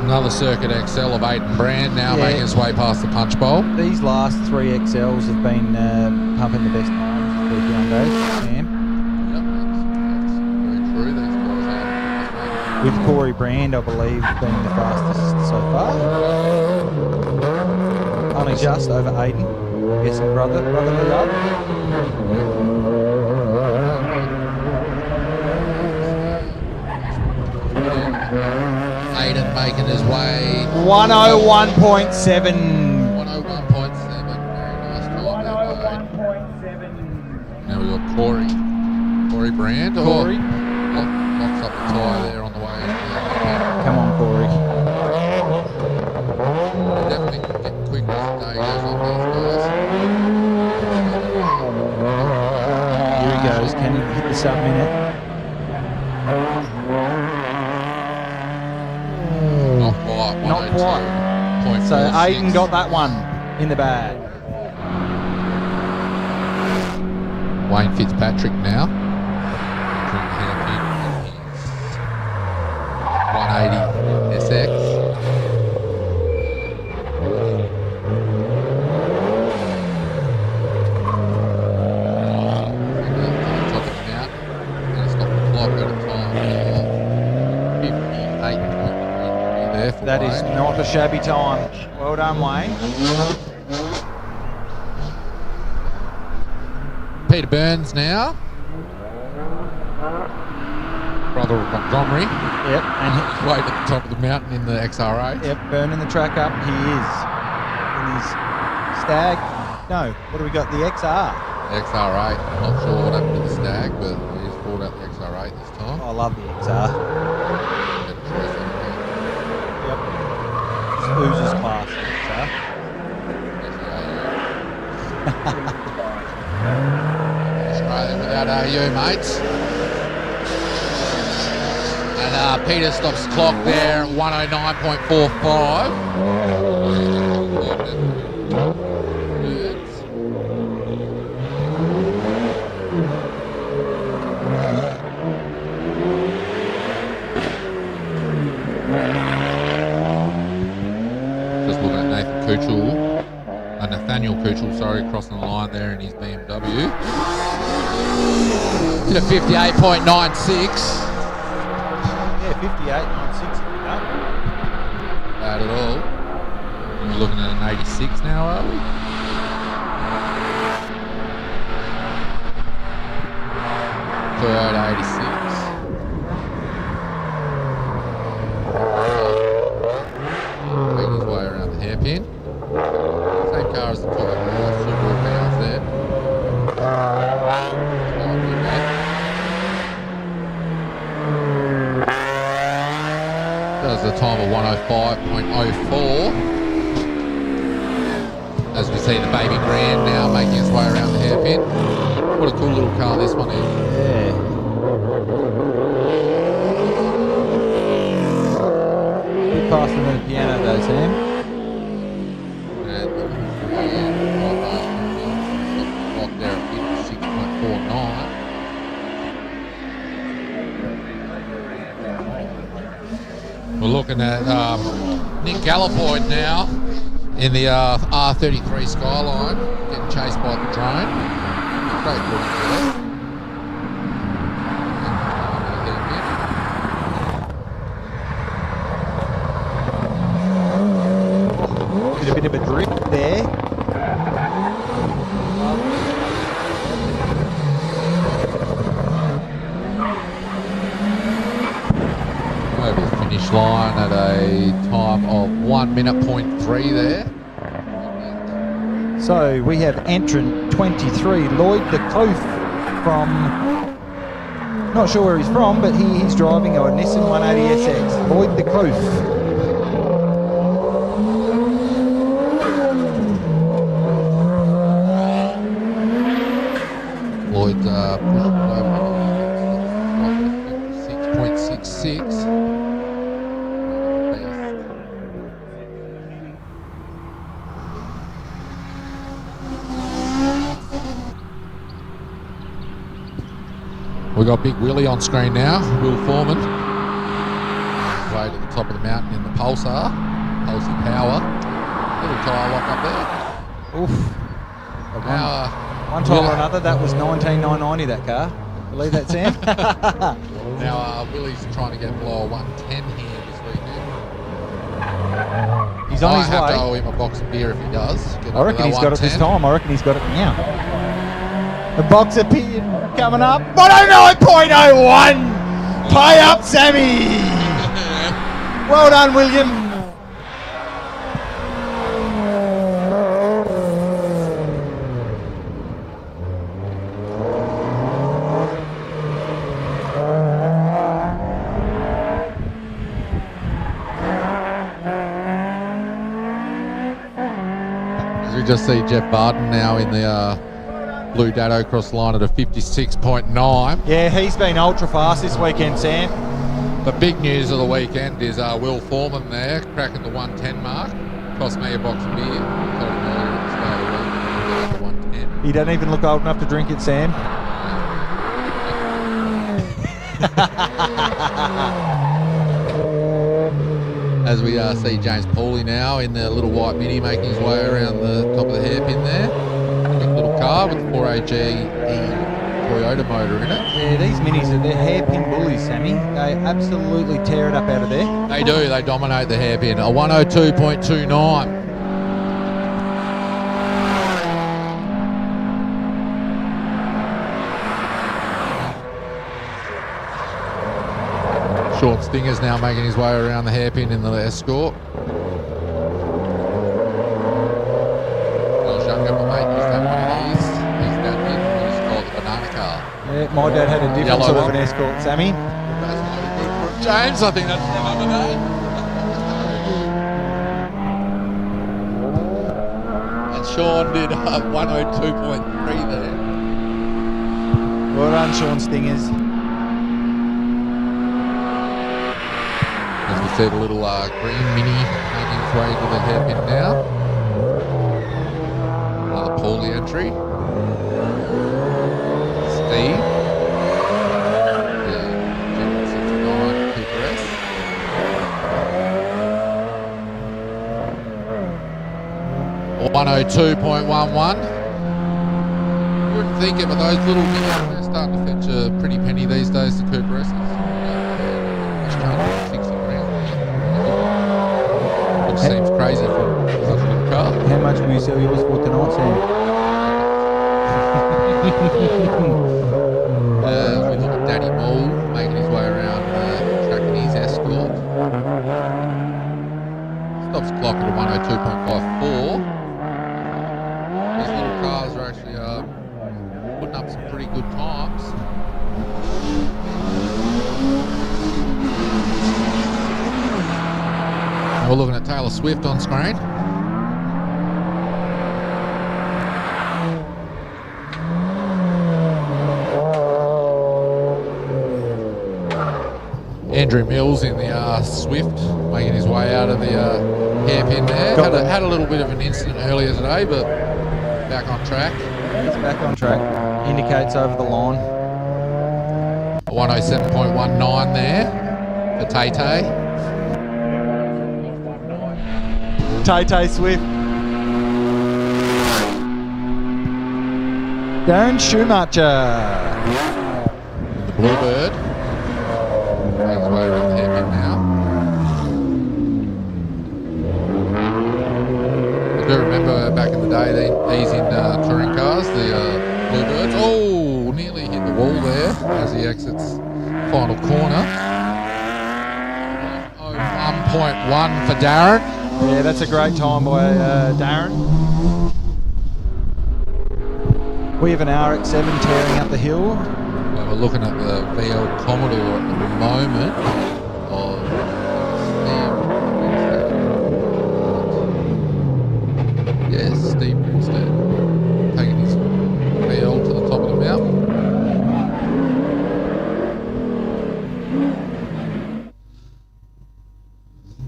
Another Circuit XL of Aidan Brand now making his way past the punch bowl. These last three XLs have been pumping the best times for Hyundai. Sam. Yep, that's very true. These guys are. With Corey Brand, I believe, being the fastest so far. Only just over Aidan. I'm guessing brotherly love. Aidan making his way 101.7. 101.7. Very nice time. 101.7. Now we've got Corey Brand. Corey. Locks up the tyre there on the way. Come on, Corey. They're definitely getting quicker as the day goes on, these guys. the sub-minute. Not quite. Not quite. So Aiden got that one in the bag. Wayne Fitzpatrick now. 180 SX. Top of the mountain. Going to stop the clock at a time of 58.3 there for That Wayne. is not a shabby time. Well done, Wayne. Peter Burns now. Brother of Montgomery. Yep. And He's way at the top of the mountain in the XR8. yep, burning the track up. He is. In his Stag. No, what do we got? The XR. XR8. I'm not sure what happened to the Stag, but he's brought out the XR8 this time. I love the XR. Better choice than the Yep. It's Ooz's class, the XR. Australia without AU, mates. And Peter stops the clock there at 109.45. Just looking at Nathaniel Kuchel, crossing the line there in his BMW. Did a 58.96. Yeah, 58.96. Bad at all. We're looking at an 86 now, are we? Third 86. Making his way around the hairpin. Same car as the top of the Super Pounds there. Does the time of 105.04. As we see the baby Grand now making its way around the hairpin. What a cool little car this one is. Yeah. Bit faster than a piano though, Sam. Clock there at 56.49. We're looking at Nick Gallipoid now in the R33 Skyline, getting chased by the drone. Great looking there. Did a bit of a drift there. Over the finish line at a time of 1 minute point 3 there. So we have entrant 23, Lloyd the Kloof from, not sure where he's from, but he's driving a Nissan 180SX. Lloyd the Kloof. Lloyd's pushing over 6.66. We've got Big Willie on screen now, Will Foreman. Way to the top of the mountain in the Pulsar. Pulsar Power. Little tyre lock up there. Oof. Now, One time or another, that was 19,990, that car. Believe that, Sam? now Willie's trying to get below 110 here this weekend. He's on his I have way. to owe him a box of beer if he does. Get I up reckon to he's that got it this 110. time. I reckon he's got it now. The box of beer coming up. 109.01! Pay up, Sammy! Well done, William. As we just see Jeff Barton now in the Blue Dado across the line at a 56.9. Yeah, he's been ultra fast this weekend, Sam. The big news of the weekend is Will Foreman there, cracking the 110 mark. Cost me a box of beer. Told him earlier at the start of 110. He doesn't even look old enough to drink it, Sam. As we see James Pauly now in the little white Mini making his way around the top of the hairpin there. Quick little car with the 4AG Toyota motor in it. Yeah, these Minis, they're hairpin bullies, Sammy. They absolutely tear it up out of there. They do, they dominate the hairpin. A 102.29. Sean Stinger's now making his way around the hairpin in the Escort. Well, younger, my mate used to have one of these. His dad did. He used to call it the banana car. Yeah, my dad had a different sort of an Escort, Sammy. That's mighty good for him. James, I think that's another name. And Sean did 102.3 there. Well done, Sean Stingers. As we see the little green Mini making its way to the hairpin now. Another Pauly entry. Steve. The General 69 Cooper S. Or 102.11. You wouldn't think it, but those little Minis are starting to fetch a pretty penny these days, the Cooper S's. Seems crazy for such a little car. How much will you sell yours for tonight, Sam? We look at Danny Moll making his way around tracking his Escort. Stops clock at a 102.54. These little cars are actually putting up some pretty good times. We're looking at Taylor Swift on screen. Andrew Mills in the Swift, making his way out of the hairpin there. Had a little bit of an incident earlier today, but back on track. He's back on track. Indicates over the line. 107.19 there for Tay-Tay. Tay-Tay Swift. Darren Schumacher. The Bluebird. Makes his way around the hairpin now. I do remember back in the day these in touring cars, the Bluebirds. Oh, nearly hit the wall there as he exits final corner. 101 for Darren. Yeah, that's a great time by Darren. We have an RX-7 tearing up the hill. Well, we're looking at the VL Commodore at the moment. Steve Grinstead taking his VL to the top of the mountain.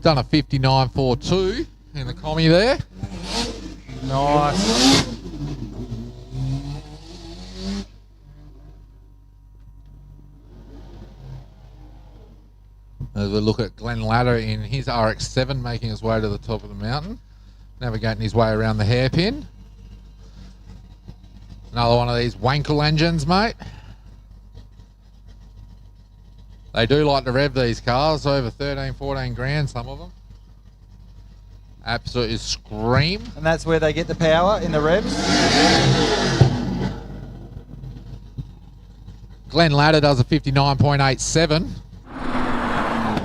Done a 59.42 in the commie there. Nice. As we look at Glenn Ladder in his RX-7 making his way to the top of the mountain, navigating his way around the hairpin. Another one of these Wankel engines, mate. They do like to rev these cars, over 13, 14 grand, some of them. Absolutely scream. And that's where they get the power, in the revs. Glenn Ladder does a 59.87.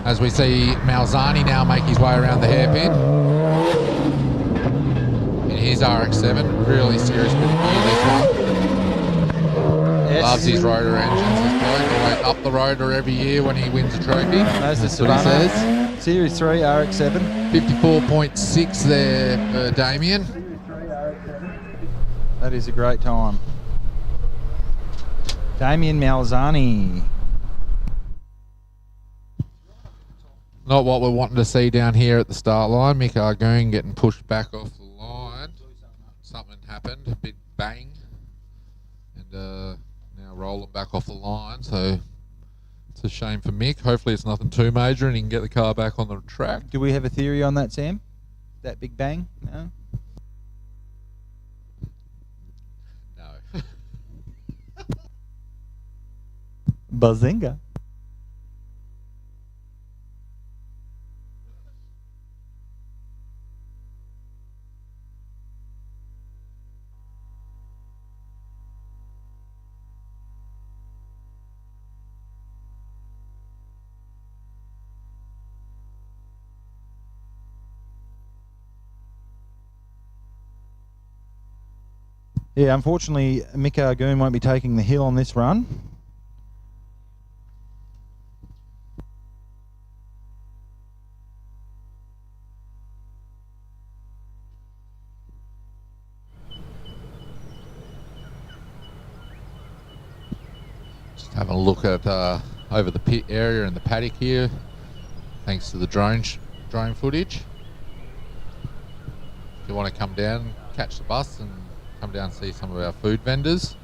As we see Malzani now make his way around the hairpin. In his RX-7, really serious bit of gear this one. Yes. Loves his rotor engines, this bloke. Always up the rotor every year when he wins a trophy. That's what the he says. Series 3 RX-7. 54.6 there for Damien. That is a great time. Damien Malzani. Not what we're wanting to see down here at the start line. Mick Argoon getting pushed back off the line. Something happened, a big bang. And now rolling back off the line. So it's a shame for Mick. Hopefully it's nothing too major and he can get the car back on the track. Do we have a theory on that, Sam? That big bang? No? No. Bazinga. Yeah, unfortunately, Mick Argoon won't be taking the hill on this run. Just having a look at over the pit area and the paddock here, thanks to the drone footage. If you want to come down, catch the bus and come down and see some of our food vendors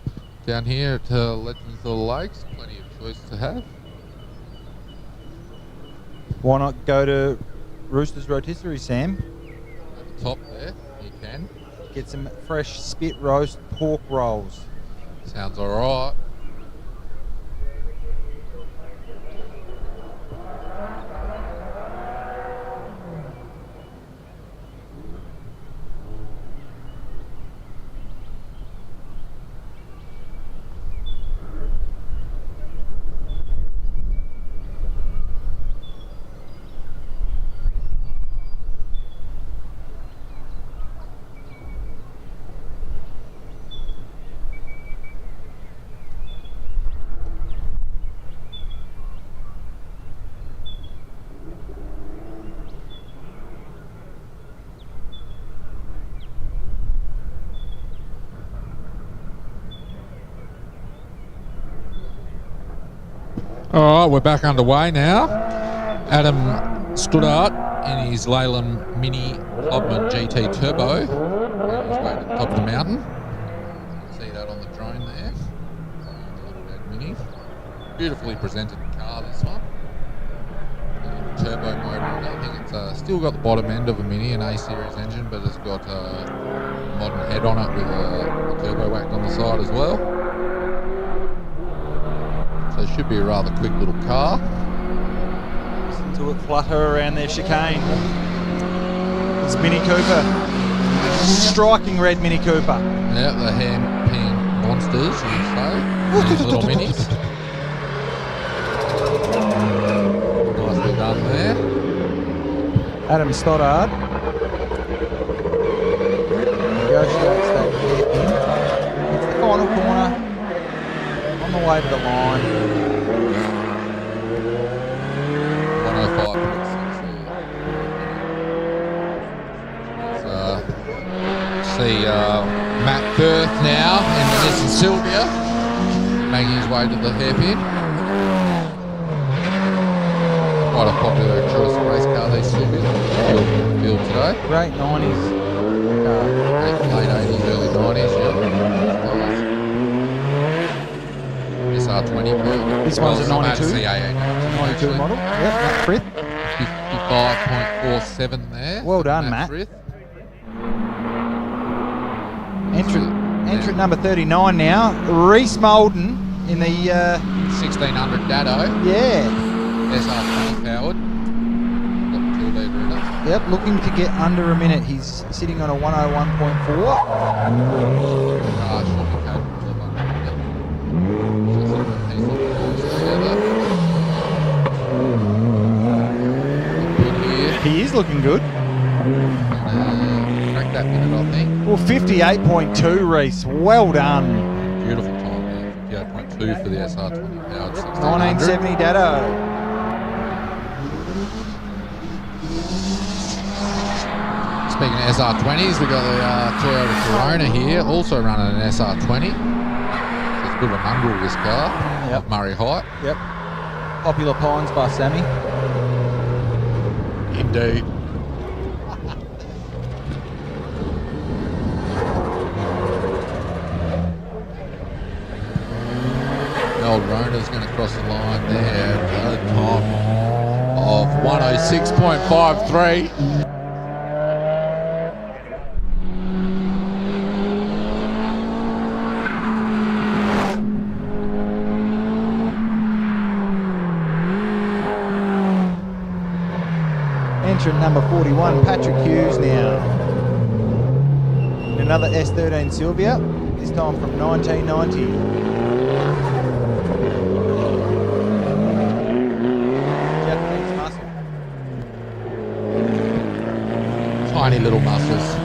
down here at Legends of the Lakes. Plenty of choice to have. Why not go to Rooster's Rotisserie, Sam? At the top there, you can. Get some fresh spit roast pork rolls. Sounds alright. Alright, we're back underway now. Adam Stoddart in his Leyland Mini Clubman GT Turbo. He's way to the top of the mountain. You can see that on the drone there. That Mini. Beautifully presented car, this one. Turbo motor. I think it's still got the bottom end of a Mini, an A-series engine, but it's got a modern head on it with a turbo whacked on the side as well. So it should be a rather quick little car. Listen to it flutter around their chicane. It's Mini Cooper. Striking red Mini Cooper. Yeah, the hand-peeing monsters, you say. These little minis. Nicely done there. Adam Stoddard negotiates that hairpin. It's the final corner. On the way to the line. 105.6 there. See Matt Firth now in the Nissan Sylvia making his way to the hairpin. Quite a popular choice of race car, these Sylvias. Field today. Great 90s. Late 80s, early 90s, yeah. SR20. This one's a 92. 92 model. Yep, Matt Frith. 55.47 there. Well done, Matt. Frith. Entrant number 39 now. Reese Molden in the 1600 Dado. Yeah. SR20 powered. Got 2 litre in it. Yep, looking to get under a minute. He's sitting on a 101.4. Should be capable of He is looking good. Crack that minute, I think. Well, 58.2, Reese. Well done. Beautiful time there. 58.2 for the SR20 powered 1970 Dado. Speaking of SR20s, we've got the Toyota Corona here, also running an SR20. So it's Bit of a mongrel, this car. Yep. Of Murray Height. Yep. Popular Pines by Sammy. Indeed. The old Rona's going to cross the line there at a time of 106.53. Entrant number 41, Patrick Hughes now. In another S13 Sylvia, this time from 1990. Japanese muscle. Tiny little muscles.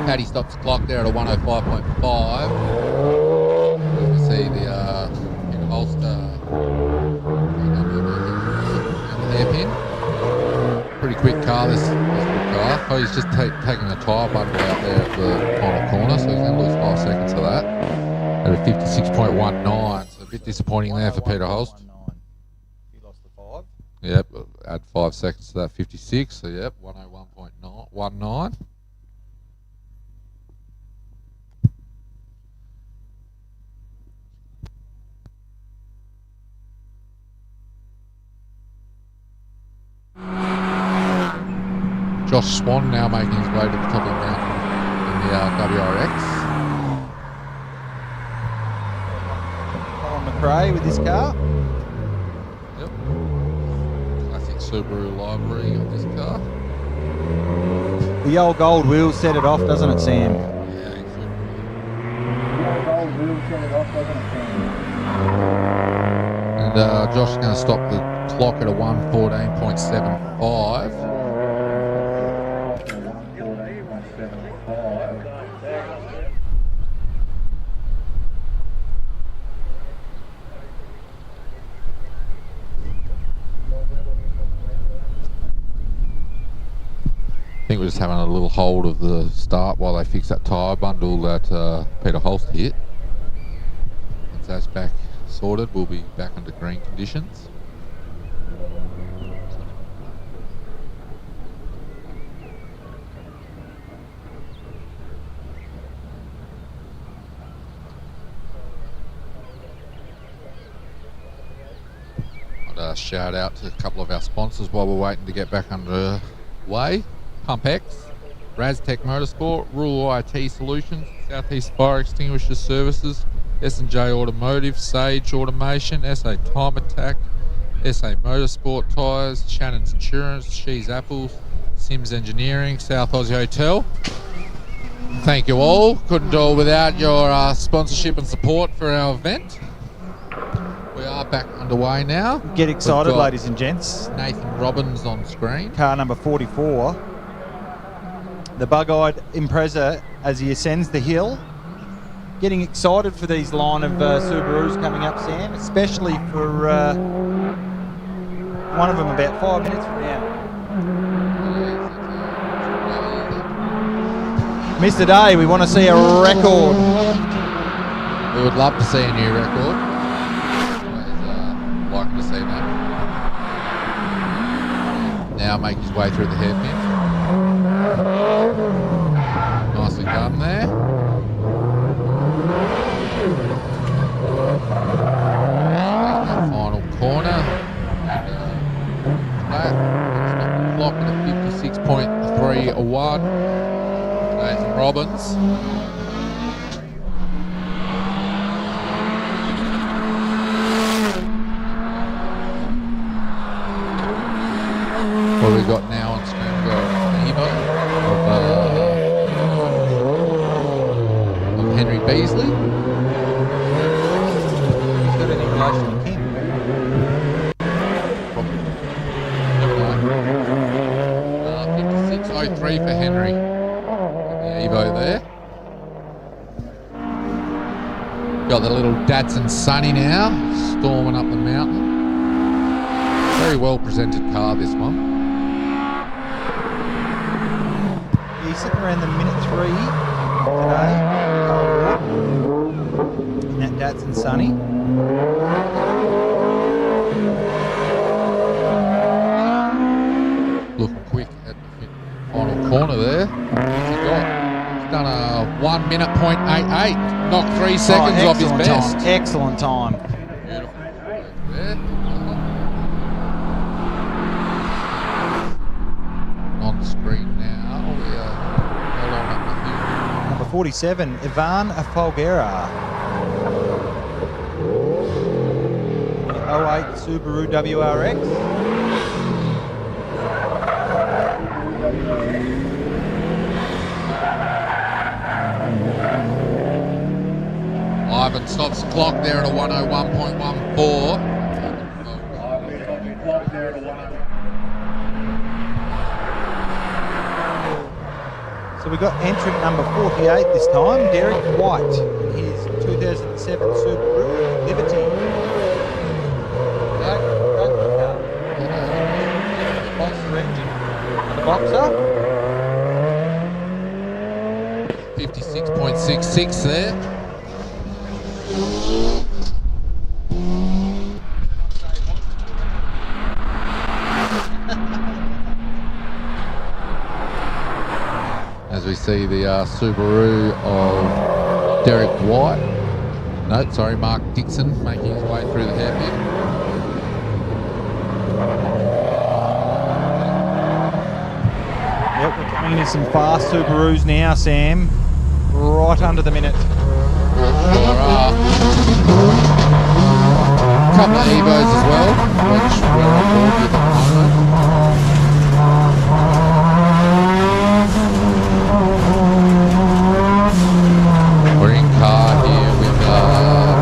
Paddy stops the clock there at a 105.5. You can see the Ulster hairpin. Pretty quick car, this car. Oh, he's just taking the tyre bundle out there at the final corner, so he's going to lose 5 seconds to that. At a 56.19, so a bit disappointing there for Peter Holst. He lost the 5. Yep, add 5 seconds to that 56, so yep, 101.19. Josh Swan now making his way to the top of the mountain in the WRX. Colin McRae with this car. Yep. Classic Subaru livery on this car. The old gold wheel set it off, doesn't it, Sam? Yeah, and Josh is going to stop the clock at a 114.75. I think we're just having a little hold of the start while they fix that tyre bundle that Peter Holst hit. Once that's back sorted, we'll be back under green conditions. I'd shout out to a couple of our sponsors while we're waiting to get back underway. PumpX, Raztech Motorsport, Rural IT Solutions, Southeast Fire Extinguisher Services, S&J Automotive, Sage Automation, SA Time Attack, SA Motorsport Tyres, Shannon's Insurance, She's Apples, Sims Engineering, South Aussie Hotel. Thank you all. Couldn't do it without your sponsorship and support for our event. We are back underway now. Get excited, ladies and gents. Nathan Robbins on screen. Car number 44. The bug-eyed Impreza as he ascends the hill. Getting excited for these line of Subarus coming up, Sam, especially for one of them about 5 minutes from now. Mr. Day, we want to see a record. We would love to see a new record. Always like to see that. Now make his way through the hairpin. Nicely done there. Final corner. Flat. Clock at a 56.31. Nathan Robbins. What have we got now on screen? We've got Evo of Henry Beasley. He's got any relation to King? Probably. 56.03 for Henry. The Evo there. Got the little Datsun Sunny now, storming up the mountain. Very well presented car, this one. decent, around the minute 3 today. In that Datsun Sunny. Looking quick at the final corner there. He's done a 1 minute .88. Knocked 3 seconds off his best. Time. Excellent time. There. On the screen now. We are well on up the hill. Number 47, Ivan Folgera. 08 Subaru WRX. Ivan stops the clock there at a 101.14. So we got entrant number 48 this time, Derek White, in his 2007 Subaru Liberty. Boxer engine. The Boxer. 56.66 there. As we see the Subaru of Derek White. No, sorry, Mark Dixon making his way through the hairpin. Yep, we're coming into some fast Subarus now, Sam. Right under the minute. There are a couple of Evos as well, which we're on board with at the moment. We're in car here with Mark Radford.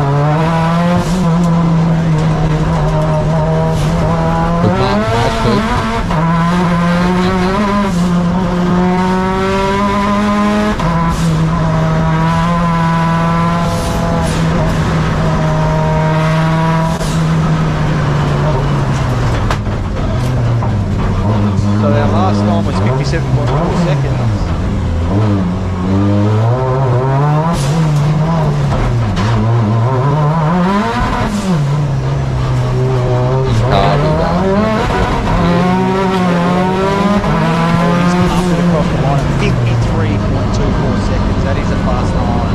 So our last time was 57.4 seconds. He's pumped it across the line at 53.24 seconds. That is a fast line.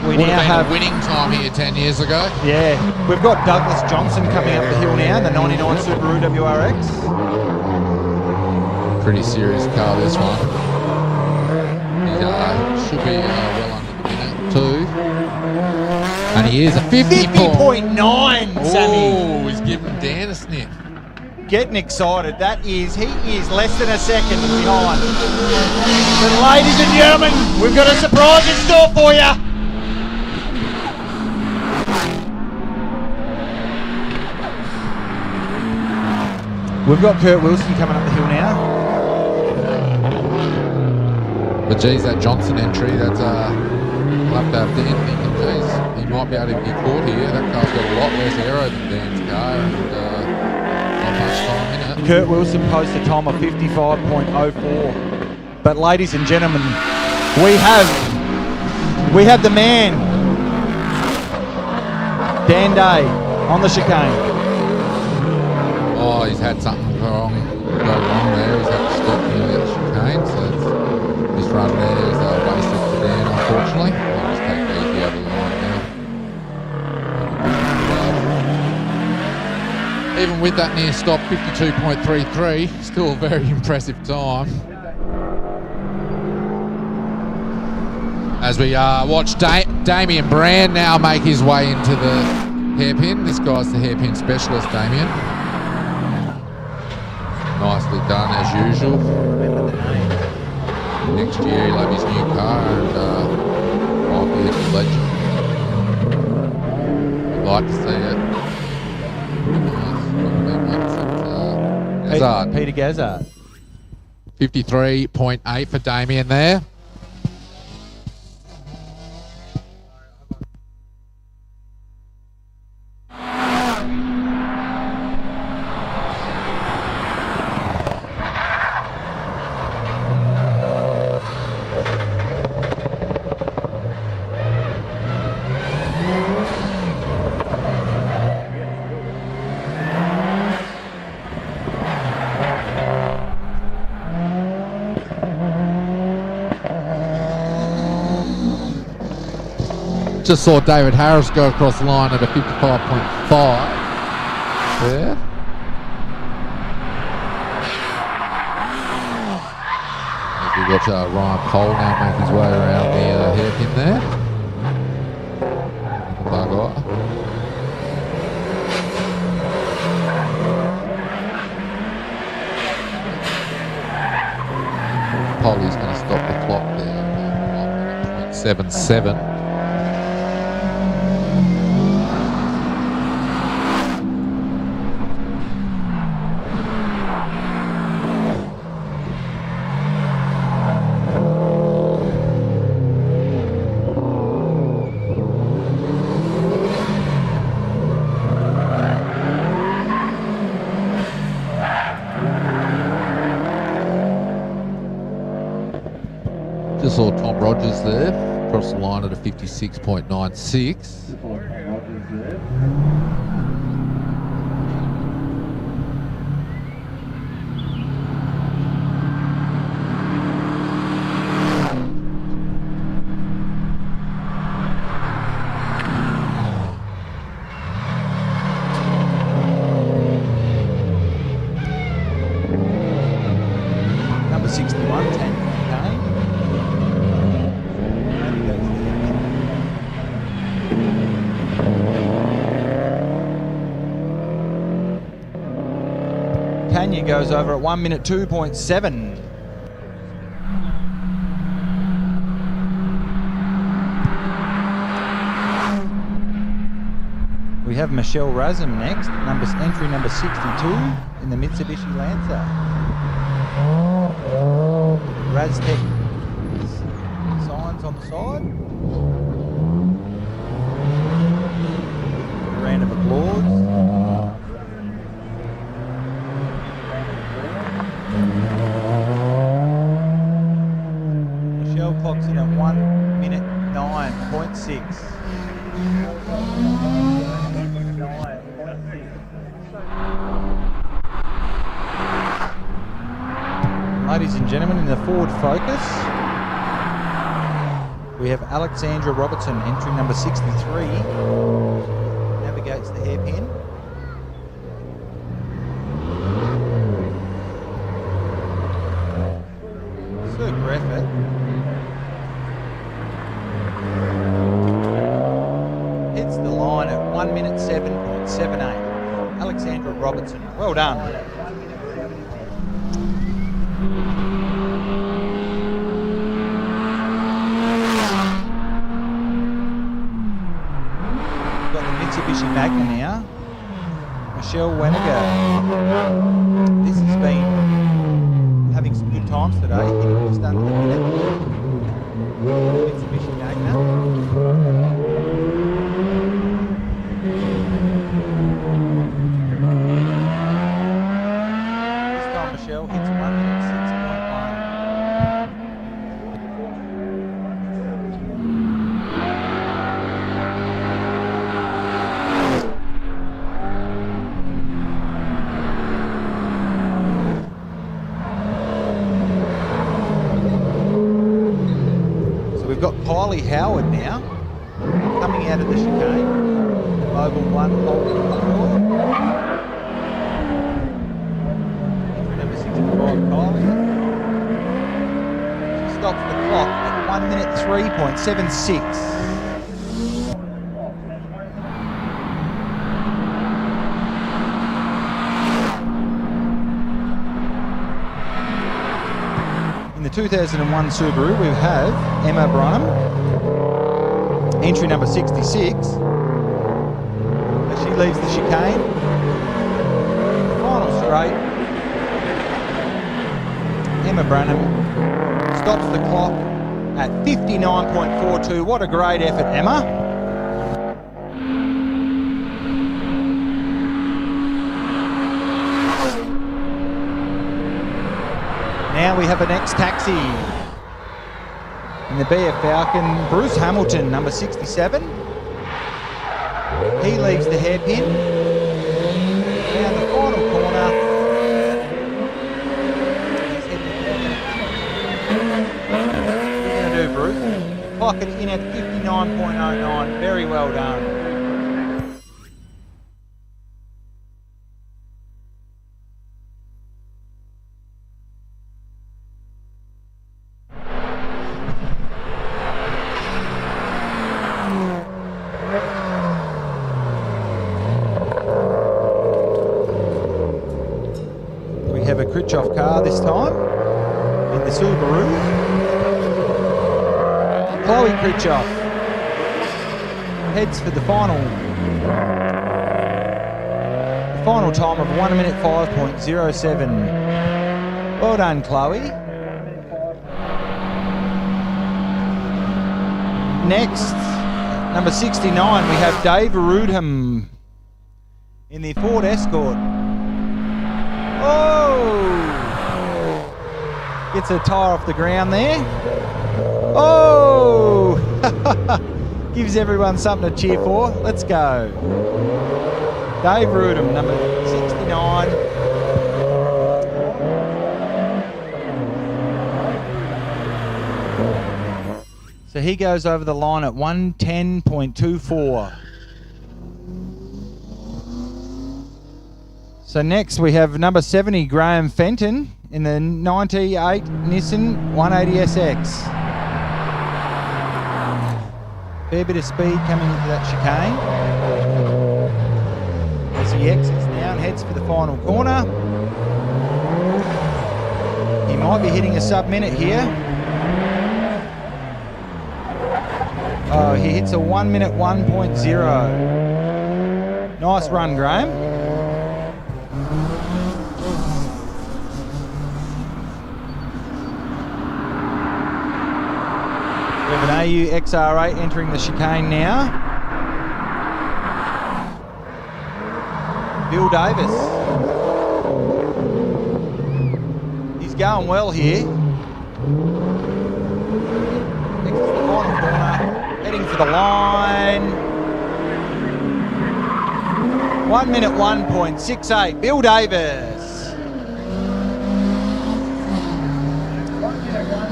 We Would now have have been a winning time here 10 years ago. Yeah, we've got Douglas Johnson coming up the hill now, the 99 Subaru WRX. Pretty serious car, this one. He should be well under the minute too. And he is a 50.9, Sammy. Oh, he's giving Dan a sniff. Getting excited. He is less than a second behind. But ladies and gentlemen, we've got a surprise in store for you. We've got Kurt Wilson coming up the hill now. But geez, that Johnson entry, that's we'll have to have Dan thinking, geez, he might be able to get caught here. That car's got a lot less aero than Dan's car, and not much time in it. Kurt Wilson posted a time of 55.04. But ladies and gentlemen, we have the man, Dan Day, on the chicane. Oh, he's had something go wrong there. He's had to stop near the chicane, so this run there is wasted for Dan, unfortunately. I'll just take the easy over the line now. Even with that near stop, 52.33, still a very impressive time. As we watch Damien Brand now make his way into the hairpin. This guy's the hairpin specialist, Damien. Nicely done as usual. Next year he'll have his new car and might be a legend. I'd like to see it. Gazzard. Peter Gazzard. 53.8 for Damien there. Just saw David Harris go across the line at a 55.5 there. We've got Ryan Cole now make his way around the hairpin there. Bugger. Polly's going to stop the clock there. 0.77. Just saw Tom Rogers there, across the line at a 56.96. Number 61, Tanya Kane. Tanya goes over at 1 minute 2.7. We have Michelle Razum next, entry number 62 in the Mitsubishi Lancer. Raztech signs on the side. A round of applause. Michelle clocks in at 1 minute 9.6. Ladies and gentlemen, in the Ford Focus, we have Alexandra Robertson, entry number 63, navigates the hairpin. Super effort. Hits the line at 1 minute 7.78. Alexandra Robertson, well done. Mitsubishi Magna now. Michelle Weniger. This has been having some good times today, hitting just under the minute. Mitsubishi Magna. This time Michelle hits 1 minute 6.1. We've got Kylie Howard now, coming out of the chicane. Mobile 1 holding the door. Entry number 65, Kylie. She stops the clock at 1 minute 3.76. In the 2001 Subaru, we have Emma Brunham, entry number 66. As she leaves the chicane, final straight. Emma Brunham stops the clock at 59.42. What a great effort, Emma. Now we have an ex-taxi in the BF Falcon, Bruce Hamilton, number 67. He leaves the hairpin. Down the final corner. He's heading to the minute. What are you going to do, Bruce? clock it in at 59.09. Very well done. We have a Critchoff car this time in the Subaru. Chloe Critchoff heads for the final time of 1 minute 5.07. Well done, Chloe. Next, number 69, we have Dave Arudham in the Ford Escort. Oh! Gets a tyre off the ground there. Oh! Gives everyone something to cheer for. Let's go. Dave Rudham, number 69. So he goes over the line at 1:10.24. So next we have number 70, Graham Fenton in the 98 Nissan 180SX. Fair bit of speed coming into that chicane. As he exits now and heads for the final corner. He might be hitting a sub-minute here. Oh, he hits a 1 minute 1.0. Nice run, Graham. We have an AU XR8 entering the chicane now. Bill Davis. He's going well here. Next to the final corner. Heading for the line. 1 minute 1.68. Bill Davis.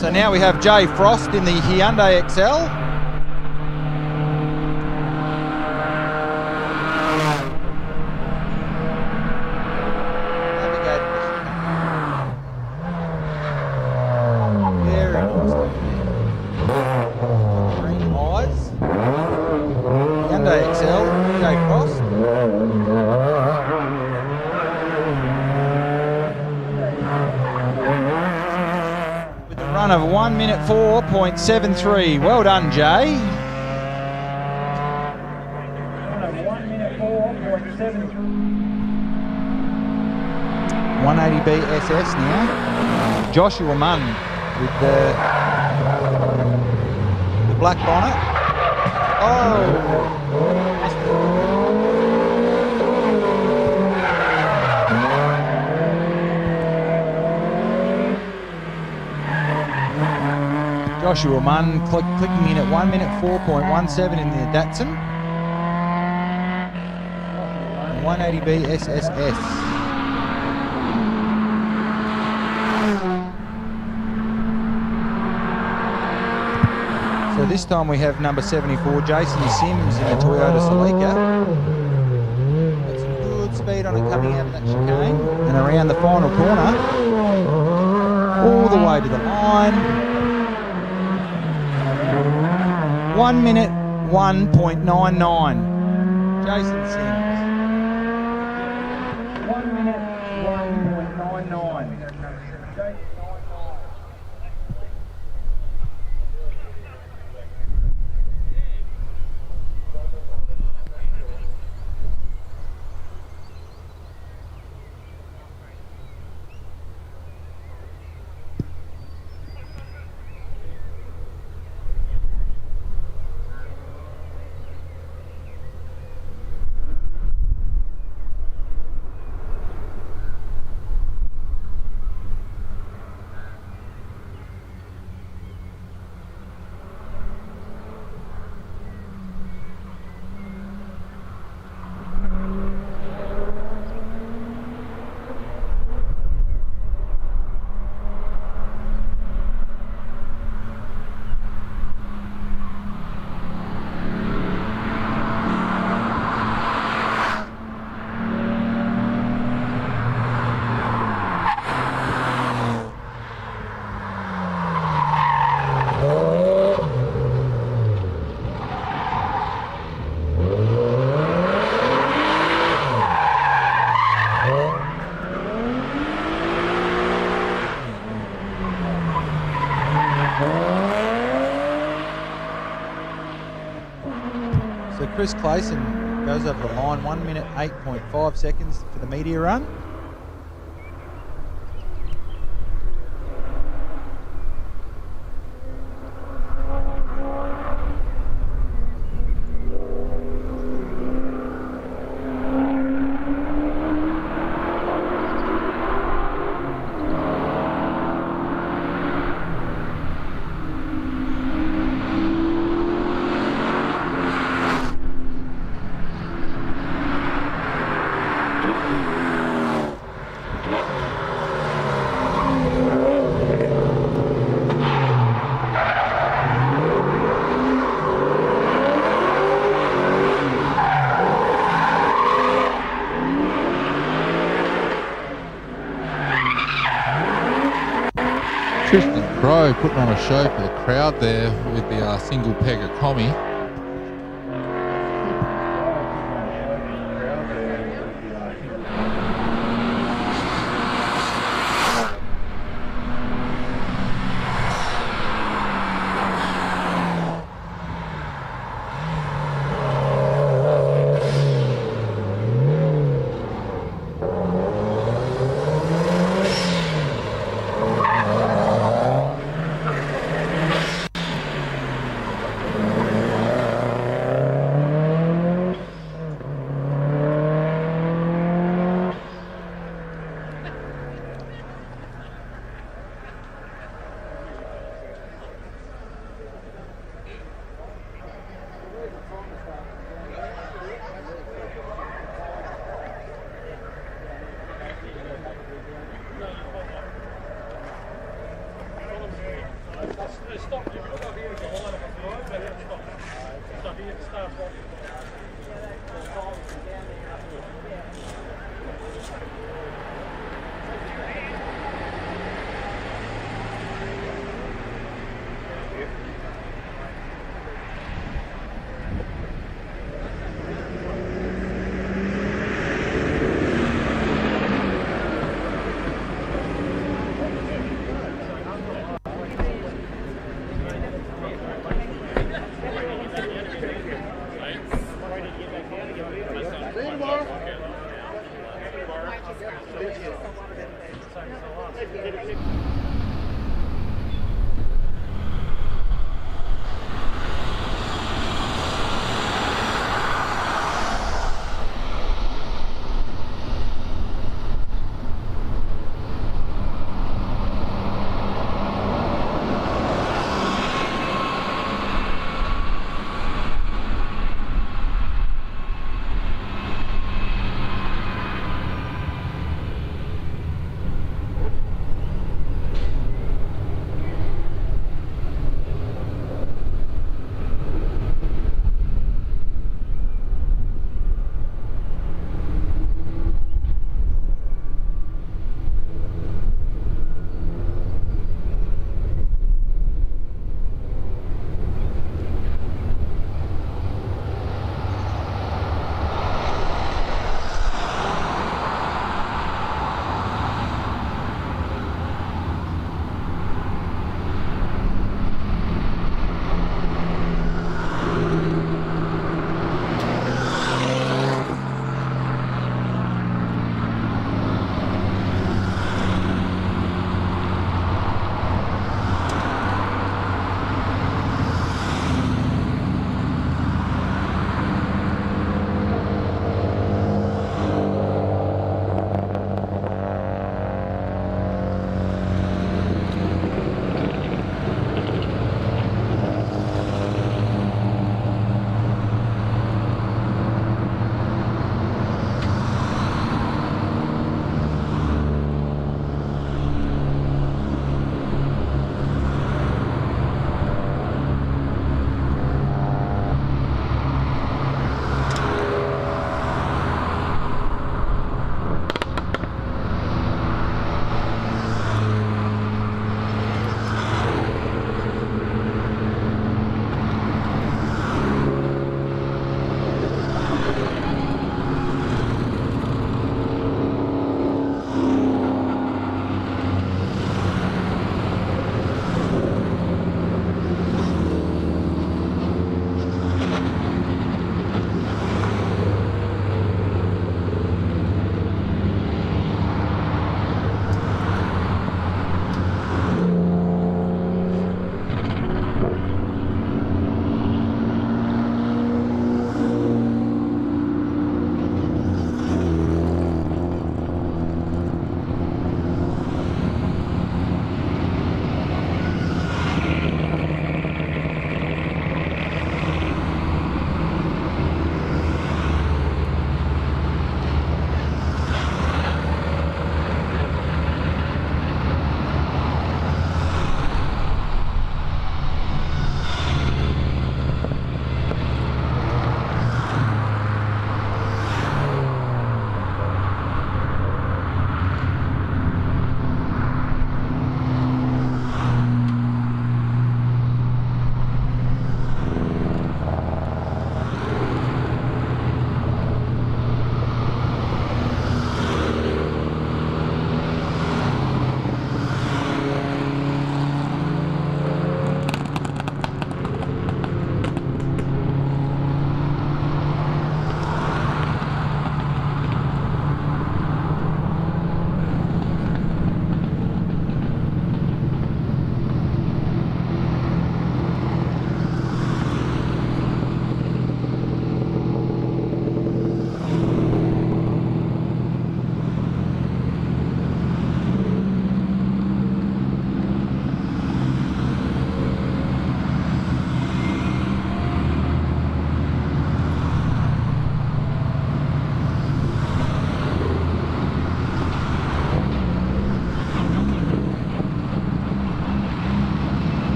So now we have Jay Frost in the Hyundai XL. Very nice. Green eyes. Hyundai XL, Jay Frost. Run of 1 minute 4.73. Well done, Jay. 180B SS now. Joshua Munn with the black bonnet. Oh! Joshua Munn clicking in at 1 minute 4.17 in the Datsun. 180B SSS. So this time we have number 74, Jason Sims in the Toyota Celica. Got some good speed on it coming out of that chicane and around the final corner. All the way to the line. 1 minute 1.99. Jason Sims. 1 minute 1.99. Chris Clayson goes over the line, 1 minute 8.5 seconds for the media run. Tristan Crowe putting on a show for the crowd there with the single pegger commie.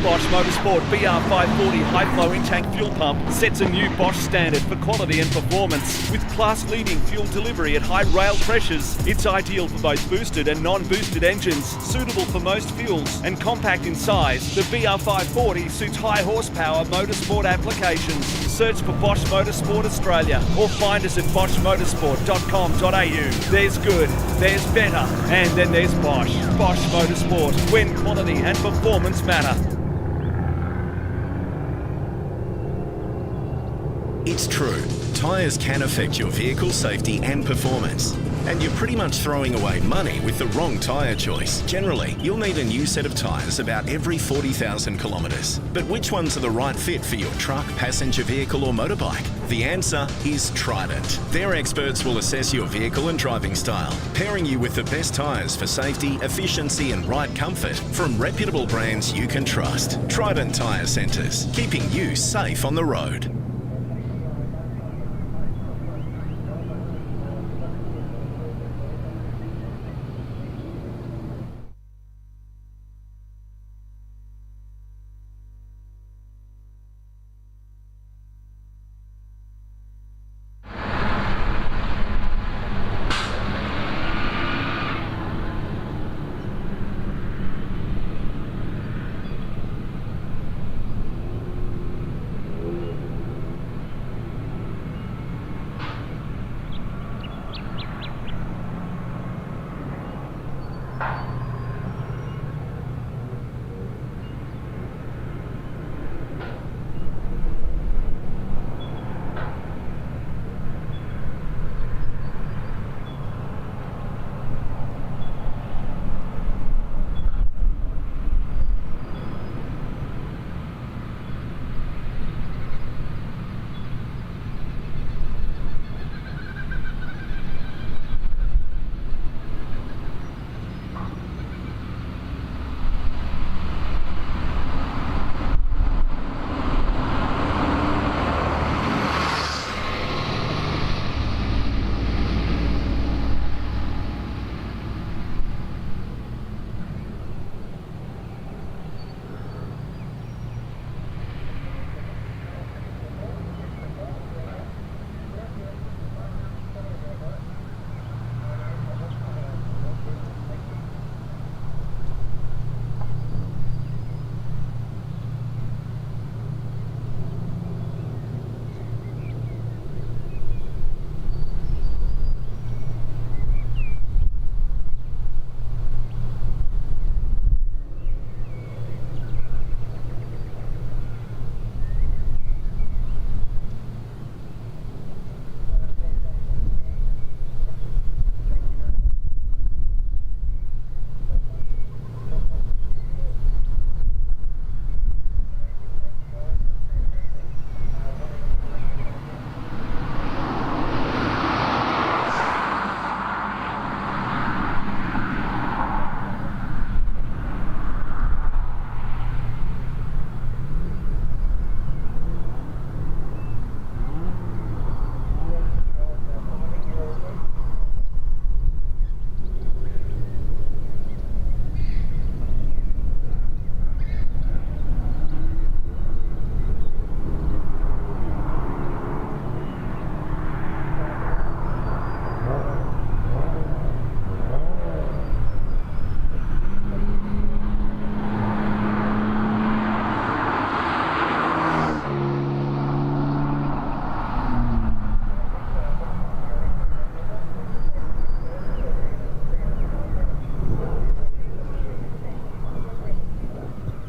Bosch Motorsport BR540 high-flow in-tank fuel pump sets a new Bosch standard for quality and performance. With class-leading fuel delivery at high rail pressures, it's ideal for both boosted and non-boosted engines, suitable for most fuels, and compact in size. The BR540 suits high horsepower motorsport applications. Search for Bosch Motorsport Australia or find us at boschmotorsport.com.au. There's good, there's better, and then there's Bosch. Bosch Motorsport, when quality and performance matter. It's true, tyres can affect your vehicle safety and performance. And you're pretty much throwing away money with the wrong tyre choice. Generally, you'll need a new set of tyres about every 40,000 kilometres. But which ones are the right fit for your truck, passenger vehicle or motorbike? The answer is Trident. Their experts will assess your vehicle and driving style, pairing you with the best tyres for safety, efficiency and ride comfort from reputable brands you can trust. Trident Tyre Centres, keeping you safe on the road.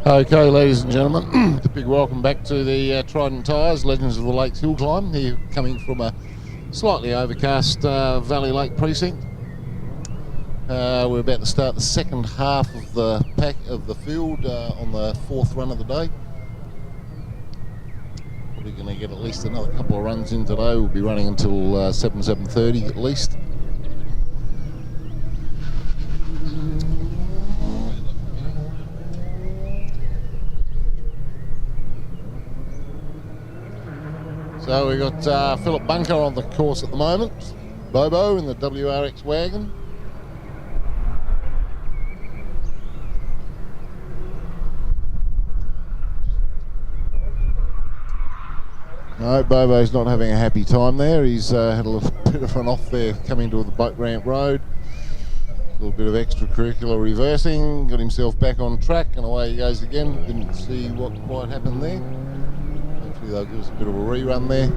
Okay, ladies and gentlemen, a big welcome back to the Trident Tyres, Legends of the Lakes Hillclimb. Here coming from a slightly overcast Valley Lake precinct. We're about to start the second half of the pack of the field on the fourth run of the day. We're going to get at least another couple of runs in today. We'll be running until 7:30 at least. So we've got Philip Bunker on the course at the moment, Bobo in the WRX wagon. No, Bobo's not having a happy time there. He's had a little bit of an off there coming to the boat ramp road. A little bit of extracurricular reversing, got himself back on track, and away he goes again. Didn't see what quite happened there. Hopefully they'll give us a bit of a rerun there.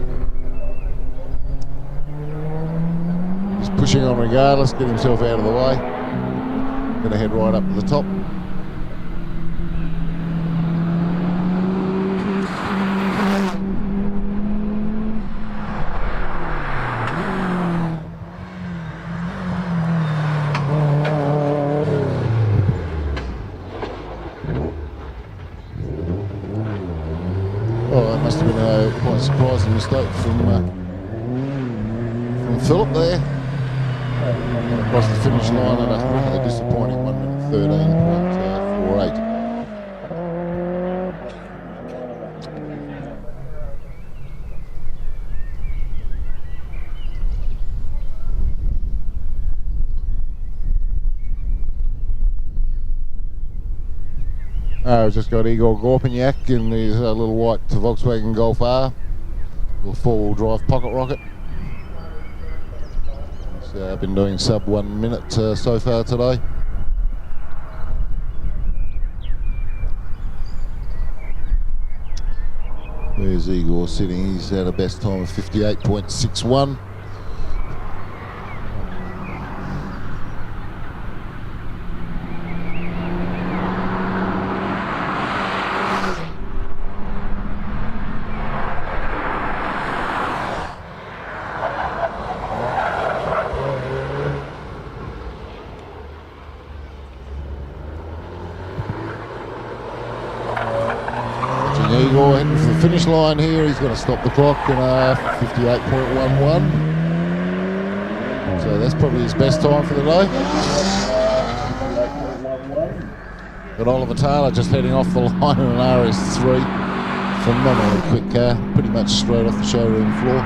He's pushing on regardless, get himself out of the way. Gonna head right up to the top. Oh, that must have been a quite surprising mistake from Philip there. And across the finish line at a rather disappointing 1:13.48. We've just got Igor Gorpenyak in his little white Volkswagen Golf R, little four-wheel drive pocket rocket. He's been doing sub 1 minute so far today. Where's Igor sitting? He's had a best time of 58.61. Igor heading for the finish line here. He's going to stop the clock in 58.11. So that's probably his best time for the day. But Oliver Taylor just heading off the line in an RS3. Phenomenally quick car, pretty much straight off the showroom floor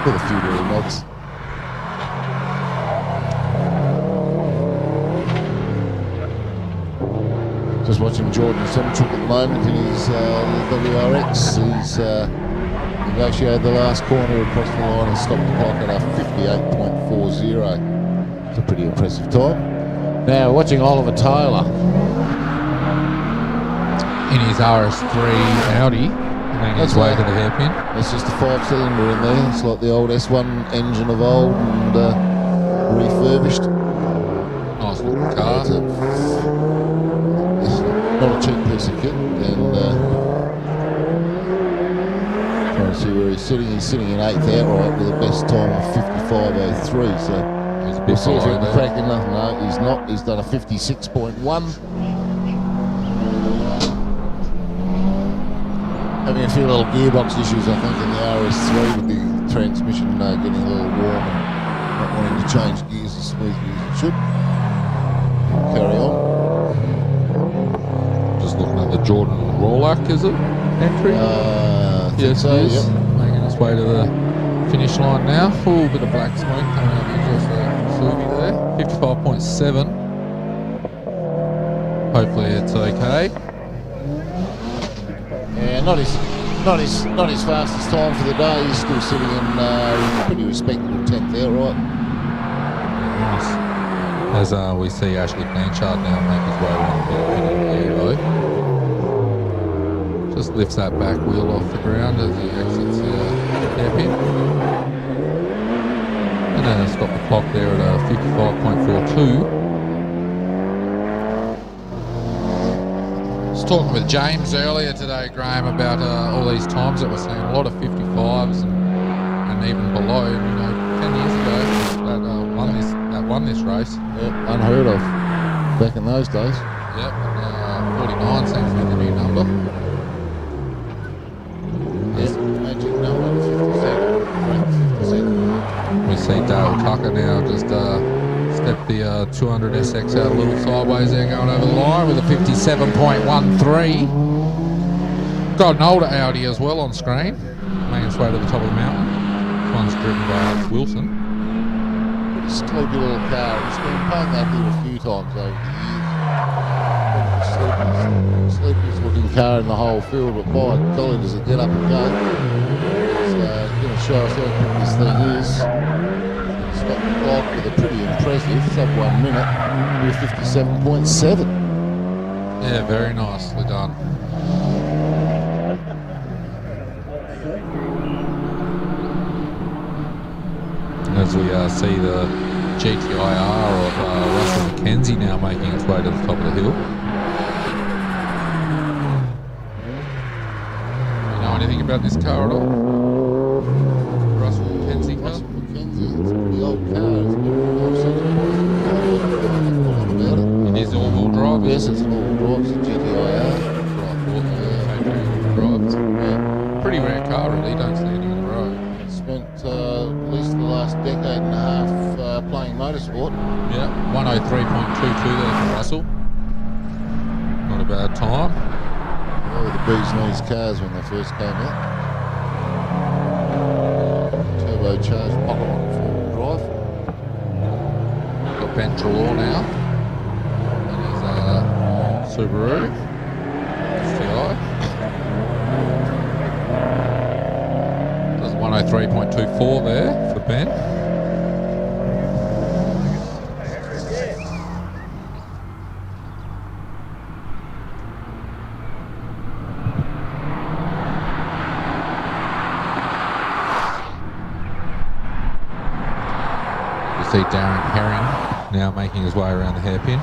with a few little nods. Just watching Jordan Semchuk at the moment in his WRX. He's negotiated the last corner across the line and stopped the clock at a 58.40. It's a pretty impressive time. Now watching Oliver Taylor in his RS3 Audi, making his way to the hairpin. It's just a 5-cylinder in there. It's like the old S1 engine of old and refurbished. Nice little car. Not a cheap piece of kit, and trying to see where he's sitting. He's sitting in 8th outright with a best time of 55.03. So we'll see if he can crack in nothing. No, he's not. He's done a 56.1. Having a few little gearbox issues, I think, in the RS3 with the transmission getting a little warm and not wanting to change gears as smoothly as it should. Carry on. Just looking at the Jordan Rolac, is it? Entry? Yes, so, it is. Yep. Making its way to the finish line now. Full bit of black smoke coming out of the Subi there. 55.7. Hopefully it's okay. Yeah, not his fastest time for the day. He's still sitting in a pretty respectable 10th outright. Nice. As we see Ashley Blanchard now make his way around the bit of Evo. Just lifts that back wheel off the ground as he exits the hairpin. And then stop the clock there at 55.42. I was talking with James earlier today, Graham, about all these times that we're seeing. A lot of 55s and even below. You know, 10 years ago that won this race. Yep, unheard of back in those days. Yep, and 49 seems to be the new number. Yes, magic number, 57. We see Dale Tucker now just step the 200 SX out a little sideways there, going over the line with a 57.13. Got an older Audi as well on screen, making its way to the top of the mountain. This one's driven by Alex Wilson. Sleepy little car. It's been paying that here a few times over the years. Sleepiest looking car in the whole field, but by golly does it get up and go. show us how quick this thing is. Stop the clock with a pretty impressive sub 1 minute with 57.7. Yeah, very nicely done. As we see the GTIR of Russell McKenzie now making its way to the top of the hill. You know anything about this car at all? Russell McKenzie car? Russell McKenzie, it's the old car. It is all-wheel drive? Yes, it's an all-wheel drive. It's a GTIR. Pretty rare car, really. Don't see any in the road. Spent at least the last decade and a half playing motorsport. Yeah, 103.22 there for Russell. Not a bad time. They were the bees knees cars when they first came out. Turbocharged pocket on four-wheel drive. Got Ben Trelaw now. And his Subaru STI. Does 103.24 there for Ben. See Darren Herring now making his way around the hairpin.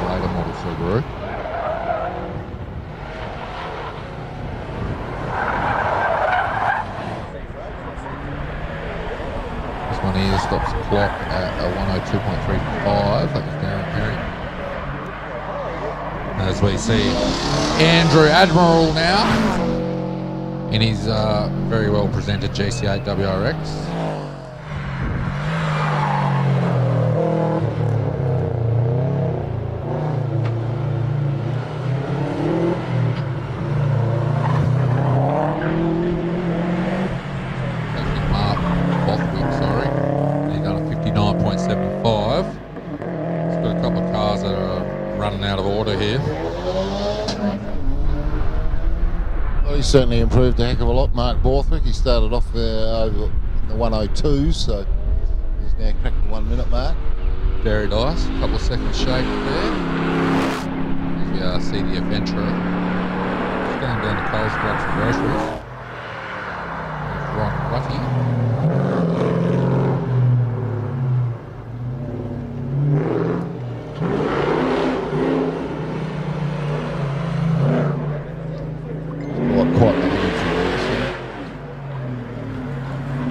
Later model Subaru. This one here stops the clock at 102.35. That was Darren Herring. As we see Andrew Admiral now in his very well presented GC8 WRX. Certainly improved a heck of a lot. Mark Borthwick, he started off there over in the 102s, so he's now cracked the 1 minute mark. Very nice, a couple of seconds shake there. As you see the adventurer just going down to Coles to grab some groceries. There's Ron Ruffy.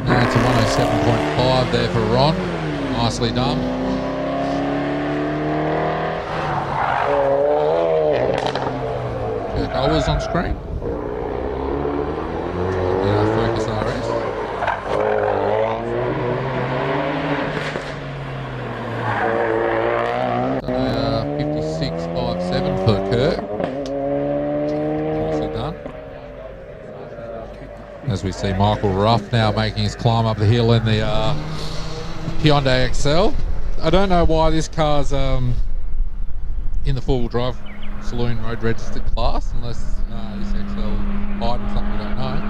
That's a 107.5 there for Ron. Nicely done. Kirk Owers on screen. Focus RS. So 56.57 for Kirk. As we see Michael Ruff now making his climb up the hill in the Hyundai Excel. I don't know why this car's in the four-wheel drive saloon road registered class, unless this Excel hiding something we don't know.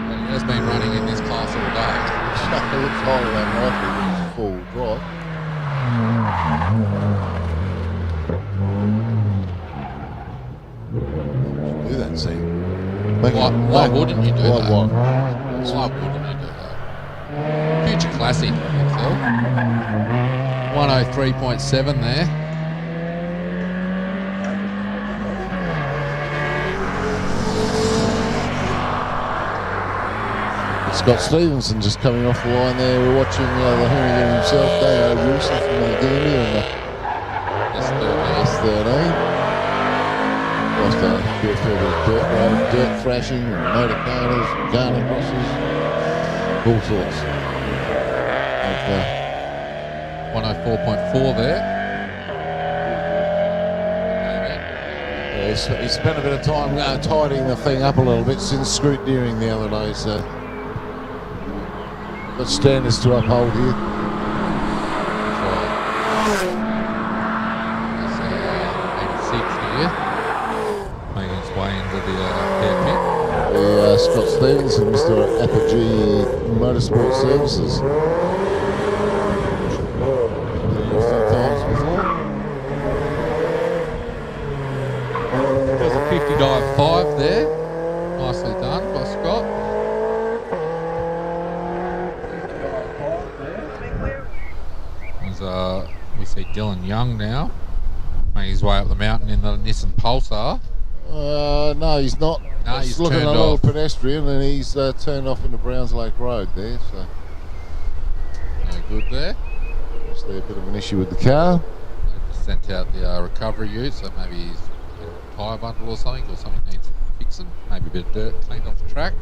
But it has been running in this class all day. It looks higher than likely when it's four-wheel drive. Do that, see? Why wouldn't you do that? Why wouldn't you do that? Future classic, Excel. 103.7 there. Scott Stevenson just coming off the line there. We're watching the Hoonigan himself, Dave Wilson from the Gambia and the S13. Lost a fair bit of dirt thrashing, motor cars, garden crosses, all sorts. 104.4 there. Yeah, he spent a bit of time tidying the thing up a little bit since scrutineering the other day, so got standards to uphold here. That's 86 here. Making its way into the Stevenson, Mr. Apogee Motorsport Services. A few times before. There's a 50 dive 5 there. Nicely done by Scott. We see Dylan Young now making his way up the mountain in the Nissan Pulsar. No, he's not. No, he's he's looking turned a little off. pedestrian, and he's turned off into Browns Lake Road there. So No good there. obviously a bit of an issue with the car. They just sent out the recovery ute, so maybe he's in a tyre bundle or something needs fixing. Maybe a bit of dirt cleaned off the track.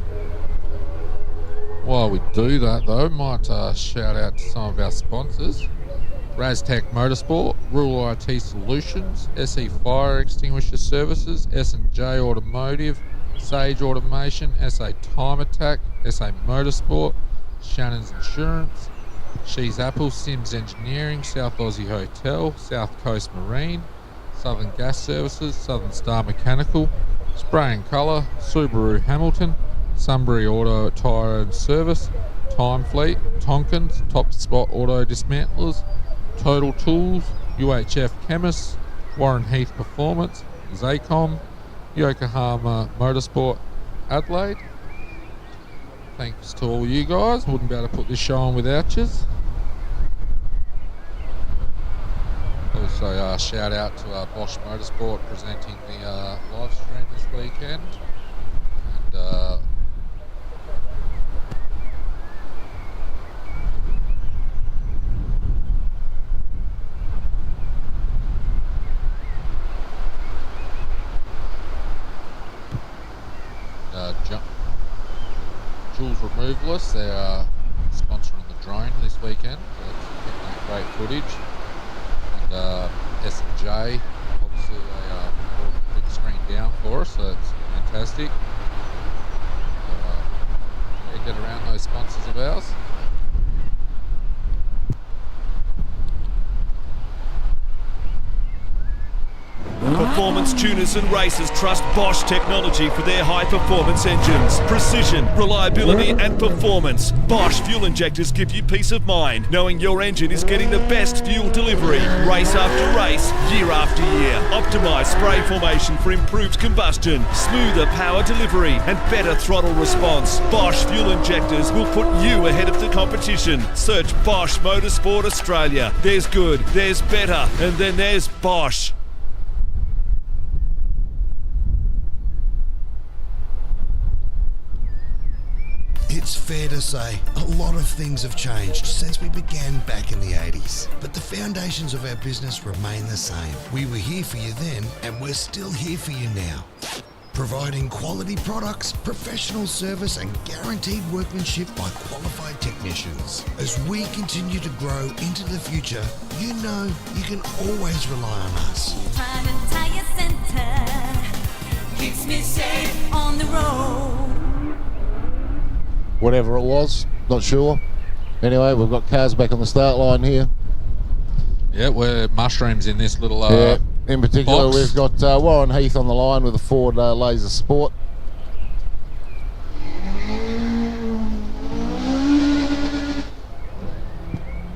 While we do that though, might shout out to some of our sponsors. Raztech Motorsport, Rural IT Solutions, SE Fire Extinguisher Services, S&J Automotive, Sage Automation, SA Time Attack, SA Motorsport, Shannon's Insurance, She's Apple, Sims Engineering, South Aussie Hotel, South Coast Marine, Southern Gas Services, Southern Star Mechanical, Spray and Colour, Subaru Hamilton, Sunbury Auto Tyre and Service, Time Fleet, Tonkins, Top Spot Auto Dismantlers, Total Tools, UHF Chemists, Warren Heath Performance, Zacom, Yokohama Motorsport Adelaide. Thanks to all you guys. Wouldn't be able to put this show on without yous. Also shout out to Bosch Motorsport presenting the live stream this weekend. And Jules Removalists, they're sponsoring the drone this weekend. So it's getting that great footage. And S&J, obviously they brought a big screen down for us, so it's fantastic. So, yeah, get around those sponsors of ours. Performance tuners and racers trust Bosch technology for their high-performance engines. Precision, reliability and performance. Bosch fuel injectors give you peace of mind, knowing your engine is getting the best fuel delivery. Race after race, year after year. Optimised spray formation for improved combustion, smoother power delivery and better throttle response. Bosch fuel injectors will put you ahead of the competition. Search Bosch Motorsport Australia. There's good, there's better, and then there's Bosch. It's fair to say a lot of things have changed since we began back in the 80s, but the foundations of our business remain the same. We were here for you then, and we're still here for you now. Providing quality products, professional service and guaranteed workmanship by qualified technicians. As we continue to grow into the future, you know you can always rely on us. Trident Tyre Centre keeps me safe on the road. Whatever it was, not sure. Anyway, we've got cars back on the start line here. Yeah, we're mushrooms in this little in particular, box. we've got Warren Heath on the line with a Ford Laser Sport.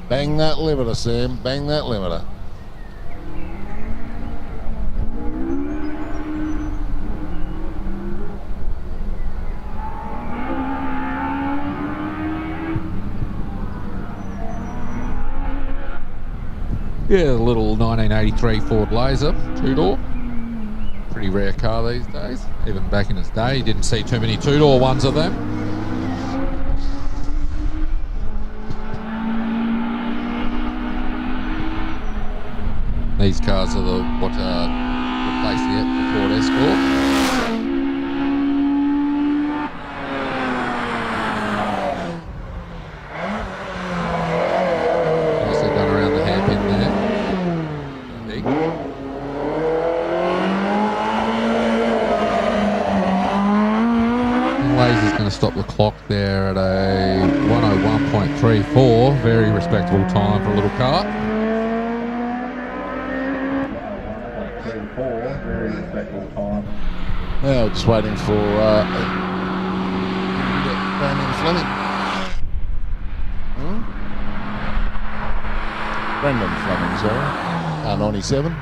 Bang that limiter, Sam. Bang that limiter. Yeah, the little 1983 Ford Laser, two-door. Pretty rare car these days. Even back in its day, you didn't see too many two-door ones of them. These cars are what replaced the Ford Escort. Stop the clock there at a 101.34. Very respectable time for a little car. Very respectable time. Now just waiting for Brandon Fleming. Brendan Fleming, sorry. 97.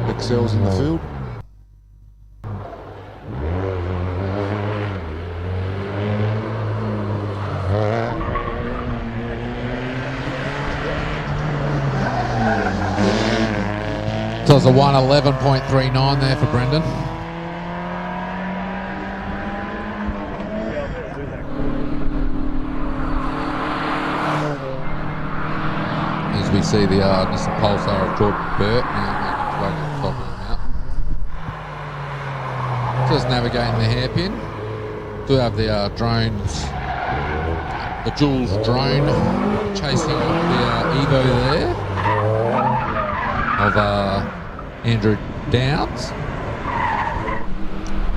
He excels in the field. So it's a 1:11.39 there for Brendan. As we see the Nissan Pulsar of Jordan Burt now making its way to the top of the mountain. Just navigating the hairpin. Do have the drones, the Jules drone chasing the Evo there of Andrew Downs.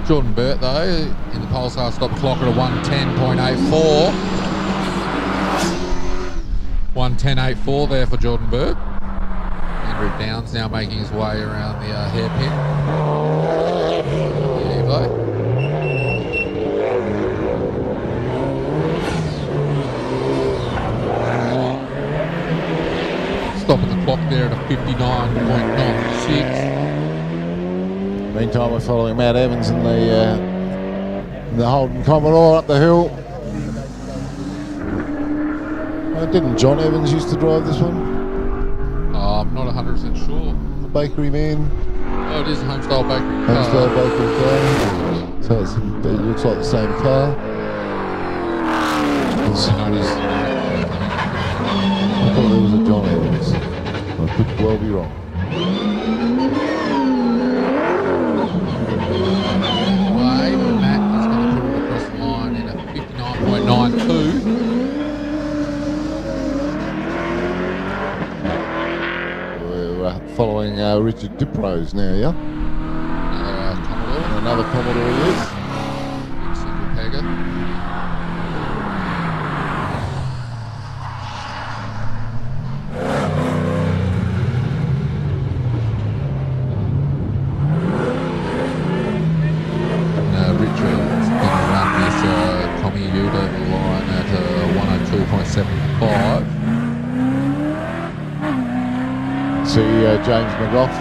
Jordan Burt though in the Pulsar stop clock at a 1:10.84. 1:10.84 there for Jordan Burt. Andrew Downs now making his way around the hairpin. The Evo. Stopping the clock there at a 59.96. Meantime, we're following Matt Evans in the Holden Commodore up the hill. Didn't John Evans used to drive this one? I'm not 100% sure. The bakery man. Oh, it is a Homestyle bakery car. Homestyle bakery car. So it looks like the same car. I thought there was a John Evans. I could well be wrong. Anyway, Matt is going to put it across the line in a 59.92. Following Richard Diprose now, yeah? Another Commodore, yes. Big single pegger. Richard's going to run this Tommy Ute over the line at 102.75. See James McGough,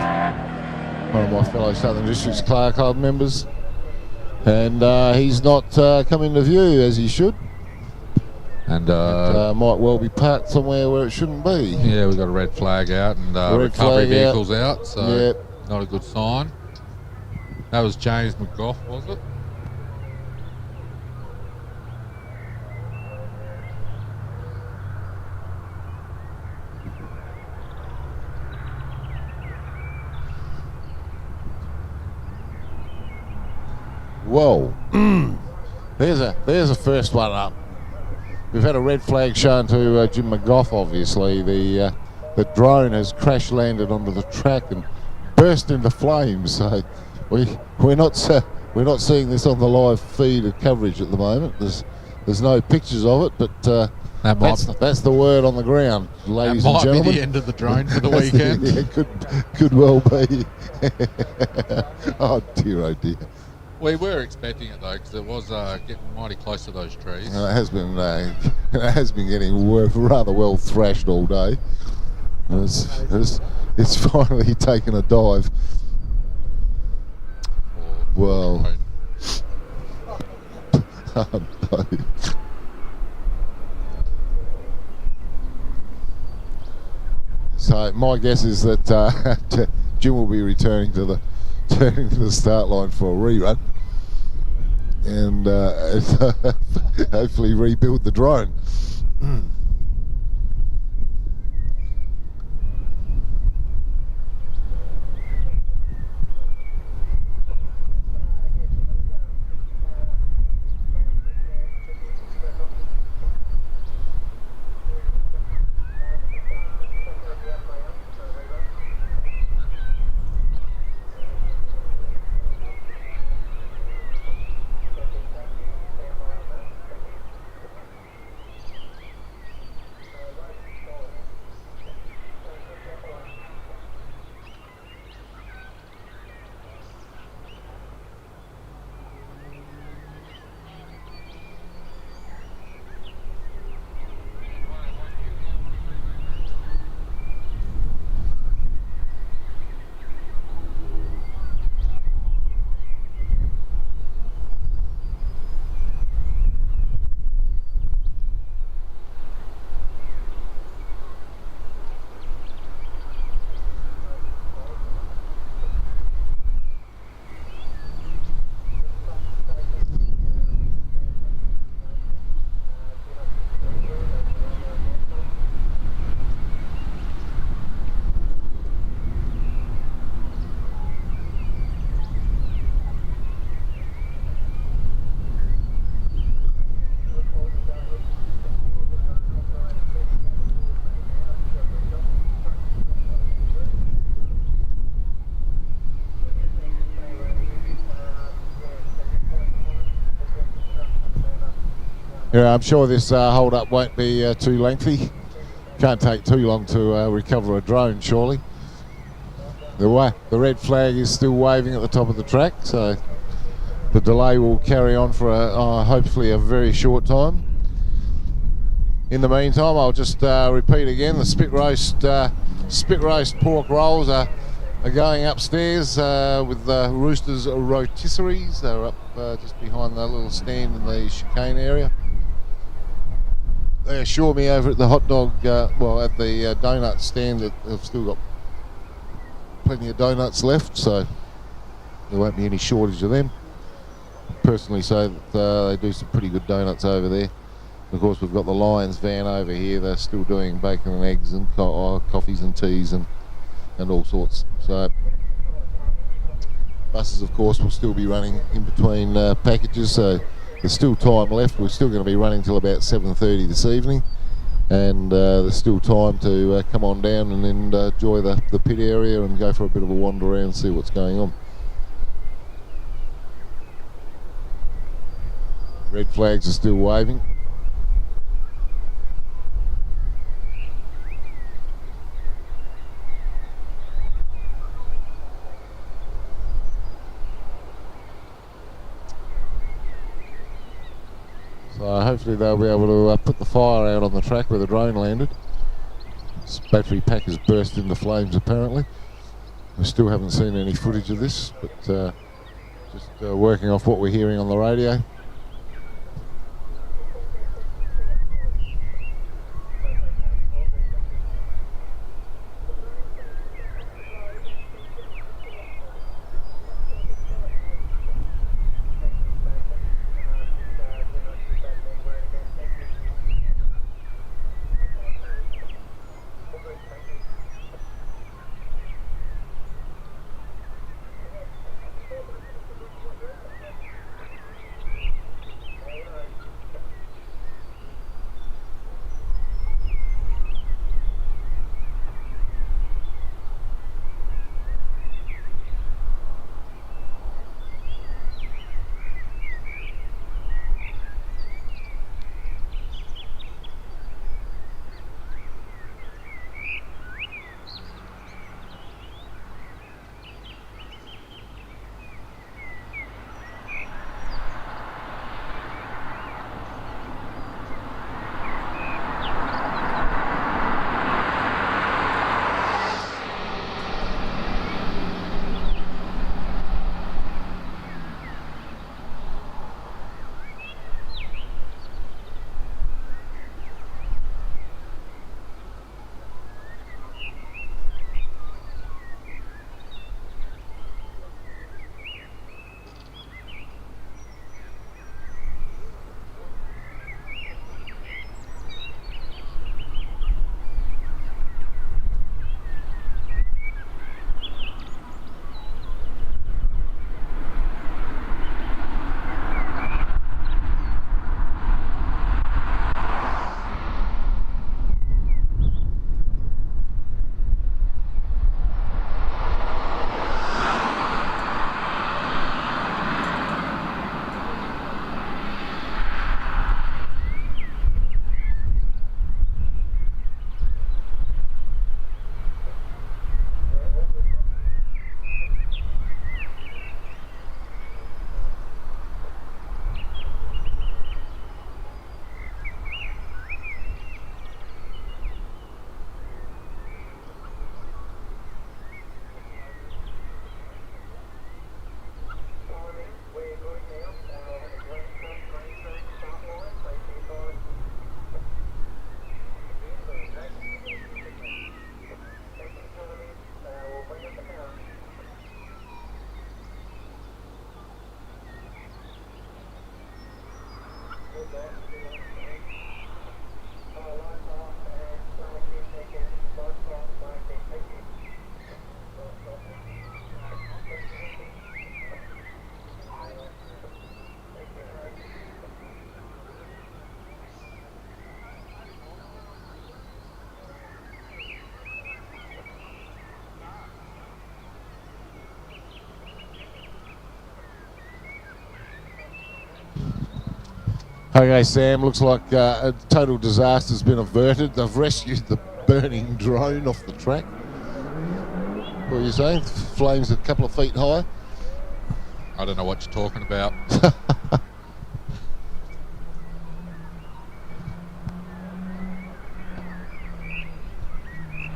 one of my fellow Southern Districts Clark Club members, and he's not come into view as he should, and might well be parked somewhere where it shouldn't be. Yeah, we've got a red flag out and recovery vehicles out, so yep. Not a good sign. That was James McGough, was it? Whoa, there's a first one up. We've had a red flag shown to Jim McGough. Obviously, the drone has crash landed onto the track and burst into flames. So we're not seeing this on the live feed of coverage at the moment. There's no pictures of it, but that's the word on the ground, ladies and gentlemen. That might be the end of the drone for the weekend. Yeah, could well be. Oh dear. We were expecting it though, because it was getting mighty close to those trees. It has been getting rather well thrashed all day. It's finally taken a dive. Well, oh, no. So my guess is that Jim will be returning to the start line for a rerun and hopefully rebuild the drone. Yeah, I'm sure this hold-up won't be too lengthy. Can't take too long to recover a drone, surely. The red flag is still waving at the top of the track, so the delay will carry on for hopefully a very short time. In the meantime, I'll just repeat again, the spit roast pork rolls are going upstairs with the Roosters rotisseries. They're up just behind the little stand in the chicane area. They assure me over at the hot dog, at the donut stand, that they've still got plenty of donuts left, so there won't be any shortage of them. Personally say that they do some pretty good donuts over there. Of course, we've got the Lions van over here. They're still doing bacon and eggs and coffees and teas and all sorts. So buses, of course, will still be running in between packages. So there's still time left. We're still going to be running till about 7:30 this evening, and there's still time to come on down and enjoy the pit area and go for a bit of a wander around and see what's going on. Red flags are still waving. So hopefully they'll be able to put the fire out on the track where the drone landed. This battery pack has burst into flames apparently. We still haven't seen any footage of this, but just working off what we're hearing on the radio. Okay, Sam, looks like a total disaster's been averted. They've rescued the burning drone off the track. What are you saying? Flames a couple of feet high? I don't know what you're talking about. Here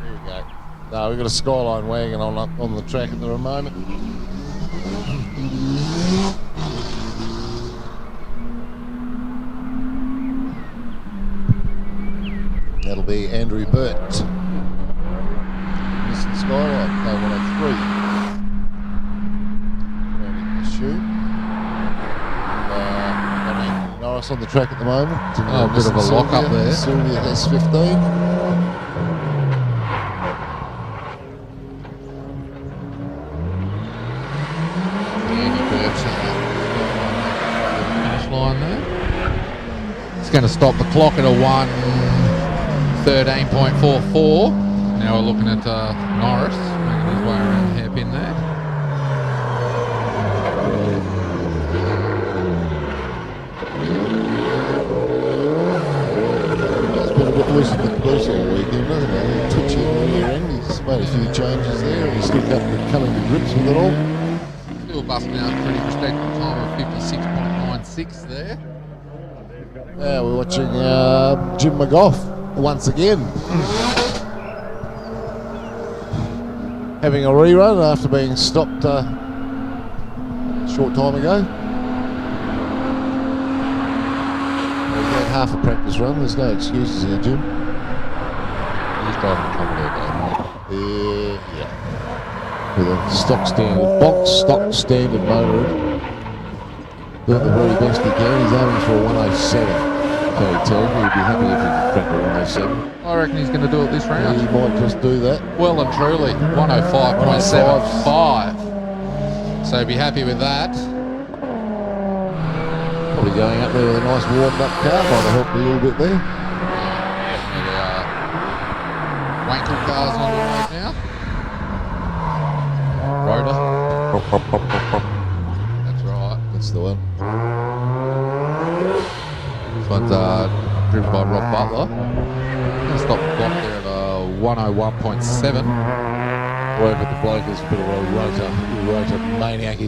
we go. No, we've got a Skyline wagon on the track at the moment. That'll be Andrew Burt. Mr. Skyline, K103. Shoot. Norris on the track at the moment. A bit of a lock up there. Sylvia has 15. Finish line there. It's going to stop the clock at a 1:13.44. Now we're looking at Norris making his way around the hairpin there. Loose in the police all weekend, doesn't it? Twitchy in the rear end. He's made a few changes there and he's still coming to grips with it all. Still busting out a pretty respectable time of 56.96 there. Now we're watching Jim McGough once again. Having a rerun after being stopped a short time ago. Half a practice run, there's no excuses here, Jim. He's driving a couple of yeah. With a stock standard motor. Doing the very best he can. He's aiming for a 107. Okay, Terry, he'd be happy if he could crack a 107. I reckon he's going to do it this round. He might just do that. Well and truly, 105.75. So be happy with that. Probably going up there with a nice warmed up car, might have helped a little bit there. Wankel cars on the road now. Rotor. That's right. That's the one. This one's driven by Rob Butler. Gonna stop the clock there at 101.7. However, the bloke is a bit of a rotor maniac.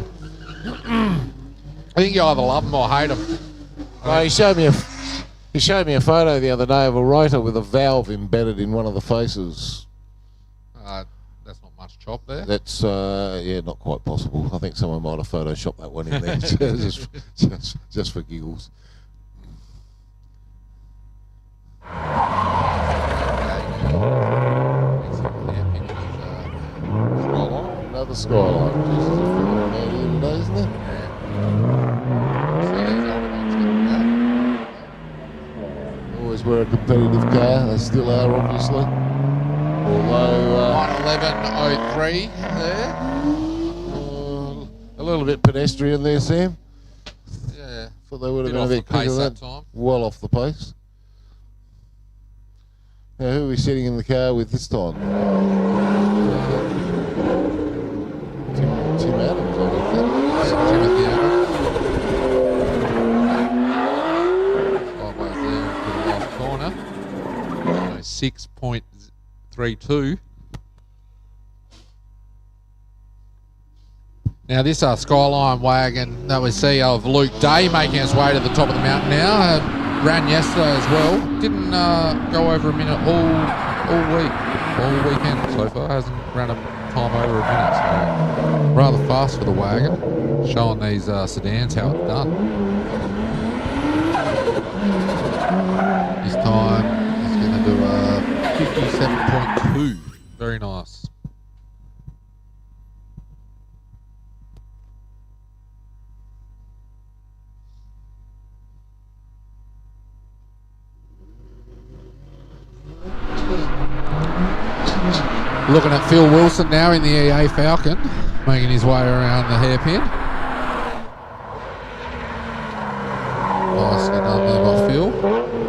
I think you either love him or hate him. Well, he showed me a photo the other day of a rotor with a valve embedded in one of the faces. That's not much chop there. That's yeah, not quite possible. I think someone might have photoshopped that one in there just for giggles. Another Skyline. Jesus, a fella on out here today, isn't it? Always were a competitive car. They still are, obviously. Although 111.03 there. A little bit pedestrian there, Sam. Yeah. Thought they would have Bit been a off bit the pace quicker that that time. Well off the pace. Now, who are we sitting in the car with this time? Tim Adams, I think. Timothy Adams. Sideways there to the last corner. 6.32. Now this Skyline wagon that we see of Luke Day making his way to the top of the mountain now. Ran yesterday as well. Didn't go over a minute all weekend so far. Hasn't ran a time over a minute. So rather fast for the wagon. Showing these sedans how it's done. This time he's going to do a 57.2. Very nice. Looking at Phil Wilson now in the EA Falcon, making his way around the hairpin. Nicely done there by Phil.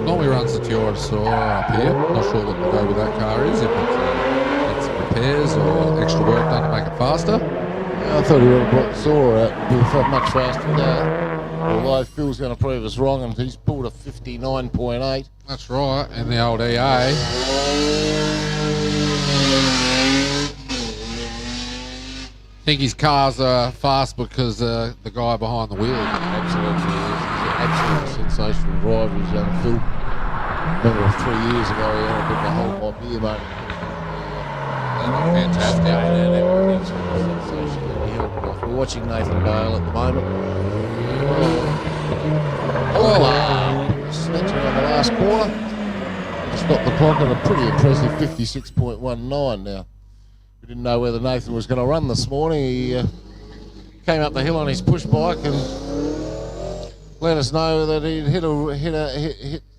Normally runs the Toyota up here. Not sure what the go with that car is, if it's repairs or extra work done to make it faster. I thought he would have brought the Sora out with a much faster car. Although Phil's going to prove us wrong, and he's pulled a 59.8. That's right, and the old EA. I think his cars are fast because the guy behind the wheel. Absolutely, he's an absolute sensational driver, his young Phil. Remember 3 years ago, he had a bit of a whole lot here, mate. Fantastic. Everything's sensational. We're watching Nathan Dale at the moment. Snatching on the last corner. Stopped the clock at a pretty impressive 56.19 now. We didn't know whether Nathan was going to run this morning. He came up the hill on his push bike and let us know that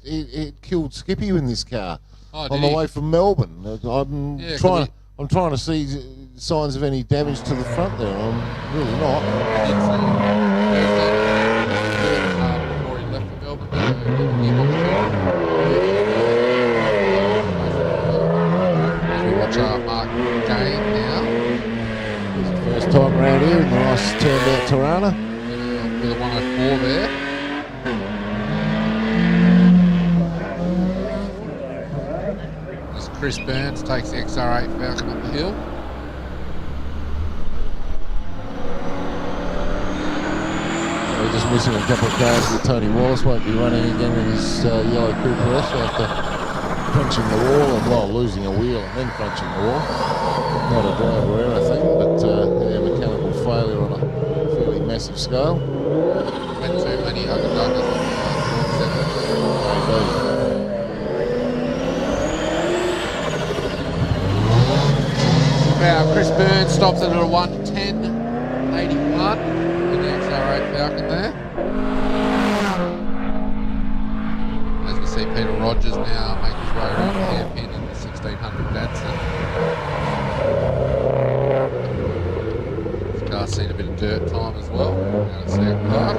he'd killed Skippy in this car on the way from Melbourne. I'm trying to see signs of any damage to the front there. I'm really not. Before he left for Melbourne. As we watch Mark Gain now. It's the first time around here in the nice turned out Tirana. With a 104 there. As Chris Burns takes the XR8 Falcon up the hill. We're just missing a couple of cars that Tony Wallace won't be running again in his yellow Cooper S after crunching the wall and losing a wheel and then crunching the wall. Not a driver error thing, but mechanical failure on a fairly massive scale. Went too many other Now Chris Burns stops it at a 1:10.81 with the XR8 Falcon there. As we see Peter Rogers now make his way around the hairpin in the 1600 Datsun. This car's seen a bit of dirt time as well down at South Park.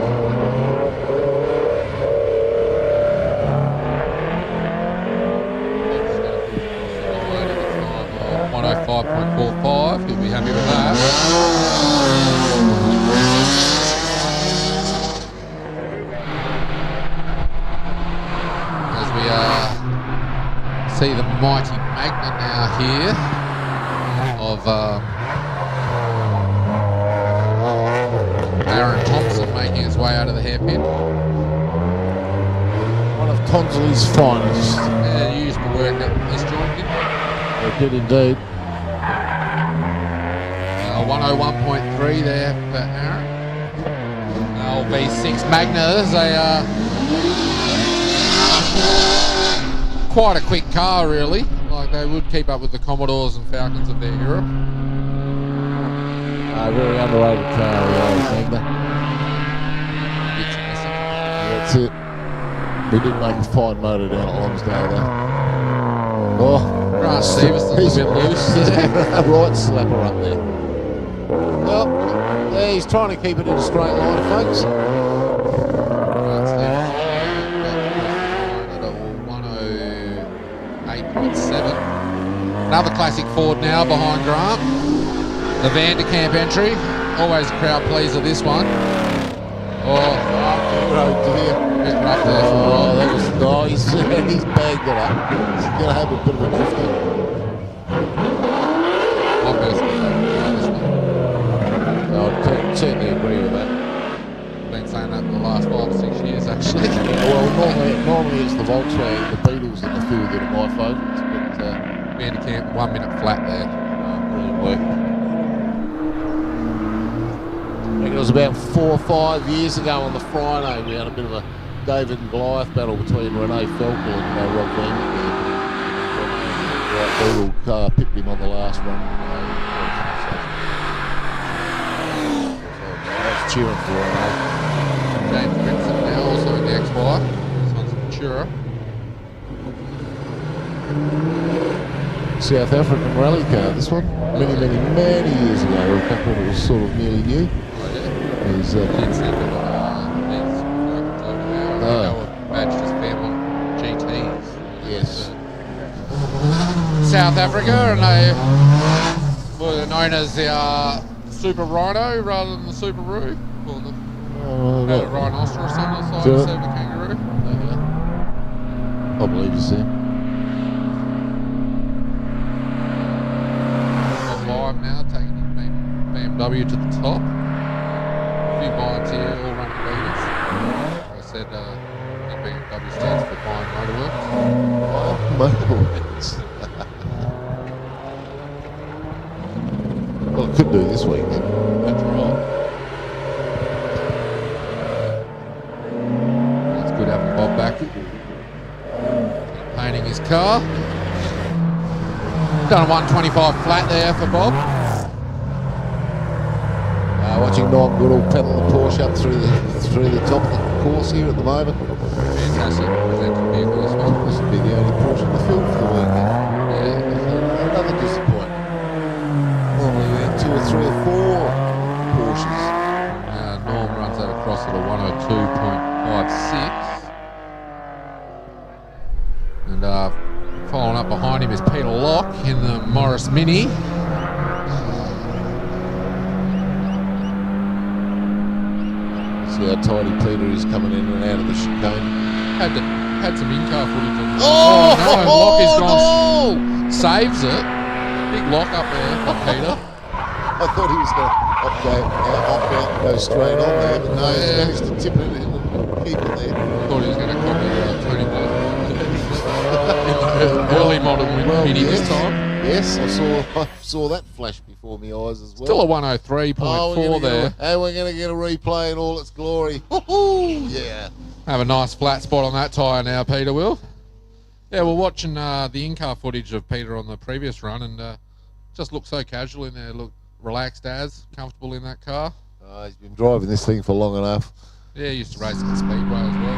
105.45, he'll be happy with that. As we see the mighty Magna now here of Aaron Thompson making his way out of the hairpin. One of Tonsley's finest. Yeah, you used to work at this joint, didn't you? It did indeed. 101.3 there for Aaron. V6 Magnas, quite a quick car really. Like they would keep up with the Commodores and Falcons of their Europe. Very underrated car, Magna. That's it. We did make a fine motor down at Lonsdale though. Oh, Grant Stevenson's a bit loose. Right slapper up there. Well, yeah, he's trying to keep it in a straight line, folks. Grant Stevenson at 108.7. Another classic Ford now behind Grant. The Vanderkamp entry. Always a crowd pleaser, this one. Oh dear. Up there for that was nice. He's bagged it up. He's going to have a bit of a drifter. I certainly agree with that. Been saying that for the last 5 or 6 years, actually. Well, normally it's the Volkswagen, the Beetles that the few that are my favourites, but Vanderkamp, 1 minute flat there. Brilliant work. I think it was about 4 or 5 years ago on the Friday we had a bit of a David and Goliath battle between Renee Felkel and Rob Van. The Beetle car pipped him on the last run. I was cheering for Renee. James Brinson now also in the X5. This one's Matura. South African rally car, this one. Many years ago. A couple that was sort of nearly new. He's Badged as Fairmont GTs. Yes. South Africa, and they were known as the Super Rhino rather than the Subaru. Or the Rhinoceros on the side Do it. instead of the kangaroo. I believe you see. Top 5 now, taking his BMW to the top. A few binds here, all running leaders. Like I said, the BMW stands for Bind Motorworks. Motorworks. Well, it could do this week then. That's right. It's good having Bob back. Painting his car. Done a 125 flat there for Bob. Watching Norm Goodall pedal the Porsche up through the top of the course here at the moment. Fantastic presented vehicle as well. This will be the only Porsche in the field for the weekend. Yeah. Another disappointment. Normally we have 2 or 3 or 4 Porsches. Norm runs that across at a 102.56. And following up behind him is Peter Locke in the Morris Mini. See how tidy Peter is coming in and out of the chicane. Had some in-car footage on the Locke is gone. Saves it. Big lock up there for Peter. I thought he was going to opt out and go straight on there, but no, he's managed to tip it in and keep it there. Thought he was going to copy Tony Black. Early model Mini this time. Yes, I saw that flash before my eyes as well. Still a 103.4 there. And we're going to get a replay in all its glory. Woohoo! Yeah. Have a nice flat spot on that tyre now, Peter will. Yeah, we're watching the in-car footage of Peter on the previous run, and just looked so casual in there. Looked relaxed as, comfortable in that car. He's been driving this thing for long enough. Yeah, he used to race at the Speedway as well.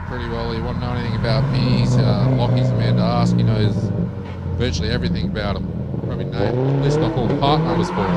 Pretty well. He wouldn't know anything about minis. Lockie's the man to ask. He knows virtually everything about them. Probably named list off all the part numbers for him.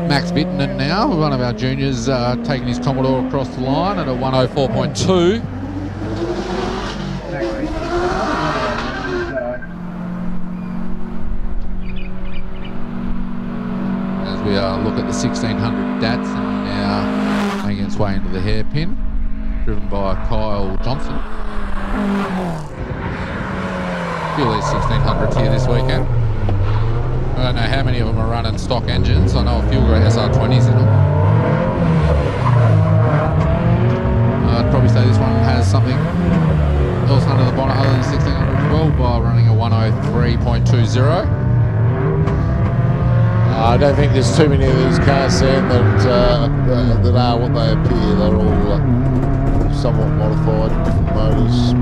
Max Bittenden now, one of our juniors, taking his Commodore across the line at a 104.2. As we look at the 1600 Datsun now making its way into the hairpin, driven by Kyle Johnson. A few of these 1600s here this weekend. I don't know how many of them are running stock engines. I know a few got SR20s in them. I'd probably say this one has something else under the bonnet other than 1600 as well by running a 103.20. I don't think there's too many of these cars, Sam, that are what they appear. They're all somewhat modified, different motors.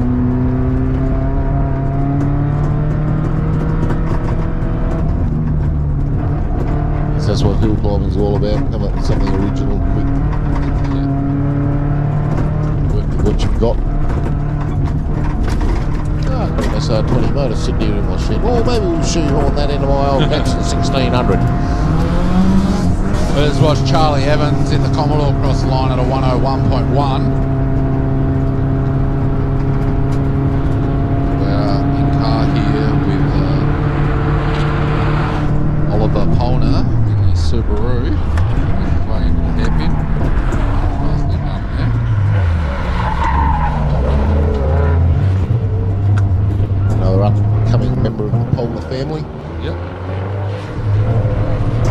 That's what hill climbing's all about. Come up with something original, quick. Work with what you've got. I've got an SR20 motor sitting here in my shed. Well, maybe we'll shoehorn that into my old Datsun 1600. Let's watch Charlie Evans in the Commodore across the line at a 101.1. We're in car here with Oliver Polner. Subaru, way into the hairpin. Nicely done there. Another upcoming member of the Polner family. Yep.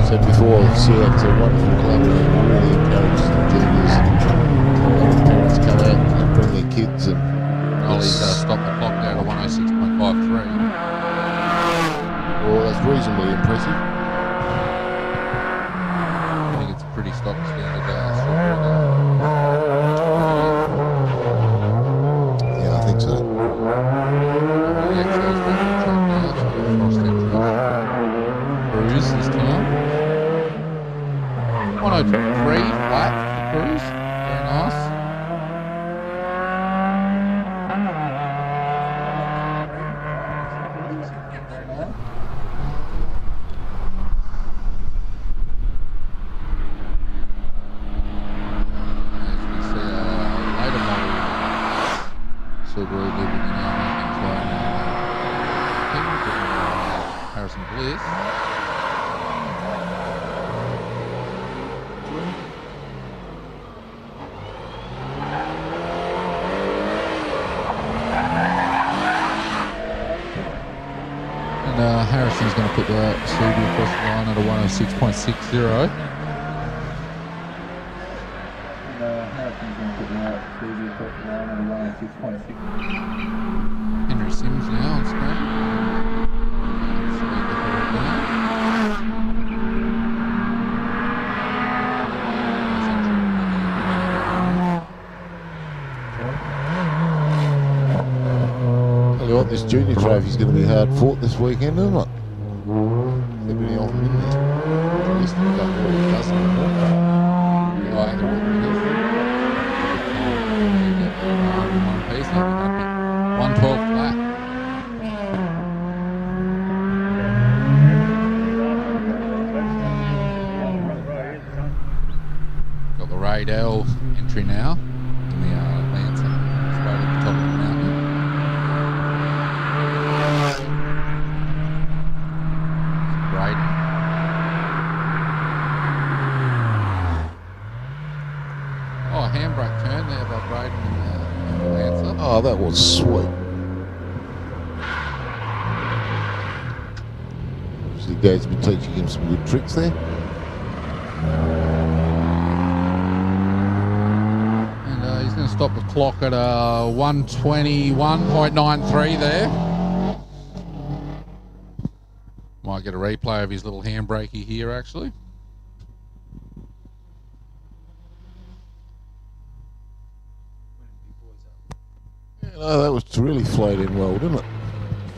Said before, see that's a wonderful club and really encourages the juniors and parents come out and bring their kids. And Ollie's stopped the clock there at a 106.53. Well, that's reasonably impressive. Pretty stock standard. Yeah, I think so. The 103 flat for cruise. Very nice. Subaru moving in Harrison Bliss. And Harrison's going to put the Subaru across the line at a 106.60. Henry Sims now on screen. Tell you what, this junior trophy's going to be hard fought this weekend, isn't it? Everybody on in there. At least a couple of dozen more. 112 flat. Got the Radell entry now in the Lancer. It's right at the top of the mountain. Great. Oh, a handbrake turn there by Braden in the Lancer. Oh, that was sweet. Obviously, Dad's been teaching him some good tricks there. And he's going to stop the clock at 121.93 there. Might get a replay of his little handbrakey here, actually. Oh, that was to really float in well, didn't it?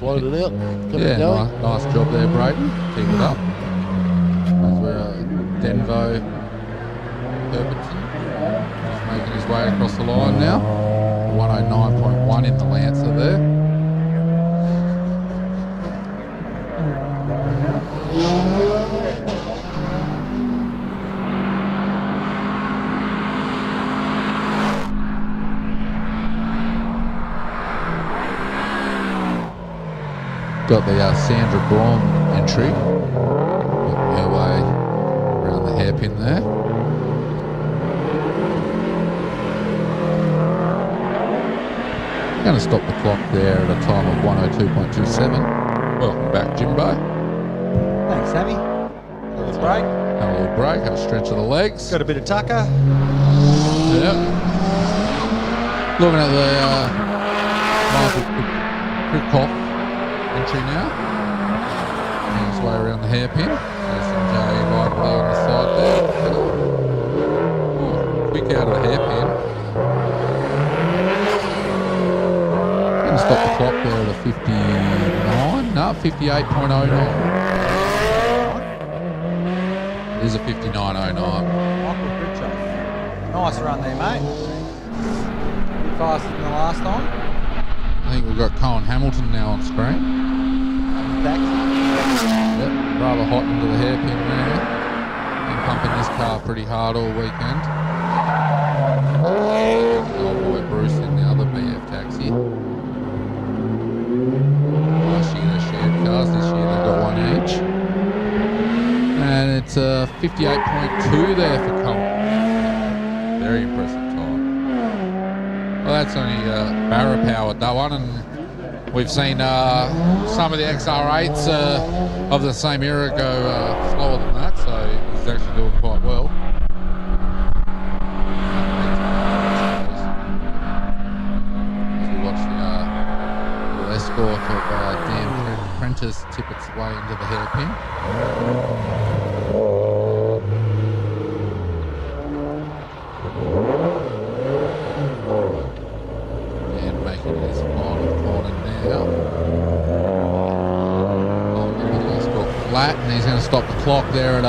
Floated out. Yeah, nice job there, Braden. Keep it up. As we're Denvo Herbertson just making his way across the line now. 109.1 in the Lancer there. Got the Sandra Braun entry. Working her way around the hairpin there. Going to stop the clock there at a time of 102.27. Welcome back, Jimbo. Thanks, Sammy. Let's break. Have a little break, have a stretch of the legs. Got a bit of tucker. Yep. Looking at the Michael Krikoff entry now. Making his way around the hairpin. There's some J lively on the side there. Ooh, quick out of the hairpin. Going to stop the clock there at a 59. No, 58.09. It is a 59.09. Michael Pritchard. Nice run there, mate. A bit faster than the last time. I think we've got Colin Hamilton now on screen. Yep, rather hot into the hairpin there. Been pumping this car pretty hard all weekend. Old boy Bruce in the other BF taxi. Last year they shared cars, this year they've got one each. And it's 58.2 there for Colin. Very impressive time. Well, that's only Barra powered that one, and we've seen some of the XR8s of the same era go slower than that, so he's actually doing quite well. As we watch the little escort of Dan Prentice tip its way into the hairpin. His final corner now. Flat, and he's going to stop the clock there at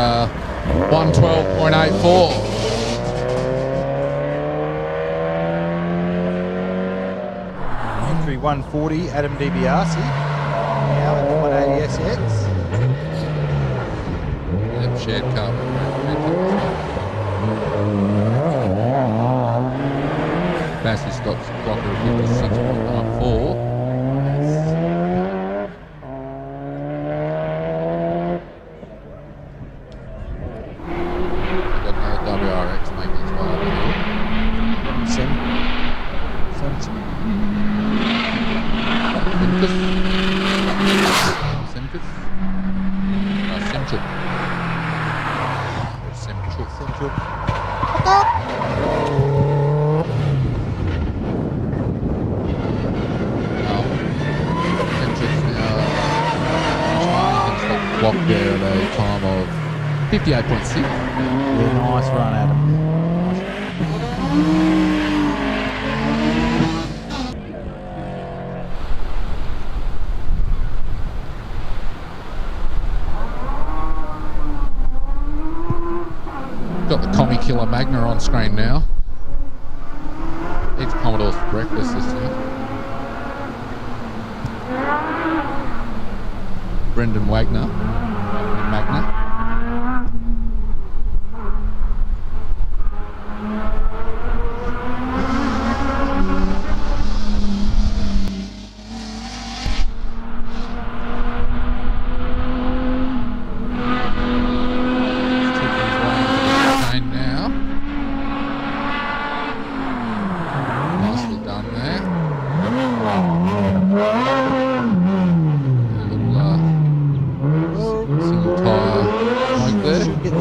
112.84. Entry 140, Adam DiBiase. Now at the 180 SX. Yep, shared car. Fastest stops clocker at 56.94. Got another WRX making its way over here. Central. Clock there at a time of 58.6. Yeah, nice run, Adam. Got the Commie Killer Magna on screen now. Eats Commodores for breakfast this year. Brendan Magna.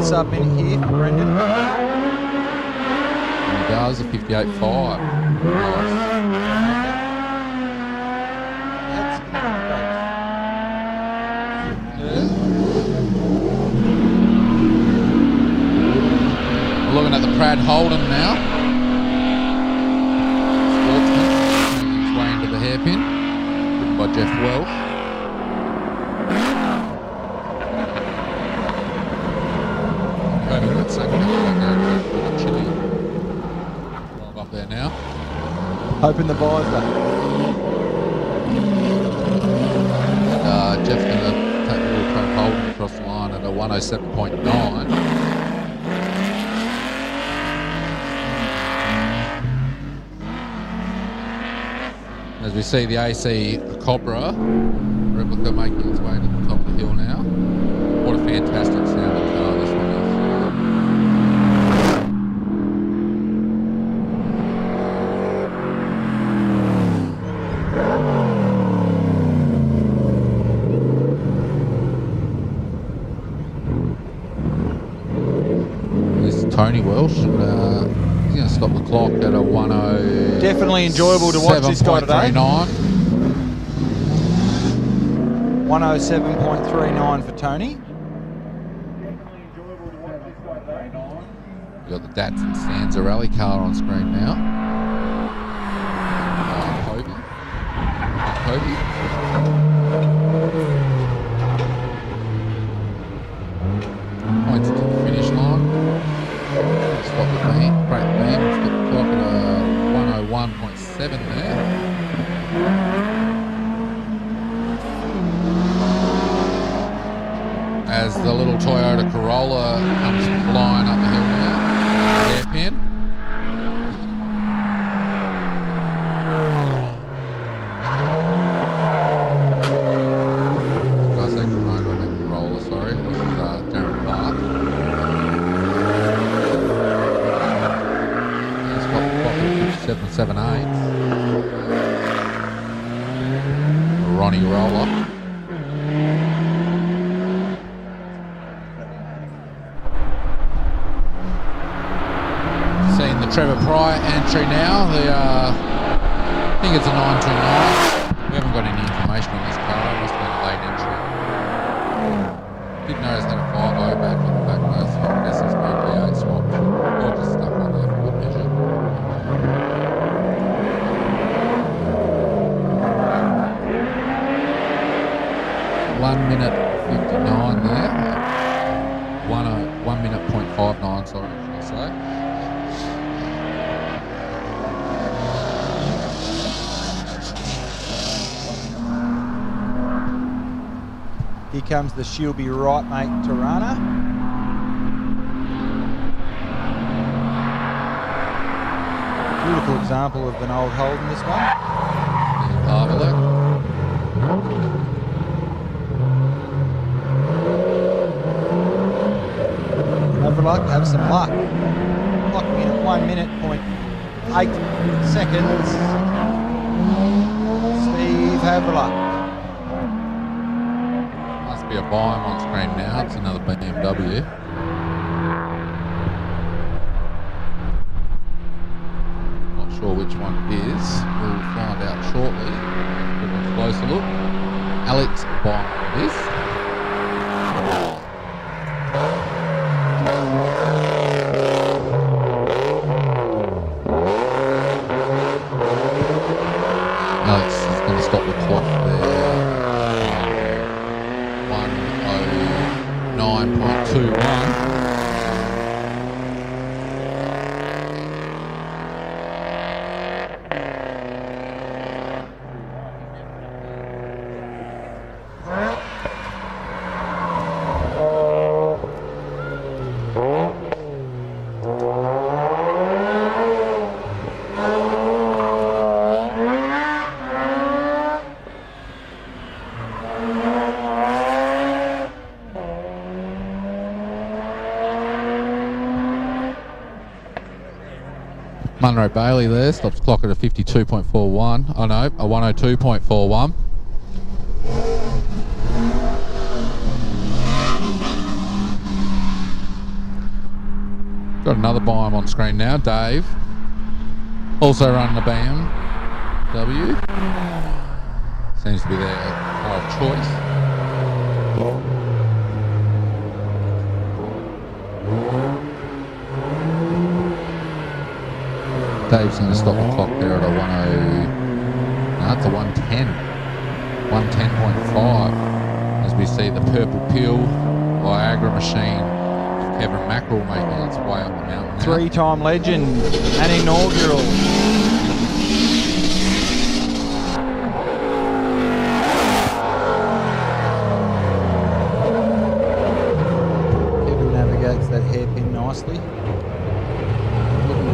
Sub-minute here for Brendan. And he does a 58.5. Nice. We're looking at the Pratt Holden now. Sportsman making his way into the hairpin. Written by Jeff Welsh. Chili. Drive up there now. Open the visor. And Jeff's going to take the little Pratt Holden across the line at a 107.9. As we see the AC Cobra replica making its way to the top of the hill now. What a fantastic sounding car this one is. Tony Welsh, and he's going to stop the clock at a 10. Definitely enjoyable to watch this guy today. 107.39 for Tony. We've got the Datsun Stanza rally car on screen now. Kobe. Points to the finish line. Stop the beam, break the beam, stop the clock at a 101.7 there. As the little Toyota Corolla comes flying up the hill now, hairpin. Did I say Corolla? I meant Corolla, sorry. This is Darren Park. Stop the clock at 7.78. Ronnie Roller. Seeing the Trevor Pryor entry now. I think it's a 929. We haven't got any information on this car. It must have been a late entry. Didn't know it's had a 5.0 back on the back nose, so I guess it's been V8 swapped. Or just stuck on there for good measure. 1 minute 59 there. 1 minute 159, sorry, should I say. Here comes the She'll Be Right Mate Tirana. Beautiful example of an old Holden, this one. Have luck, have some luck. Clocking in at 1 minute, 0.8 seconds. Steve Havelock. Must be a Bime on screen now. It's another BMW. Not sure which one it is. We'll find out shortly. Give a closer look. Alex Bime it is. Alex is going to stop the clock there. 109.21. Munro Bailey there, stops clock at a 52.41. Oh no, a 102.41. Got another Bime on screen now, Dave. Also running the BMW. Seems to be their car of choice. Dave's going to stop the clock there at a 10. No, it's a 110. 110.5. As we see the Purple Pill Viagra machine of Kevin Mackerel making its way up the mountain now. Three-time legend, an inaugural. Kevin navigates that hairpin nicely.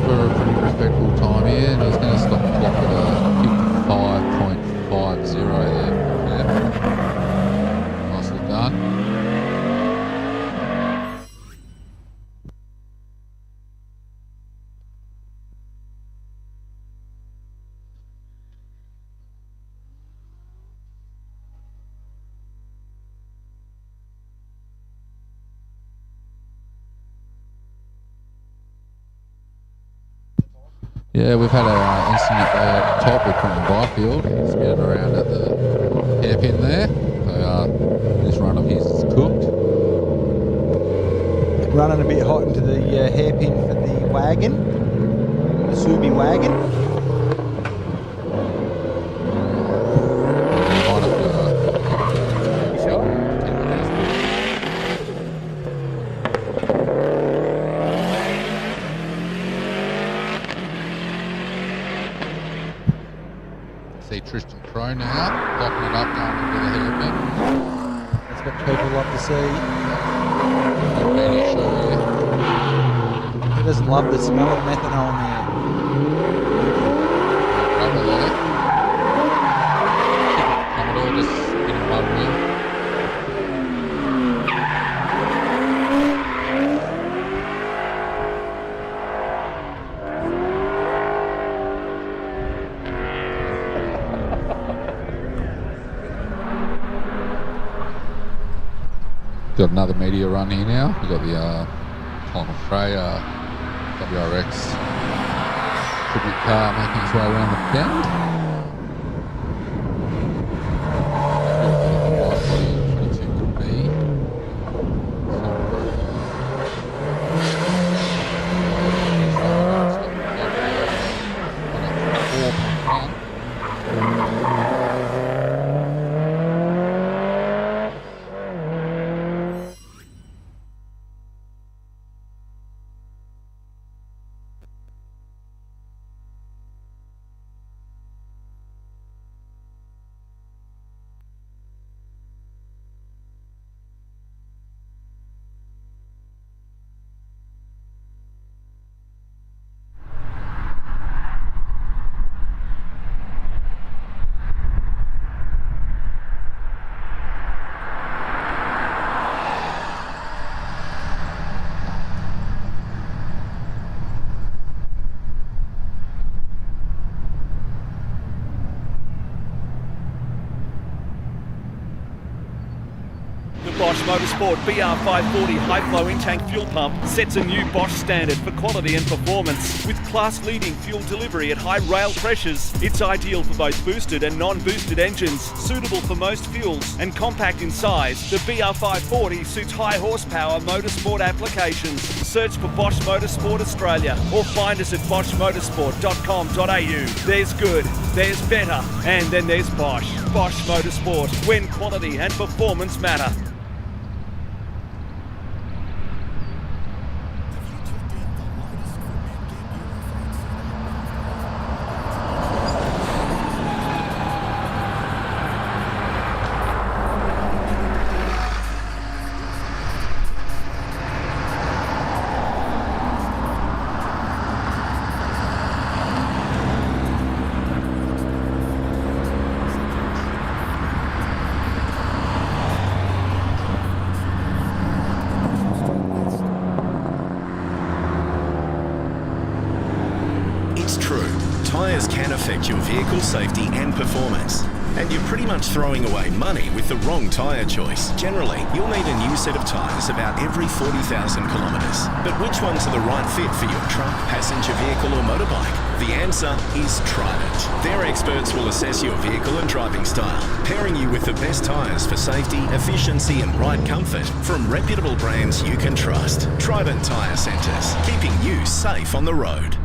For a pretty respectable time here, and he's going to stop the clock at a 55.50 there. Yeah. Nicely done. Yeah, we've had an incident there at the top with Quentin Byfield. He's getting around at the hairpin there. So this run of his is cooked. Running a bit hot into the hairpin for the wagon, the Subi wagon. See Tristan Crow now, locking it up, going into the hairpin. That's what people love to see. He doesn't love the smell of methanol in there. Rubber there. Commodore just in a mud wheel. Got another media run here now. We've got the Colin Freya WRX tribute car making its way around the bend. Motorsport BR540 high-flow in-tank fuel pump sets a new Bosch standard for quality and performance. With class-leading fuel delivery at high rail pressures, it's ideal for both boosted and non-boosted engines, suitable for most fuels, and compact in size. The BR540 suits high horsepower motorsport applications. Search for Bosch Motorsport Australia or find us at boschmotorsport.com.au. There's good, there's better, and then there's Bosch. Bosch Motorsport, when quality and performance matter. Tyres can affect your vehicle's safety and performance, and you're pretty much throwing away money with the wrong tyre choice. Generally, you'll need a new set of tyres about every 40,000 kilometres. But which ones are the right fit for your truck, passenger vehicle or motorbike? The answer is Trident. Their experts will assess your vehicle and driving style, pairing you with the best tyres for safety, efficiency and ride comfort from reputable brands you can trust. Trident Tyre Centres, keeping you safe on the road.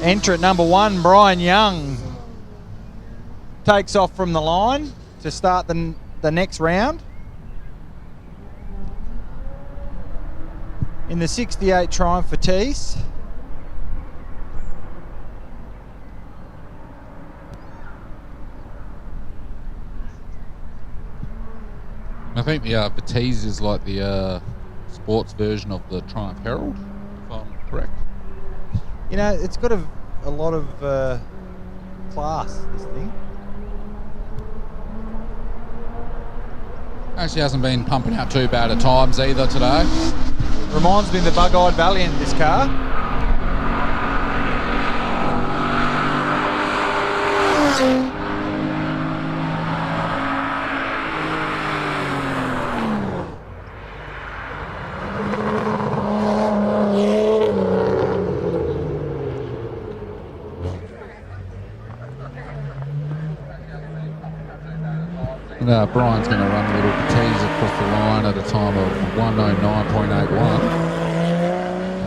Entrant number 1, Brian Young, takes off from the line to start the next round. In the 68 Triumph for Tees. I think the Batiste is like the sports version of the Triumph Herald, if I'm correct. You know, it's got a lot of class, this thing. Actually hasn't been pumping out too bad at times either today. Reminds me of the Bug-Eyed Valiant, this car. And Brian's going to run a little Batiste across the line at a time of 109.81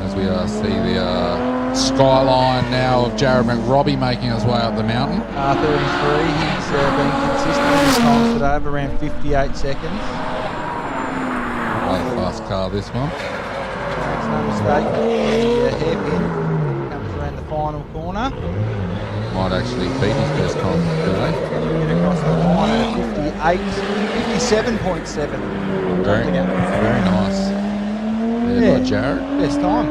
as we see the skyline now of Jared McRobbie making his way up the mountain. R33, he's been consistent in his times today of around 58 seconds. Quite a fast car, this one. Makes no mistake, the hairpin comes around the final corner. Might actually beat his best time today. Get across the line at 57.7. Very nice. There by Jared. Best time.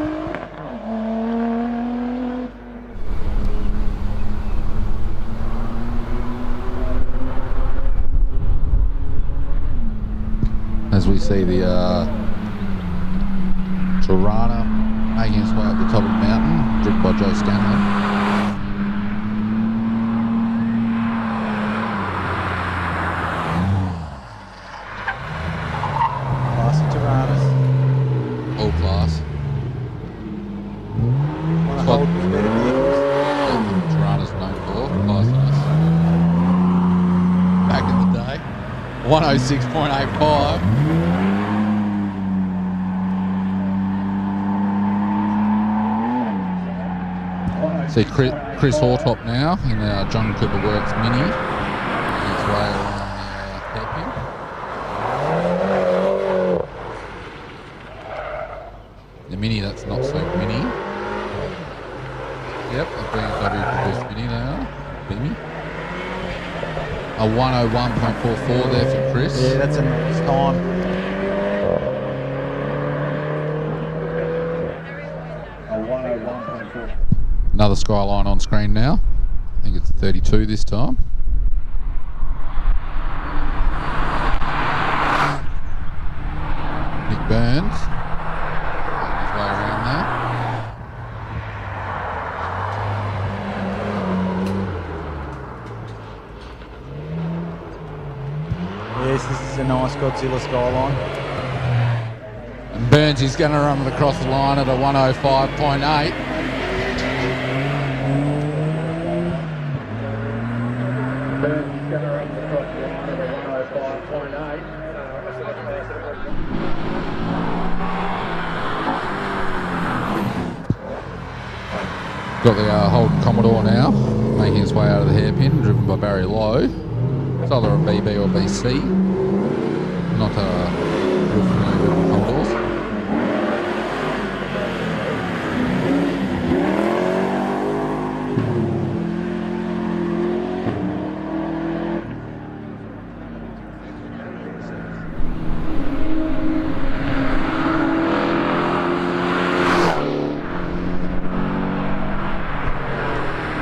As we see the Tirana making its way up the top of the mountain, driven by Joe Scanlon. All class. What Tirana's known for, classiness. Back in the day. 106.85. See Chris Hortop now in the John Cooper Works Mini. Making his way around the hairpin. The Mini that's not so mini. Yep, the BMW produced Mini there. Mini. A 101.44 there for Chris. Yeah, that's a nice time. A 101.4. Another skyline on screen now. I think it's 32 this time. Nick Burns. Making his way around there. Yes, this is a nice Godzilla skyline. And Burns is going to run across the line at a 105.8. Got the Holden Commodore now, making his way out of the hairpin, driven by Barry Lowe. It's either a BB or BC. Not real familiar with the Commodores.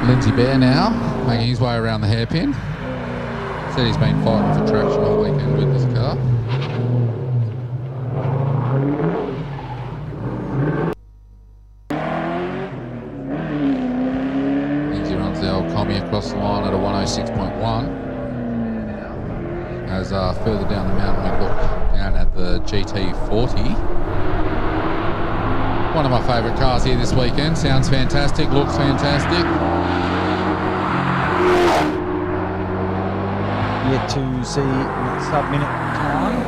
Lindsay Bear now, making his way around the hairpin. Said he's been fighting for traction all weekend with this car. Lindsay runs the old commie across the line at a 106.1. As further down the mountain we look down at the GT40. One of my favourite cars here this weekend. Sounds fantastic, looks fantastic. Yet to see sub-minute time.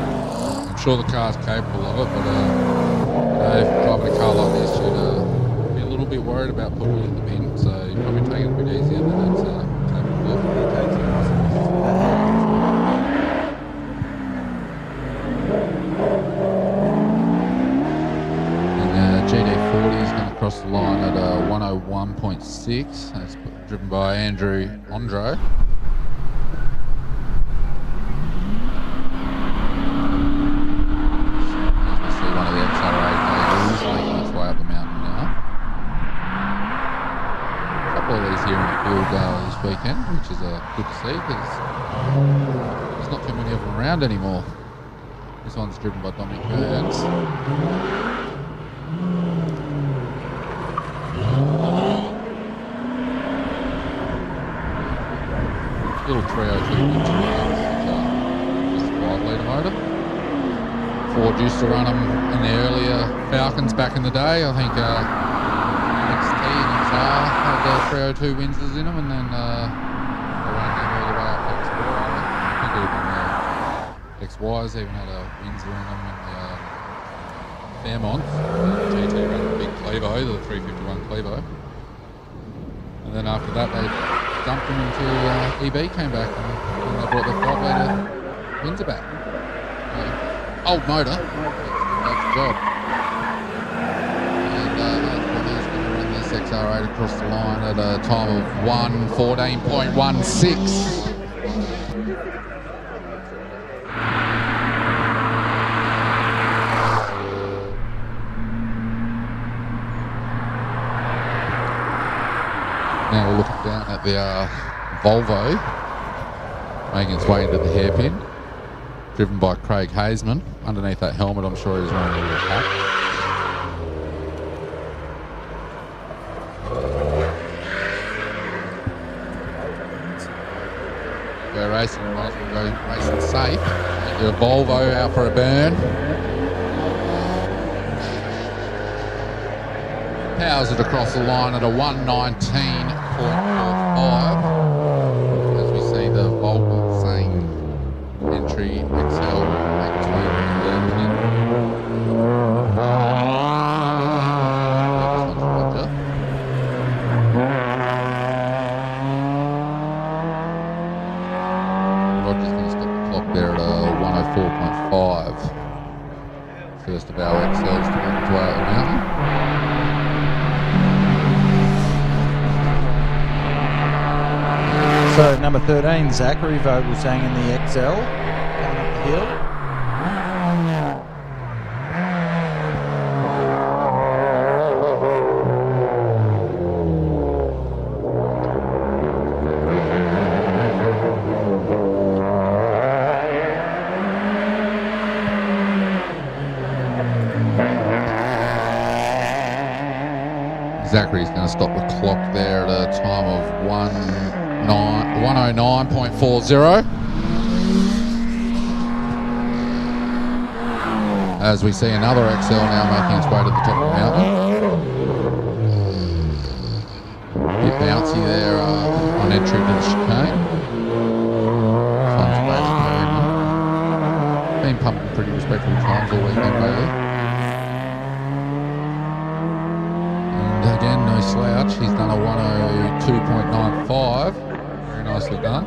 I'm sure the car's capable of it, but if driving a car like this, you'd be a little bit worried about putting it in the bin, so he's probably taking it a bit easier than it's taken And GD40 is going to cross the line at 101.6. That's driven by Andrew Andro. This weekend, which is good to see because there's not too many of them around anymore. This one's driven by Dominic Burns. Little 302 inch just a 5 litre motor. Ford used to run them in the earlier Falcons back in the day. I think XT and XR had 302 Windsors in them, and then they ran them all the way up to Explorer. I think even XYs even had a Windsor in them, and Fairmont. GT ran the big Clevo, the 351 Clevo. And then after that they dumped them until EB came back and they brought the 5 litre Windsor back. Old motor, that's the job. XR8 across the line at a time of 1:14.16. Now we're looking down at the Volvo, making its way into the hairpin, driven by Craig Haseman. Underneath that helmet, I'm sure he's wearing a little hat. Go racing, might as well go racing safe. Get a Volvo out for a burn. Powers it across the line at a 119.45 as we see the Volvo same entry XL make its way into the hairpin. Roger's going to stop the clock there at 104.5. First of our XLs to make its way up the mountain. So number 13, Zachary Vogelsang in the XL, coming up the hill. Zachary's going to stop the clock there at a time of 109.40. As we see another XL now making its way to the top of the mountain. Bit bouncy there on entry to the chicane. Been pumping pretty respectable times all weekend, Bailey. And again, no slouch. He's done a 102.95. Very nicely done.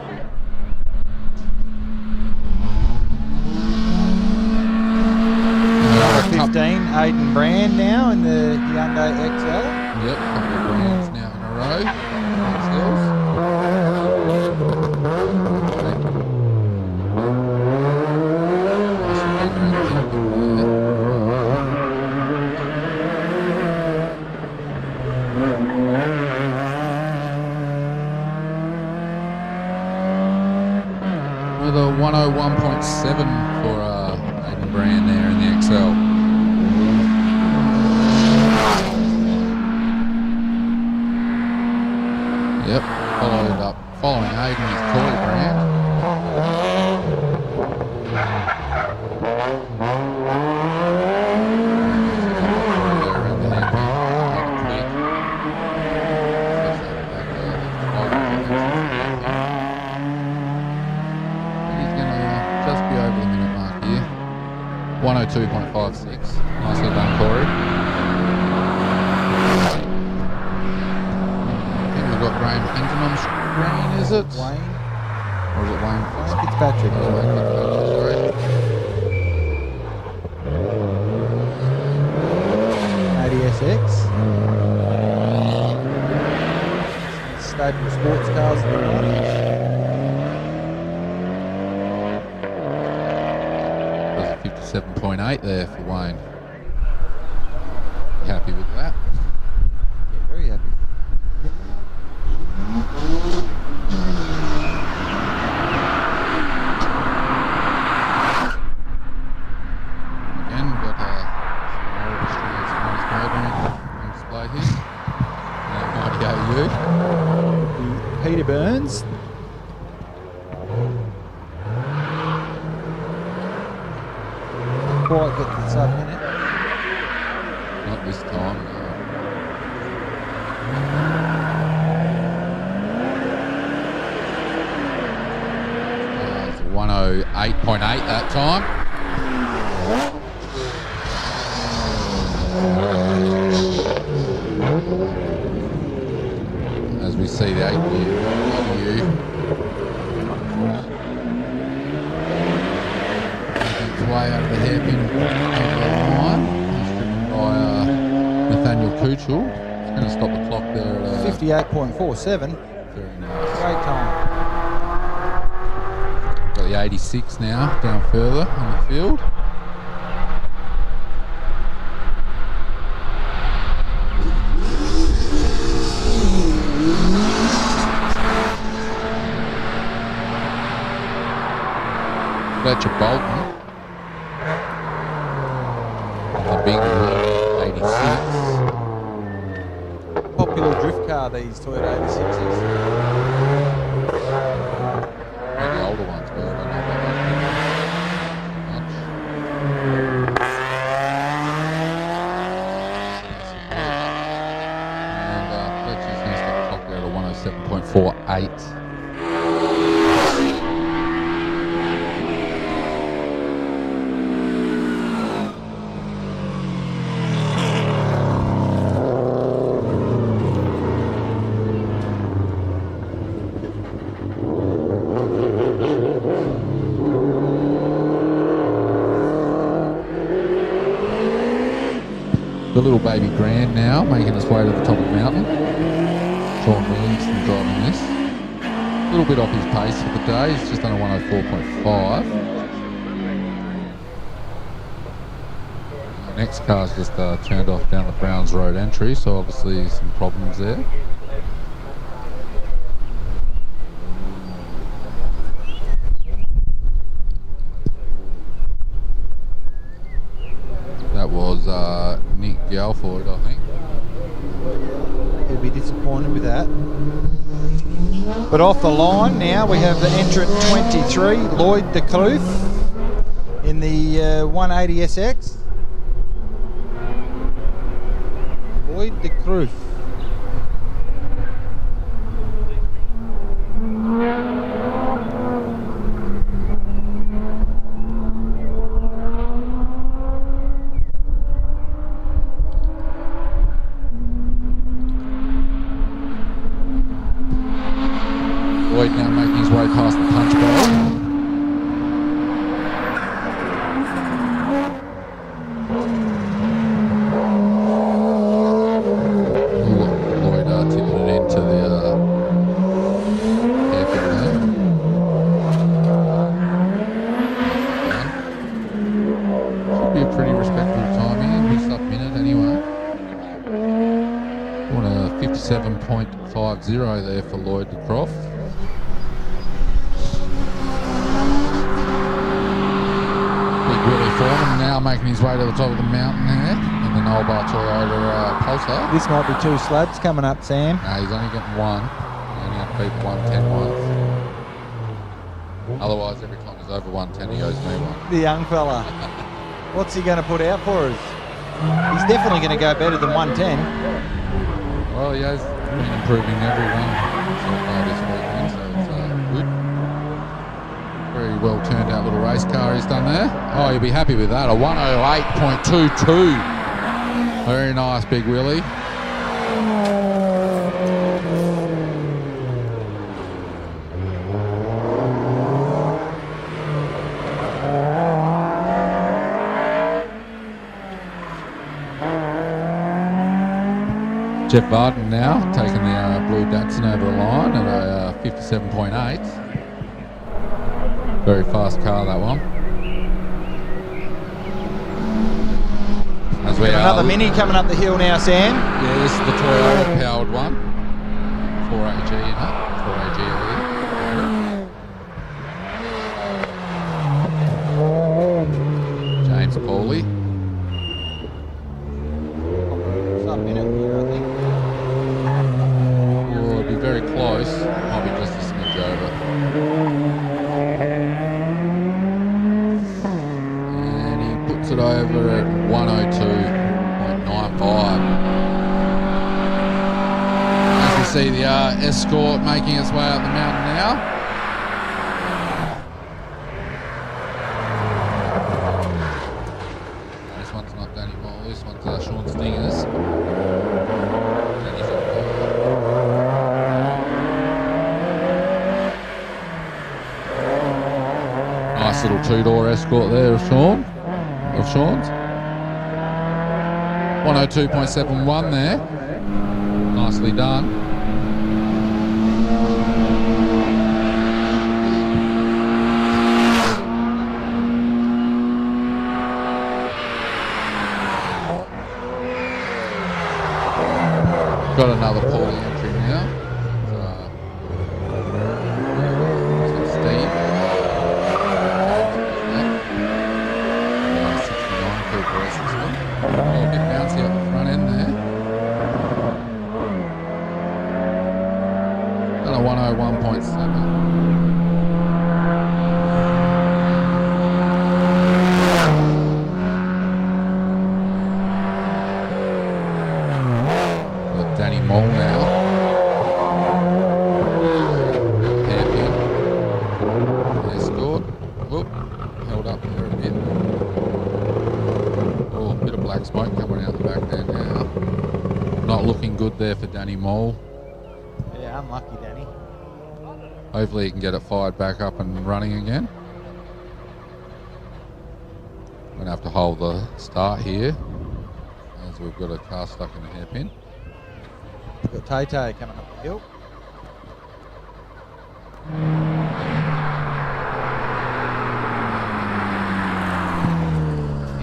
Number 15, Aidan Brand now in the Hyundai XL. Yep, couple of brands now in a row. With a 101.7 for Aidan Brand there in the XL. Yep, followed up. Following Aidan is Corey Brand. He's going to just be over the minute mark here. 102.56. Nicely done, Corey. Graham Clinton on the screen, is it? Wayne. Or is it Wayne? Fitzpatrick. Oh, Wayne Fitzpatrick, sorry. ADSX. Stable sports cars that are on. There's a 57.8 there for Wayne. Happy with that? Yeah, very happy. Again, we've got some more Australia's finest motoring on display here. Mighty AU. Peter Burns. Quite get the sub-minute. Not this time. It's 108.8 that time. As we see the 8U way out of the hairpin over the line. It's driven by Nathaniel Kuchel. It's going to stop the clock there at 58.47. Very nice. Great time. Got the 86 now down further on the field. Fletcher Bolton. The big 86. Popular drift car, these Toyota 86s. And the older ones, but I don't know about much. And Fletcher's going to stop the clock there at 107.48. The little baby Grand now making its way to the top of the mountain. Sean Williamson driving this. A little bit off his pace for the day. He's just under 104.5. The next car's just turned off down the Browns Road entry, so obviously some problems there. That was Nick Galford, I think. He'll be disappointed with that. But off the line now, we have the entrant 23, Lloyd de Cruyff, in the 180SX. Lloyd de Cruyff. Lloyd now making his way past the punch bowl. Lloyd tipping it into the hairpin there. Should be a pretty respectable time here, this up minute anyway. On a 57.50 there for Lloyd de Cruyff. Foreman now making his way to the top of the mountain there in the Nolbar Toyota Pulsar. This might be two slabs coming up, Sam. No, he's only getting one. He only had to beat 110 once. Otherwise, every time he's over 110, he owes me one. The young fella. What's he going to put out for us? He's definitely going to go better than 110. Well, he has been improving every one so far this weekend, so it's good. Very well turned out little race car he's done there. Oh, you'll be happy with that. A 108.22. Very nice, Big Willie. Jeff Varden now taking the blue Datsun over the line at a 57.8. Very fast car, that one. As we Another Mini coming up the hill now, Sam. Yeah, this is the Toyota powered one. 4AG in it. 4AG here. James Pauly. Sub-minute here, I think. Oh, it'll be very close. Might be just a smidge over. And he puts it over at 102.95. As we see the Escort making its way up the mountain now. This one's not Danny Moll, this one's Sean Stingers. Danny's up there. Nice little two-door Escort there of Sean's. 102.71 there. Nicely done. Got another Paulie entry now. Steve. 69 Cooper S this one. A bit bouncy up the front end there. And a 101.7. Danny Moll now. Hairpin. Escort. Whoop. Held up there a bit. Oh, a bit of black smoke coming out the back there now. Not looking good there for Danny Moll. Yeah, unlucky, Danny. Hopefully he can get it fired back up and running again. We're going to have to hold the start here as we've got a car stuck in the hairpin. We've got Tay coming up the hill.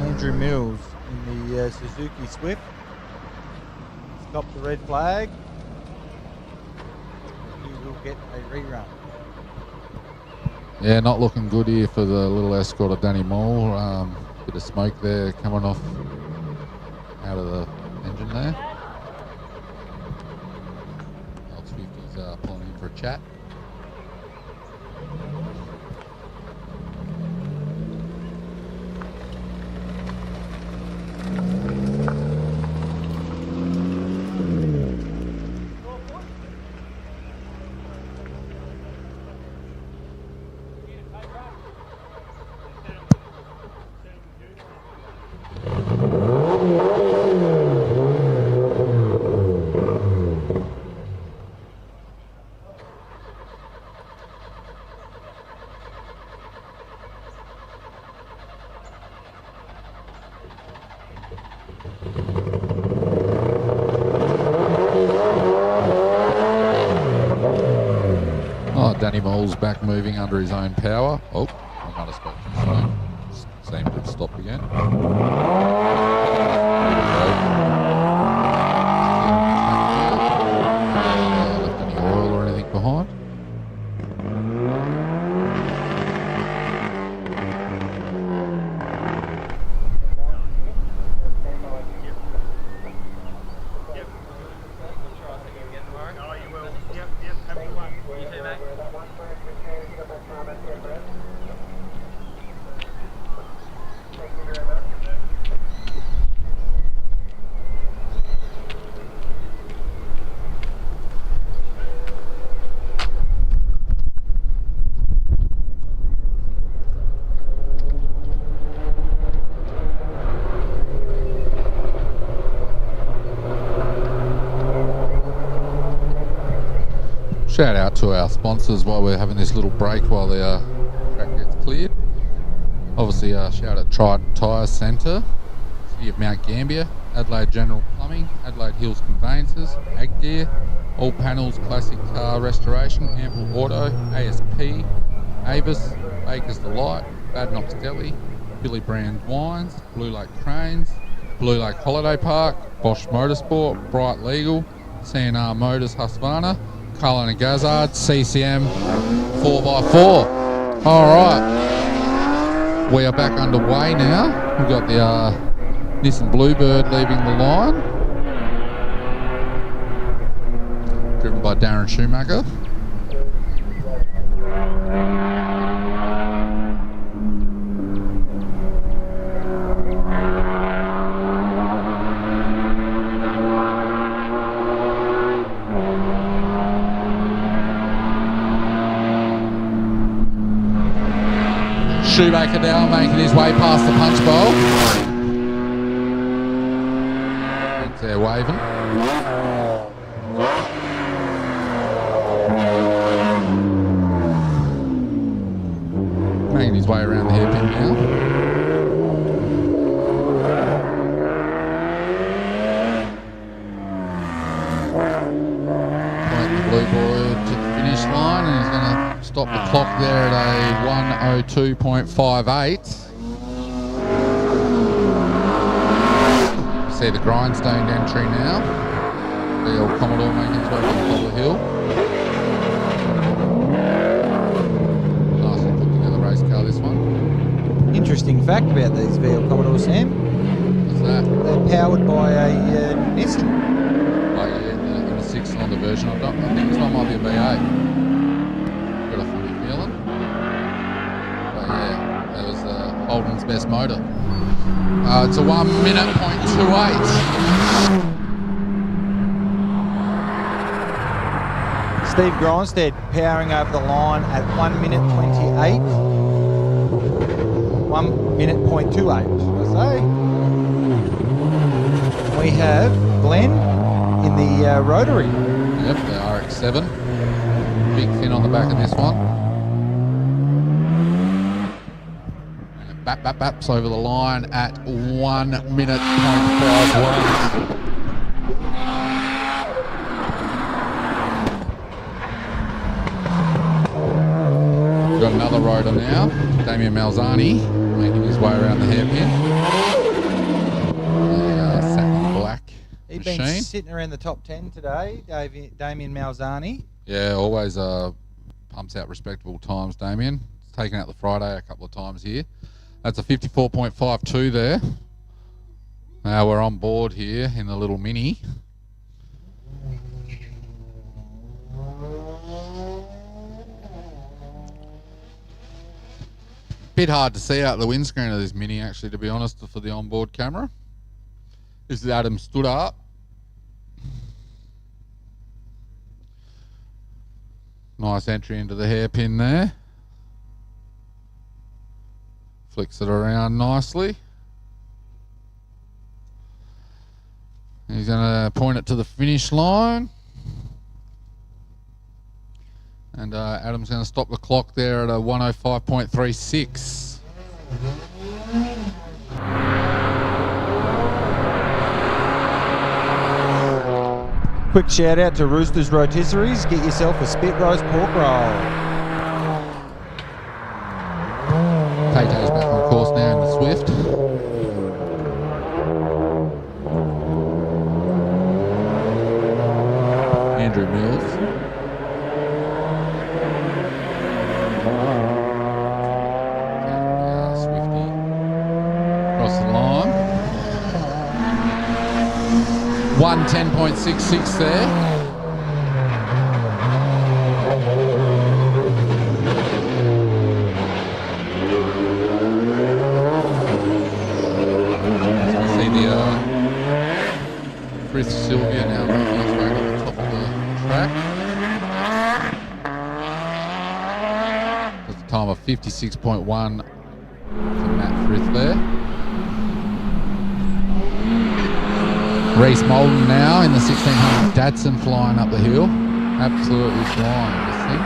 Andrew Mills in the Suzuki Swift. Stop the red flag. He will get a rerun. Yeah, not looking good here for the little Escort of Danny Moll. Bit of smoke there coming off out of the engine there. L50's pulling in for a chat. Danny Moll's back moving under his own power. Oh, I might have spoken too soon. Seemed to have stopped again. Left any oil or anything behind? Shout out to our sponsors while we're having this little break while the track gets cleared. Obviously, shout out Trident Tyre Centre City of Mount Gambier, Adelaide General Plumbing, Adelaide Hills Conveyances, Aggear, All Panels Classic Car Restoration, Ample Auto, ASP, Avis, Baker's Delight, Bad Knox Deli, Billy Brand Wines, Blue Lake Cranes, Blue Lake Holiday Park, Bosch Motorsport, Bright Legal, CNR Motors Husqvarna, Cullen and Gazard, CCM 4x4. Alright, we are back underway now. We've got the Nissan Bluebird leaving the line, driven by Darren Schumacher. Schumacher now making his way past the punch bowl. They're waving. Making his way around the hairpin now. Point the blue boy to the finish line, and he's going to stop the clock there at a 1:02.58. See the grindstone entry now. The old Commodore making its way to the top of the hill. Nicely put together race car, this one. Interesting fact about these VL Commodore, Sam. What's that? They're powered by a Nissan. Oh yeah, the 6-cylinder version. I think this one might be a V8. Got a funny feeling. But yeah, that was Holden's best motor. It's a 1:08.28. Steve Gronstead powering over the line at 1:28. 1:28, should I say. We have Glenn in the Rotary. Yep, the RX-7. Big fin on the back of this one. Baps over the line at 1:51. We've got another rotor now, Damien Malzani, making his way around the hairpin. Satin black He's machine. been sitting around the top 10 today, Damien Malzani. Yeah, always pumps out respectable times, Damien. He's taken out the Friday a couple of times here. That's a 54.52 there. Now we're on board here in the little Mini. Bit hard to see out the windscreen of this Mini, actually, to be honest, for the onboard camera. This is Adam stood up. Nice entry into the hairpin there. Flicks it around nicely. He's going to point it to the finish line. And Adam's going to stop the clock there at a 1:05.36. Quick shout out to Roosters Rotisseries. Get yourself a spit roast pork roll. Tato's back on course now in the Swift. Andrew Mills. Swifty across the line. 1:10.66 there. Chris Sylvia now making his way to the top of the track. At the time of 56.1 for Matt Frith there. Reece Molden now in the 1600 Datsun flying up the hill. Absolutely flying, this thing.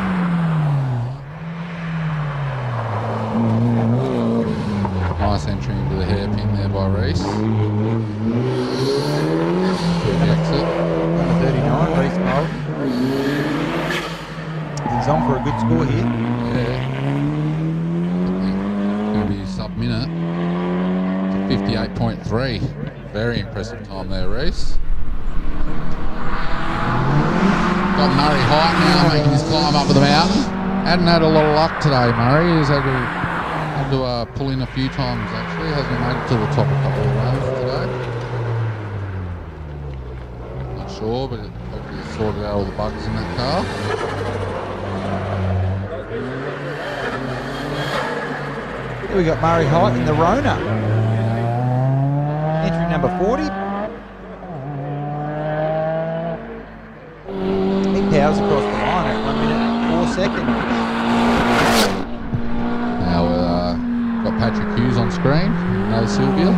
Nice entry into the hairpin there by by Reese. Exit. Number 39, Reese Bolt. He's on for a good score here. Yeah. Going to be sub-minute to 58.3. Very impressive time there, Reese. Got Murray Height now making his climb up to the mountain. Hadn't had a lot of luck today, Murray. He's had to pull in a few times actually. Hasn't made it to the top a couple of runs today. Not sure, but hopefully he's sorted out all the bugs in that car. Here we got Murray Height in the Rona. Entry number 40. He powers across the line at 1 minute 4 seconds. Now we've got Patrick Hughes on screen, another Sylvia.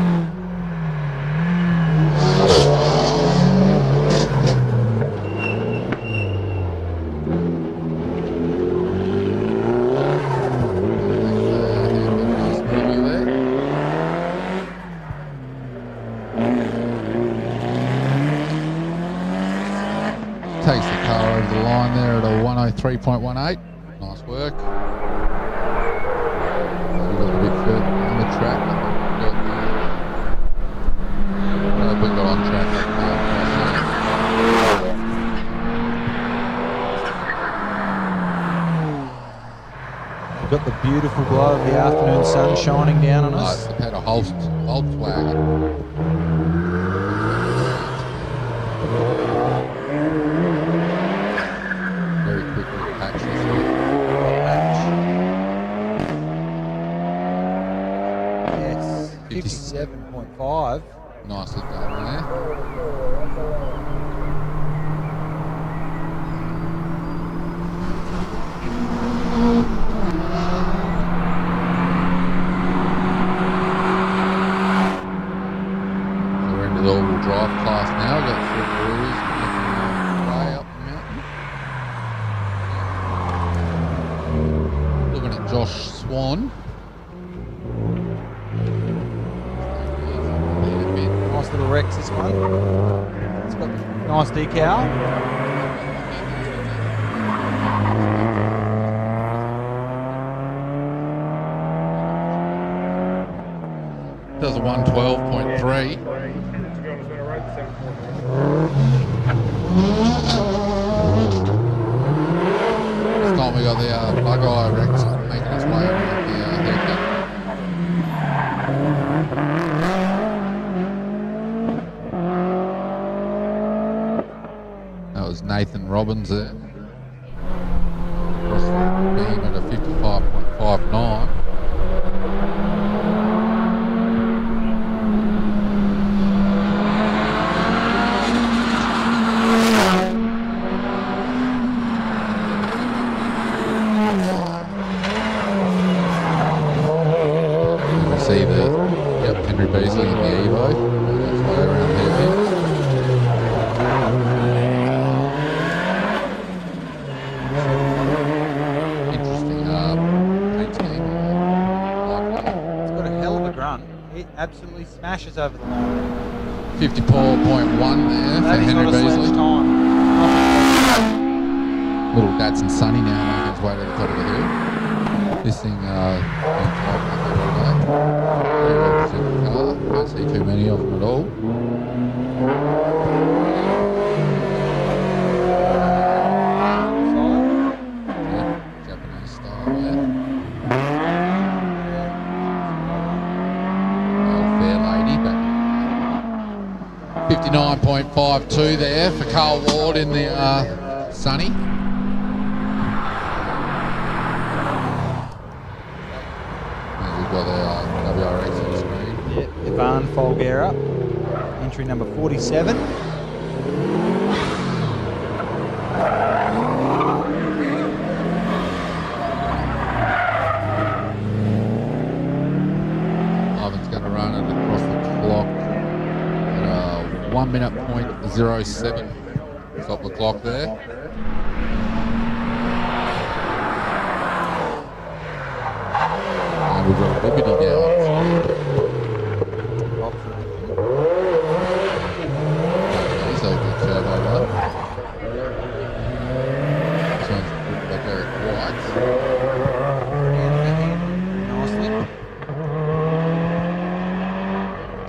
Takes the car over the line there at a 103.18. Nice work. We've got a bit further on the track. We got on track. We've got the beautiful glow of the afternoon sun shining down on us. Nice. They've had a Volkswagen. Yes, 57.5. Nicely done there. So we're into the all-wheel drive class now. We've got 3 wheels way up the mountain. Looking at Josh Swan. Nice little Rex, this one. It's got nice decal. Does a 112.3. This time we got the bug eye Rex making its way up the haircut. That was Nathan Robbins there. Across the beam at a 55.59. See the Henry Beasley in the Evo. That's way around here. Interesting paint scheme. Like that. It's got a hell of a grunt. It absolutely smashes over the line. 54.1 there That for is Henry not a Beasley. sledge time. Little Datsun Sunny now making its way to the top of the hill. This thing being flogged up every day. Very well positioned car. Don't see too many of them at all. Yeah, Japanese style there. Fair lady, but 59.52 there for Carl Ward in the Sunny. We've got the WRX on the screen. Yeah, Ivan Folgera, entry number 47. Ivan's going to run it across the clock at 1 minute .07. Stop the clock there. And we've got Liberty now. Box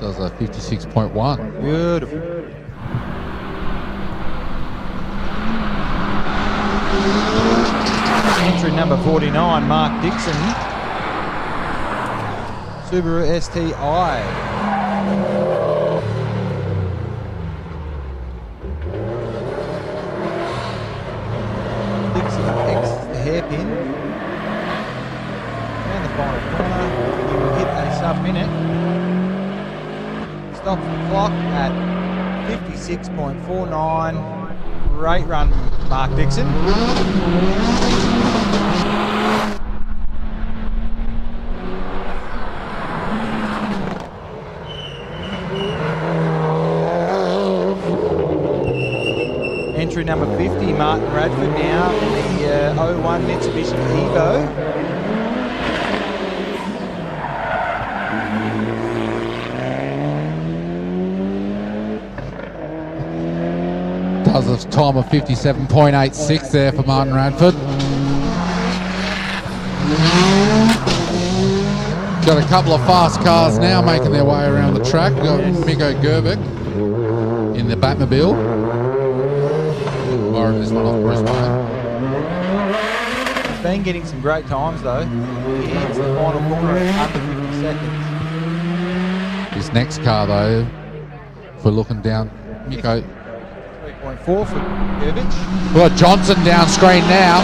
Does a 56.1. Beautiful. Entry number 49, Mark Dixon. Subaru STI. Dixon exits the hairpin. Down the final corner. He will hit a sub-minute. Stops the clock at 56.49. Great run, Mark Dixon. Entry number 50, Martin Radford now in the 01 Mitsubishi Evo. Does a time of 57.86 there for Martin Radford. Got a couple of fast cars now making their way around the track. We've got Miko Gerbic in the Batmobile. Borrowed this one off Bruce Wayne. He's been getting some great times though. He ends the final corner at under 50 seconds. This next car though, if we're looking down, Miko. 3.4 for Gerbic. We've got Johnson down screen now.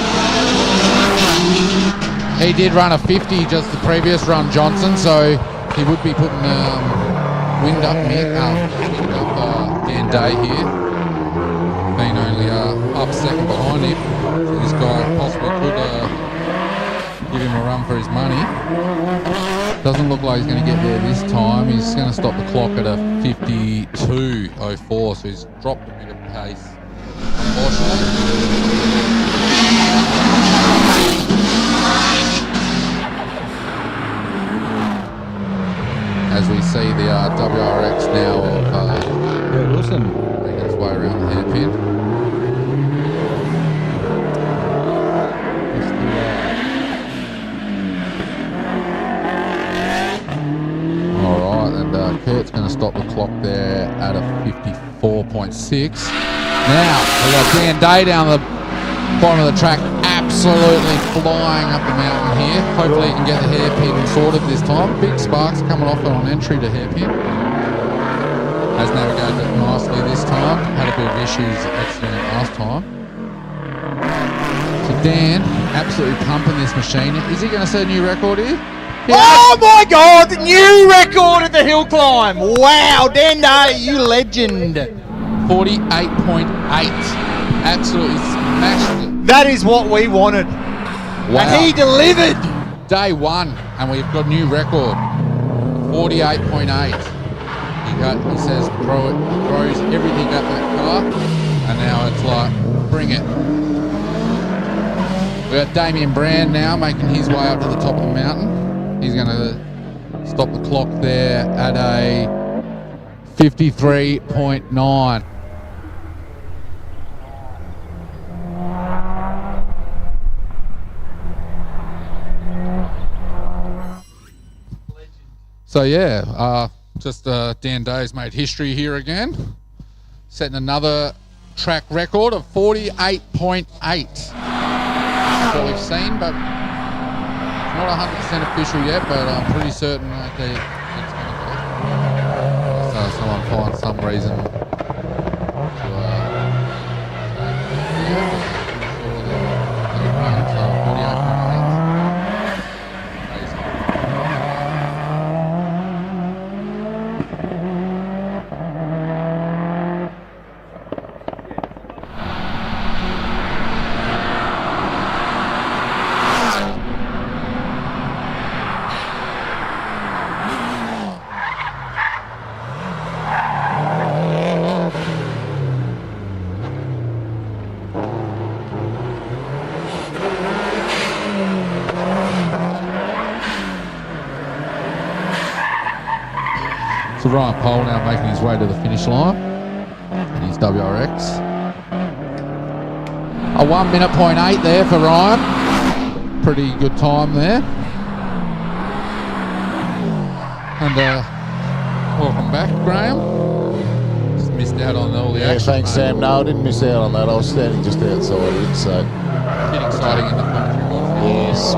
He did run a 50 just the previous run, Johnson, so he would be putting wind up Dan Day here. Being only half a second behind him. So this guy possibly could give him a run for his money. Doesn't look like he's going to get there this time. He's going to stop the clock at a 52.04, so he's dropped a bit of pace. As we see the WRX now of Wilson making his way around the hairpin. Alright, and Kurt's going to stop the clock there at a 54.6. Now, we've got Dan Day down the bottom of the track, absolutely flying up the mountain here. Hopefully he can get the hairpin sorted this time. Big sparks coming off on entry to hairpin. Has navigated it nicely this time. Had a bit of issues accident last time. So Dan, absolutely pumping this machine. Is he going to set a new record here? Oh my God! New record at the hill climb! Wow, Dan Day, you legend! 48.8. Absolutely smashed it. That is what we wanted. Wow. And he delivered! Day one, and we've got a new record. 48.8. He says throws everything at that car, and now it's like, bring it. We've got Damien Brand now making his way up to the top of the mountain. He's going to stop the clock there at a 53.9. So yeah, just Dan Day's made history here again, setting another track record of 48.8. That's what we've seen, but not 100% official yet, but I'm pretty certain that it's going to be. So someone finds some reason to so 48.8. So Ryan Pohl now making his way to the finish line in his WRX. A 1 minute point 8 there for Ryan. Pretty good time there. And Welcome back, Graham. Just missed out on all the action. Thanks, mate. Sam. No, I didn't miss out on that. I was standing just outside it, so. Bit exciting in the commentary box. Yes.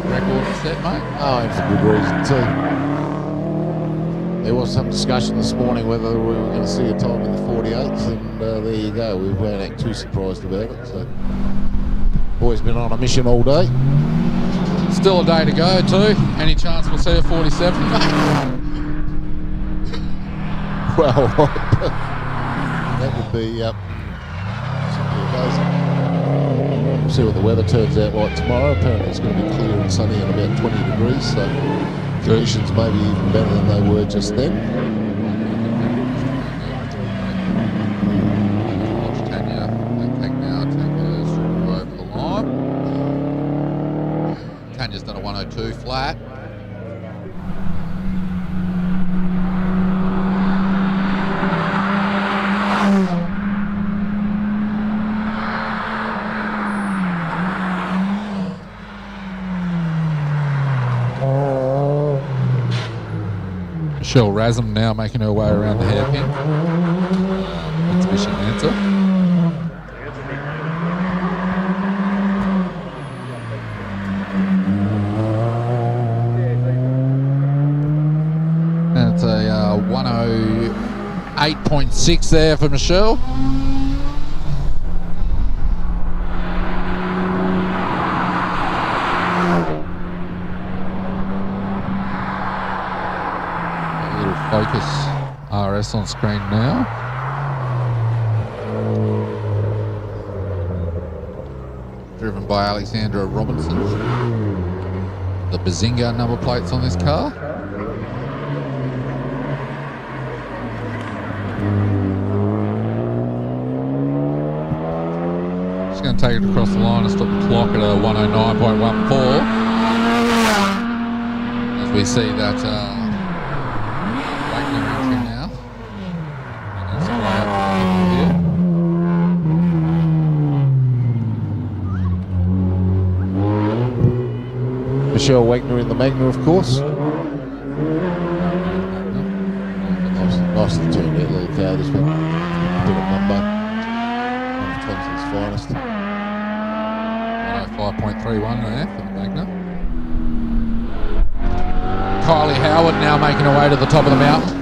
Record set, mate. Oh, and for good reason too. There was some discussion this morning whether we were going to see a time in the 48s, and there you go. We weren't too surprised about it. So, boys been on a mission all day. Still a day to go too. Any chance we'll see a 47? Well, that would be simply amazing. We'll see what the weather turns out like tomorrow. Apparently it's going to be clear and sunny and about 20 degrees, so conditions may be even better than they were just then. Watch Tanya take now, take us over the line. Tanya's done a 102 flat. Michelle Rasm now making her way around the hairpin. Mitsubishi Lancer. And it's a 108.6 there for Michelle. Focus RS on screen now. Driven by Alexandra Robinson. The Bazinga number plates on this car. Just going to take it across the line and stop the clock at a 109.14. As we see that Michelle Wagner in the Magna, of course. Nicely turned out little car, this one. Bit of number. One of Thompson's finest. 105.31 there for the Magna. Kylie Howard now making her way to the top of the mountain.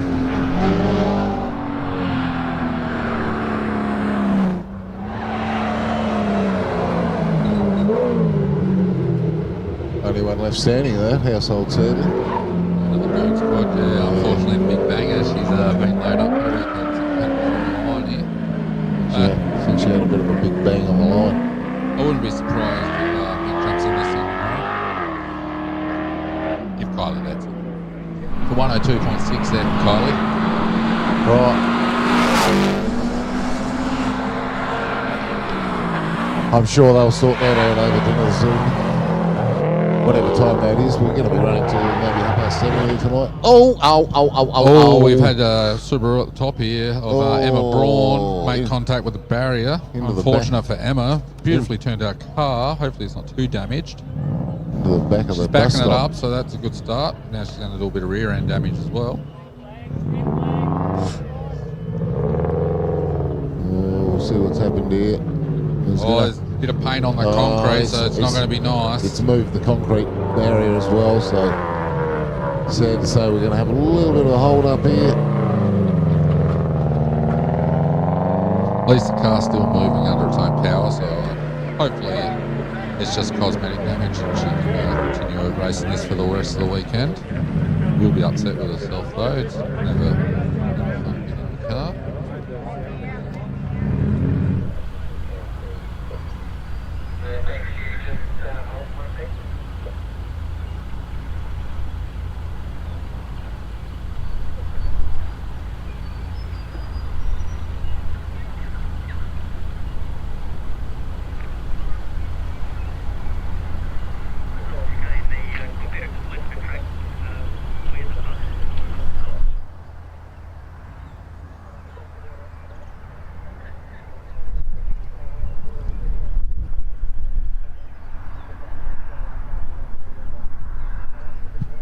Only one left standing there, household servant. Another Berg squad, yeah. Unfortunately, the big banger. She's been laid up for weekends and had on the line here. I think she had a bit of a big bang on the line. I wouldn't be surprised if Mick jumps in this thing tomorrow. If Kylie lets it. For 102.6 there for Kylie. Right. I'm sure they'll sort that out over dinner this evening. Whatever time that is, we're going to be running till maybe 7:30 tonight. Oh, we've had Subaru at the top here of Emma Braun make contact with the barrier. Unfortunate for Emma. Beautifully turned out car. Hopefully it's not too damaged. Into the back of she's the backing bus it stop. up, so that's a good start. Now she's going to do a bit of rear end damage as well. We'll see what's happened here. There's a bit of paint on the concrete, so it's not going to be nice. It's moved the concrete barrier as well, so sad to say we're going to have a little bit of a hold up here. At least the car's still moving under its own power, so hopefully it's just cosmetic damage and she can continue racing this for the rest of the weekend. Will be upset with herself though. It's never fun being in the car.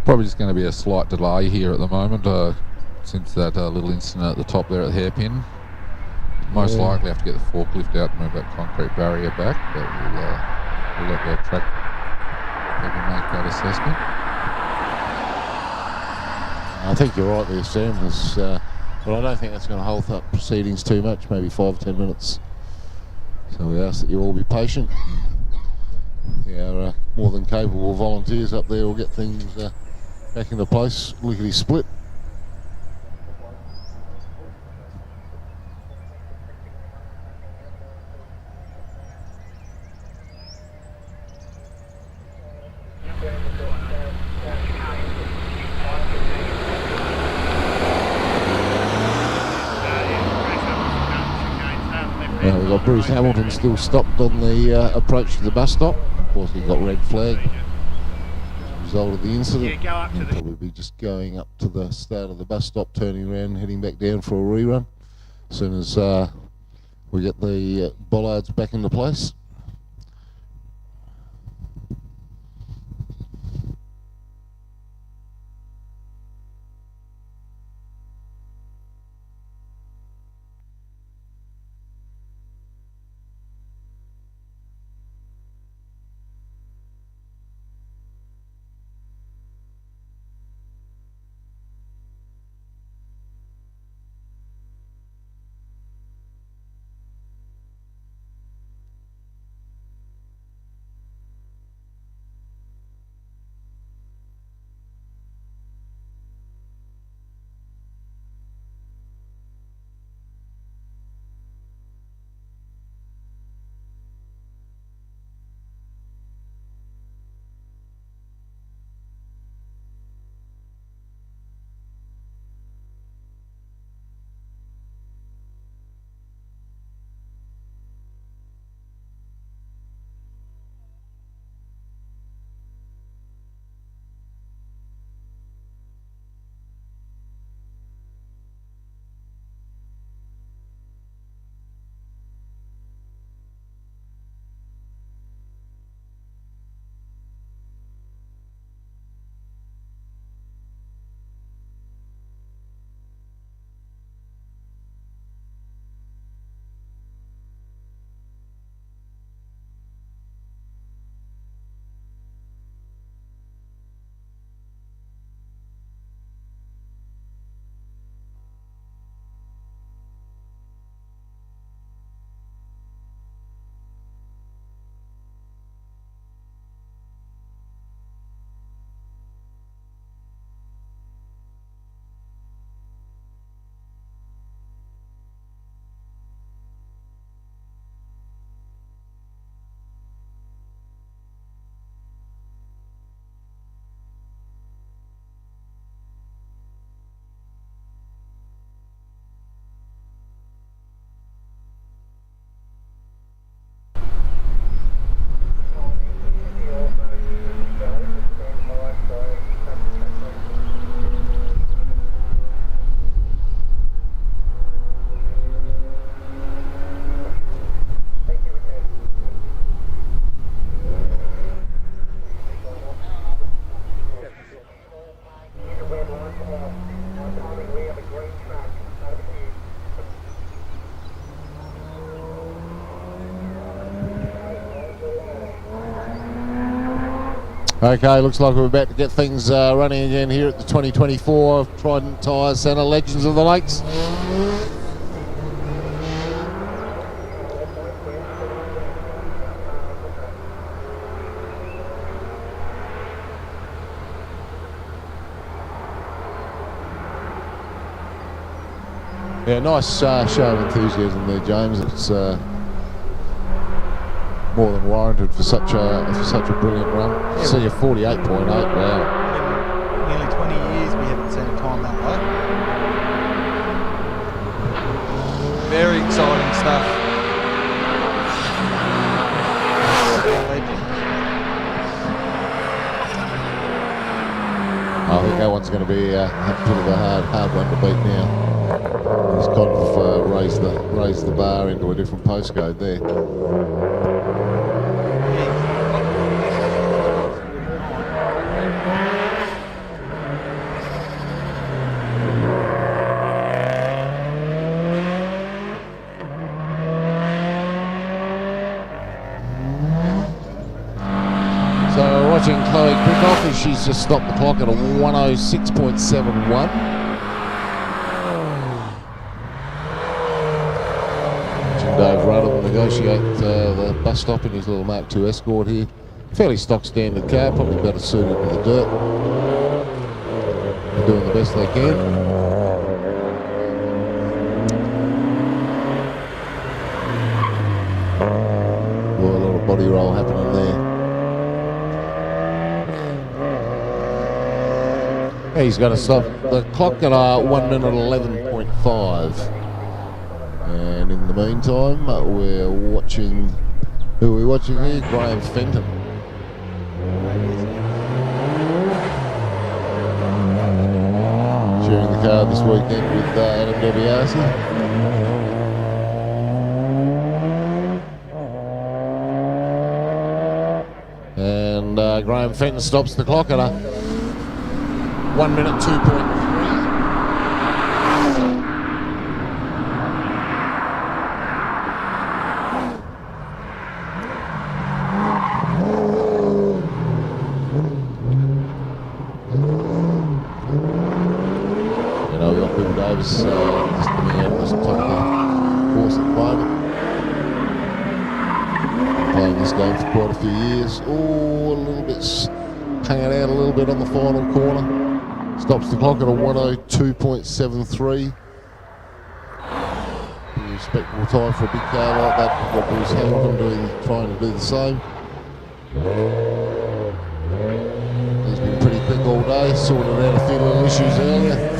Probably just going to be a slight delay here at the moment. since that little incident at the top there at the hairpin. Most likely have to get the forklift out and move that concrete barrier back, but we'll let the track people make that assessment. I think you're right there, Sam. But I don't think that's going to hold up proceedings too much, maybe 5 or 10 minutes. So we ask that you all be patient. Our more than capable volunteers up there will get things back into place, lickety split. We've got Bruce Hamilton still stopped on the approach to the bus stop. Of course, he got red flag as a result of the incident. He'll probably be just going up to the start of the bus stop, turning around, heading back down for a rerun as soon as we get the bollards back into place. Okay, looks like we're about to get things running again here at the 2024 Trident Tyre Centre Legends of the Lakes. Yeah, nice show of enthusiasm there, James. It's more than warranted for such a brilliant run. Yeah, See a 48.8. Wow. Nearly 20 years we haven't seen a time that low. Very exciting stuff. I think that one's going to be a bit of a hard one to beat now. He's kind of raised the bar into a different postcode there. watching Chloe Crickoff as she's just stopped the clock at a 106.71. Watching Dave Rudder negotiate the bus stop in his little Mark II Escort here. Fairly stock standard car, probably better suited to the dirt. They're doing the best they can. Well, a lot of body roll happening there. He's going to stop the clock at 1 minute 11.5. And in the meantime, we're watching. Who are we watching here? Graham Fenton. Sharing the car this weekend with Adam DiBiase. And Graham Fenton stops the clock at a 1 minute 2.3. Just coming out of the top of the course at the moment. Been playing this game for quite a few years. Oh, a little bit hanging out a little bit on the final corner. Stops the clock at a 102.73. Respectable time for a big car like that. We've got Bruce Hamilton trying to do the same. He's been pretty quick all day, sorted out a few little issues earlier.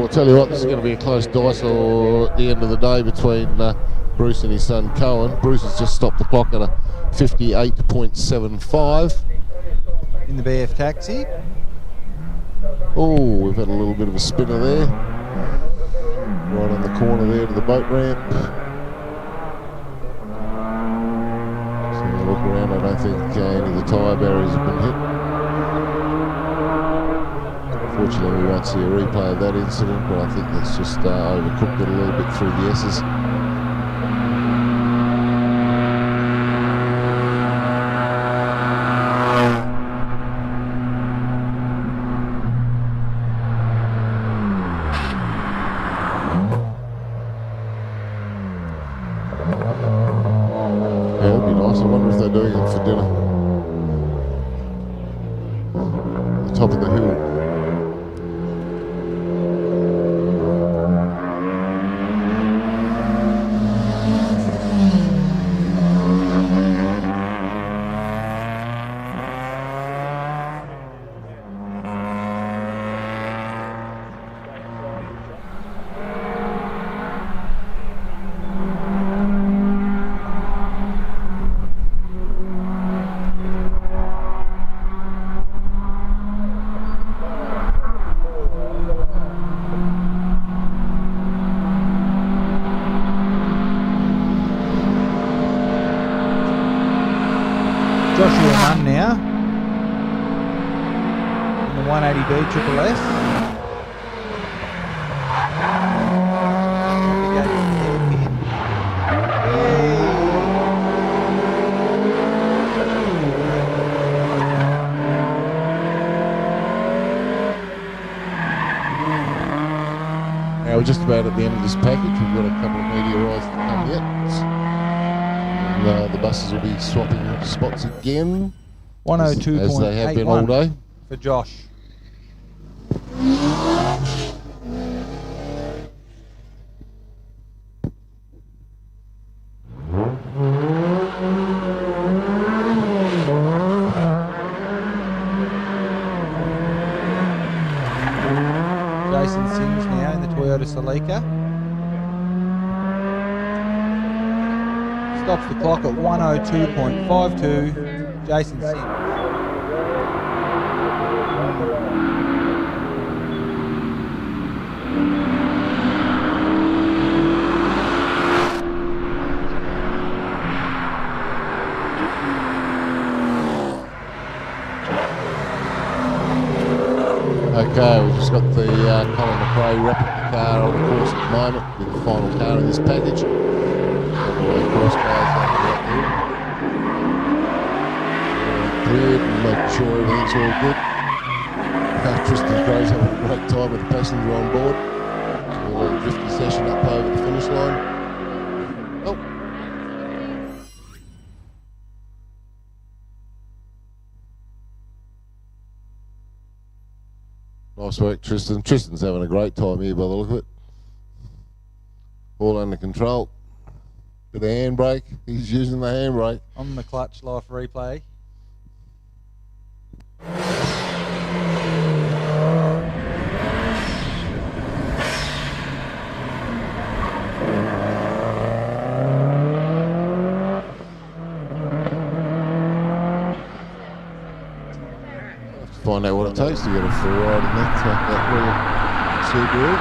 I'll tell you what, this is going to be a close dice at the end of the day between Bruce and his son Cohen. Bruce has just stopped the clock at a 58.75. In the BF taxi. Oh, we've had a little bit of a spinner there. Right on the corner there to the boat ramp. So look around, I don't think any of the tyre barriers have been hit. Unfortunately, we won't see a replay of that incident, but I think that's just overcooked it a little bit through the S's. Yeah, it'd be nice. I wonder if they're doing it for dinner. The top of the hill. Joshua Nunn now in the 180B Triple S. Now we're just about at the end of this package. We've got a couple of media rides to come yet. And the buses will be swapping spots again. 102.81 as they have been all day. For Josh. Jason Sims now in the Toyota Celica. Stops the clock at 102.52. Jason Sims. Okay, we've just got the Colin McRae replica car on the course at the moment, with the final car in this package. All the course guys out here. Cleared and making sure everything's all good. Tristan Crow's having a great time with the passenger on board. A little drifty session up over the finish line. Oh. Nice work, Tristan. Tristan's having a great time here by the look of it. All under control. Bit of handbrake. He's using the handbrake. On the clutch life replay. Find out what it takes to get a full ride in that little Subaru.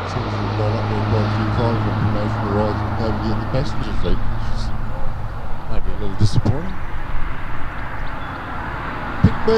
So we've gone up there quite a few times on promotional rides and nobody in the passenger seat, which is maybe a little disappointing. Pick me!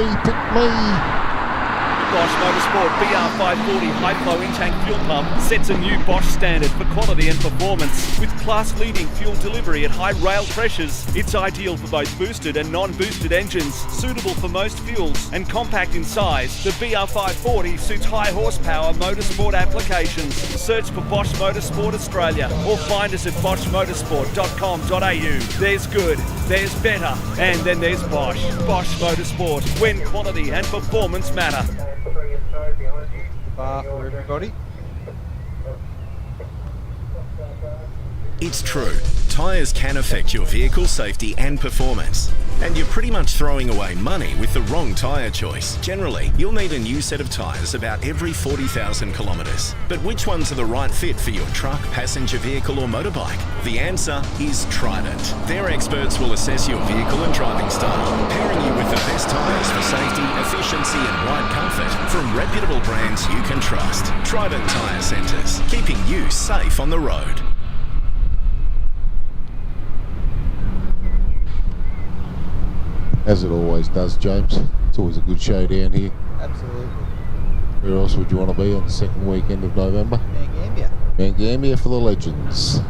Bosch Motorsport BR540 high-flow in-tank fuel pump sets a new Bosch standard for quality and performance. With class-leading fuel delivery at high rail pressures, it's ideal for both boosted and non-boosted engines, suitable for most fuels, and compact in size. The BR540 suits high-horsepower motorsport applications. Search for Bosch Motorsport Australia or find us at boschmotorsport.com.au. There's good, there's better, and then there's Bosch. Bosch Motorsport, when quality and performance matter. Bar for everybody. It's true, tyres can affect your vehicle safety and performance. And you're pretty much throwing away money with the wrong tyre choice. Generally, you'll need a new set of tyres about every 40,000 kilometres. But which ones are the right fit for your truck, passenger vehicle or motorbike? The answer is Trident. Their experts will assess your vehicle and driving style, pairing you with the best tyres for safety, efficiency and ride comfort from reputable brands you can trust. Trident Tyre Centres, keeping you safe on the road. As it always does, James. It's always a good show down here. Absolutely. Where else would you want to be on the second weekend of November? Mount Gambier. Mount Gambier for the Legends.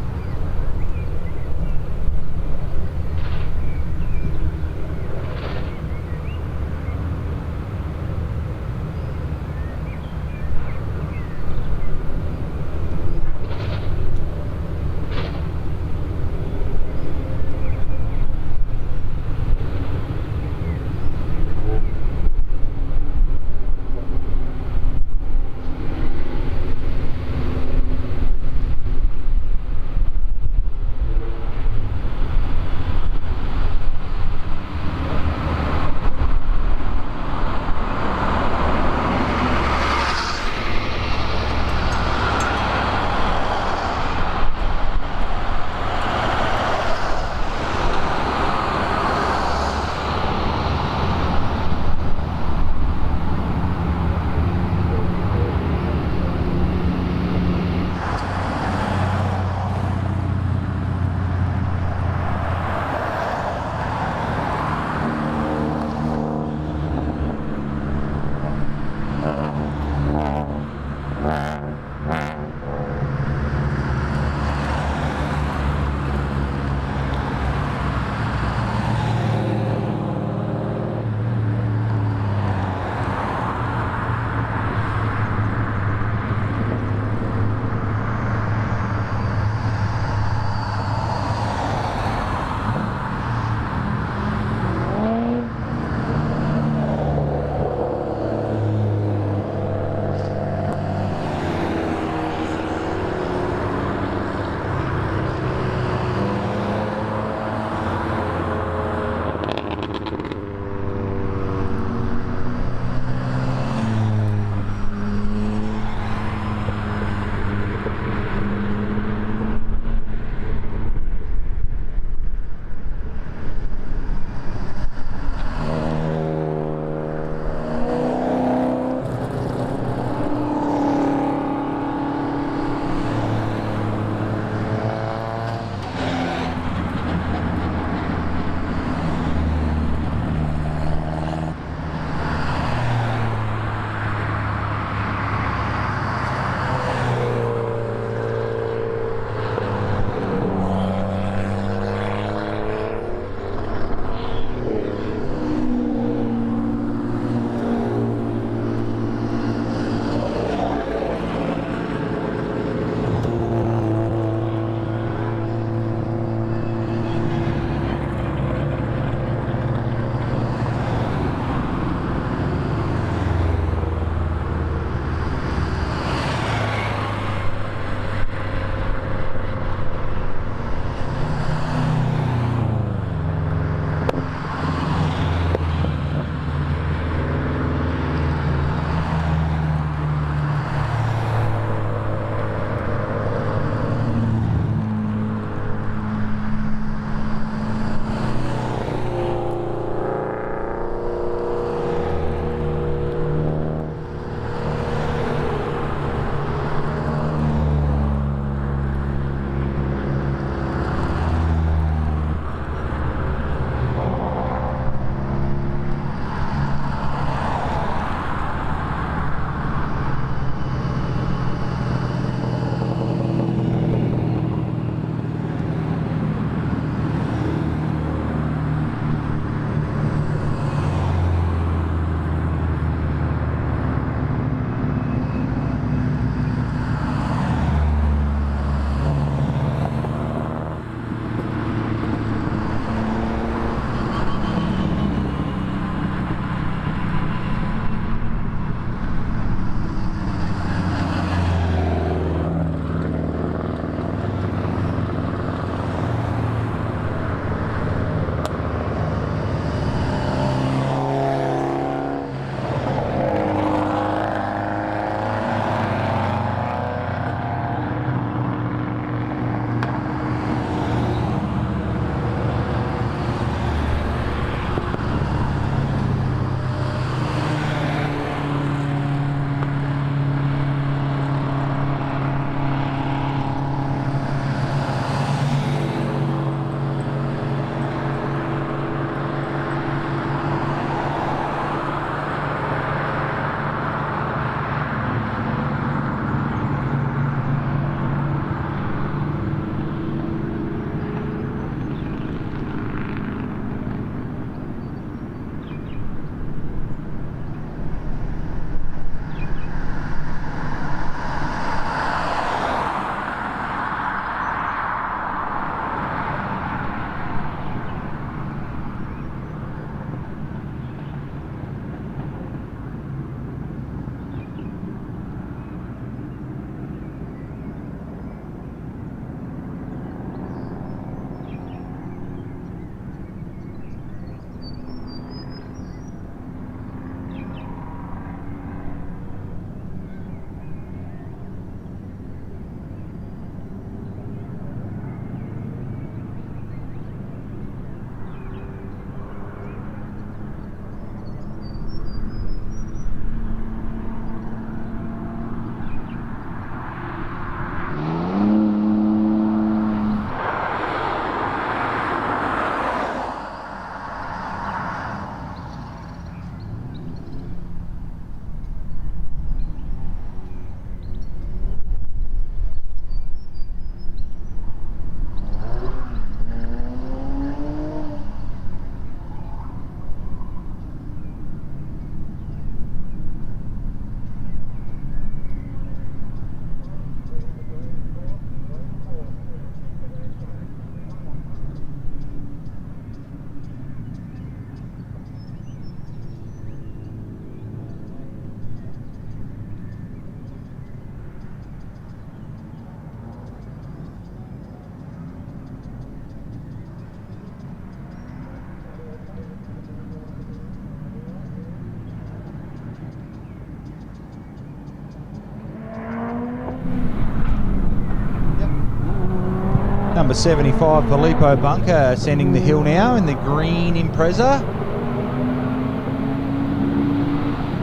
Number 75, Filippo Bunker, ascending the hill now in the green Impreza.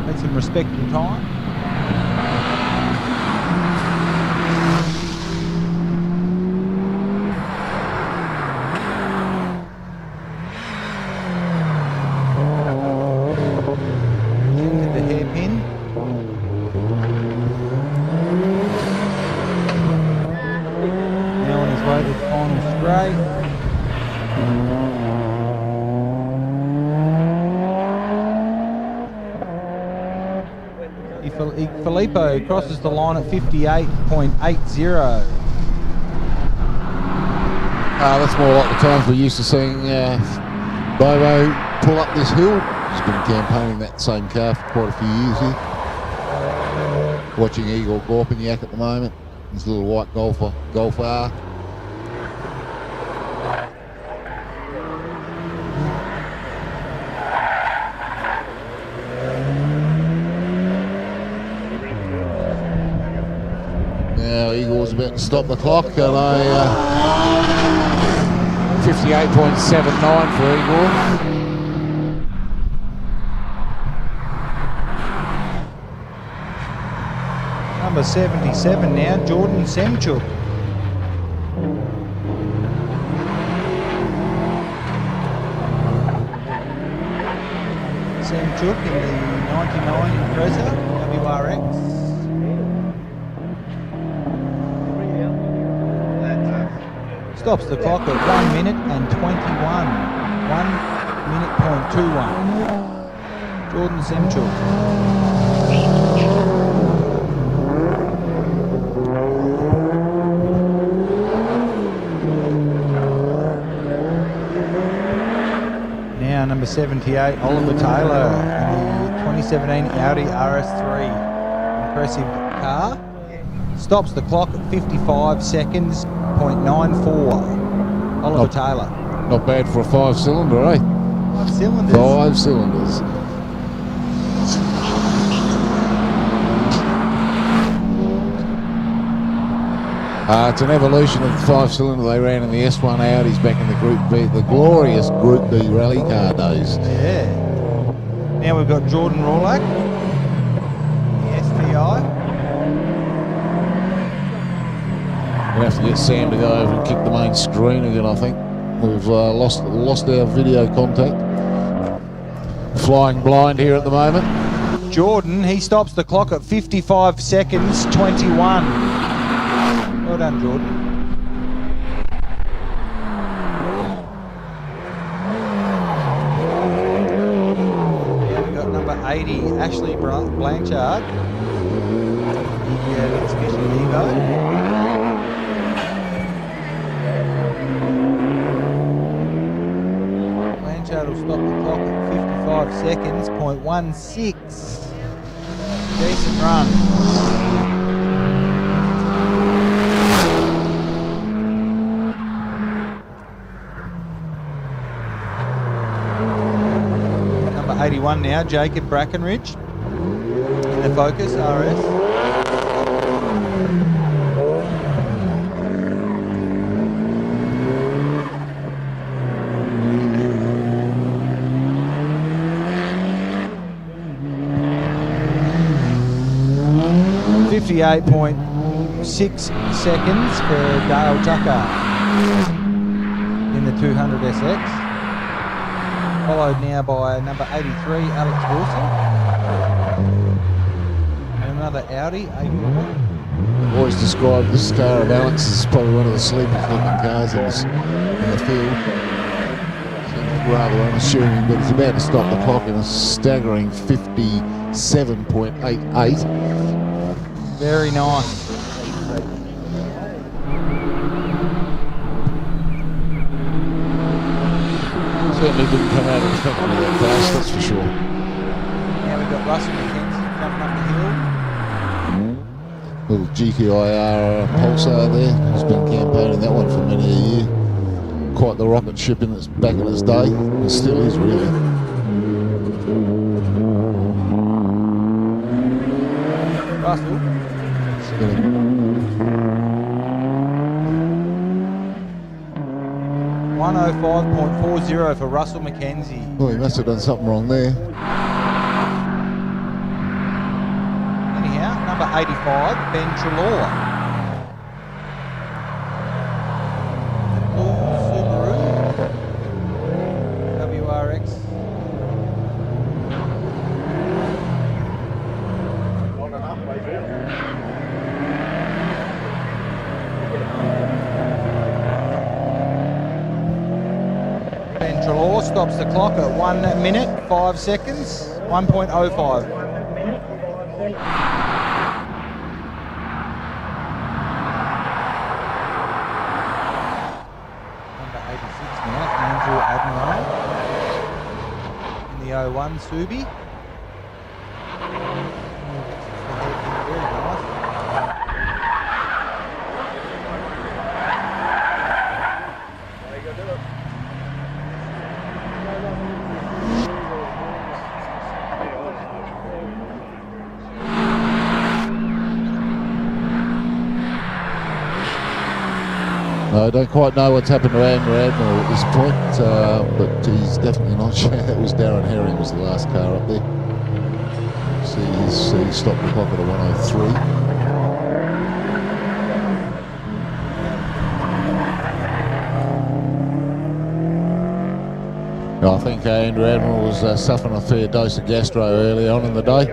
Made some respectable time. Into the hairpin. Now on his way to the final straight. Filippo crosses the line at 58.80. That's more like the times we're used to seeing Bobo pull up this hill. He's been campaigning that same car for quite a few years here. Watching Igor Gorpiniak at the moment. His little white Golf R. Now Igor's about to stop the clock at a 58.79 for Igor. Number 77 now, Jordan Semchuk. Semchuk in the 99 Impreza WRX. Stops the clock at 1 minute and 21. 1 minute.21. Jordan Semchuk. Now number 78, Oliver Taylor in the 2017 Audi RS3. Impressive car. Stops the clock at 55 seconds, .94. Oliver Taylor. Not bad for a 5-cylinder, eh? 5 cylinders. 5 cylinders. It's an evolution of the 5-cylinder they ran in the S1 Audis back in the Group B, the glorious Group B rally car days. Yeah. Now we've got Jordan Rawlak, the STI. We'll have to get Sam to go over and kick the main screen again, I think. We've lost our video contact. Flying blind here at the moment. Jordan, he stops the clock at 55 seconds, 21. Well done, Jordan. Yeah, we've got number 80, Ashley Blanchard. Yeah, Mitsubishi Evo. Blanchard will stop the clock at 55 seconds, .16. Decent run. Number 81 now, Jacob Brackenridge in the Focus RS. .6 seconds for Dale Tucker in the 200 SX. Followed now by number 83, Alex Wilson. And another Audi, A4. I've always described this car of Alex as probably one of the sleepest looking cars in the field. Seems rather unassuming, but it's about to stop the clock in a staggering 57.88. Very nice. Certainly didn't come out of the factory that fast, that's for sure. Now we've got Russell McKenzie coming up the hill. Little GTIR Pulsar there. He's been campaigning that one for many a year. Quite the rocket ship in its back in its day. It still is, really. Russell. 1:05.40 for Russell McKenzie. Well, he must have done something wrong there. Anyhow, number 85, Ben Trelaw. Blue Subaru WRX. Ben Trelaw stops the clock at 1 minute 5 seconds, 1.05. Number 86 now, Andrew Admiral in the 01 Subi. Very nice. I don't quite know what's happened to Andrew Admiral at this point, but he's definitely not sure. It was Darren Herring was the last car up there. See, he stopped the clock at a 1:03. I think Andrew Admiral was suffering a fair dose of gastro early on in the day.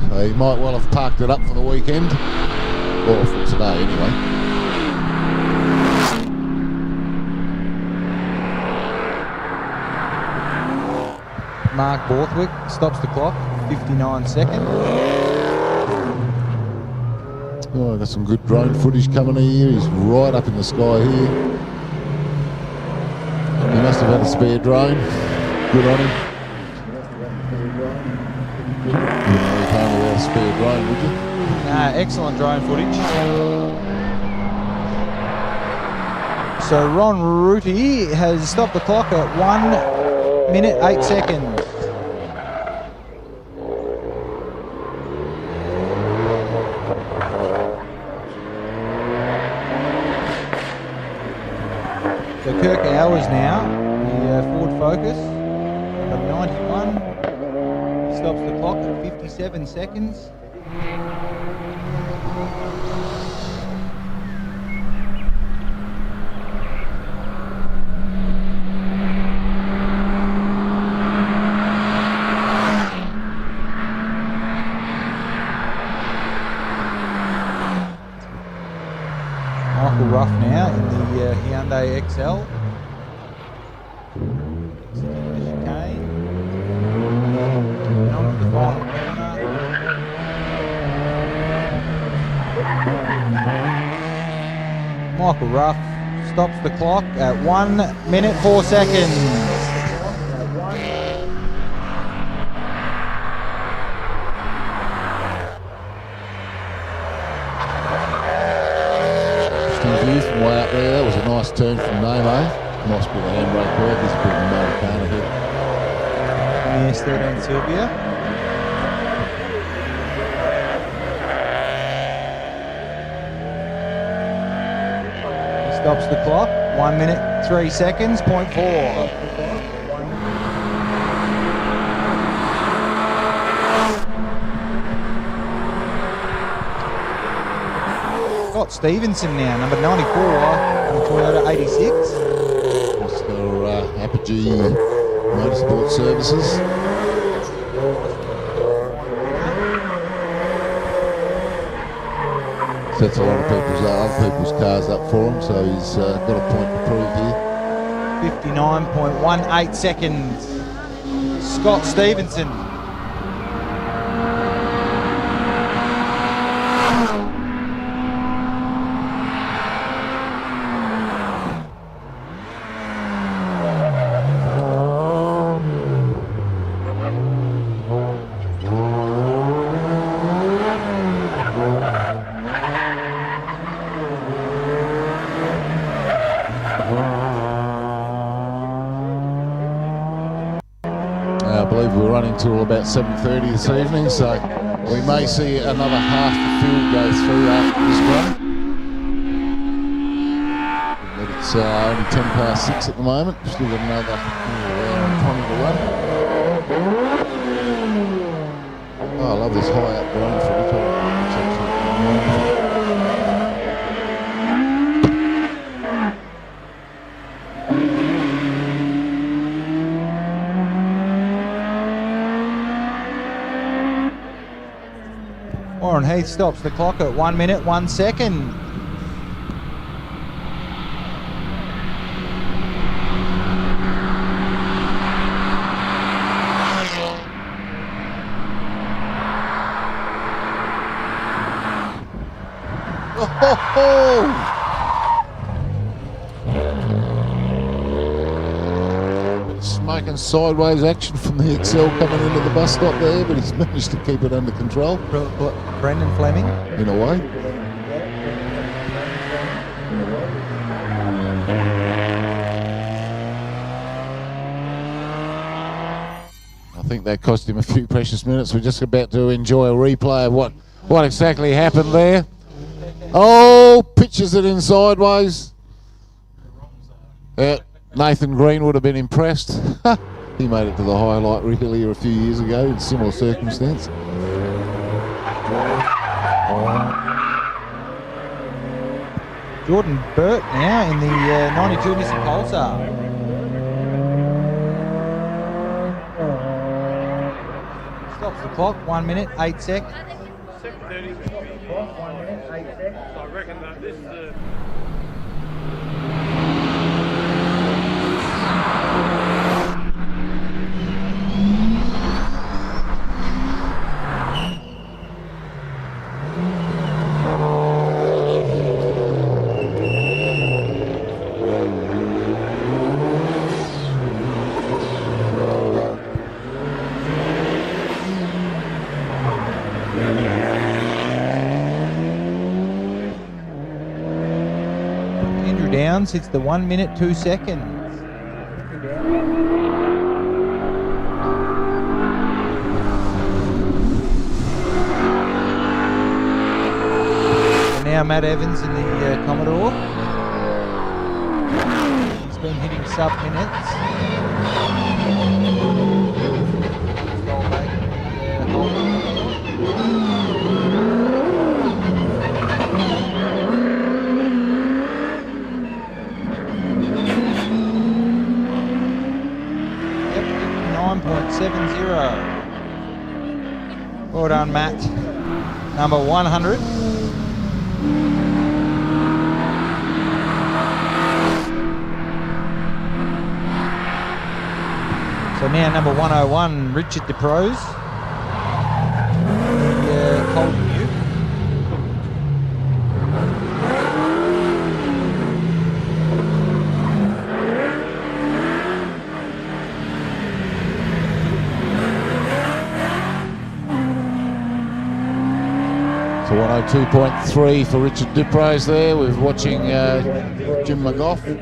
So he might well have parked it up for the weekend, or for today anyway. Mark Borthwick stops the clock, 59 seconds. Oh, got some good drone footage coming here. He's right up in the sky here. He must have had a spare drone. Good on him. You can't have a spare drone, would you? Excellent drone footage. So Ron Rotary has stopped the clock at 1 minute 8 seconds. So Kirk Hours now, the Ford Focus, number 91, stops the clock at 57 seconds. Michael Ruff now in the Hyundai XL. Chicane. And on to the final corner. Michael Ruff stops the clock at 1 minute 4 seconds. From way up there, that was a nice turn from Nemo. Nice bit of handbrake work. He's putting the motor car ahead. Yes, 13 Sylvia. He stops the clock. 1 minute 3 seconds. 0.4. Scott Stevenson now, number 94, in the Toyota 86. Mr. Apogee Motorsport Services. Sets a lot of other people's cars up for him, so he's got a point to prove here. 59.18 seconds. Scott Stevenson. I believe we're running till about 7:30 this evening, so we may see another half the field go through after this run. We'll let it It's only 10 past 6 at the moment. Still got another hour and 20 to run. Oh, I love this high up drone footage. It's absolutely wonderful. Warren Heath stops the clock at 1 minute, 1 second. Smoking sideways action from the Excel coming into the bus stop there, but he's managed to keep it under control. Brendan Fleming? In a way. I think that cost him a few precious minutes. We're just about to enjoy a replay of what exactly happened there. Oh, pitches it in sideways. Nathan Green would have been impressed. He made it to the highlight reel here a few years ago in similar circumstance. Jordan Burt now in the 92 Nissan Pulsar. Stops the clock, 1 minute, 8 seconds. 7:30. 1 minute, 8 seconds. I reckon that this is a... Downs hits the 1 minute, 2 seconds. And now Matt Evans in the Commodore. He's been hitting sub minutes. Well done, Matt. Number 100. So now number 101, Richard DeProse. Holden Duke. So 102.3 for Richard Duprez there. We're watching Jim McGough. His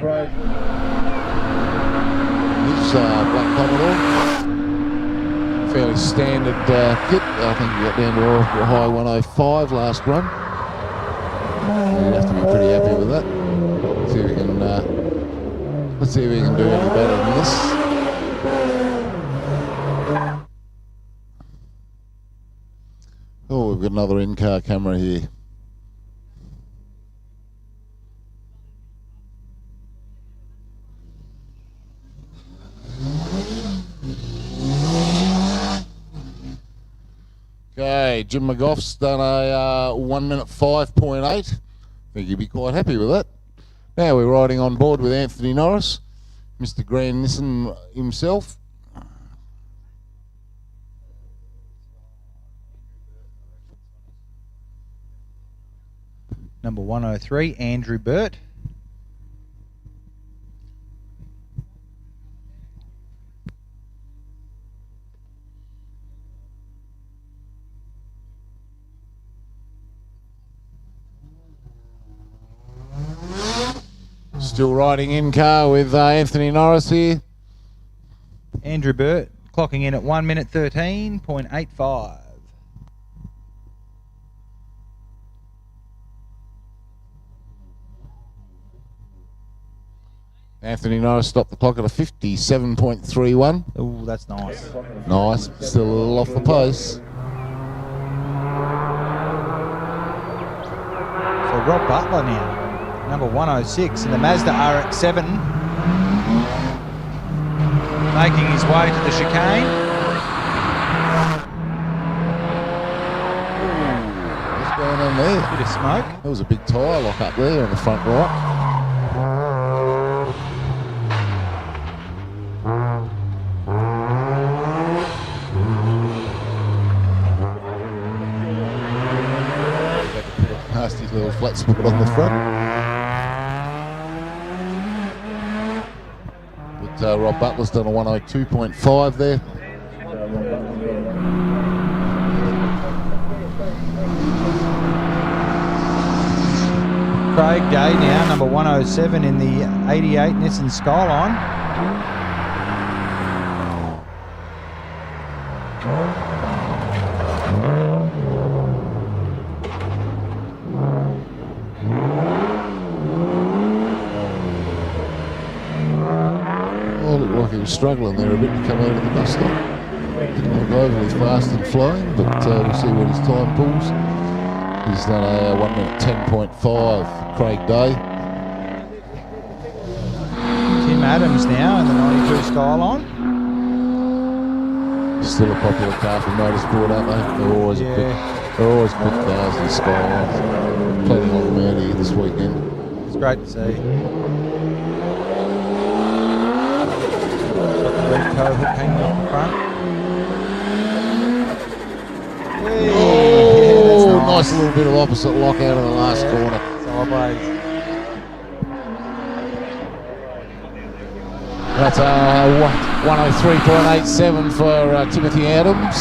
black Commodore. Fairly standard kit. I think he got down to a high 105 last run. You'll have to be pretty happy with that. Let's see if we can do any better than this. Oh, we've got another in-car camera here. Okay, Jim McGough's done a 1 minute 5.8. I think he'd be quite happy with that. Now we're riding on board with Anthony Norris, Mr. Grand Nissan himself. Number 103, Andrew Burt. Still riding in car with Anthony Norris here. Andrew Burt clocking in at 1 minute 13.85. Anthony Norris stopped the clock at a 57.31. Oh, that's nice. Nice, still a little off the pace. So Rob Butler now, number 106 in the Mazda RX-7, making his way to the chicane. What's going on there? Bit of smoke. There was a big tyre lock up there on the front right. Nasty little flat spot on the front. But Rob Butler's done a 102.5 there. Craig Day now, number 107 in the 88 Nissan Skyline. He was struggling there a bit to come out of the bus stop. Didn't look overly fast and flying, but we'll see what his time pulls. He's done a 1 minute 10.5, Craig Day. Tim Adams now in the 92 Skyline. Still a popular car for motorsport, aren't they? They're always quick cars, these Skylines. Plenty of them out here this weekend. It's great to see. Red toe hook hanging off the front. Hey, Oh, yeah, that's nice little bit of opposite lock out of the last corner. Sideways. That's 103.87 for Timothy Adams.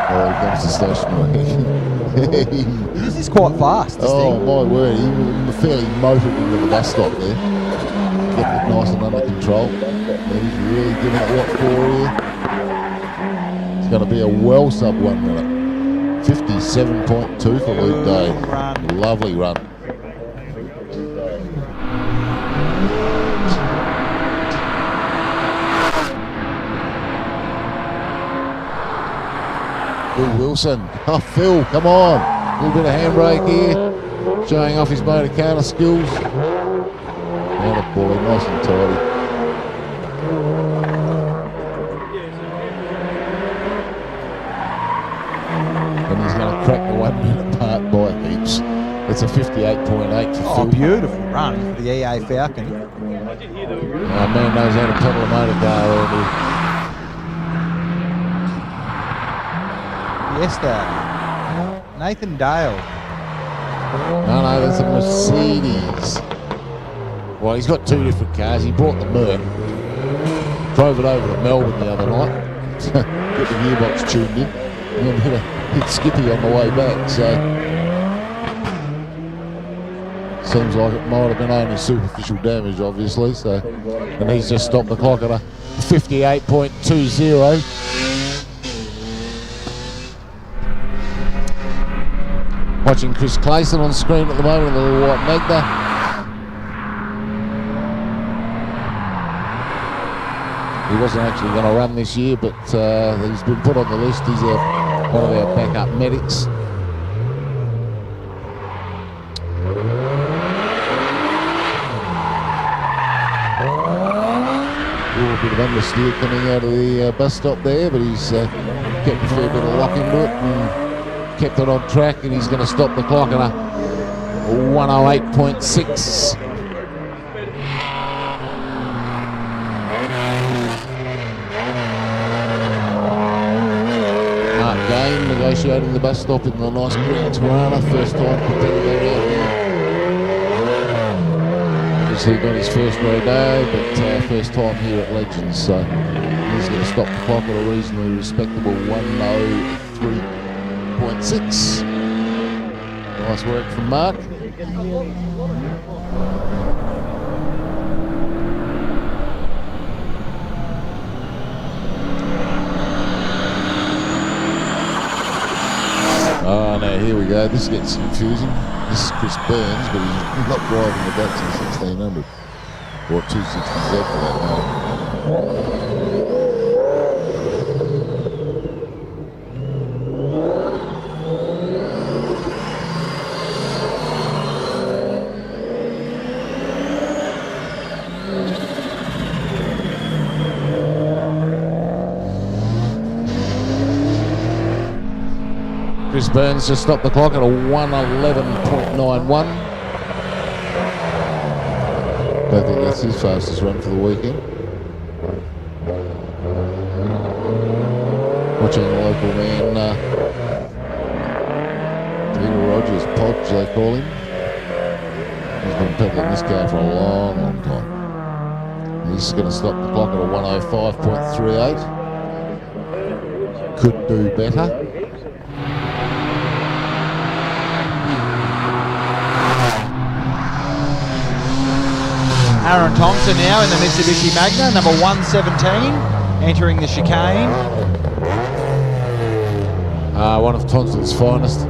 Oh, he comes to station wagon. This is quite fast, this Oh, thing. my word. He was fairly motored into the bus stop there. Getting it nice and under control. He's really giving it what for here. It's going to be a well sub 1 minute. 57.2 for Luke Day. Lovely run. Phil Wilson. Oh, Phil, come on. A little bit of handbrake here. Showing off his motor counter skills. And a boy, nice and tidy. And he's going to crack the 1 minute part by heaps. It's a 58.8 for Phil. Beautiful run for the EA Falcon. Oh, man knows how to pedal a motor car already. Fiesta. Nathan Dale. No, that's a Mercedes. Well, he's got two different cars. He brought the Merc. Drove it over to Melbourne the other night. Get the gearbox tuned in. And then hit Skippy on the way back. So seems like it might have been only superficial damage, obviously. So, and he's just stopped the clock at a 58.20. Watching Chris Clayson on screen at the moment, the little white Magda. He wasn't actually going to run this year, but he's been put on the list. He's one of our backup medics. A bit of understeer coming out of the bus stop there, but he's kept a fair bit of lock into it and kept it on track, and he's going to stop the clock at a 108.6. Mark Gain negotiating the bus stop in the nice green Toronto, first time competitor out here. Obviously got his first rodeo, but first time here at Legends, so he's going to stop the clock at a reasonably respectable 103.6. Nice work from Mark. Oh no, here we go. This gets confusing. This is Chris Burns, but he's not driving the Datsun 1600 or 260Z for that matter. Chris Burns just stopped the clock at a 1:11.91. Don't think that's his fastest run for the weekend. Watching the local man, Peter Rogers, Podge they call him. He's been peddling this car for a long, long time. He's going to stop the clock at a 1:05.38. Could do better. Aaron Thompson now in the Mitsubishi Magna, number 117, entering the chicane. One of Thompson's finest.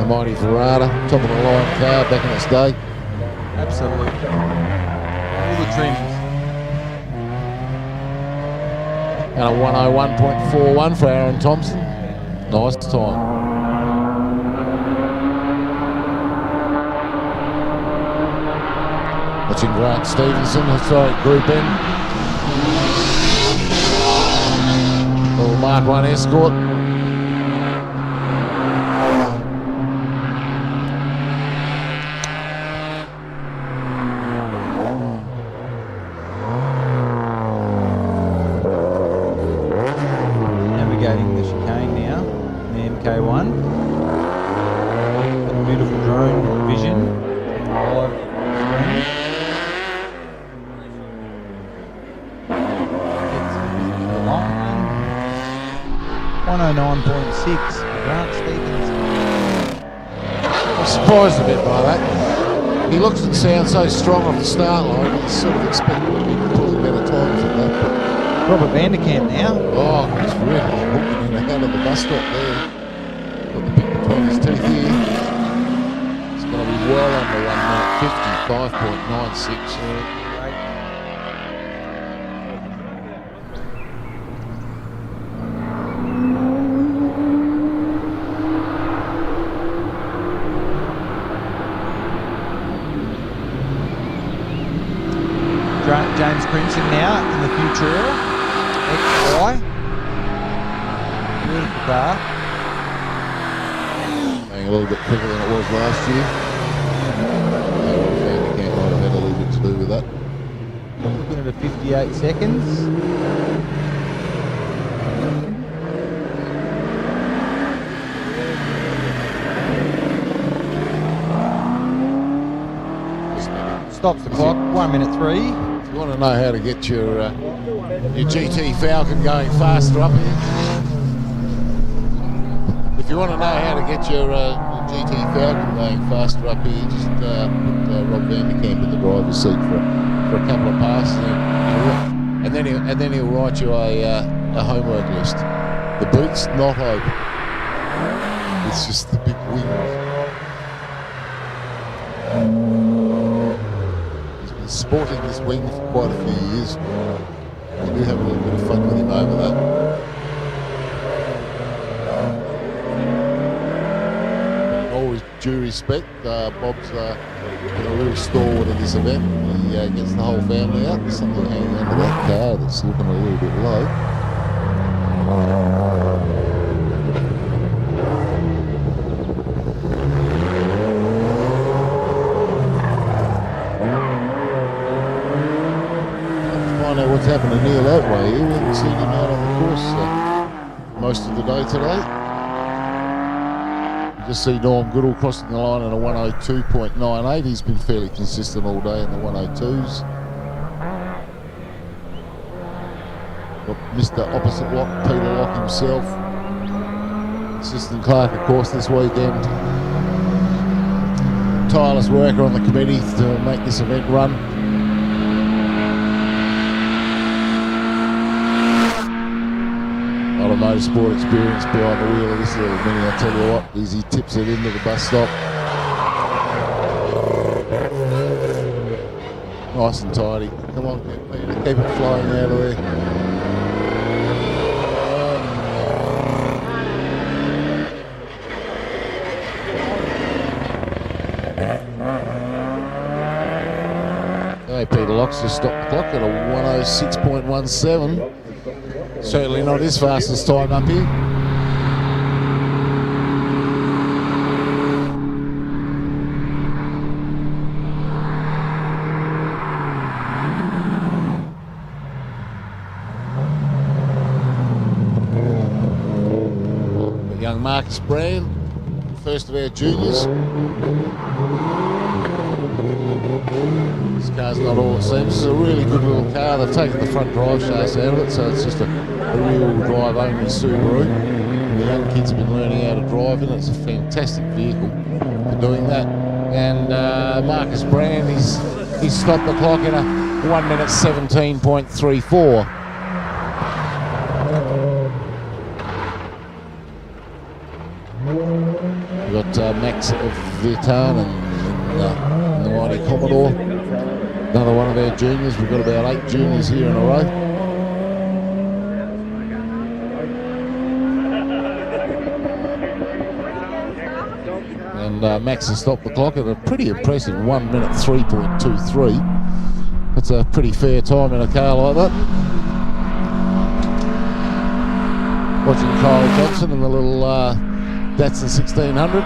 The mighty Verada, top of the line car back in its day. Absolutely. All the trims. And a 1:01.41 for Aaron Thompson. Nice time. Watching Grant Stevenson, historic group in. Little Mark 1 Escort. Navigating the chicane now, the MK1. The beautiful drone vision. Live screen. 109.6 Grant Stevenson. I'm surprised a bit by that. He looks and sounds so strong off the start line, you sort of expect him to be pulling better times than that. Robert Vanderkamp now. Oh, he's really hooking in and out of the bus stop there. Got the bit between his teeth here. It's going to be well under 1 minute, 55.96. James Crimson now in the Futura XY. Beautiful car. Going a little bit quicker than it was last year. Vanderkamp might have had a little bit to do with that. Looking at a 58 seconds. Stops the clock, 1:03. If you want to know how to get your GT Falcon going faster up here, if you want to know how to get your GT Falcon going faster up here, just put Rob Vanderkamp in the driver's seat for a couple of passes, and then he'll write you a homework list. The boot's not open; it's just the big wings. Sporting this wing for quite a few years. We do have a little bit of fun with him over that. Always due respect, Bob's been a real stalwart at this event. He gets the whole family out. There's something hanging under that car that's looking a little bit low. What's happening near that way here. We haven't seen him out on the course most of the day today. You just see Norm Goodall crossing the line at a 1:02.98. He's been fairly consistent all day in the 1:02s. Got Mr. Opposite Lock, Peter Lock himself. Assistant clerk, of course, this weekend. Tireless worker on the committee to make this event run. motorsport experience behind the wheel of this little mini. I tell you what, as he tips it into the bus stop. Nice and tidy. Come on, Peter, keep it flying out of there. Peter Locks just stopped the clock at a 106.17. Certainly not his fastest time up here. The young Marcus Brand, first of our juniors. This car's not all it seems. This is a really good little car. They've taken the front drive shafts out of it, so it's just a real drive only Subaru. The young kids have been learning how to drive in it. It's a fantastic vehicle for doing that. And Marcus Brand, he's stopped the clock in a 1 minute 17.34. We've got Max of Vitan and the mighty Commodore, another one of our juniors. We've got about 8 juniors here in a row. And Max has stopped the clock at a pretty impressive 1 minute 3.23. That's a pretty fair time in a car like that. Watching Kyle Johnson in the little Datsun 1600.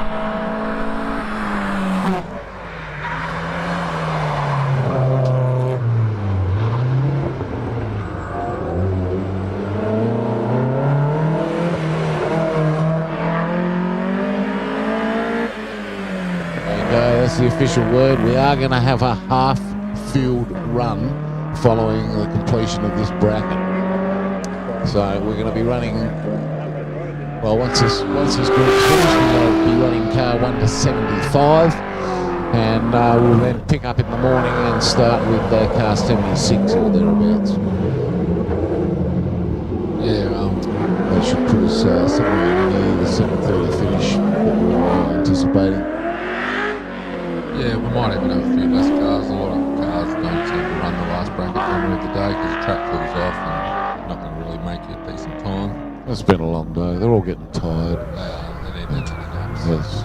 The official word, we are going to have a half field run following the completion of this bracket. So we're going to be running, well, once this group's finished, we're going to be running car 1 to 75, and we'll then pick up in the morning and start with car 76 or thereabouts. Yeah, they should put us somewhere near the 7:30 finish that we're anticipating. Yeah, we might even have a few less cars. A lot of cars don't seem to run the last bracket number of the day because the track cools off and not going to really make you a decent time. It's been a long day. They're all getting tired. They need their naps. Yes.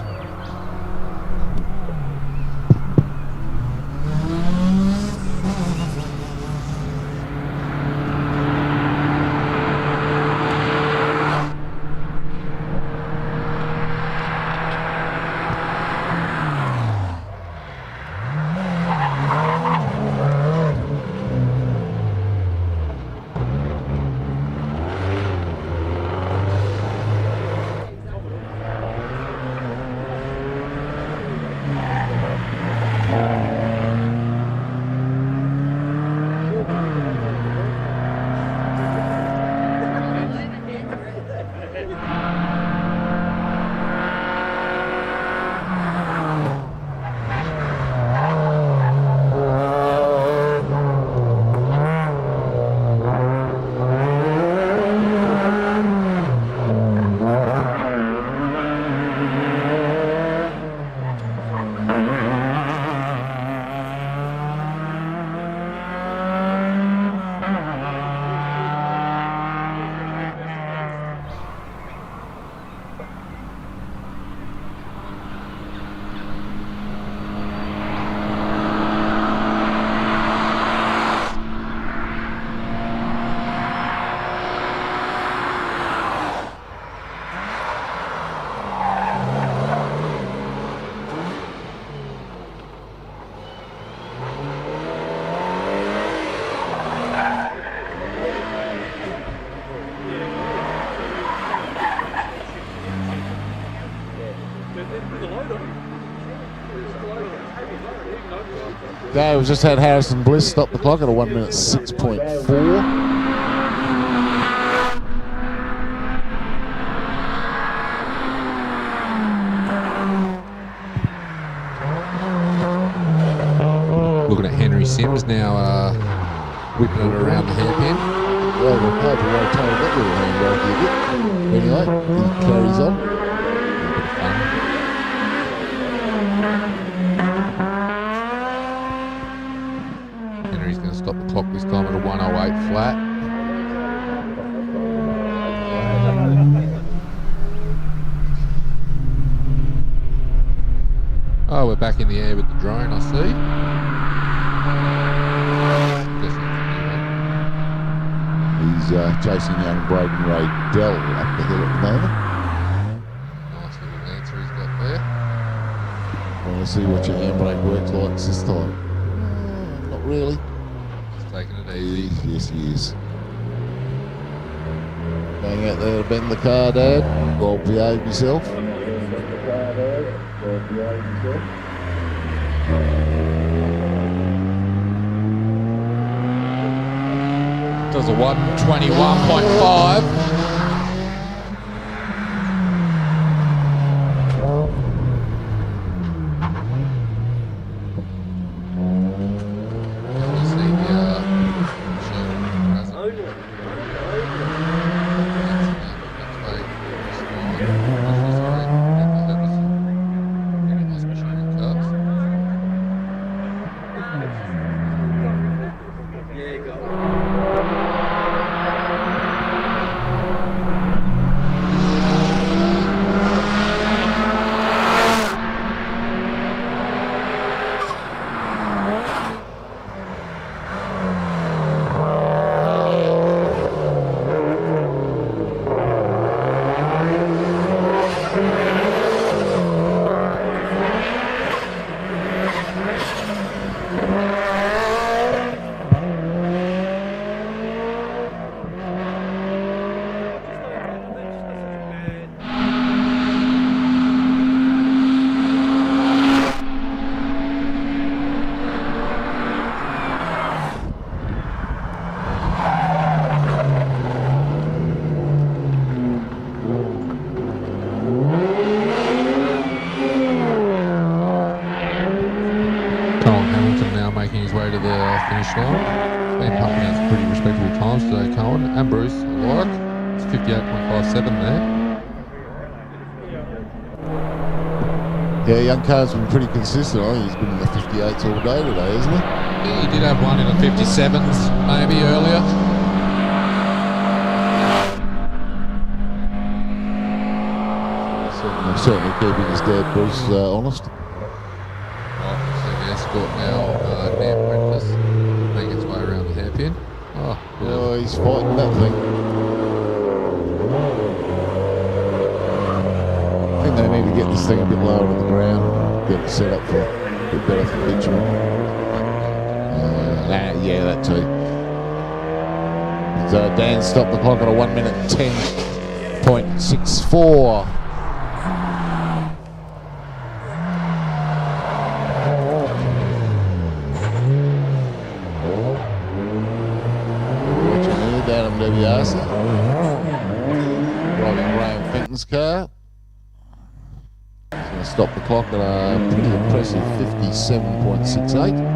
Okay, we've just had Harrison Bliss stop the clock at a 1 minute 6.4. Looking at Henry Sims now whipping it around the hairpin. rotated that little handbrake a bit. Anyway, he carries on. Henry's going to stop the clock this time at a 108 flat. Oh, we're back in the air with the drone, I see. He's chasing young Braden Ray Dell up the hill at the moment. Nice little answer he's got there. Want to see what your handbrake works like this time. Not really. He's taking it easy. Yes, he is. Going out there to bend the car, Dad. Well, behave yourself. Does a 121.5. Finish line. He's been pumping out some pretty respectable times today, Cohen and Bruce alike. It's 58.57 there. Yeah, young car's been pretty consistent. I think he's been in the 58s all day today, hasn't he? Yeah, he did have one in the 57s maybe earlier. Certainly keeping his dad Bruce honest. Right, so the escort now, Dan Prentice, making its way around the hairpin. Oh, he's fighting that thing. I think they need to get this thing a bit lower to the ground, get it set up for a bit better for picturing. Yeah, that too. So Dan stopped the clock at a 1 minute 10.64. Driving Graham Fenton's car. He's going to stop the clock at a pretty impressive 57.68.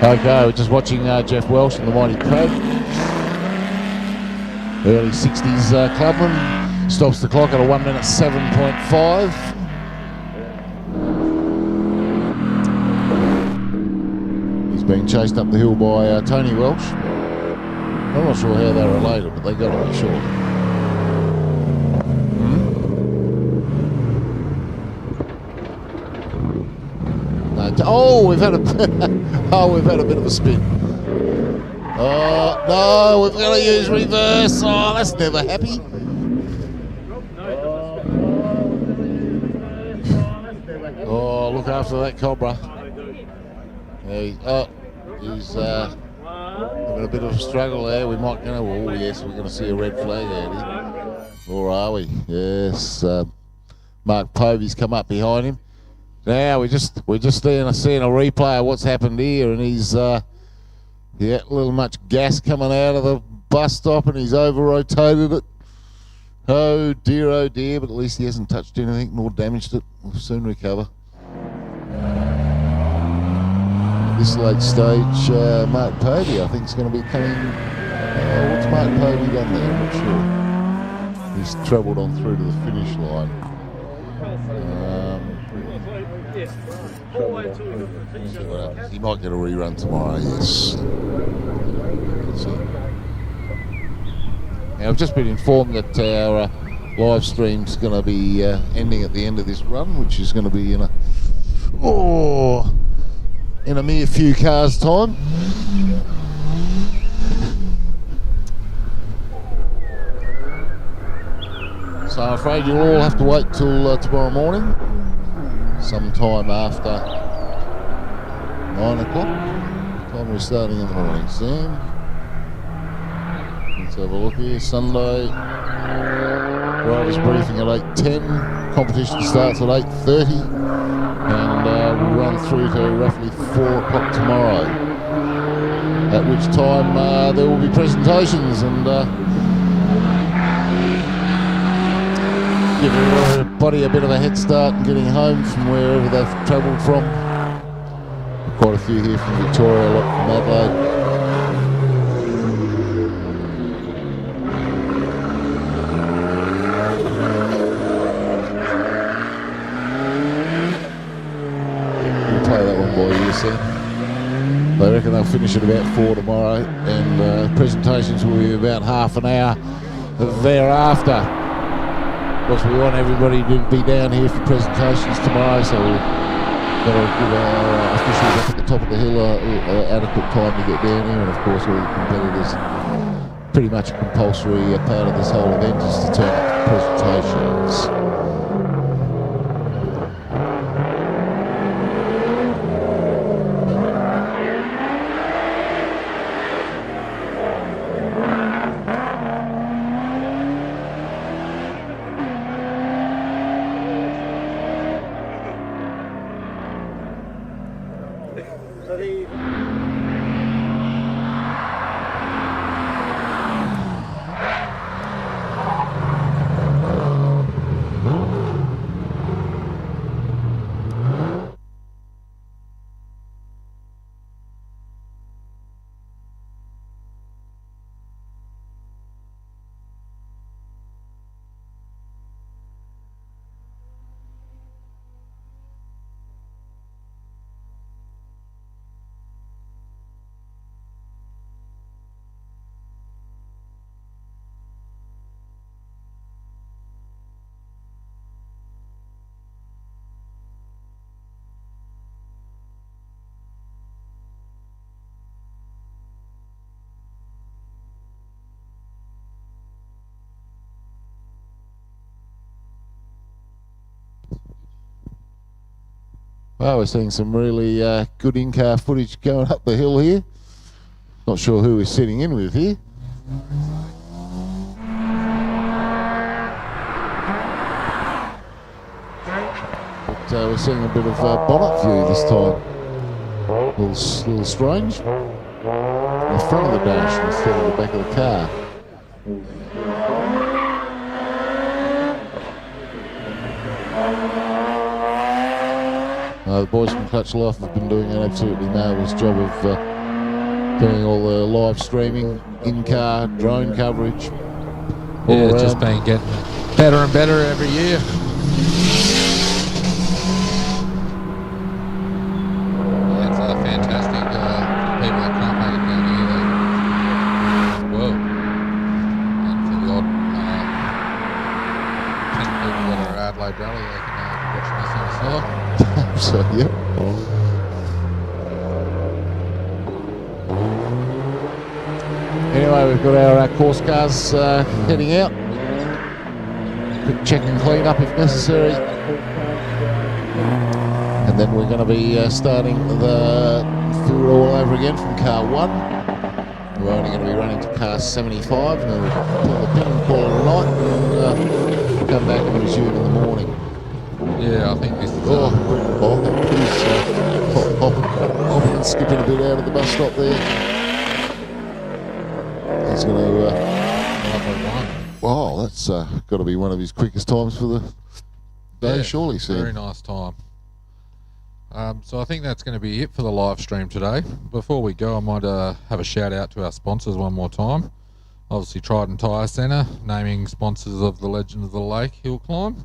Okay, we're just watching Jeff Welsh in the Mighty Pro. Early 60s clubman. Stops the clock at a 1 minute 7.5. He's being chased up the hill by Tony Welsh. I'm not sure how they're related, but they got to be sure. Oh, we've had a bit of a spin. Oh no, we've got to use reverse. Oh, that's never happy. Oh, look after that Cobra. He's having a bit of a struggle there. We might go. Oh yes, we're going to see a red flag out here. Or are we? Yes. Mark Povey's come up behind him. Now we're just seeing a replay of what's happened here, and he's a little much gas coming out of the bus stop, and he's over rotated it. Oh dear, but at least he hasn't touched anything nor damaged it. We'll soon recover. At this late stage, Mark Povey I think is going to be coming. What's Mark Povey done there? I'm not sure. He's travelled on through to the finish line. He might get a rerun tomorrow, yes. Now, I've just been informed that our live stream's going to be ending at the end of this run, which is going to be in a mere few cars' time. So I'm afraid you'll all have to wait till tomorrow morning, sometime after 9 o'clock. Time we're starting in the morning soon. Let's have a look here. Sunday, drivers briefing at 8:10. Competition starts at 8:30, and we'll run through to roughly 4 o'clock tomorrow. At which time there will be presentations and give everybody a bit of a head start in getting home from wherever they've travelled from. Quite a few here from Victoria, a lot from Adelaide. We'll play that one by you, sir. They reckon they'll finish at about 4 tomorrow, and presentations will be about half an hour thereafter. Of course, we want everybody to be down here for presentations tomorrow, so we've got to give our officials up at the top of the hill adequate time to get down here, and of course all the competitors. Pretty much a compulsory part of this whole event is to turn up to presentations. Well, we're seeing some really good in-car footage going up the hill here. Not sure who we're sitting in with here. But we're seeing a bit of bonnet view this time. A little strange. In the front of the dash instead of the back of the car. The boys from Clutch Life have been doing an absolutely marvellous job of doing all the live streaming, in-car, drone coverage. Yeah, it's just been getting better and better every year. It's fantastic. People that can't make it down here, as well. And for the odd 10 people that are at Adelaide Rally, they can watch this on the side. So, yep. Anyway, we've got our course cars heading out. Quick check and clean up if necessary. And then we're going to be starting the field all over again from car 1. We're only going to be running to car 75, and then we'll pull the pin and call it a night, and come back and resume in the morning. Yeah, I think this is... Hopping and skipping a bit out of the bus stop there. He's going to... wow, that's got to be one of his quickest times for the day, surely, Sam. Very nice time. So I think that's going to be it for the live stream today. Before we go, I might have a shout out to our sponsors one more time. Obviously, Trident Tyre Centre, naming sponsors of the Legend of the Lake Hillclimb.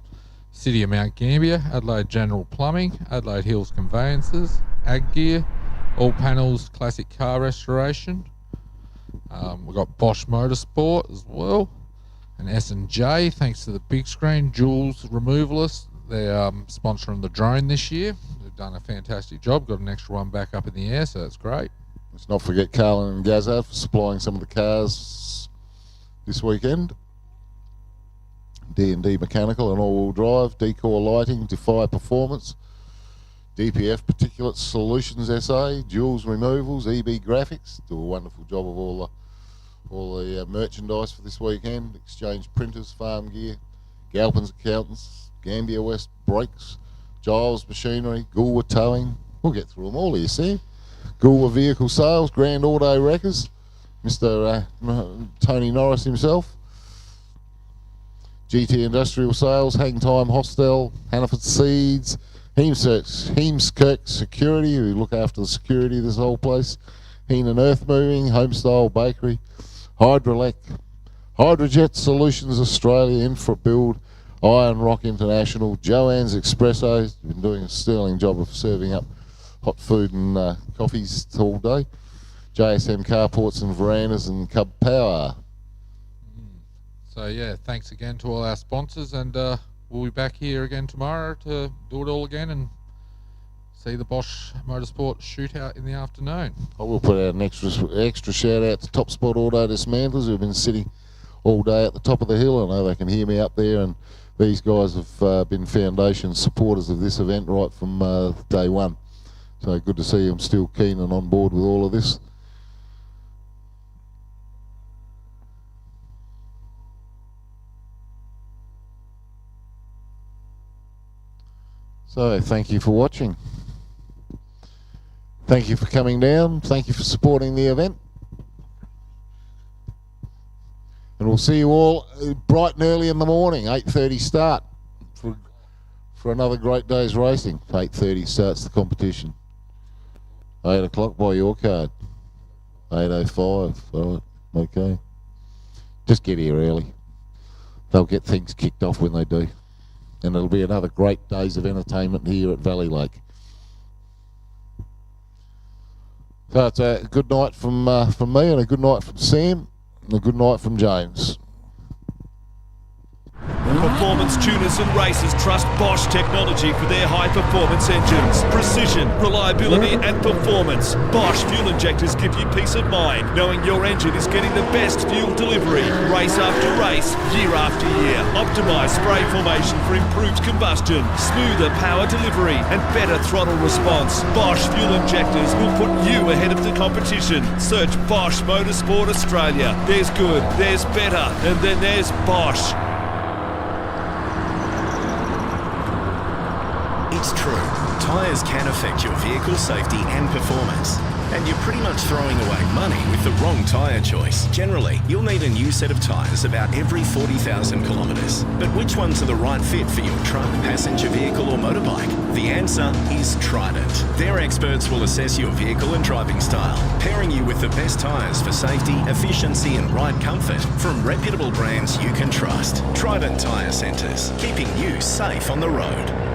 City of Mount Gambier, Adelaide General Plumbing, Adelaide Hills Conveyances, Ag Gear, All Panels Classic Car Restoration. We've got Bosch Motorsport as well, and S&J, thanks to the big screen. Jules Removalists, they're sponsoring the drone this year. They've done a fantastic job, got an extra one back up in the air, so that's great. Let's not forget Carlin and Gazard for supplying some of the cars this weekend. D&D Mechanical and all-wheel drive, Decor Lighting, Defy Performance, DPF Particulate Solutions SA, Jules Removals, EB Graphics, do a wonderful job of all the merchandise for this weekend. Exchange Printers, Farm Gear, Galpin's Accountants, Gambia West Brakes, Giles Machinery, Goolwa Towing. We'll get through them all here, Sam. Goolwa Vehicle Sales, Grand Auto Wreckers, Mr. Tony Norris himself. GT Industrial Sales, Hang Time Hostel, Hannaford Seeds, Heemskirk Security, who look after the security of this whole place, Heenan Earth Moving, Homestyle Bakery, Hydrolec, Hydrojet Solutions Australia, InfraBuild, Iron Rock International, Joanne's Espresso, been doing a sterling job of serving up hot food and coffees all day, JSM Carports and Verandas, and Cub Power. So yeah, thanks again to all our sponsors, and we'll be back here again tomorrow to do it all again and see the Bosch Motorsport shootout in the afternoon. I will put out an extra shout out to Top Spot Auto Dismantlers, who have been sitting all day at the top of the hill. I know they can hear me up there, and these guys have been foundation supporters of this event right from day one. So good to see them still keen and on board with all of this. So thank you for watching. Thank you for coming down. Thank you for supporting the event. And we'll see you all bright and early in the morning, 8:30 start for another great day's racing. 8:30 starts the competition. 8 o'clock by your card. 8:05. All right, okay. Just get here early. They'll get things kicked off when they do. And it'll be another great days of entertainment here at Valley Lake. So it's a good night from me, and a good night from Sam, and a good night from James. Performance tuners and racers trust Bosch technology for their high-performance engines. Precision, reliability and performance. Bosch fuel injectors give you peace of mind, knowing your engine is getting the best fuel delivery, race after race, year after year. Optimised spray formation for improved combustion, smoother power delivery and better throttle response. Bosch fuel injectors will put you ahead of the competition. Search Bosch Motorsport Australia. There's good, there's better, and then there's Bosch. It's true, tyres can affect your vehicle safety and performance. And you're pretty much throwing away money with the wrong tyre choice. Generally, you'll need a new set of tyres about every 40,000 kilometres. But which ones are the right fit for your truck, passenger vehicle or motorbike? The answer is Trident. Their experts will assess your vehicle and driving style, pairing you with the best tyres for safety, efficiency and ride comfort from reputable brands you can trust. Trident Tyre Centres, keeping you safe on the road.